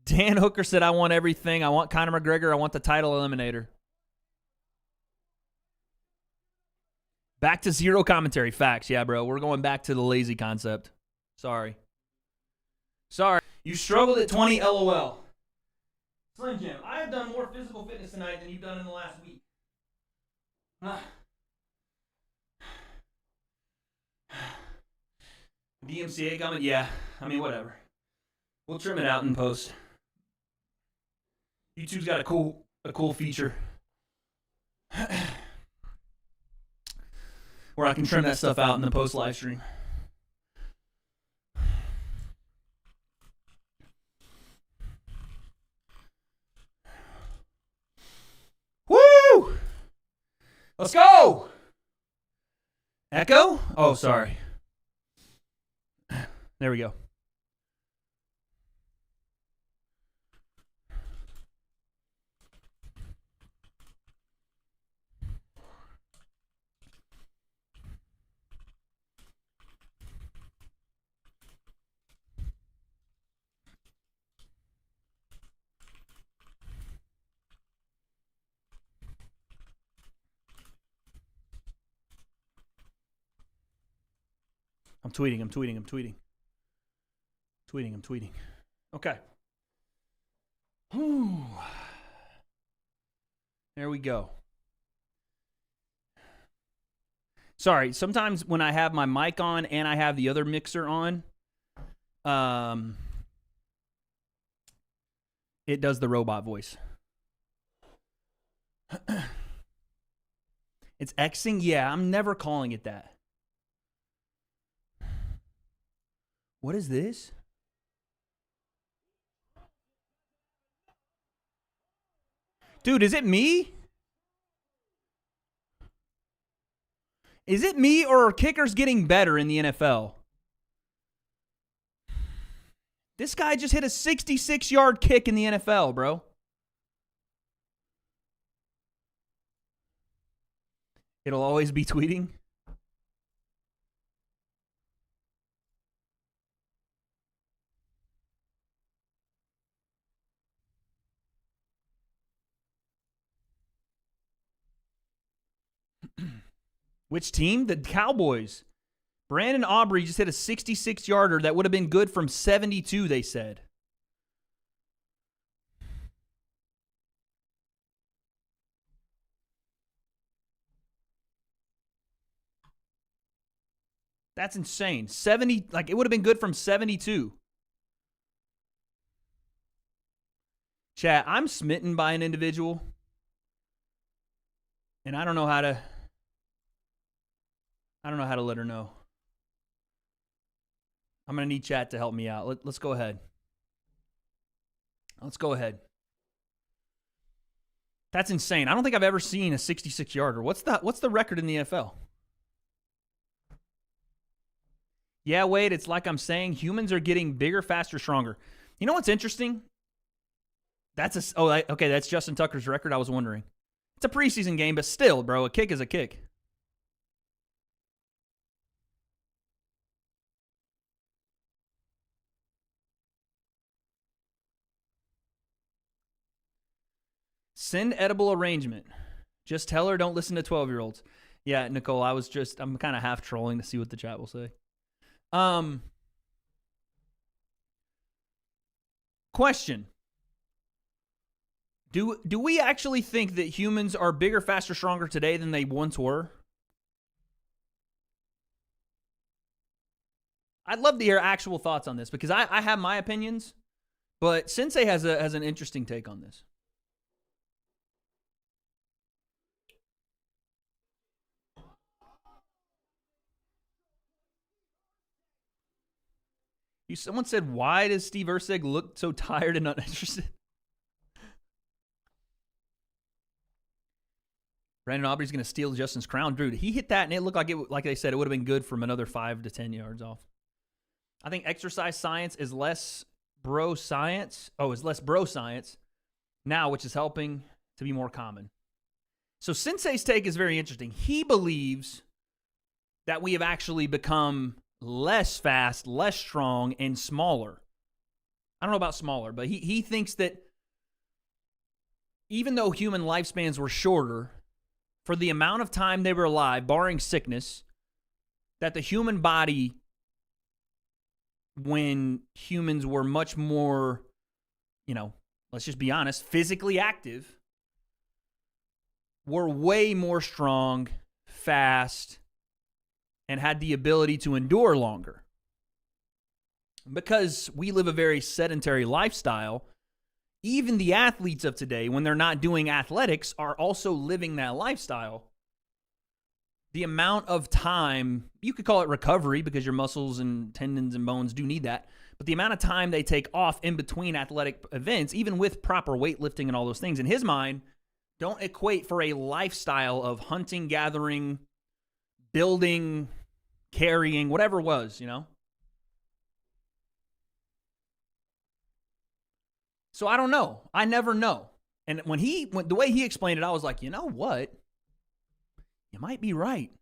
Dan Hooker said, I want everything. I want Conor McGregor. I want the title eliminator. Back to zero commentary. Facts. Yeah, bro. We're going back to the lazy concept. Sorry. You struggled at 20, LOL. Slim Jim, I have done more physical fitness tonight than you've done in the last week. DMCA comment? Yeah. I mean, whatever. We'll trim it out in post. YouTube's got a cool feature where I can trim that stuff out in the post live stream. Woo! Let's go! Echo? Oh, sorry. There we go. I'm tweeting. Okay. Whew. There we go. Sorry, sometimes when I have my mic on and I have the other mixer on, it does the robot voice. It's Xing? Yeah, I'm never calling it that. What is this? Dude, is it me? Is it me or are kickers getting better in the NFL? This guy just hit a 66-yard kick in the NFL, bro. It'll always be tweeting. Which team? The Cowboys. Brandon Aubrey just hit a 66-yarder that would have been good from 72, they said. That's insane. 70, like it would have been good from 72. Chat, I'm smitten by an individual. And I don't know how to let her know. I'm going to need chat to help me out. Let's go ahead. Let's go ahead. That's insane. I don't think I've ever seen a 66-yarder. What's the record in the NFL? Yeah, Wade, it's like I'm saying, humans are getting bigger, faster, stronger. You know what's interesting? Okay, that's Justin Tucker's record. I was wondering. It's a preseason game, but still, bro, a kick is a kick. Send edible arrangement. Just tell her don't listen to 12-year-olds. Yeah, Nicole, I'm kind of half trolling to see what the chat will say. Question. Do we actually think that humans are bigger, faster, stronger today than they once were? I'd love to hear actual thoughts on this because I have my opinions, but Sensei has an interesting take on this. Someone said, why does Steve Erceg look so tired and uninterested? Brandon Aubrey's going to steal Justin's crown. Drew, he hit that, and it looked like they said, it would have been good from another 5 to 10 yards off. I think exercise science is less bro science. Is less bro science now, which is helping to be more common. So Sensei's take is very interesting. He believes that we have actually become less fast, less strong, and smaller. I don't know about smaller, but he thinks that even though human lifespans were shorter, for the amount of time they were alive, barring sickness, that the human body, when humans were much more, let's just be honest, physically active, were way more strong, fast, and had the ability to endure longer. Because we live a very sedentary lifestyle, even the athletes of today, when they're not doing athletics, are also living that lifestyle. The amount of time, you could call it recovery because your muscles and tendons and bones do need that, but the amount of time they take off in between athletic events, even with proper weightlifting and all those things, in his mind, don't equate for a lifestyle of hunting, gathering, building, carrying, whatever it was, So I don't know. I never know. And when the way he explained it, I was like, you know what? You might be right.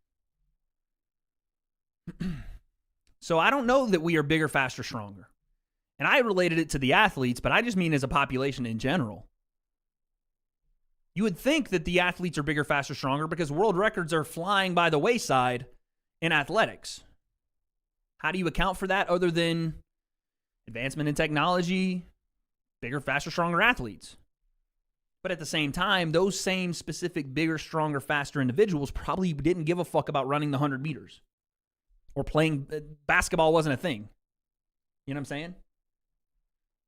So I don't know that we are bigger, faster, stronger. And I related it to the athletes, but I just mean as a population in general. You would think that the athletes are bigger, faster, stronger because world records are flying by the wayside in athletics. How do you account for that other than advancement in technology, bigger, faster, stronger athletes? But at the same time, those same specific bigger, stronger, faster individuals probably didn't give a fuck about running the 100 meters or playing basketball wasn't a thing. You know what I'm saying?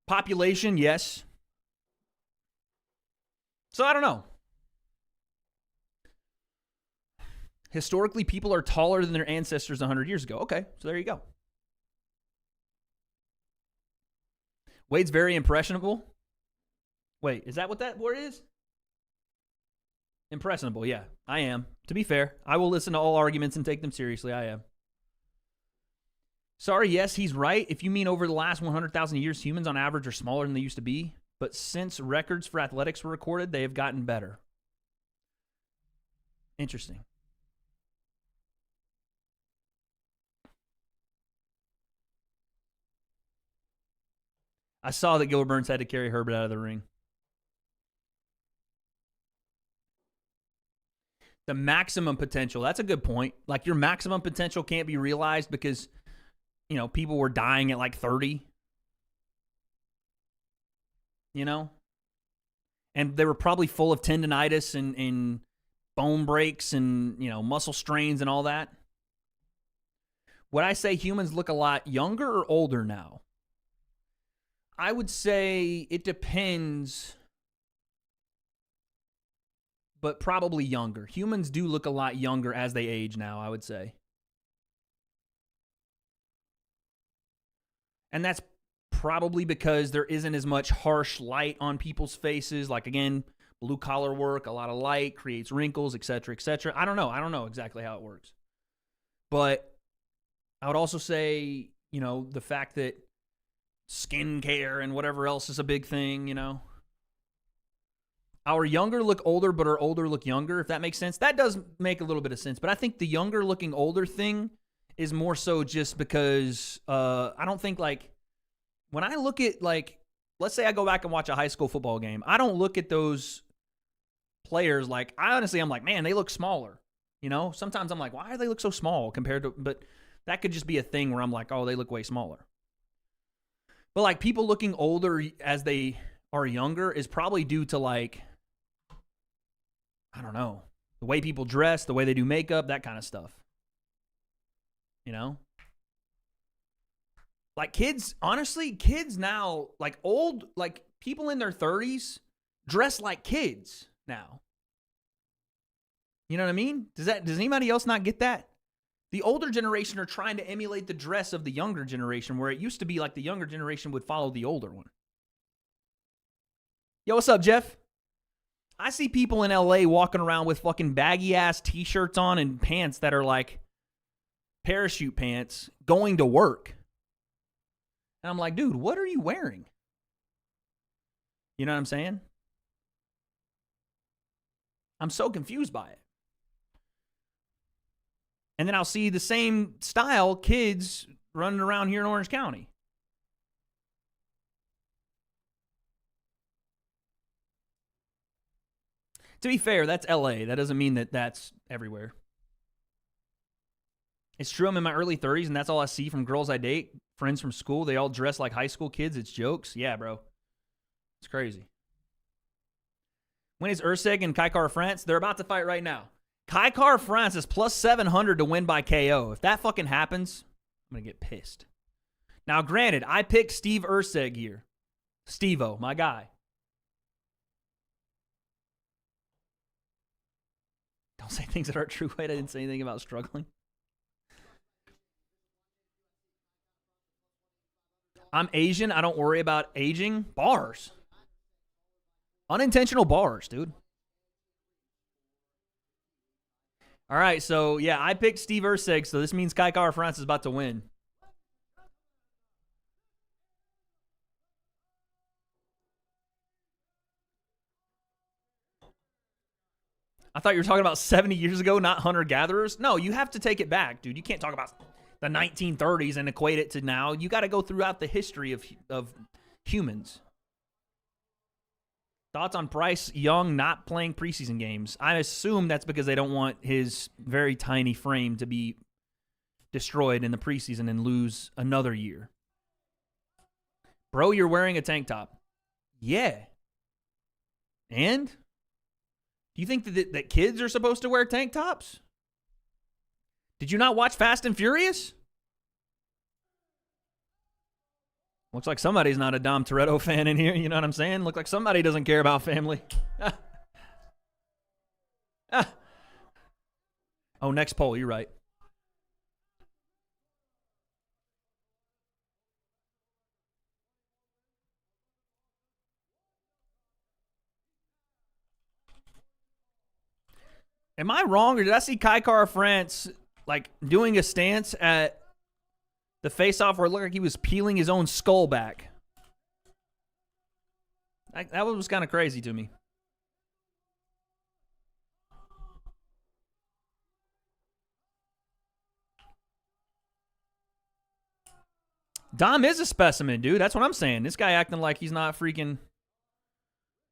Population, yes. So I don't know. Historically, people are taller than their ancestors 100 years ago. Okay, so there you go. Wade's very impressionable. Wait, is that what that word is? Impressionable, yeah. I am. To be fair, I will listen to all arguments and take them seriously. I am. Sorry, yes, he's right. If you mean over the last 100,000 years, humans on average are smaller than they used to be. But since records for athletics were recorded, they have gotten better. Interesting. I saw that Gilbert Burns had to carry Herbert out of the ring. The maximum potential. That's a good point. Like your maximum potential can't be realized because, people were dying at like 30. And they were probably full of tendonitis and bone breaks and, muscle strains and all that. Would I say humans look a lot younger or older now? I would say it depends, but probably younger. Humans do look a lot younger as they age now, I would say. And that's probably because there isn't as much harsh light on people's faces. Like, again, blue collar work, a lot of light creates wrinkles, etc., etc. I don't know exactly how it works. But I would also say, you know, the fact that skincare and whatever else is a big thing, you know. Our younger look older, but our older look younger, if that makes sense. That does make a little bit of sense. But I think the younger looking older thing is more so just because I don't think, like, when I look at, like, let's say I go back and watch a high school football game, I don't look at those players like, I'm like, man, they look smaller. You know, sometimes I'm like, why do they look so small compared to, but that could just be a thing where I'm like, oh, they look way smaller. But, like, people looking older as they are younger is probably due to, like, I don't know, the way people dress, the way they do makeup, that kind of stuff. You know? Like, kids, honestly, kids now, like, old, like, people in their 30s dress like kids now. You know what I mean? Does anybody else not get that? The older generation are trying to emulate the dress of the younger generation, where it used to be like the younger generation would follow the older one. Yo, what's up, Jeff? I see people in LA walking around with fucking baggy-ass t-shirts on and pants that are like parachute pants going to work. And I'm like, dude, what are you wearing? You know what I'm saying? I'm so confused by it. And then I'll see the same style kids running around here in Orange County. To be fair, that's LA. That doesn't mean that that's everywhere. It's true, I'm in my early 30s, and that's all I see from girls I date, friends from school. They all dress like high school kids. It's jokes. Yeah, bro. It's crazy. When is Urseg and Kaikar France? They're about to fight right now. Kaikar France is plus 700 to win by KO. If that fucking happens, I'm going to get pissed. Now, granted, I picked Steve Urseg here. Steve-O, my guy. Don't say things that aren't true. Wait, I didn't say anything about struggling. I'm Asian. I don't worry about aging. Bars. Unintentional bars, dude. All right, so, yeah, I picked Steve Urseg, so this means Kaikar France is about to win. I thought you were talking about 70 years ago, not hunter-gatherers. No, you have to take it back, dude. You can't talk about the 1930s and equate it to now. You got to go throughout the history of humans. Thoughts on Bryce Young not playing preseason games? I assume that's because they don't want his very tiny frame to be destroyed in the preseason and lose another year. Bro, you're wearing a tank top. Yeah. And? Do you think that kids are supposed to wear tank tops? Did you not watch Fast and Furious? Looks like somebody's not a Dom Toretto fan in here. You know what I'm saying? Look like somebody doesn't care about family. Oh, next poll. You're right. Am I wrong, or did I see Kaikar France like doing a stance at the face-off where it looked like he was peeling his own skull back? That was kind of crazy to me. Dom is a specimen, dude. That's what I'm saying. This guy acting like he's not freaking...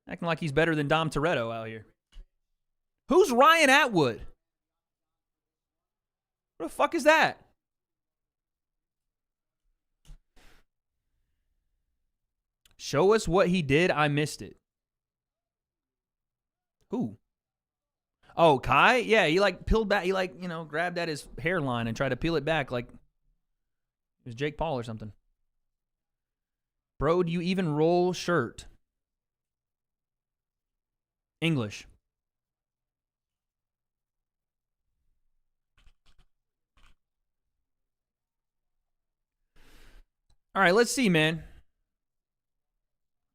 acting like he's better than Dom Toretto out here. Who's Ryan Atwood? What the fuck is that? Show us what he did. I missed it. Who? Oh, Kai? Yeah, he like peeled back. He like, grabbed at his hairline and tried to peel it back. Like, was Jake Paul or something. Bro, do you even roll shirt? English. All right, let's see, man.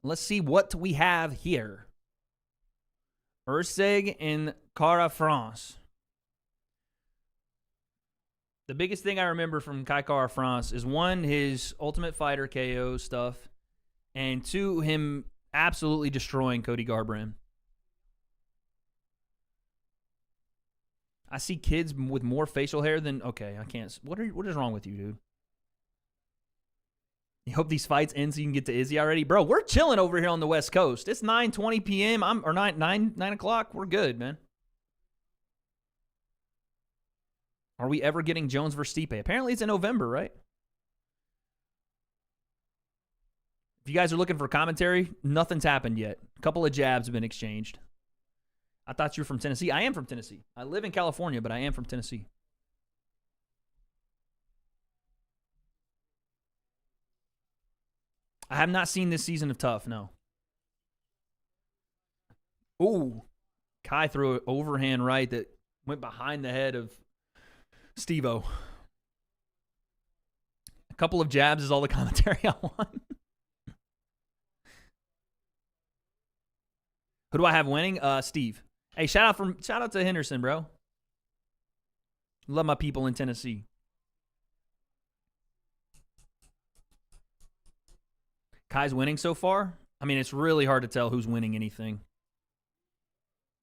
Let's see what we have here. Urseg and Cara France. The biggest thing I remember from Kai Cara France is, one, his Ultimate Fighter KO stuff, and two, him absolutely destroying Cody Garbrandt. I see kids with more facial hair than... Okay, I can't... What is wrong with you, dude? You hope these fights end so you can get to Izzy already? Bro, we're chilling over here on the West Coast. It's 9:20 p.m. Or 9 o'clock. We're good, man. Are we ever getting Jones versus Stipe? Apparently it's in November, right? If you guys are looking for commentary, nothing's happened yet. A couple of jabs have been exchanged. I thought you were from Tennessee. I am from Tennessee. I live in California, but I am from Tennessee. I have not seen this season of Tough, no. Ooh. Kai threw an overhand right that went behind the head of Steve-O. A couple of jabs is all the commentary I want. Who do I have winning? Steve. Hey, shout out to Henderson, bro. Love my people in Tennessee. Kai's winning so far? I mean, it's really hard to tell who's winning anything.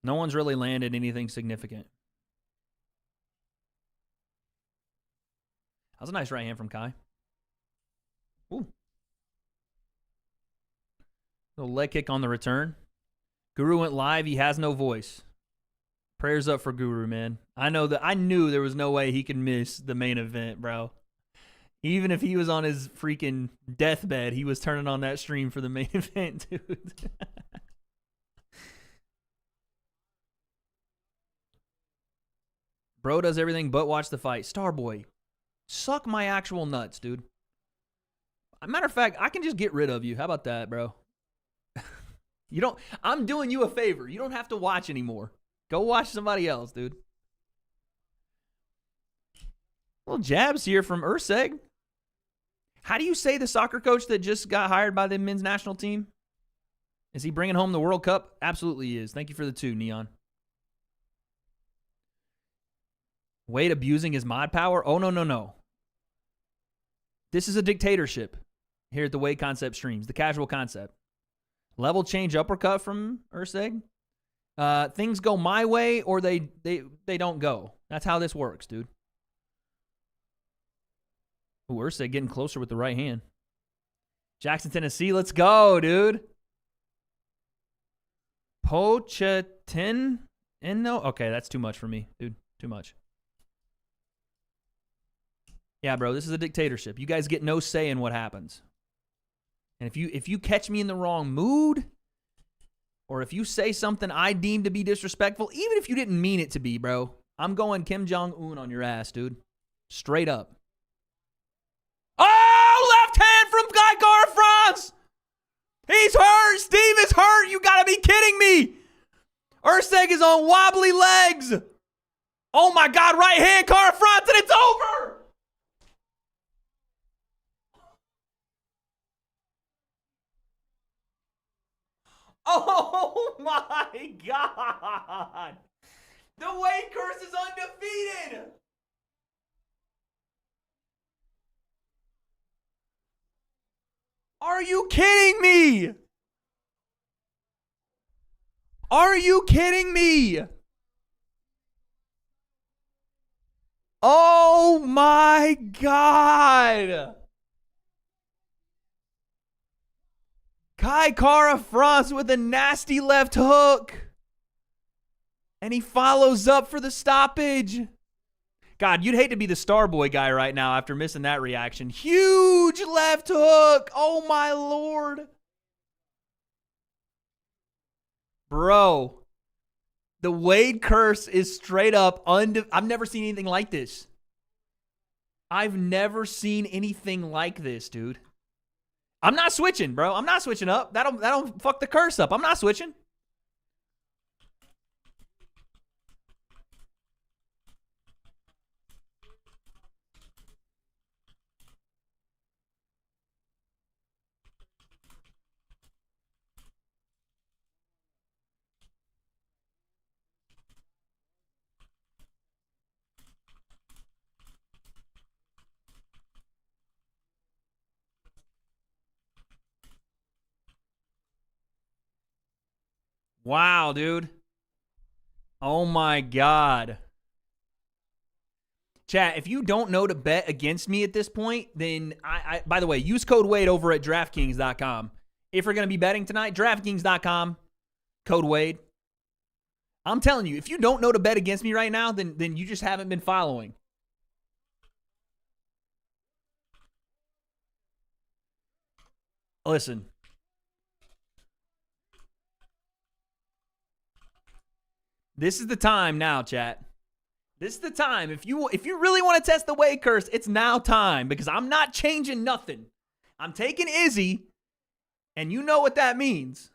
No one's really landed anything significant. That was a nice right hand from Kai. Ooh. Little leg kick on the return. Guru went live. He has no voice. Prayers up for Guru, man. I knew there was no way he could miss the main event, bro. Even if he was on his freaking deathbed, he was turning on that stream for the main event, dude. Bro does everything but watch the fight. Starboy, suck my actual nuts, dude. Matter of fact, I can just get rid of you. How about that, bro? I'm doing you a favor. You don't have to watch anymore. Go watch somebody else, dude. Little jabs here from Urseg. How do you say the soccer coach that just got hired by the men's national team? Is he bringing home the World Cup? Absolutely he is. Thank you for the 2, Neon. W.A.D.E abusing his mod power? Oh, no. This is a dictatorship here at the W.A.D.E Concept streams, the casual concept. Level change uppercut from Urseg. Things go my way or they don't go. That's how this works, dude. Ooh, Urseg getting closer with the right hand. Jackson, Tennessee, let's go, dude. Pochettino? Okay, that's too much for me, dude. Too much. Yeah, bro, this is a dictatorship. You guys get no say in what happens. And if you catch me in the wrong mood, or if you say something I deem to be disrespectful, even if you didn't mean it to be, bro, I'm going Kim Jong-un on your ass, dude. Straight up. Oh, left hand from Kai Cara France. He's hurt. Steve is hurt. You got to be kidding me. Urseg is on wobbly legs. Oh, my God. Right hand, Cara France, and it's over. Oh, my God. The W.A.D.E curse is undefeated. Are you kidding me? Are you kidding me? Oh my God. Kai Cara France with a nasty left hook. And he follows up for the stoppage. God, you'd hate to be the Starboy guy right now after missing that reaction. Huge left hook. Oh, my Lord. Bro, the W.A.D.E curse is straight up. I've never seen anything like this. I've never seen anything like this, dude. I'm not switching, bro. I'm not switching up. That'll fuck the curse up. I'm not switching. Wow, dude. Oh my God. Chat, if you don't know to bet against me at this point, then by the way, use code WADE over at DraftKings.com. If you're going to be betting tonight, DraftKings.com, code WADE. I'm telling you, if you don't know to bet against me right now, then you just haven't been following. Listen. This is the time now, chat. This is the time. If you really want to test the WADE curse, it's now time because I'm not changing nothing. I'm taking Izzy, and you know what that means.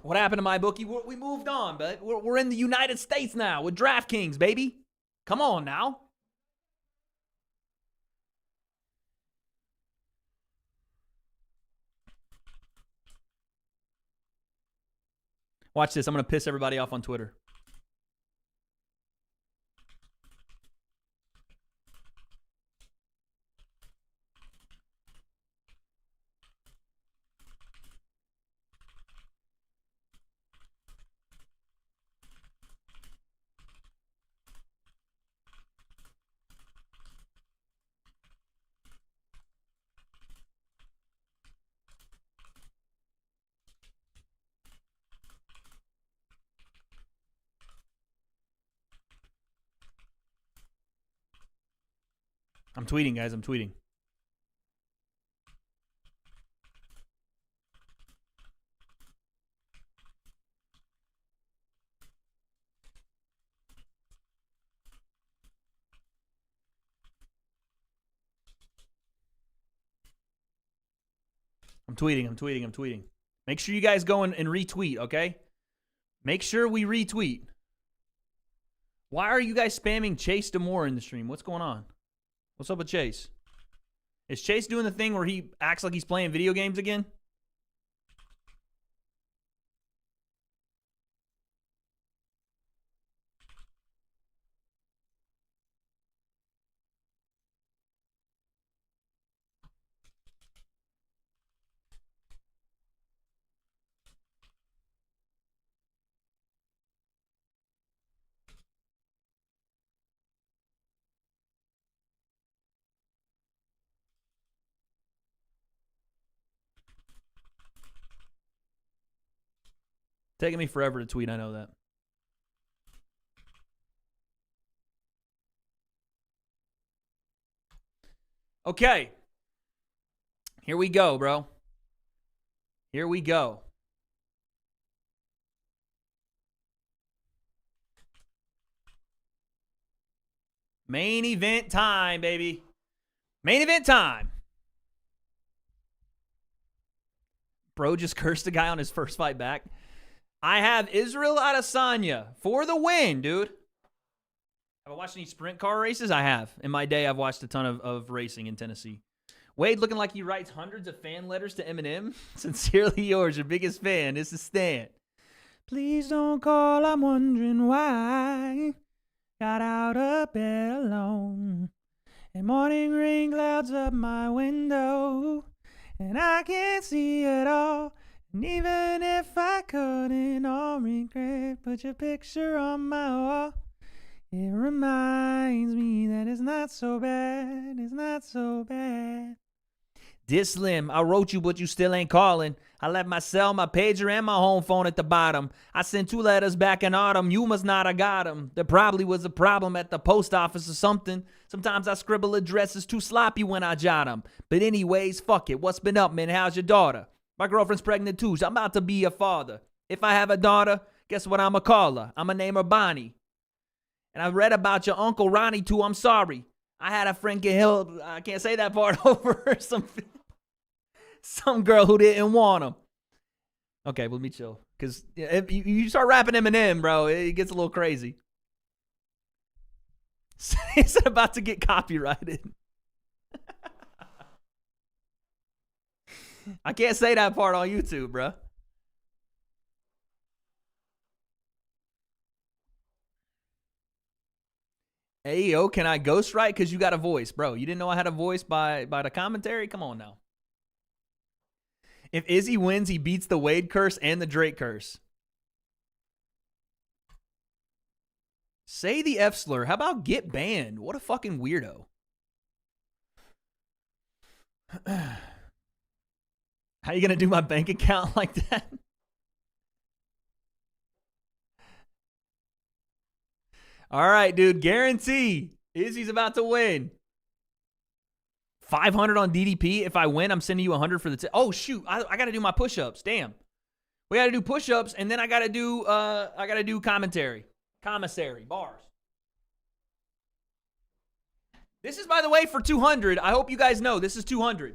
What happened to my bookie? We moved on, but we're in the United States now with DraftKings, baby. Come on now. Watch this. I'm going to piss everybody off on Twitter. I'm tweeting, guys. I'm tweeting. I'm tweeting. Make sure you guys go and retweet, okay? Make sure we retweet. Why are you guys spamming Chase Demore in the stream? What's going on? What's up with Chase? Is Chase doing the thing where he acts like he's playing video games again? Taking me forever to tweet, I know that. Okay. Here we go, bro. Here we go. Main event time, baby. Main event time. Bro just cursed a guy on his first fight back. I have Israel Adesanya for the win, dude. Have I watched any sprint car races? I have. In my day, I've watched a ton of racing in Tennessee. Wade looking like he writes hundreds of fan letters to Eminem. Sincerely yours, your biggest fan. This is Stan. Please don't call, I'm wondering why. Got out of bed alone. And morning rain clouds up my window. And I can't see it all. And even if I couldn't all regret, put your picture on my wall. It reminds me that it's not so bad, it's not so bad. Dear Slim, I wrote you, but you still ain't calling. I left my cell, my pager, and my home phone at the bottom. I sent 2 letters back in autumn. You must not have got them. There probably was a problem at the post office or something. Sometimes I scribble addresses too sloppy when I jot them. But anyways, fuck it. What's been up, man? How's your daughter? My girlfriend's pregnant too, so I'm about to be a father. If I have a daughter, guess what I'ma call her? I'ma name her Bonnie. And I read about your Uncle Ronnie too. I'm sorry. I had a friend get help. I can't say that part over some girl who didn't want him. Okay, let me chill. Because if you start rapping Eminem, bro, it gets a little crazy. Is it about to get copyrighted? I can't say that part on YouTube, bro. Hey, yo, can I ghostwrite? Because you got a voice, bro. You didn't know I had a voice by the commentary? Come on now. If Izzy wins, he beats the Wade curse and the Drake curse. Say the F slur. How about get banned? What a fucking weirdo. How you going to do my bank account like that? All right, dude. Guarantee Izzy's about to win. 500 on DDP. If I win, I'm sending you 100 for the oh shoot, I got to do my push-ups. Damn. We got to do push-ups and then I got to do commentary. Commissary bars. This is, by the way, for 200. I hope you guys know this is 200.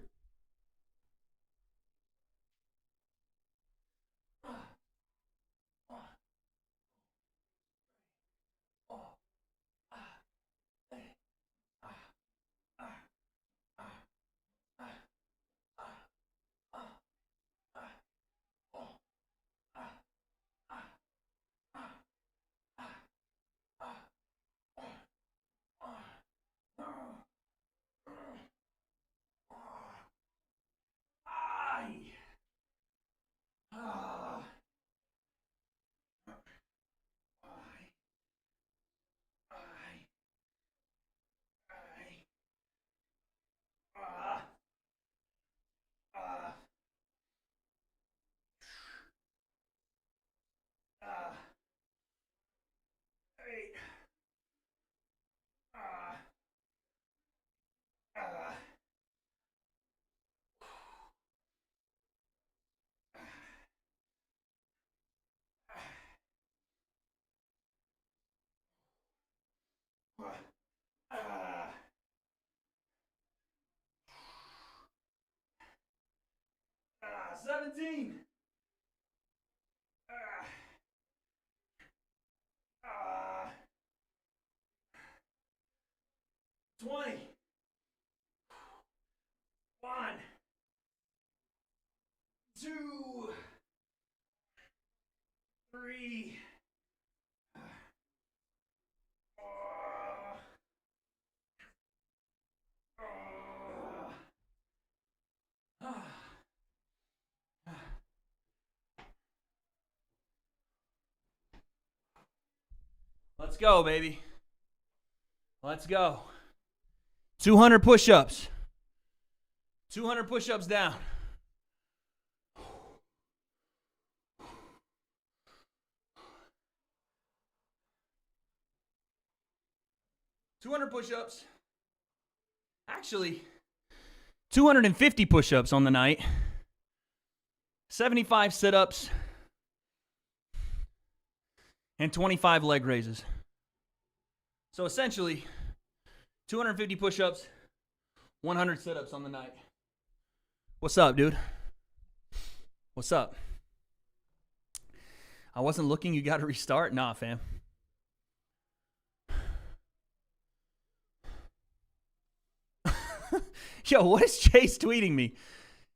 Ah, 17. 20. 1. 2. 3. 4. Let's go, baby. Let's go. 200 push-ups. 200 push-ups down. Push-ups. Actually, 250 push-ups on the night. 75 sit-ups. And 25 leg raises. So essentially, 250 push-ups, 100 sit-ups on the night. What's up, dude? What's up? I wasn't looking. You got to restart? Nah, fam. Yo, what is Chase tweeting me?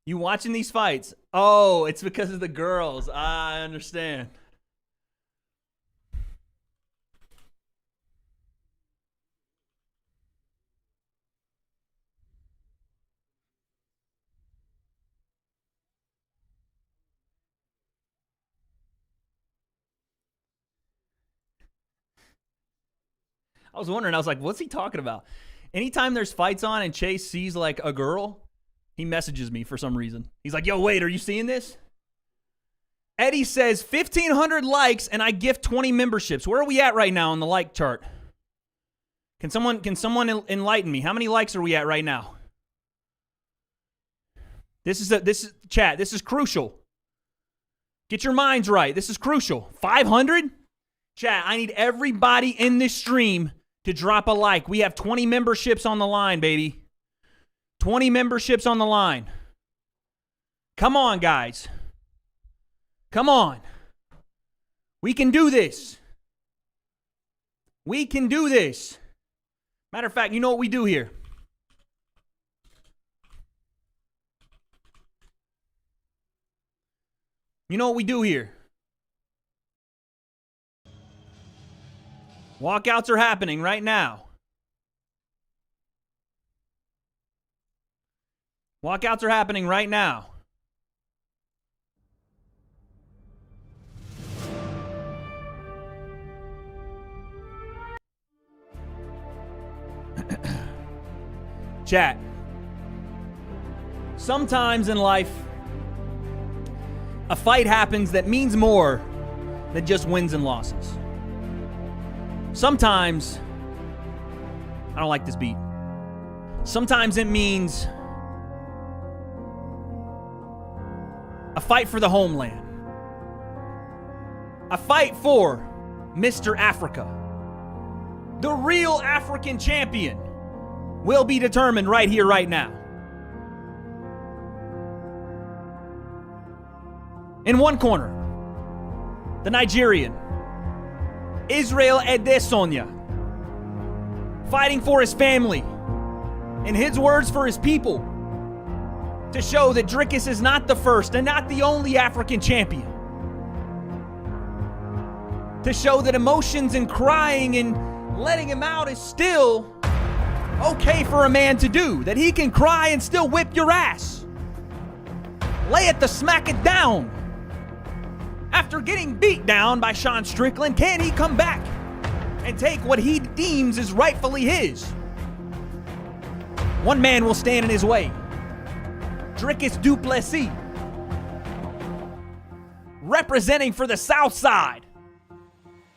You watching these fights? Oh, it's because of the girls. I understand. I was wondering, I was like, what's he talking about? Anytime there's fights on and Chase sees like a girl, he messages me for some reason. He's like, yo, wait, are you seeing this? Eddie says 1,500 likes and I gift 20 memberships. Where are we at right now on the like chart? Can someone enlighten me? How many likes are we at right now? This is chat. This is crucial. Get your minds right. This is crucial. 500? Chat, I need everybody in this stream to drop a like. We have 20 memberships on the line, baby. 20 memberships on the line. Come on, guys. Come on. We can do this. We can do this. Matter of fact, you know what we do here? You know what we do here? Walkouts are happening right now. Walkouts are happening right now. Chat. Sometimes in life, a fight happens that means more than just wins and losses. Sometimes, I don't like this beat. Sometimes it means a fight for the homeland. A fight for Mr. Africa. The real African champion will be determined right here, right now. In one corner, the Nigerian, Israel Adesanya, fighting for his family, in his words, for his people, to show that Dricus is not the first and not the only African champion. To show that emotions and crying and letting him out is still okay for a man to do. That he can cry and still whip your ass. Lay it to smack it down. After getting beat down by Sean Strickland, can he come back and take what he deems is rightfully his? One man will stand in his way. Dricus du Plessis, representing for the South Side,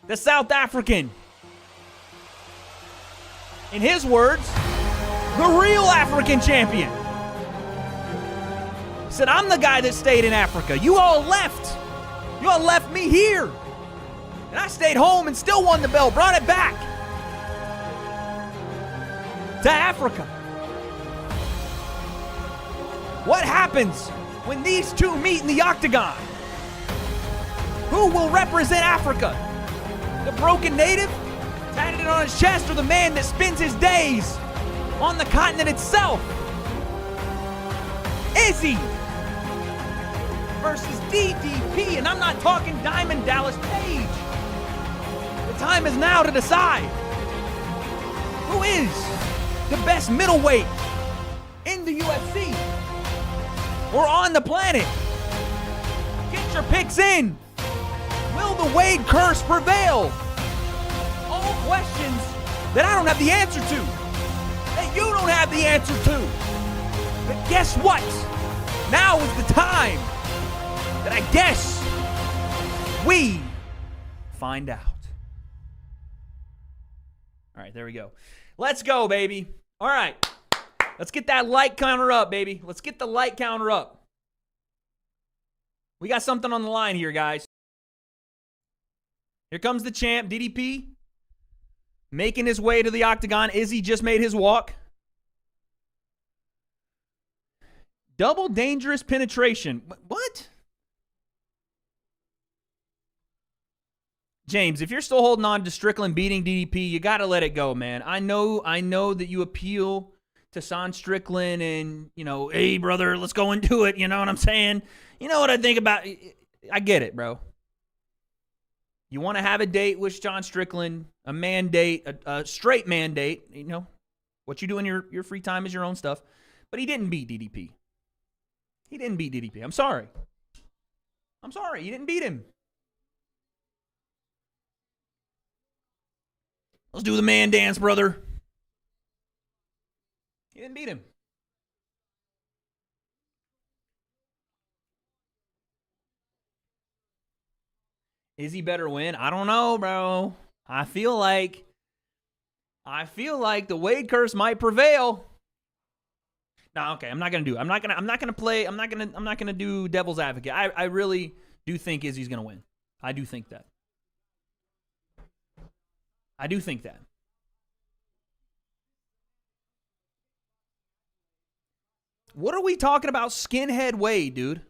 the South African. In his words, the real African champion. He said, I'm the guy that stayed in Africa. You all left. You all left me here. And I stayed home and still won the belt, brought it back to Africa. What happens when these two meet in the octagon? Who will represent Africa? The broken native, tatted it on his chest, or the man that spends his days on the continent itself? Izzy versus DDP, and I'm not talking Diamond Dallas Page. The time is now to decide who is the best middleweight in the UFC or on the planet. Get your picks in. Will the W.A.D.E curse prevail? All questions that I don't have the answer to, that you don't have the answer to. But guess what? Now is the time that I guess we find out. All right, there we go. Let's go, baby. All right. Let's get that like counter up, baby. Let's get the like counter up. We got something on the line here, guys. Here comes the champ, DDP, making his way to the octagon. Izzy just made his walk. Double dangerous penetration. What? James, if you're still holding on to Strickland beating DDP, you got to let it go, man. I know that you appeal to Sean Strickland and, hey, brother, let's go into it. You know what I'm saying? You know what I think about? I get it, bro. You want to have a date with Sean Strickland, a mandate, a straight mandate. What you do in your free time is your own stuff. But he didn't beat DDP. He didn't beat DDP. I'm sorry. You didn't beat him. Let's do the man dance, brother. You didn't beat him. Is he better win? I don't know, bro. I feel like the W.A.D.E curse might prevail. No, okay, I'm not gonna do it. I'm not gonna do devil's advocate. I really do think Izzy's gonna win. I do think that. I do think that. What are we talking about skinhead Wade, dude?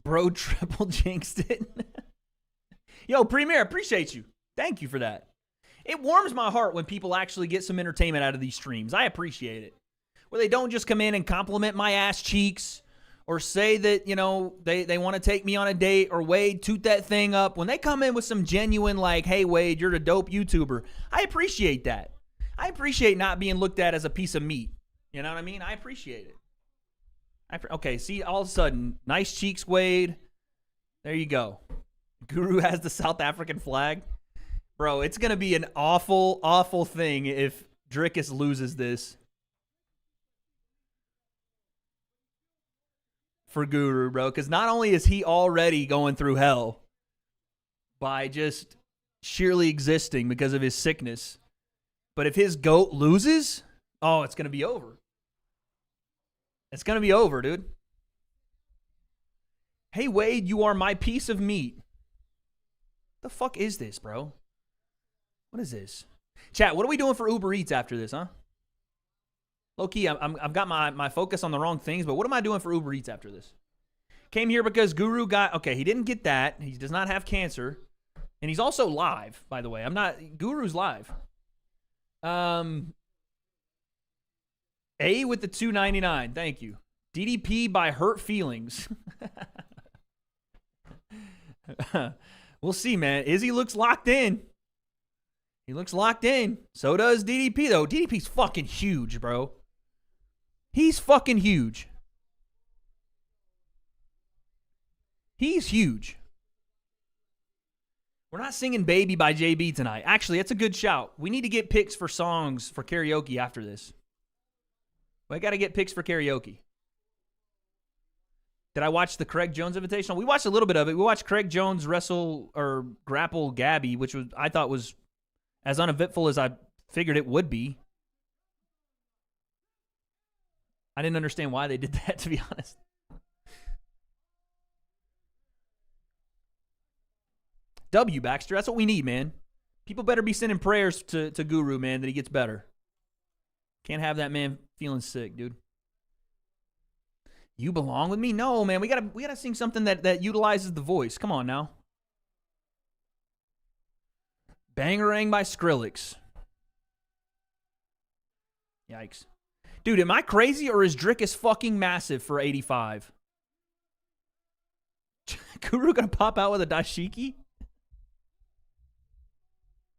Bro triple jinxed it. Yo, Premier, appreciate you. Thank you for that. It warms my heart when people actually get some entertainment out of these streams. I appreciate it. Where they don't just come in and compliment my ass cheeks or say that, you know, they want to take me on a date or Wade, toot that thing up. When they come in with some genuine like, hey, Wade, you're a dope YouTuber. I appreciate that. I appreciate not being looked at as a piece of meat. You know what I mean? I appreciate it. Okay, see, all of a sudden, nice cheeks, Wade. There you go. Guru has the South African flag. Bro, it's going to be an awful, awful thing if Dricus loses this. For Guru, bro. Because not only is he already going through hell by just sheerly existing because of his sickness, but if his GOAT loses, oh, it's going to be over. It's going to be over, dude. Hey, Wade, you are my piece of meat. The fuck is this, bro? What is this? Chat, what are we doing for Uber Eats after this, huh? Low-key, I've got my focus on the wrong things, but what am I doing for Uber Eats after this? Came here because Guru got... Okay, he didn't get that. He does not have cancer. And he's also live, by the way. Guru's live. A with the $2.99. Thank you. DDP by Hurt Feelings. We'll see, man. Izzy looks locked in. He looks locked in. So does DDP, though. DDP's fucking huge, bro. He's fucking huge. He's huge. We're not singing Baby by JB tonight. Actually, that's a good shout. We need to get picks for songs for karaoke after this. I got to get picks for karaoke. Did I watch the Craig Jones Invitational? We watched a little bit of it. We watched Craig Jones wrestle or grapple Gabby, which I thought was as uneventful as I figured it would be. I didn't understand why they did that, to be honest. W, Baxter. That's what we need, man. People better be sending prayers to Guru, man, that he gets better. Can't have that man feeling sick, dude. You belong with me? No, man. We gotta sing something that utilizes the voice. Come on now. Bangarang by Skrillex. Yikes. Dude, am I crazy or is Dricus fucking massive for 85? Guru gonna pop out with a dashiki?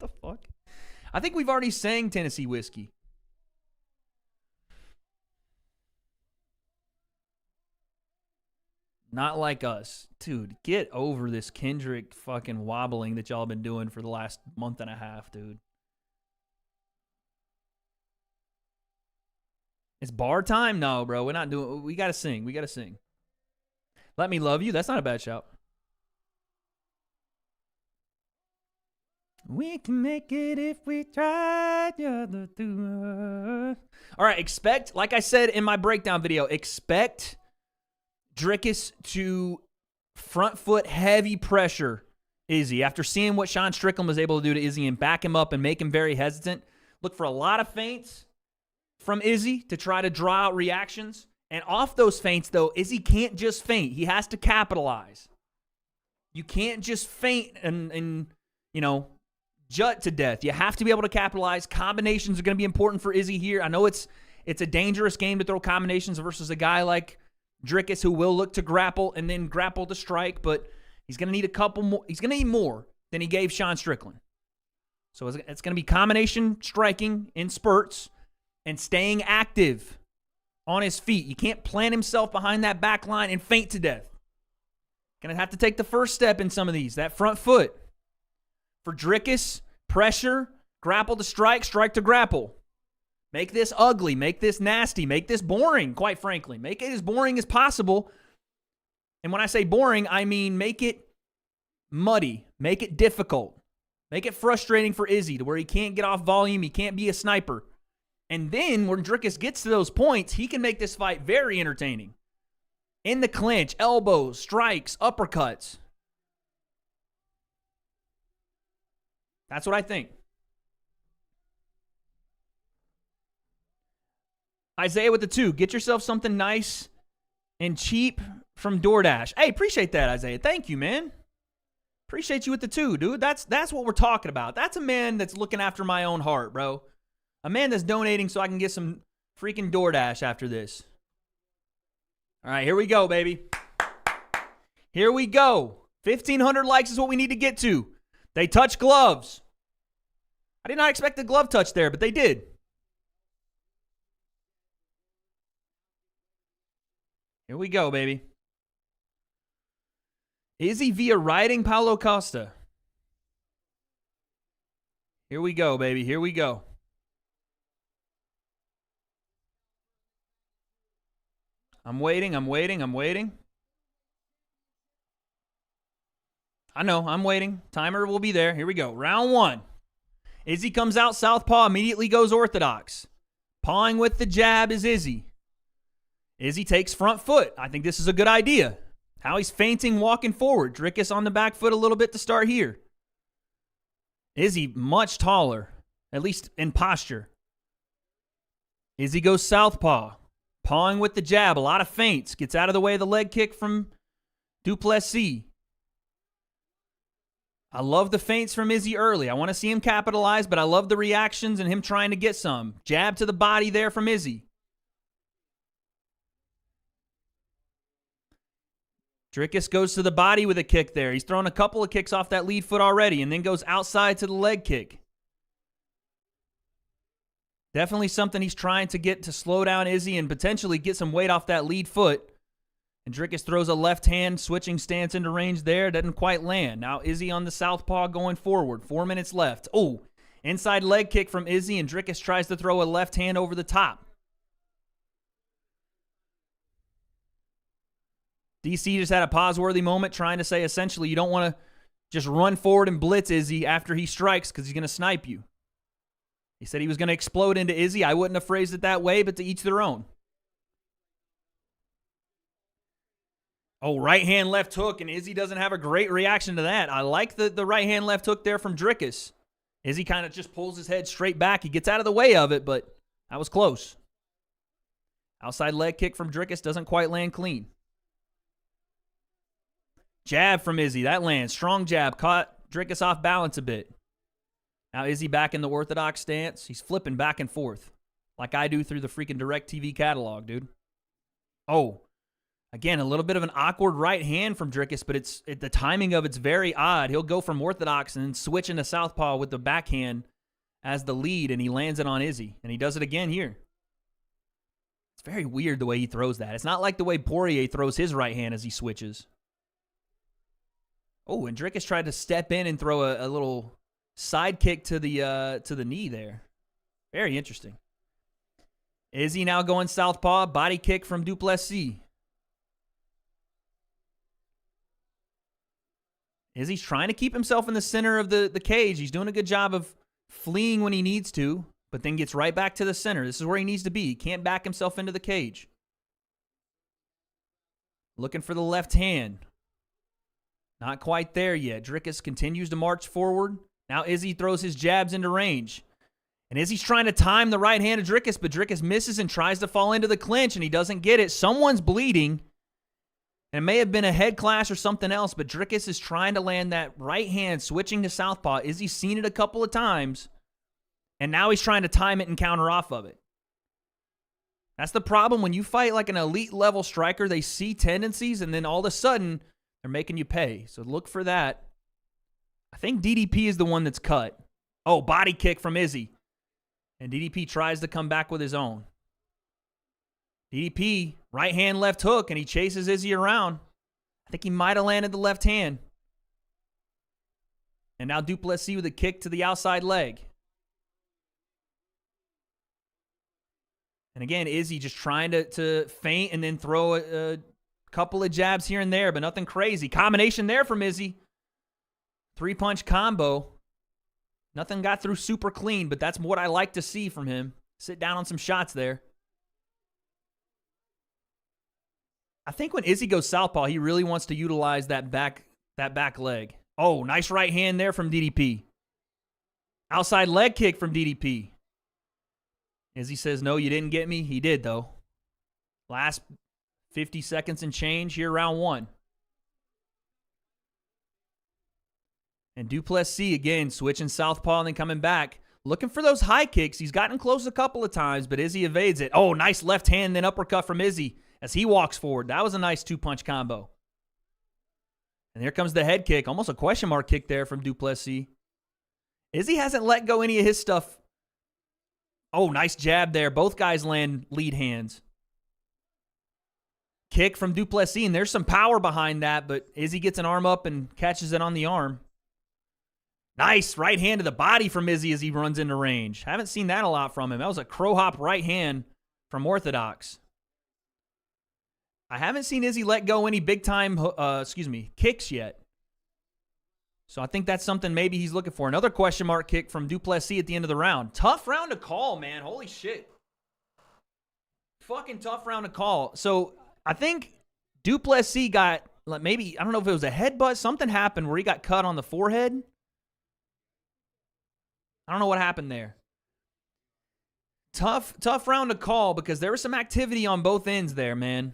The fuck? I think we've already sang Tennessee Whiskey. Not like us. Dude, get over this Kendrick fucking wobbling that y'all been doing for the last month and a half, dude. It's bar time? No, bro. We're not doing... We gotta sing. We gotta sing. Let Me Love You. That's not a bad shout. We can make it if we try. All right, expect... Like I said in my breakdown video, expect... Dricus to front foot heavy pressure Izzy. After seeing what Sean Strickland was able to do to Izzy and back him up and make him very hesitant, look for a lot of feints from Izzy to try to draw out reactions. And off those feints, though, Izzy can't just feint. He has to capitalize. You can't just feint and you know, jut to death. You have to be able to capitalize. Combinations are going to be important for Izzy here. I know it's a dangerous game to throw combinations versus a guy like Dricus, who will look to grapple and then grapple to strike, but he's going to need a couple more. He's going to need more than he gave Sean Strickland. So it's going to be combination striking in spurts and staying active on his feet. You can't plant himself behind that back line and feint to death. Going to have to take the first step in some of these. That front foot. For Dricus, pressure, grapple to strike, strike to grapple. Make this ugly. Make this nasty. Make this boring, quite frankly. Make it as boring as possible. And when I say boring, I mean make it muddy. Make it difficult. Make it frustrating for Izzy to where he can't get off volume. He can't be a sniper. And then when Dricus gets to those points, he can make this fight very entertaining. In the clinch, elbows, strikes, uppercuts. That's what I think. Isaiah with the 2. Get yourself something nice and cheap from DoorDash. Hey, appreciate that, Isaiah. Thank you, man. Appreciate you with the 2, dude. That's what we're talking about. That's a man that's looking after my own heart, bro. A man that's donating so I can get some freaking DoorDash after this. All right, here we go, baby. Here we go. 1,500 likes is what we need to get to. They touch gloves. I did not expect the glove touch there, but they did. Here we go, baby. Izzy via riding Paulo Costa. Here we go, baby. Here we go. I'm waiting. I'm waiting. I'm waiting. I know. I'm waiting. Timer will be there. Here we go. Round 1. Izzy comes out southpaw, immediately goes orthodox. Pawing with the jab is Izzy. Izzy takes front foot. I think this is a good idea. How he's feinting, walking forward. Dricus on the back foot a little bit to start here. Izzy much taller, at least in posture. Izzy goes southpaw. Pawing with the jab, a lot of feints. Gets out of the way of the leg kick from Plessis. I love the feints from Izzy early. I want to see him capitalize, but I love the reactions and him trying to get some. Jab to the body there from Izzy. Dricus goes to the body with a kick there. He's thrown a couple of kicks off that lead foot already and then goes outside to the leg kick. Definitely something he's trying to get to slow down Izzy and potentially get some weight off that lead foot. And Dricus throws a left hand switching stance into range there. Doesn't quite land. Now Izzy on the southpaw going forward. 4 minutes left. Oh, inside leg kick from Izzy and Dricus tries to throw a left hand over the top. DC just had a pause-worthy moment trying to say essentially you don't want to just run forward and blitz Izzy after he strikes because he's going to snipe you. He said he was going to explode into Izzy. I wouldn't have phrased it that way, but to each their own. Oh, right hand, left hook, and Izzy doesn't have a great reaction to that. I like the right hand, left hook there from Dricus. Izzy kind of just pulls his head straight back. He gets out of the way of it, but that was close. Outside leg kick from Dricus doesn't quite land clean. Jab from Izzy. That lands. Strong jab. Caught Dricus off balance a bit. Now Izzy back in the orthodox stance. He's flipping back and forth like I do through the freaking DirecTV catalog, dude. Oh, again, a little bit of an awkward right hand from Dricus, but the timing of it's very odd. He'll go from orthodox and then switch into southpaw with the backhand as the lead, and he lands it on Izzy. And he does it again here. It's very weird the way he throws that. It's not like the way Poirier throws his right hand as he switches. Oh, and Dricus tried to step in and throw a little side kick to the knee there. Very interesting. Izzy now going southpaw. Body kick from Du Plessis. Izzy's trying to keep himself in the center of the cage. He's doing a good job of fleeing when he needs to, but then gets right back to the center. This is where he needs to be. He can't back himself into the cage. Looking for the left hand. Not quite there yet. Dricus continues to march forward. Now Izzy throws his jabs into range. And Izzy's trying to time the right hand of Dricus, but Dricus misses and tries to fall into the clinch, and he doesn't get it. Someone's bleeding. And it may have been a head clash or something else, but Dricus is trying to land that right hand, switching to southpaw. Izzy's seen it a couple of times, and now he's trying to time it and counter off of it. That's the problem. When you fight like an elite level striker, they see tendencies, and then all of a sudden, they're making you pay. So look for that. I think DDP is the one that's cut. Oh, body kick from Izzy. And DDP tries to come back with his own. DDP, right hand, left hook, and he chases Izzy around. I think he might have landed the left hand. And now Du Plessis with a kick to the outside leg. And again, Izzy just trying to feint and then throw a couple of jabs here and there, but nothing crazy. Combination there from Izzy. 3-punch combo. Nothing got through super clean, but that's what I like to see from him. Sit down on some shots there. I think when Izzy goes southpaw, he really wants to utilize that back leg. Oh, nice right hand there from DDP. Outside leg kick from DDP. Izzy says, no, you didn't get me. He did, though. Last 50 seconds and change here, round 1. And Plessis, again, switching southpaw and then coming back. Looking for those high kicks. He's gotten close a couple of times, but Izzy evades it. Oh, nice left hand, then uppercut from Izzy as he walks forward. That was a nice 2-punch combo. And here comes the head kick. Almost a question mark kick there from Plessis. Izzy hasn't let go any of his stuff. Oh, nice jab there. Both guys land lead hands. Kick from Plessis, and there's some power behind that, but Izzy gets an arm up and catches it on the arm. Nice right hand to the body from Izzy as he runs into range. Haven't seen that a lot from him. That was a crow hop right hand from Orthodox. I haven't seen Izzy let go any big-time kicks yet. So I think that's something maybe he's looking for. Another question mark kick from Plessis at the end of the round. Tough round to call, man. Holy shit. Fucking tough round to call. So I think Plessis got, maybe, I don't know if it was a headbutt. Something happened where he got cut on the forehead. I don't know what happened there. Tough round to call because there was some activity on both ends there, man.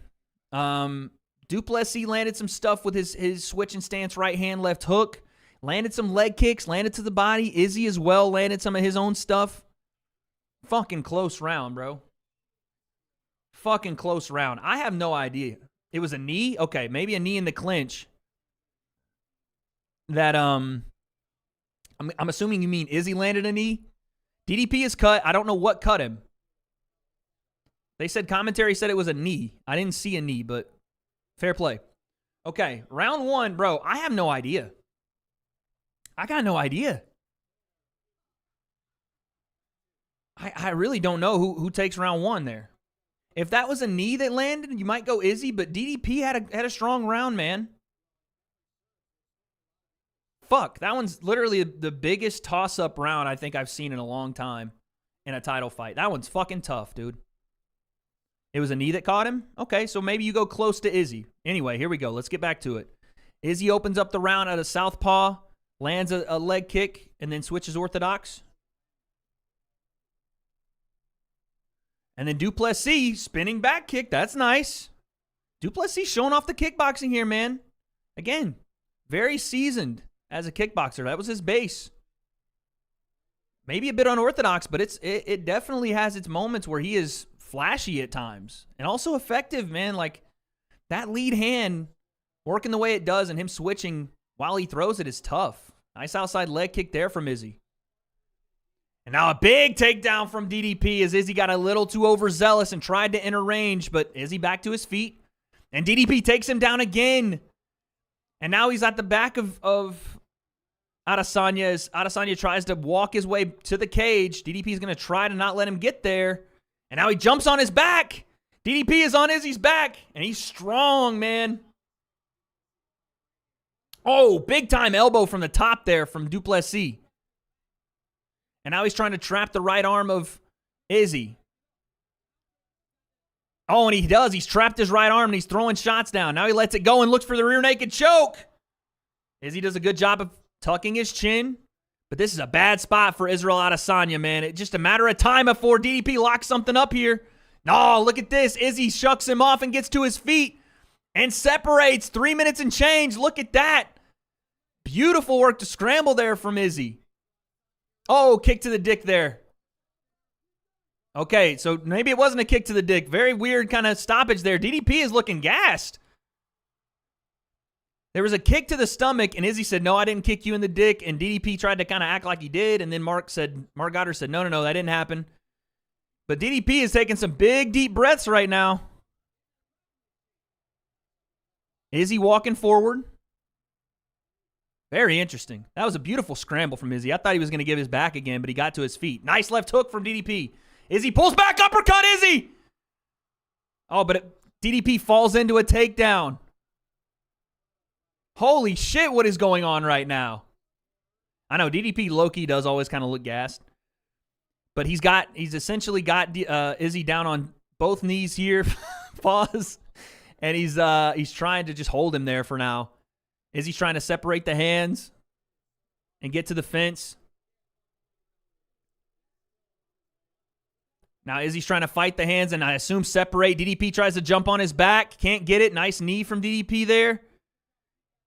Plessis landed some stuff with his switch and stance right hand, left hook. Landed some leg kicks, landed to the body. Izzy as well landed some of his own stuff. Fucking close round, bro. Fucking close round. I have no idea. It was a knee? Okay, maybe a knee in the clinch. That, I'm assuming you mean Izzy landed a knee. DDP is cut. I don't know what cut him. They said commentary said it was a knee. I didn't see a knee, but fair play. Okay, round 1, bro. I have no idea. I got no idea. I really don't know who takes round 1 there. If that was a knee that landed, you might go Izzy, but DDP had a strong round, man. Fuck, that one's literally the biggest toss-up round I think I've seen in a long time in a title fight. That one's fucking tough, dude. It was a knee that caught him? Okay, so maybe you go close to Izzy. Anyway, here we go. Let's get back to it. Izzy opens up the round at a southpaw, lands a leg kick, and then switches orthodox. And then Plessis, spinning back kick. That's nice. Plessis showing off the kickboxing here, man. Again, very seasoned as a kickboxer. That was his base. Maybe a bit unorthodox, but it definitely has its moments where he is flashy at times. And also effective, man. Like, that lead hand working the way it does and him switching while he throws it is tough. Nice outside leg kick there from Izzy. And now a big takedown from DDP as Izzy got a little too overzealous and tried to enter range, but Izzy back to his feet. And DDP takes him down again. And now he's at the back of Adesanya as Adesanya tries to walk his way to the cage. DDP is going to try to not let him get there. And now he jumps on his back. DDP is on Izzy's back. And he's strong, man. Oh, big time elbow from the top there from Plessis. And now he's trying to trap the right arm of Izzy. Oh, and he does. He's trapped his right arm and he's throwing shots down. Now he lets it go and looks for the rear naked choke. Izzy does a good job of tucking his chin. But this is a bad spot for Israel Adesanya, man. It's just a matter of time before DDP locks something up here. No, look at this. Izzy shucks him off and gets to his feet and separates. 3 minutes and change. Look at that. Beautiful work to scramble there from Izzy. Oh, kick to the dick there. Okay, so maybe it wasn't a kick to the dick. Very weird kind of stoppage there. DDP is looking gassed. There was a kick to the stomach, and Izzy said, no, I didn't kick you in the dick. And DDP tried to kind of act like he did, and then Margarita said, no, that didn't happen. But DDP is taking some big, deep breaths right now. Izzy walking forward. Very interesting. That was a beautiful scramble from Izzy. I thought he was going to give his back again, but he got to his feet. Nice left hook from DDP. Izzy pulls back, uppercut, Izzy! Oh, but DDP falls into a takedown. Holy shit, what is going on right now? I know DDP low-key does always kind of look gassed. But he's essentially got Izzy down on both knees here. Pause. And he's trying to just hold him there for now. Izzy's trying to separate the hands and get to the fence. Now Izzy's trying to fight the hands and I assume separate. DDP tries to jump on his back. Can't get it. Nice knee from DDP there.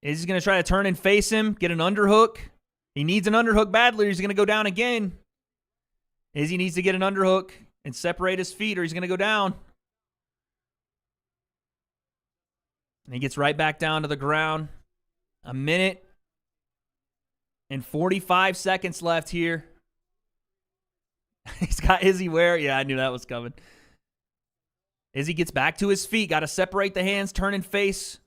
Izzy's going to try to turn and face him. Get an underhook. He needs an underhook badly or he's going to go down again. Izzy needs to get an underhook and separate his feet or he's going to go down. And he gets right back down to the ground. 1 minute and 45 seconds left here. He's got Izzy where? Yeah, I knew that was coming. Izzy gets back to his feet. Got to separate the hands, turn and face.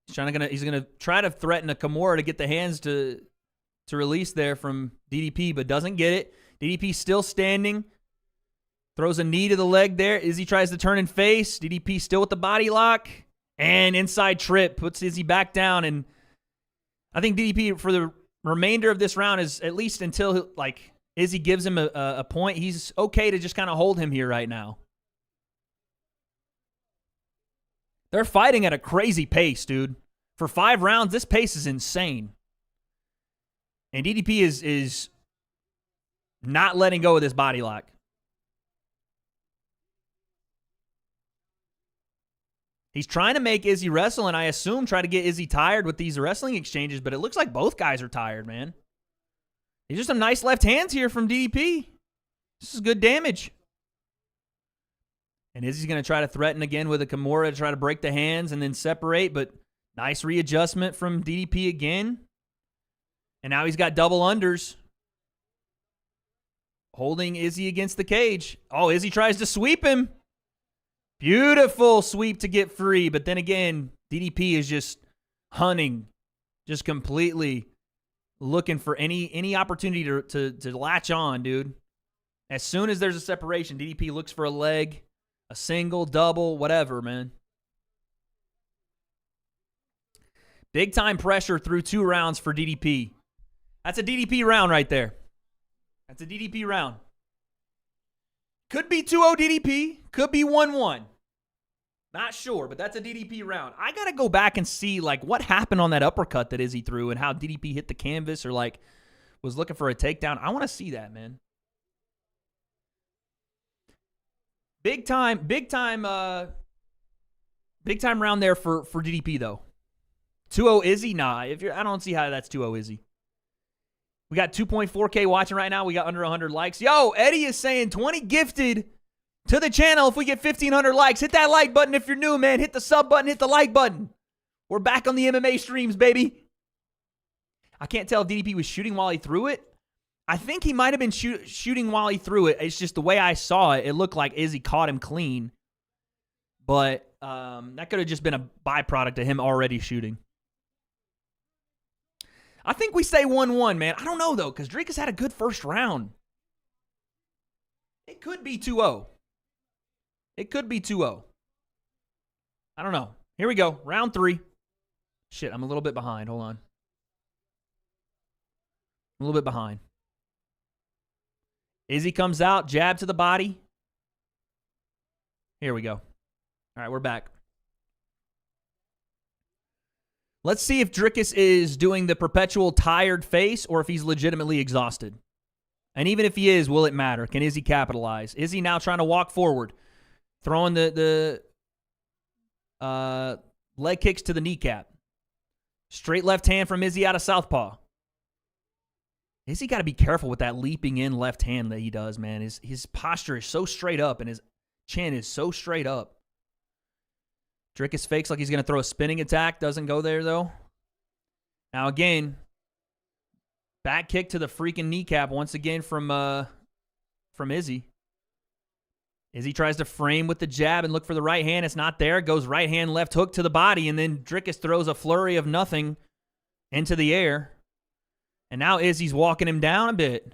He's gonna try to threaten a Kimura to get the hands to release there from DDP, but doesn't get it. DDP still standing. Throws a knee to the leg there. Izzy tries to turn and face. DDP still with the body lock. And inside trip puts Izzy back down. And I think DDP for the remainder of this round is at least until like Izzy gives him a point. He's okay to just kind of hold him here right now. They're fighting at a crazy pace, dude. For 5 rounds, this pace is insane. And DDP is not letting go of this body lock. He's trying to make Izzy wrestle, and I assume try to get Izzy tired with these wrestling exchanges, but it looks like both guys are tired, man. These are some nice left hands here from DDP. This is good damage. And Izzy's going to try to threaten again with a Kimura to try to break the hands and then separate, but nice readjustment from DDP again. And now he's got double unders. Holding Izzy against the cage. Oh, Izzy tries to sweep him. Beautiful sweep to get free, but then again, DDP is just hunting, just completely looking for any opportunity to latch on, dude. As soon as there's a separation, DDP looks for a leg, a single, double, whatever, man. Big time pressure through 2 rounds for DDP. That's a DDP round right there. That's a DDP round. Could be 2-0 DDP. Could be 1-1. Not sure, but that's a DDP round. I got to go back and see, like, what happened on that uppercut that Izzy threw and how DDP hit the canvas or, like, was looking for a takedown. I want to see that, man. Big time round there for DDP, though. 2-0 Izzy? Nah, I don't see how that's 2-0 Izzy. We got 2.4K watching right now. We got under 100 likes. Yo, Eddie is saying 20 gifted to the channel if we get 1,500 likes. Hit that like button if you're new, man. Hit the sub button. Hit the like button. We're back on the MMA streams, baby. I can't tell if DDP was shooting while he threw it. I think he might have been shooting while he threw it. It's just the way I saw it. It looked like Izzy caught him clean. But that could have just been a byproduct of him already shooting. I think we say 1-1, man. I don't know, though, because Dricus had a good first round. It could be 2-0. It could be 2-0. I don't know. Here we go. Round 3. Shit, I'm a little bit behind. Hold on. A little bit behind. Izzy comes out. Jab to the body. Here we go. All right, we're back. Let's see if Dricus is doing the perpetual tired face or if he's legitimately exhausted. And even if he is, will it matter? Can Izzy capitalize? Izzy now trying to walk forward. Throwing the leg kicks to the kneecap. Straight left hand from Izzy out of southpaw. Izzy got to be careful with that leaping in left hand that he does, man. His posture is so straight up and his chin is so straight up. Dricus fakes like he's going to throw a spinning attack. Doesn't go there, though. Now, again, back kick to the freaking kneecap once again from Izzy. Izzy tries to frame with the jab and look for the right hand. It's not there. Goes right hand, left hook to the body, and then Dricus throws a flurry of nothing into the air. And now Izzy's walking him down a bit.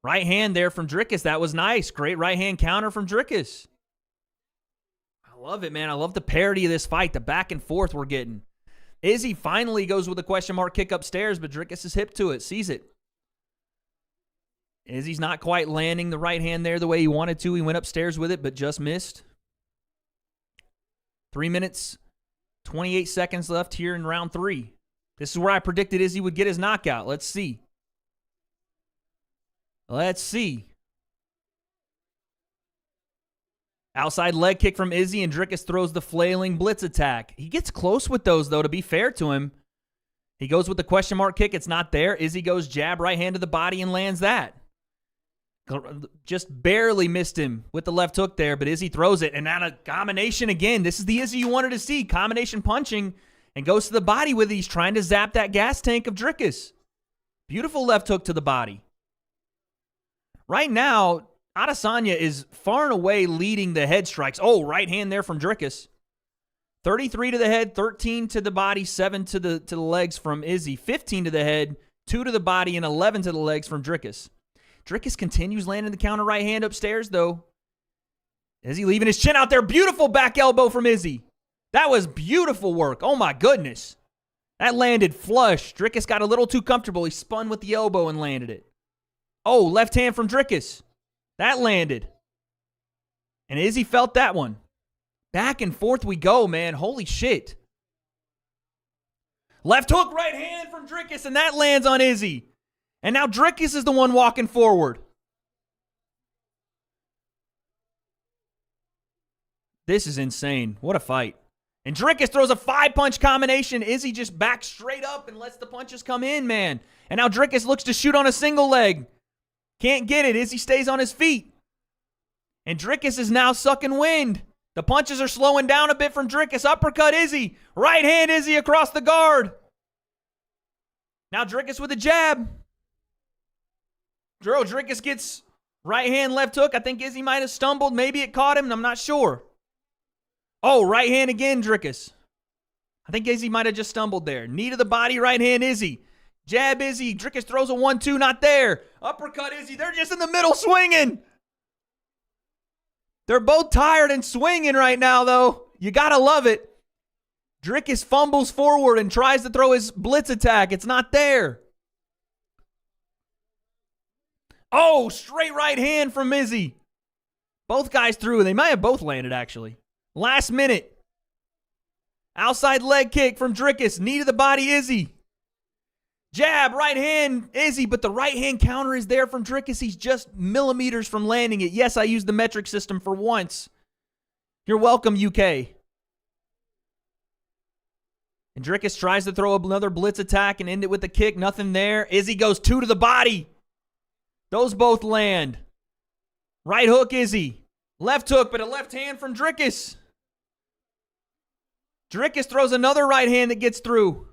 Right hand there from Dricus. That was nice. Great right hand counter from Dricus. I love it, man. I love the parody of this fight, the back and forth we're getting. Izzy finally goes with a question mark kick upstairs, but Dricus is hip to it, sees it. Izzy's not quite landing the right hand there the way he wanted to. He went upstairs with it, but just missed. 3 minutes, 28 seconds left here in round 3. This is where I predicted Izzy would get his knockout. Let's see. Let's see. Outside leg kick from Izzy, and Dricus throws the flailing blitz attack. He gets close with those, though, to be fair to him. He goes with the question mark kick. It's not there. Izzy goes jab, right hand to the body, and lands that. Just barely missed him with the left hook there, but Izzy throws it. And now a combination again. This is the Izzy you wanted to see. Combination punching, and goes to the body with it. He's trying to zap that gas tank of Dricus. Beautiful left hook to the body. Right now, Adesanya is far and away leading the head strikes. Oh, right hand there from Dricus. 33 to the head, 13 to the body, 7 to the legs from Izzy. 15 to the head, 2 to the body, and 11 to the legs from Dricus. Dricus continues landing the counter right hand upstairs, though. Izzy leaving his chin out there. Beautiful back elbow from Izzy. That was beautiful work. Oh, my goodness. That landed flush. Dricus got a little too comfortable. He spun with the elbow and landed it. Oh, left hand from Dricus. That landed. And Izzy felt that one. Back and forth we go, man. Holy shit. Left hook, right hand from Dricus, and that lands on Izzy. And now Dricus is the one walking forward. This is insane. What a fight. And Dricus throws a 5-punch combination. Izzy just backs straight up and lets the punches come in, man. And now Dricus looks to shoot on a single leg. Can't get it. Izzy stays on his feet. And Dricus is now sucking wind. The punches are slowing down a bit from Dricus. Uppercut Izzy. Right hand Izzy across the guard. Now Dricus with a jab. Dricus gets right hand, left hook. I think Izzy might have stumbled. Maybe it caught him. I'm not sure. Oh, right hand again, Dricus. I think Izzy might have just stumbled there. Knee to the body, right hand Izzy. Jab Izzy. Dricus throws a 1-2, not there. Uppercut Izzy. They're just in the middle swinging. They're both tired and swinging right now, though. You gotta love it. Dricus fumbles forward and tries to throw his blitz attack. It's not there. Oh, straight right hand from Izzy. Both guys threw. They might have both landed, actually. Last minute. Outside leg kick from Dricus. Knee to the body, Izzy. Jab, right hand, Izzy, but the right hand counter is there from Dricus. He's just millimeters from landing it. Yes, I used the metric system for once. You're welcome, UK. And Dricus tries to throw another blitz attack and end it with a kick. Nothing there. Izzy goes 2 to the body. Those both land. Right hook, Izzy. Left hook, but a left hand from Dricus. Dricus throws another right hand that gets through.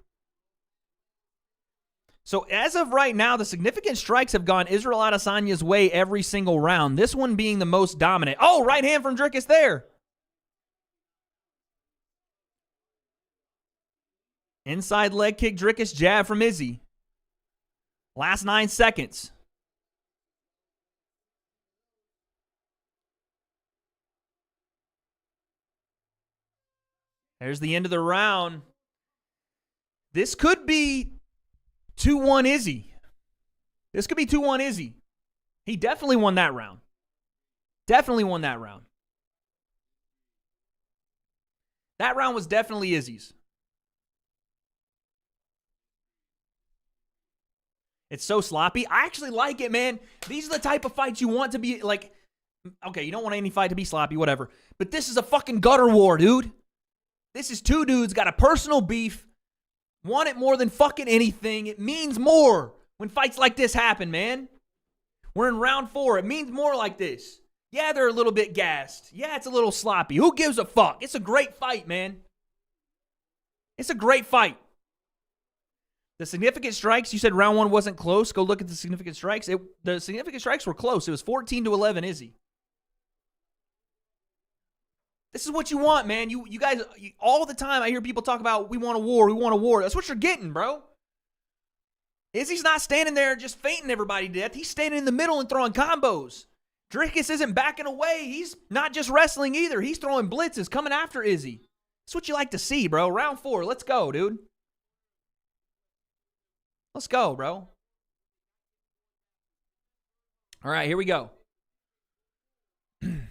So as of right now, the significant strikes have gone Israel Adesanya's way every single round. This one being the most dominant. Oh, right hand from Dricus there. Inside leg kick, Dricus, jab from Izzy. Last 9 seconds. There's the end of the round. This could be 2-1 Izzy. This could be 2-1 Izzy. He definitely won that round. Definitely won that round. That round was definitely Izzy's. It's so sloppy. I actually like it, man. These are the type of fights you want to be like. Okay, you don't want any fight to be sloppy, whatever. But this is a fucking gutter war, dude. This is 2 dudes got a personal beef. Want it more than fucking anything. It means more when fights like this happen, man. We're in round 4. It means more like this. Yeah, they're a little bit gassed. Yeah, it's a little sloppy. Who gives a fuck? It's a great fight, man. It's a great fight. The significant strikes, you said round 1 wasn't close. Go look at the significant strikes. The significant strikes were close. It was 14-11 Izzy. This is what you want, man. You guys, all the time I hear people talk about, we want a war, we want a war. That's what you're getting, bro. Izzy's not standing there just fainting everybody to death. He's standing in the middle and throwing combos. Dricus isn't backing away. He's not just wrestling either. He's throwing blitzes, coming after Izzy. That's what you like to see, bro. Round 4. Let's go, dude. Let's go, bro. All right, here we go.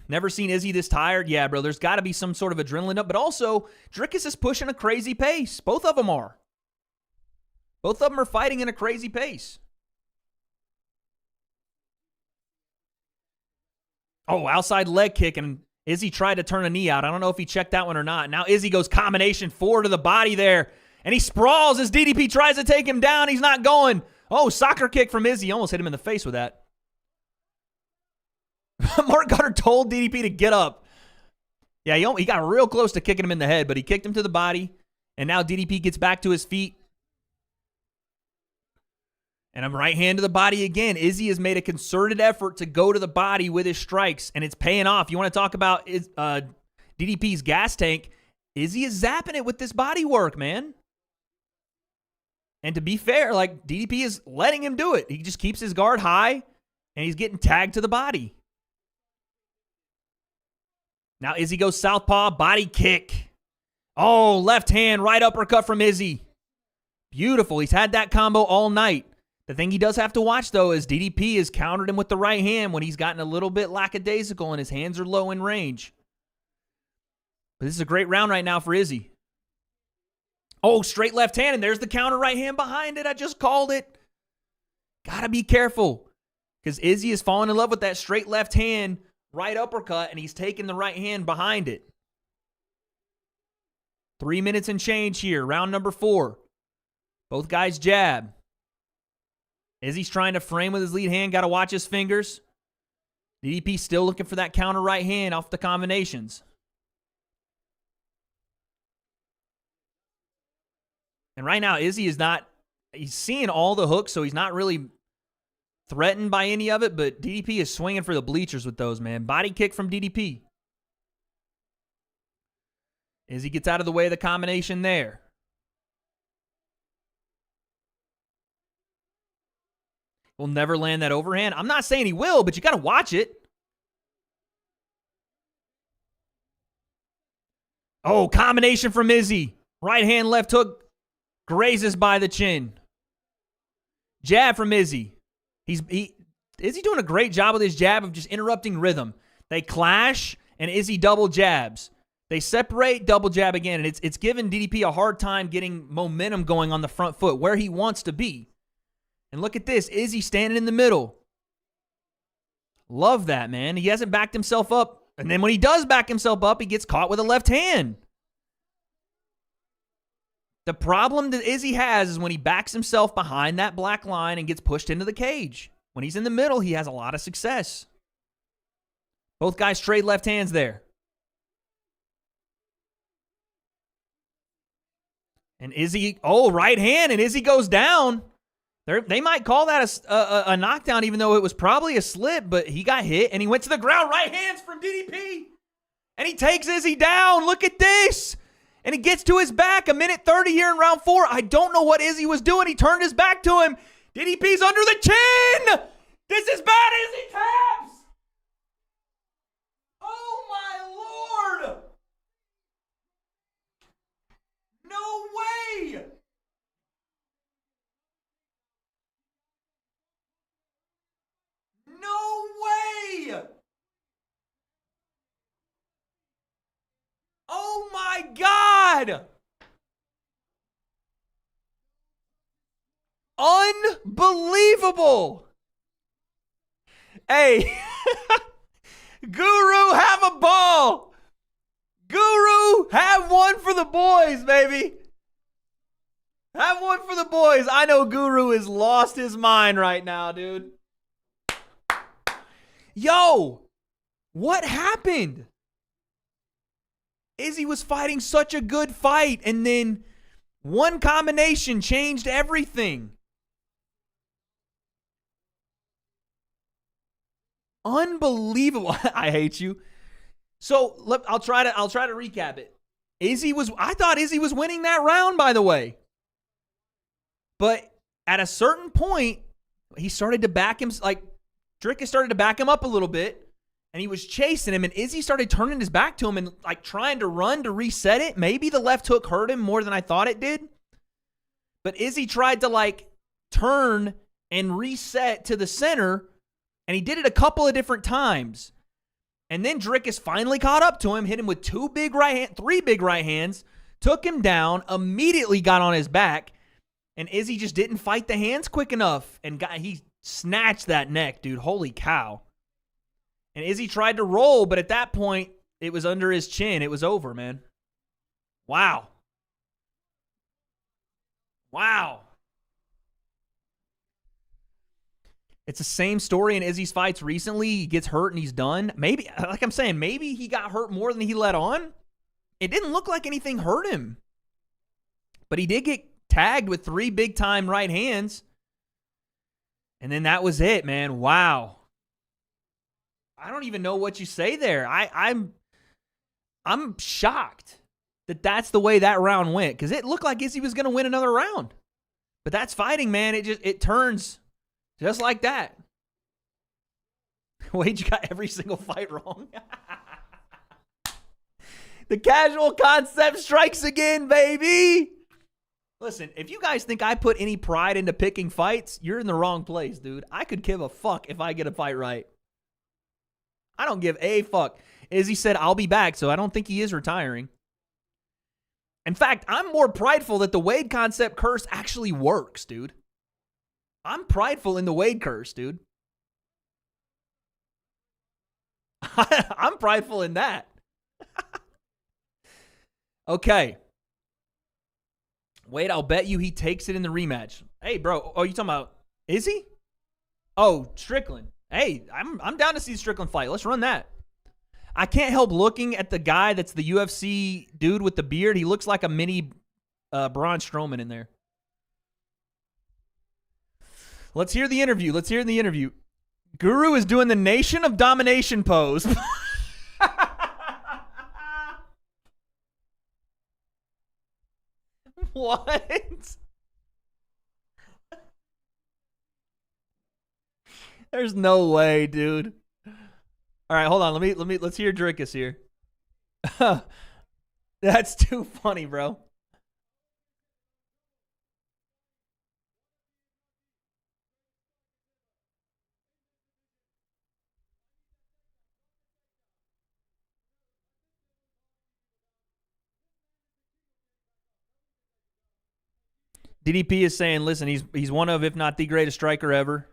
Never seen Izzy this tired? Yeah, bro, there's got to be some sort of adrenaline up, but also Dricus is pushing a crazy pace. Both of them are. Both of them are fighting in a crazy pace. Oh, outside leg kick, and Izzy tried to turn a knee out. I don't know if he checked that one or not. Now Izzy goes combination 4 to the body there, and he sprawls as DDP tries to take him down. He's not going. Oh, soccer kick from Izzy. Almost hit him in the face with that. Margarita told DDP to get up. Yeah, he got real close to kicking him in the head, but he kicked him to the body, and now DDP gets back to his feet. And I'm right hand to the body again. Izzy has made a concerted effort to go to the body with his strikes, and it's paying off. You want to talk about DDP's gas tank? Izzy is zapping it with this body work, man. And to be fair, like, DDP is letting him do it. He just keeps his guard high, and he's getting tagged to the body. Now Izzy goes southpaw, body kick. Oh, left hand, right uppercut from Izzy. Beautiful. He's had that combo all night. The thing he does have to watch, though, is DDP has countered him with the right hand when he's gotten a little bit lackadaisical and his hands are low in range. But this is a great round right now for Izzy. Oh, straight left hand, and there's the counter right hand behind it. I just called it. Gotta be careful, because Izzy is falling in love with that straight left hand, right uppercut, and he's taking the right hand behind it. 3 minutes and change here, round number 4. Both guys jab. Izzy's trying to frame with his lead hand, got to watch his fingers. DDP still looking for that counter right hand off the combinations. And right now, Izzy is not, he's seeing all the hooks, so he's not really threatened by any of it, but DDP is swinging for the bleachers with those, man. Body kick from DDP. Izzy gets out of the way of the combination there. Will never land that overhand. I'm not saying he will, but you got to watch it. Oh, combination from Izzy. Right hand, left hook. Grazes by the chin. Jab from Izzy. Izzy doing a great job with his jab of just interrupting rhythm. They clash, and Izzy double jabs. They separate, double jab again, and it's giving DDP a hard time getting momentum going on the front foot where he wants to be. And look at this, Izzy standing in the middle. Love that, man. He hasn't backed himself up, and then when he does back himself up, he gets caught with a left hand. The problem that Izzy has is when he backs himself behind that black line and gets pushed into the cage. When he's in the middle, he has a lot of success. Both guys trade left hands there. And Izzy, oh, right hand, and Izzy goes down. They might call that a knockdown, even though it was probably a slip, but he got hit, and he went to the ground. Right hands from DDP. And he takes Izzy down. Look at this. And he gets to his back. 1:30 here in round 4. I don't know what Izzy was doing. He turned his back to him. DDP's under the chin. This is bad. Izzy taps. Oh, my Lord. No way. No way. Oh my God! Unbelievable! Hey, Guru, have a ball! Guru, have one for the boys, baby! Have one for the boys. I know Guru has lost his mind right now, dude. Yo, what happened? Izzy was fighting such a good fight, and then one combination changed everything. Unbelievable. I hate you. So I'll try to recap it. I thought Izzy was winning that round, by the way. But at a certain point, he started to back him, like Dricus started to back him up a little bit. And he was chasing him, and Izzy started turning his back to him and like trying to run to reset it. Maybe the left hook hurt him more than I thought it did. But Izzy tried to like turn and reset to the center, and he did it a couple of different times. And then Dricus finally caught up to him, hit him with three big right hands, took him down, immediately got on his back, and Izzy just didn't fight the hands quick enough, and he snatched that neck, dude. Holy cow. And Izzy tried to roll, but at that point, it was under his chin. It was over, man. Wow. Wow. It's the same story in Izzy's fights recently. He gets hurt and he's done. Maybe, like I'm saying, maybe he got hurt more than he let on. It didn't look like anything hurt him. But he did get tagged with 3 big-time right hands. And then that was it, man. Wow. I don't even know what you say there. I'm shocked that that's the way that round went, because it looked like Izzy was going to win another round. But that's fighting, man. It turns just like that. Wade, you got every single fight wrong. The casual concept strikes again, baby. Listen, if you guys think I put any pride into picking fights, you're in the wrong place, dude. I could give a fuck if I get a fight right. I don't give a fuck. Izzy said, I'll be back, so I don't think he is retiring. In fact, I'm more prideful that the W.A.D.E concept curse actually works, dude. I'm prideful in the W.A.D.E curse, dude. I'm prideful in that. Okay. Wade, I'll bet you he takes it in the rematch. Hey, bro. Oh, you talking about Izzy? Oh, Strickland. Hey, I'm down to see the Strickland fight. Let's run that. I can't help looking at the guy that's the UFC dude with the beard. He looks like a mini Braun Strowman in there. Let's hear the interview. Guru is doing the Nation of Domination pose. What? There's no way, dude. All right, hold on. Let's hear Dricus here. That's too funny, bro. DDP is saying, listen, he's one of, if not the greatest striker ever.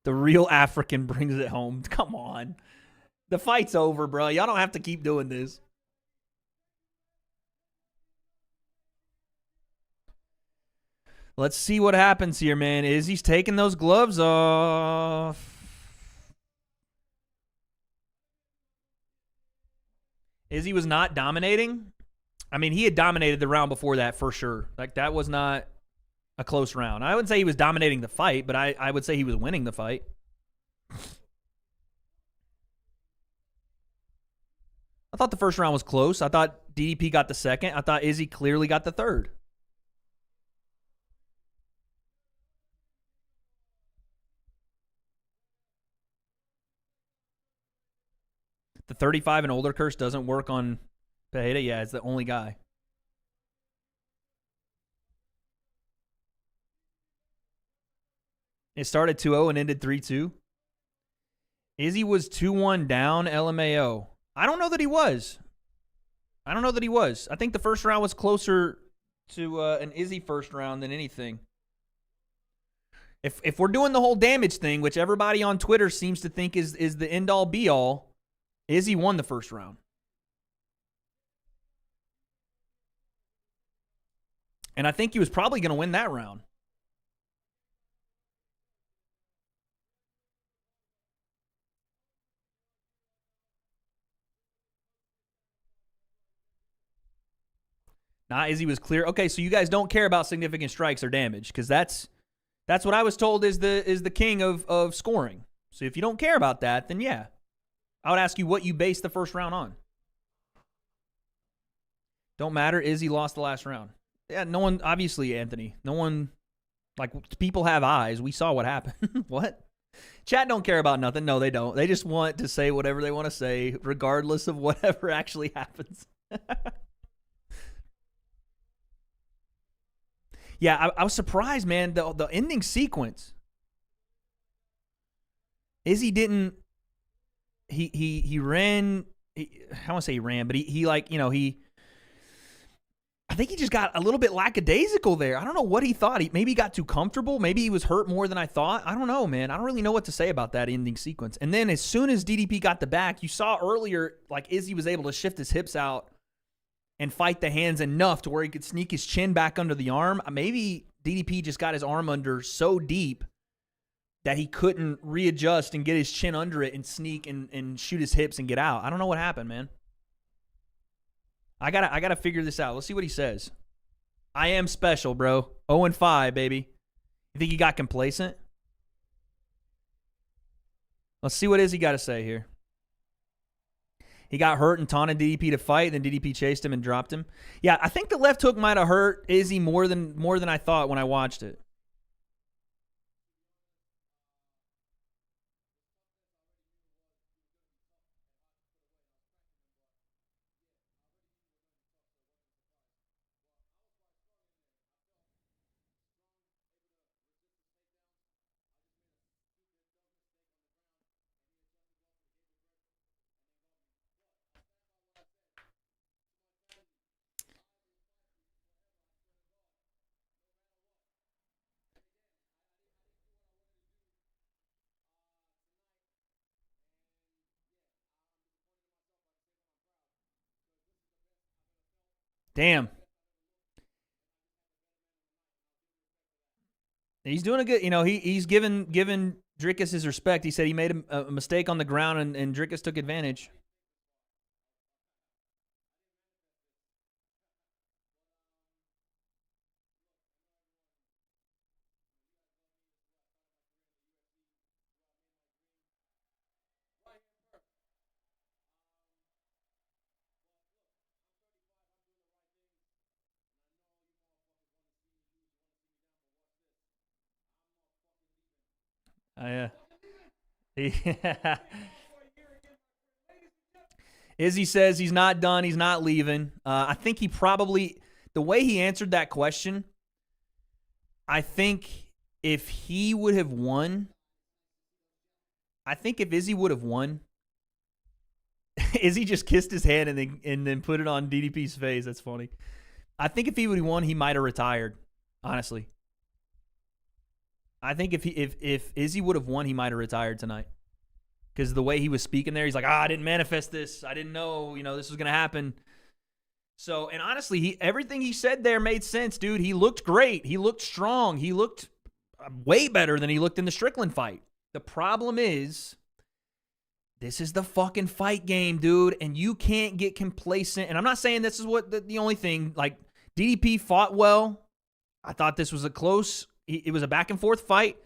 The real African brings it home. Come on. The fight's over, bro. Y'all don't have to keep doing this. Let's see what happens here, man. Izzy's taking those gloves off. Izzy was not dominating. I mean, he had dominated the round before that for sure. Like, that was not a close round. I wouldn't say he was dominating the fight, but I would say he was winning the fight. I thought the first round was close. I thought DDP got the second. I thought Izzy clearly got the third. The 35 and older curse doesn't work on Pkwy. Yeah, it's the only guy. It started 2-0 and ended 3-2. Izzy was 2-1 down LMAO. I don't know that he was. I think the first round was closer to an Izzy first round than anything. If we're doing the whole damage thing, which everybody on Twitter seems to think is the end-all be-all, Izzy won the first round. And I think he was probably going to win that round. Nah, Izzy was clear. Okay, so you guys don't care about significant strikes or damage, because that's what I was told is the king of scoring. So if you don't care about that, then yeah. I would ask you what you based the first round on. Don't matter. Izzy lost the last round. Yeah, no one, obviously, Anthony. No one, like, people have eyes. We saw what happened. What? Chat don't care about nothing. No, they don't. They just want to say whatever they want to say, regardless of whatever actually happens. Yeah, I was surprised, man. The ending sequence. Izzy didn't. He ran. I don't want to say he ran, but he like, you know, I think he just got a little bit lackadaisical there. I don't know what he thought. Maybe he got too comfortable. Maybe he was hurt more than I thought. I don't know, man. I don't really know what to say about that ending sequence. And then as soon as DDP got the back, you saw earlier, like Izzy was able to shift his hips out and fight the hands enough to where he could sneak his chin back under the arm. Maybe DDP just got his arm under so deep that he couldn't readjust and get his chin under it and sneak and shoot his hips and get out. I don't know what happened, man. I gotta figure this out. Let's see what he says. I am special, bro. 0-5, baby. You think he got complacent? Let's see what Izzy got to say here. He got hurt and taunted DDP to fight, then DDP chased him and dropped him. Yeah, I think the left hook might have hurt Izzy more than I thought when I watched it. Damn. He's doing a good, you know, he's given Dricus his respect. He said he made a mistake on the ground and Dricus took advantage. Izzy says he's not done. He's not leaving. I think he probably, the way he answered that question, I think if he would have won, I think if Izzy would have won, Izzy just kissed his hand and then put it on DDP's face. That's funny. I think if he would have won, he might have retired, honestly. I think if Izzy would have won, he might have retired tonight. Because the way he was speaking there, he's like, I didn't manifest this. I didn't know, this was going to happen. So, and honestly, everything he said there made sense, dude. He looked great. He looked strong. He looked way better than he looked in the Strickland fight. The problem is, this is the fucking fight game, dude, and you can't get complacent. And I'm not saying this is what the only thing. Like, DDP fought well. I thought this was a close. It was a back and forth fight.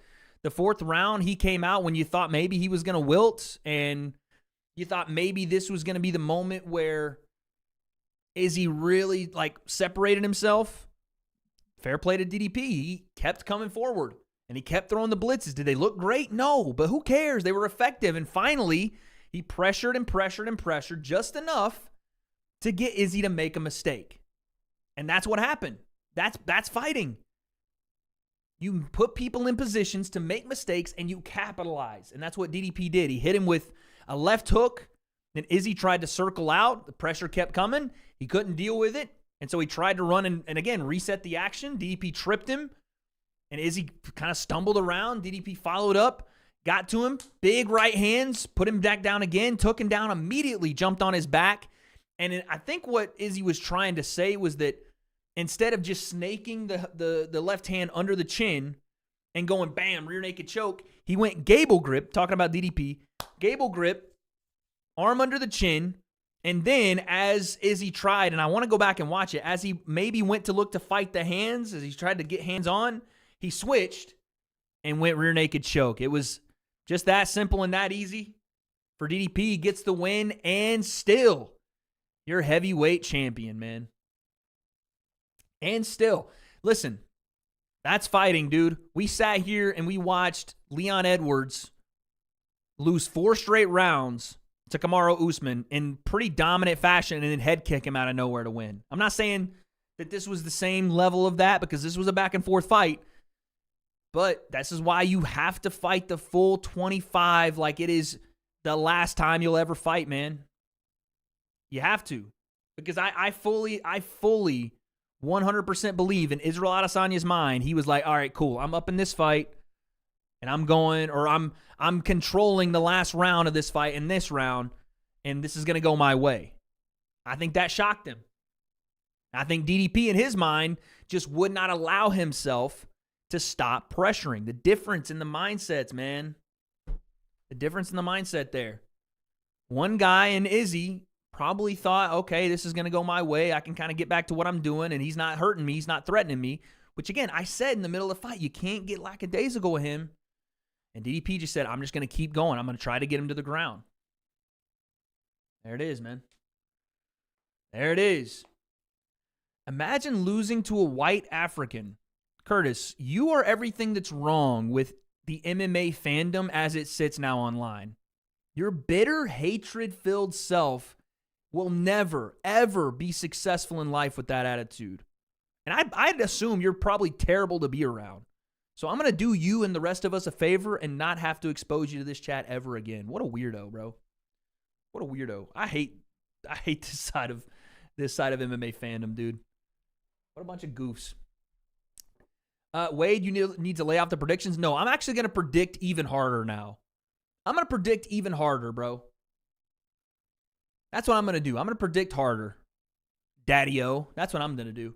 The fourth round, he came out when you thought maybe he was going to wilt, and you thought maybe this was going to be the moment where Izzy really separated himself. Fair play to DDP. He kept coming forward, and he kept throwing the blitzes. Did they look great? No, but who cares? They were effective, and finally, he pressured and pressured and pressured just enough to get Izzy to make a mistake. And that's what happened. That's fighting. You put people in positions to make mistakes, and you capitalize. And that's what DDP did. He hit him with a left hook. Then Izzy tried to circle out. The pressure kept coming. He couldn't deal with it. And so he tried to run and again, reset the action. DDP tripped him. And Izzy kind of stumbled around. DDP followed up, got to him. Big right hands, put him back down again, took him down immediately, jumped on his back. And I think what Izzy was trying to say was that instead of just snaking the left hand under the chin and going bam, rear naked choke, he went gable grip, talking about DDP, gable grip, arm under the chin, and then as Izzy tried, and I want to go back and watch it, as he maybe went to look to fight the hands, as he tried to get hands on, he switched and went rear naked choke. It was just that simple and that easy for DDP. He gets the win, and still, you're heavyweight champion, man. And still, listen, that's fighting, dude. We sat here and we watched Leon Edwards lose 4 straight rounds to Kamaru Usman in pretty dominant fashion and then head kick him out of nowhere to win. I'm not saying that this was the same level of that because this was a back and forth fight, but this is why you have to fight the full 25 like it is the last time you'll ever fight, man. You have to. Because I fully 100% believe in Israel Adesanya's mind. He was like, all right, cool. I'm up in this fight and I'm going, or I'm controlling the last round of this fight in this round, and this is going to go my way. I think that shocked him. I think DDP in his mind just would not allow himself to stop pressuring. The difference in the mindsets, man. The difference in the mindset there. One guy in Izzy probably thought, okay, this is going to go my way. I can kind of get back to what I'm doing, and he's not hurting me. He's not threatening me. Which, again, I said in the middle of the fight, you can't get lackadaisical with him. And DDP just said, I'm just going to keep going. I'm going to try to get him to the ground. There it is, man. There it is. Imagine losing to a white African. Curtis, you are everything that's wrong with the MMA fandom as it sits now online. Your bitter, hatred-filled self will never, ever be successful in life with that attitude. And I'd assume you're probably terrible to be around. So I'm going to do you and the rest of us a favor and not have to expose you to this chat ever again. What a weirdo, bro. What a weirdo. I hate this side of MMA fandom, dude. What a bunch of goofs. Wade, you need to lay out the predictions? No, I'm actually going to predict even harder now. I'm going to predict even harder, bro. That's what I'm going to do. I'm going to predict harder. Daddy-o. That's what I'm going to do.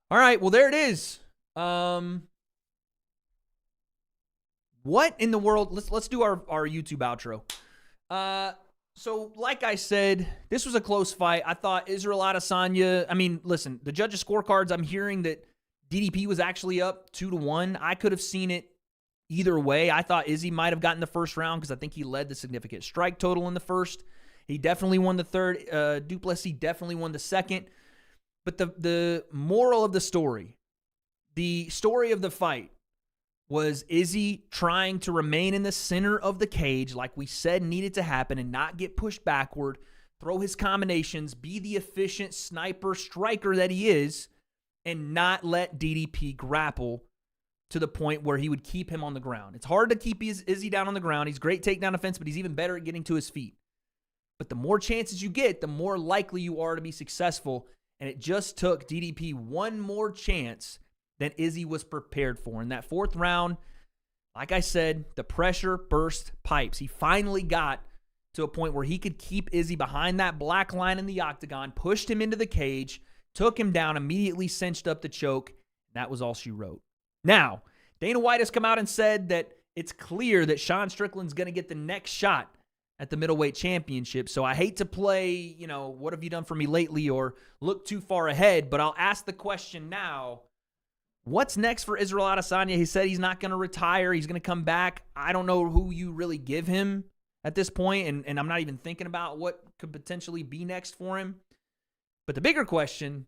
All right, well, there it is. What in the world? Let's do our YouTube outro. So, like I said, this was a close fight. I thought Israel Adesanya, I mean, listen, the judges' scorecards, I'm hearing that DDP was actually up 2-1. I could have seen it either way. I thought Izzy might have gotten the first round because I think he led the significant strike total in the first. He definitely won the third. Du Plessis definitely won the second. But the moral of the story of the fight, was Izzy trying to remain in the center of the cage like we said needed to happen and not get pushed backward, throw his combinations, be the efficient sniper striker that he is, and not let DDP grapple to the point where he would keep him on the ground. It's hard to keep Izzy down on the ground. He's great takedown defense, but he's even better at getting to his feet. But the more chances you get, the more likely you are to be successful, and it just took DDP one more chance than Izzy was prepared for. In that fourth round, like I said, the pressure burst pipes. He finally got to a point where he could keep Izzy behind that black line in the octagon, pushed him into the cage, took him down, immediately cinched up the choke. That was all she wrote. Now, Dana White has come out and said that it's clear that Sean Strickland's going to get the next shot at the middleweight championship. So I hate to play, what have you done for me lately or look too far ahead, but I'll ask the question now. What's next for Israel Adesanya? He said he's not going to retire. He's going to come back. I don't know who you really give him at this point, and I'm not even thinking about what could potentially be next for him. But the bigger question,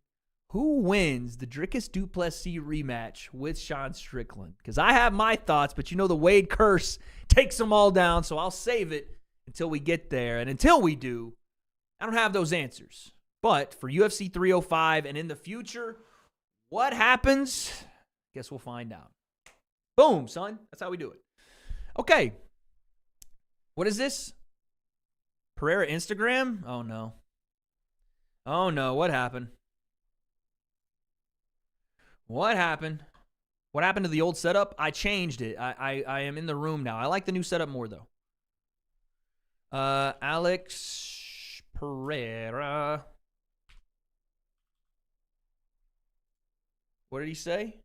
who wins the Dricus du Plessis rematch with Sean Strickland? Because I have my thoughts, but the Wade curse takes them all down, so I'll save it until we get there. And until we do, I don't have those answers. But for UFC 305 and in the future, what happens? Guess we'll find out. Boom, son. That's how we do it. Okay. What is this? Pereira Instagram? Oh, no. Oh, no. What happened? What happened? What happened to the old setup? I changed it. I am in the room now. I like the new setup more, though. Alex Pereira. What did he say?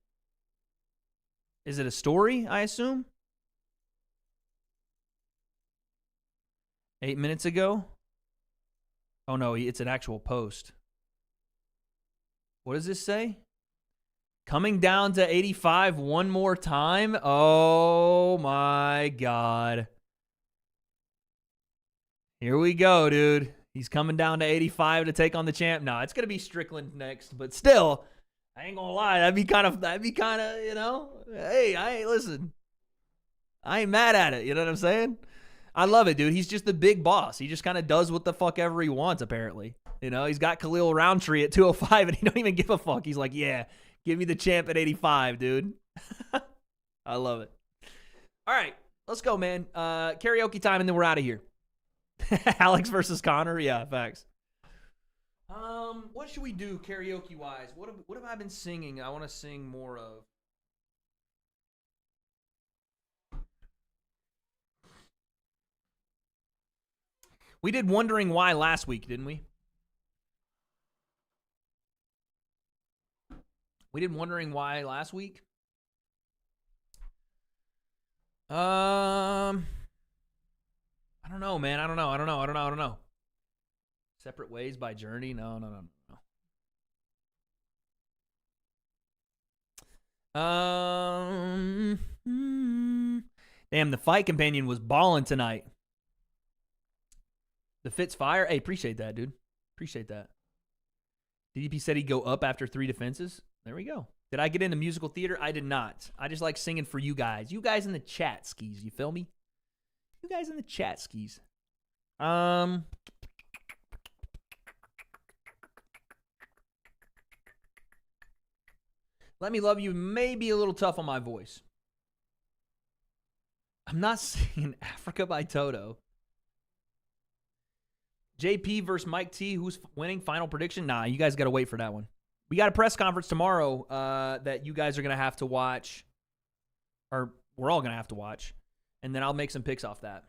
Is it a story, I assume? 8 minutes ago? Oh, no, it's an actual post. What does this say? Coming down to 85 one more time? Oh, my God. Here we go, dude. He's coming down to 85 to take on the champ. No, it's going to be Strickland next, but still, I ain't gonna lie. That'd be kind of, hey, listen. I ain't mad at it. You know what I'm saying? I love it, dude. He's just the big boss. He just kind of does what the fuck ever he wants, apparently. You know, he's got Khalil Roundtree at 205, and he don't even give a fuck. He's like, yeah, give me the champ at 85, dude. I love it. All right, let's go, man. Karaoke time, and then we're out of here. Alex versus Connor? Yeah, facts. What should we do karaoke-wise? What have I been singing I want to sing more of? We did Wondering Why last week, didn't we? We did Wondering Why last week. I don't know, man. I don't know. Separate Ways by Journey? No. Damn, the Fight Companion was balling tonight. The Fitz Fire? Hey, appreciate that, dude. Appreciate that. DDP said he'd go up after 3 defenses. There we go. Did I get into musical theater? I did not. I just like singing for you guys. You guys in the chat skis. You feel me? You guys in the chat skis. Let Me Love You may be a little tough on my voice. I'm not singing Africa by Toto. JP versus Mike T. Who's winning? Final prediction? Nah, you guys got to wait for that one. We got a press conference tomorrow that you guys are going to have to watch. Or we're all going to have to watch. And then I'll make some picks off that.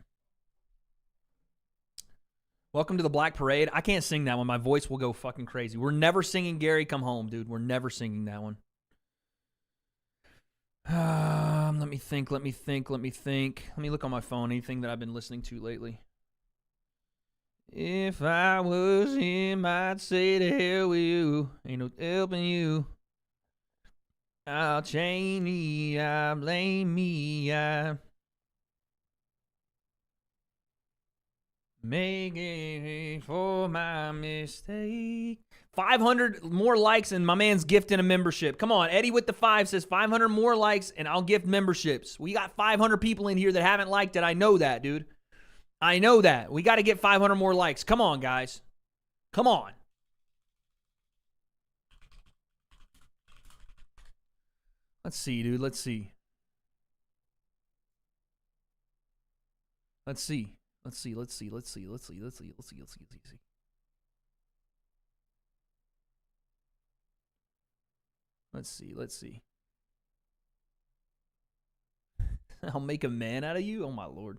Welcome to the Black Parade. I can't sing that one. My voice will go fucking crazy. We're never singing Gary Come Home, dude. We're never singing that one. Let me think. Let me look on my phone. Anything that I've been listening to lately. If I was him, I'd say to hell with you. Ain't no helping you. I'll chain me, I blame me, I make it for my mistake. 500 more likes and my man's gifting a membership. Come on, Eddie with the 5 says 500 more likes and I'll gift memberships. We got 500 people in here that haven't liked it. I know that, dude. I know that. We got to get 500 more likes. Come on, guys. Come on. Let's see, dude. Let's see. Let's see. I'll make a man out of you? Oh, my Lord.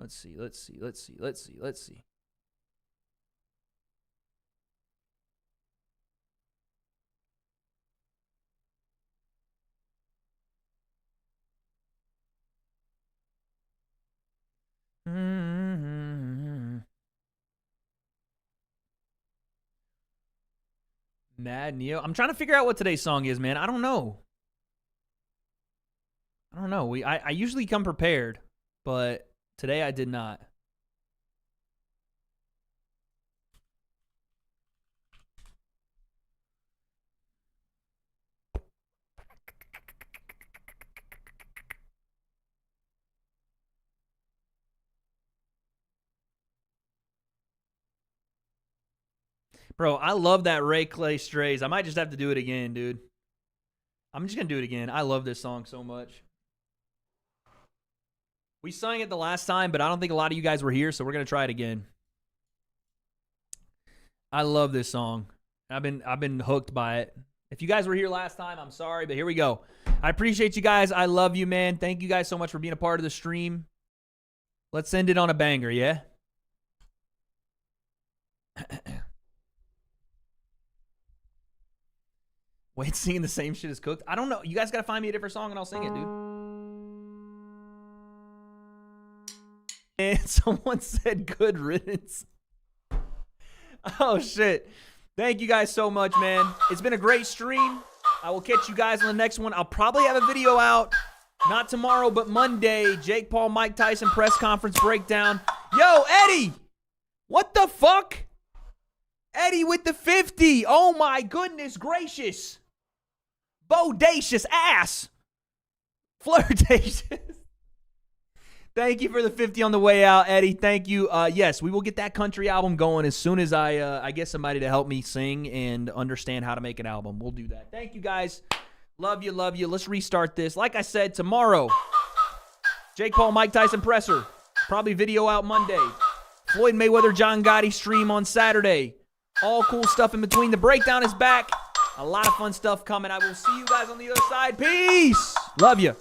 Let's see. Mad Neo. I'm trying to figure out what today's song is, man. I don't know. I usually come prepared, but today I did not. Bro, I love that Ray Clay Strays. I might just have to do it again, dude. I'm just going to do it again. I love this song so much. We sang it the last time, but I don't think a lot of you guys were here, so we're going to try it again. I love this song. I've been hooked by it. If you guys were here last time, I'm sorry, but here we go. I appreciate you guys. I love you, man. Thank you guys so much for being a part of the stream. Let's end it on a banger, yeah? Wait, singing the same shit as Cooked? I don't know. You guys got to find me a different song and I'll sing it, dude. And someone said good riddance. Oh, shit. Thank you guys so much, man. It's been a great stream. I will catch you guys on the next one. I'll probably have a video out. Not tomorrow, but Monday. Jake Paul, Mike Tyson press conference breakdown. Yo, Eddie! What the fuck? Eddie with the 50. Oh, my goodness gracious. Bodacious ass. Flirtation. Thank you for the 50 on the way out, Eddie. Thank you. Yes, we will get that country album going as soon as I get somebody to help me sing and understand how to make an album. We'll do that. Thank you, guys. Love you, love you. Let's restart this. Like I said, tomorrow, Jake Paul, Mike Tyson presser. Probably video out Monday. Floyd Mayweather, John Gotti stream on Saturday. All cool stuff in between. The breakdown is back. A lot of fun stuff coming. I will see you guys on the other side. Peace. Love you.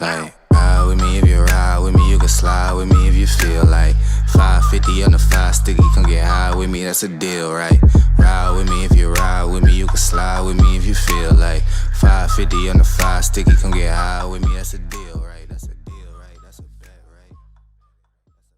Like, ride with me if you ride with me, you can slide with me if you feel like 550 on the 5 sticky, come get high with me, that's a deal, right? Ride with me if you ride with me, you can slide with me if you feel like 550 on the 5 sticky, come get high with me, that's a deal, right?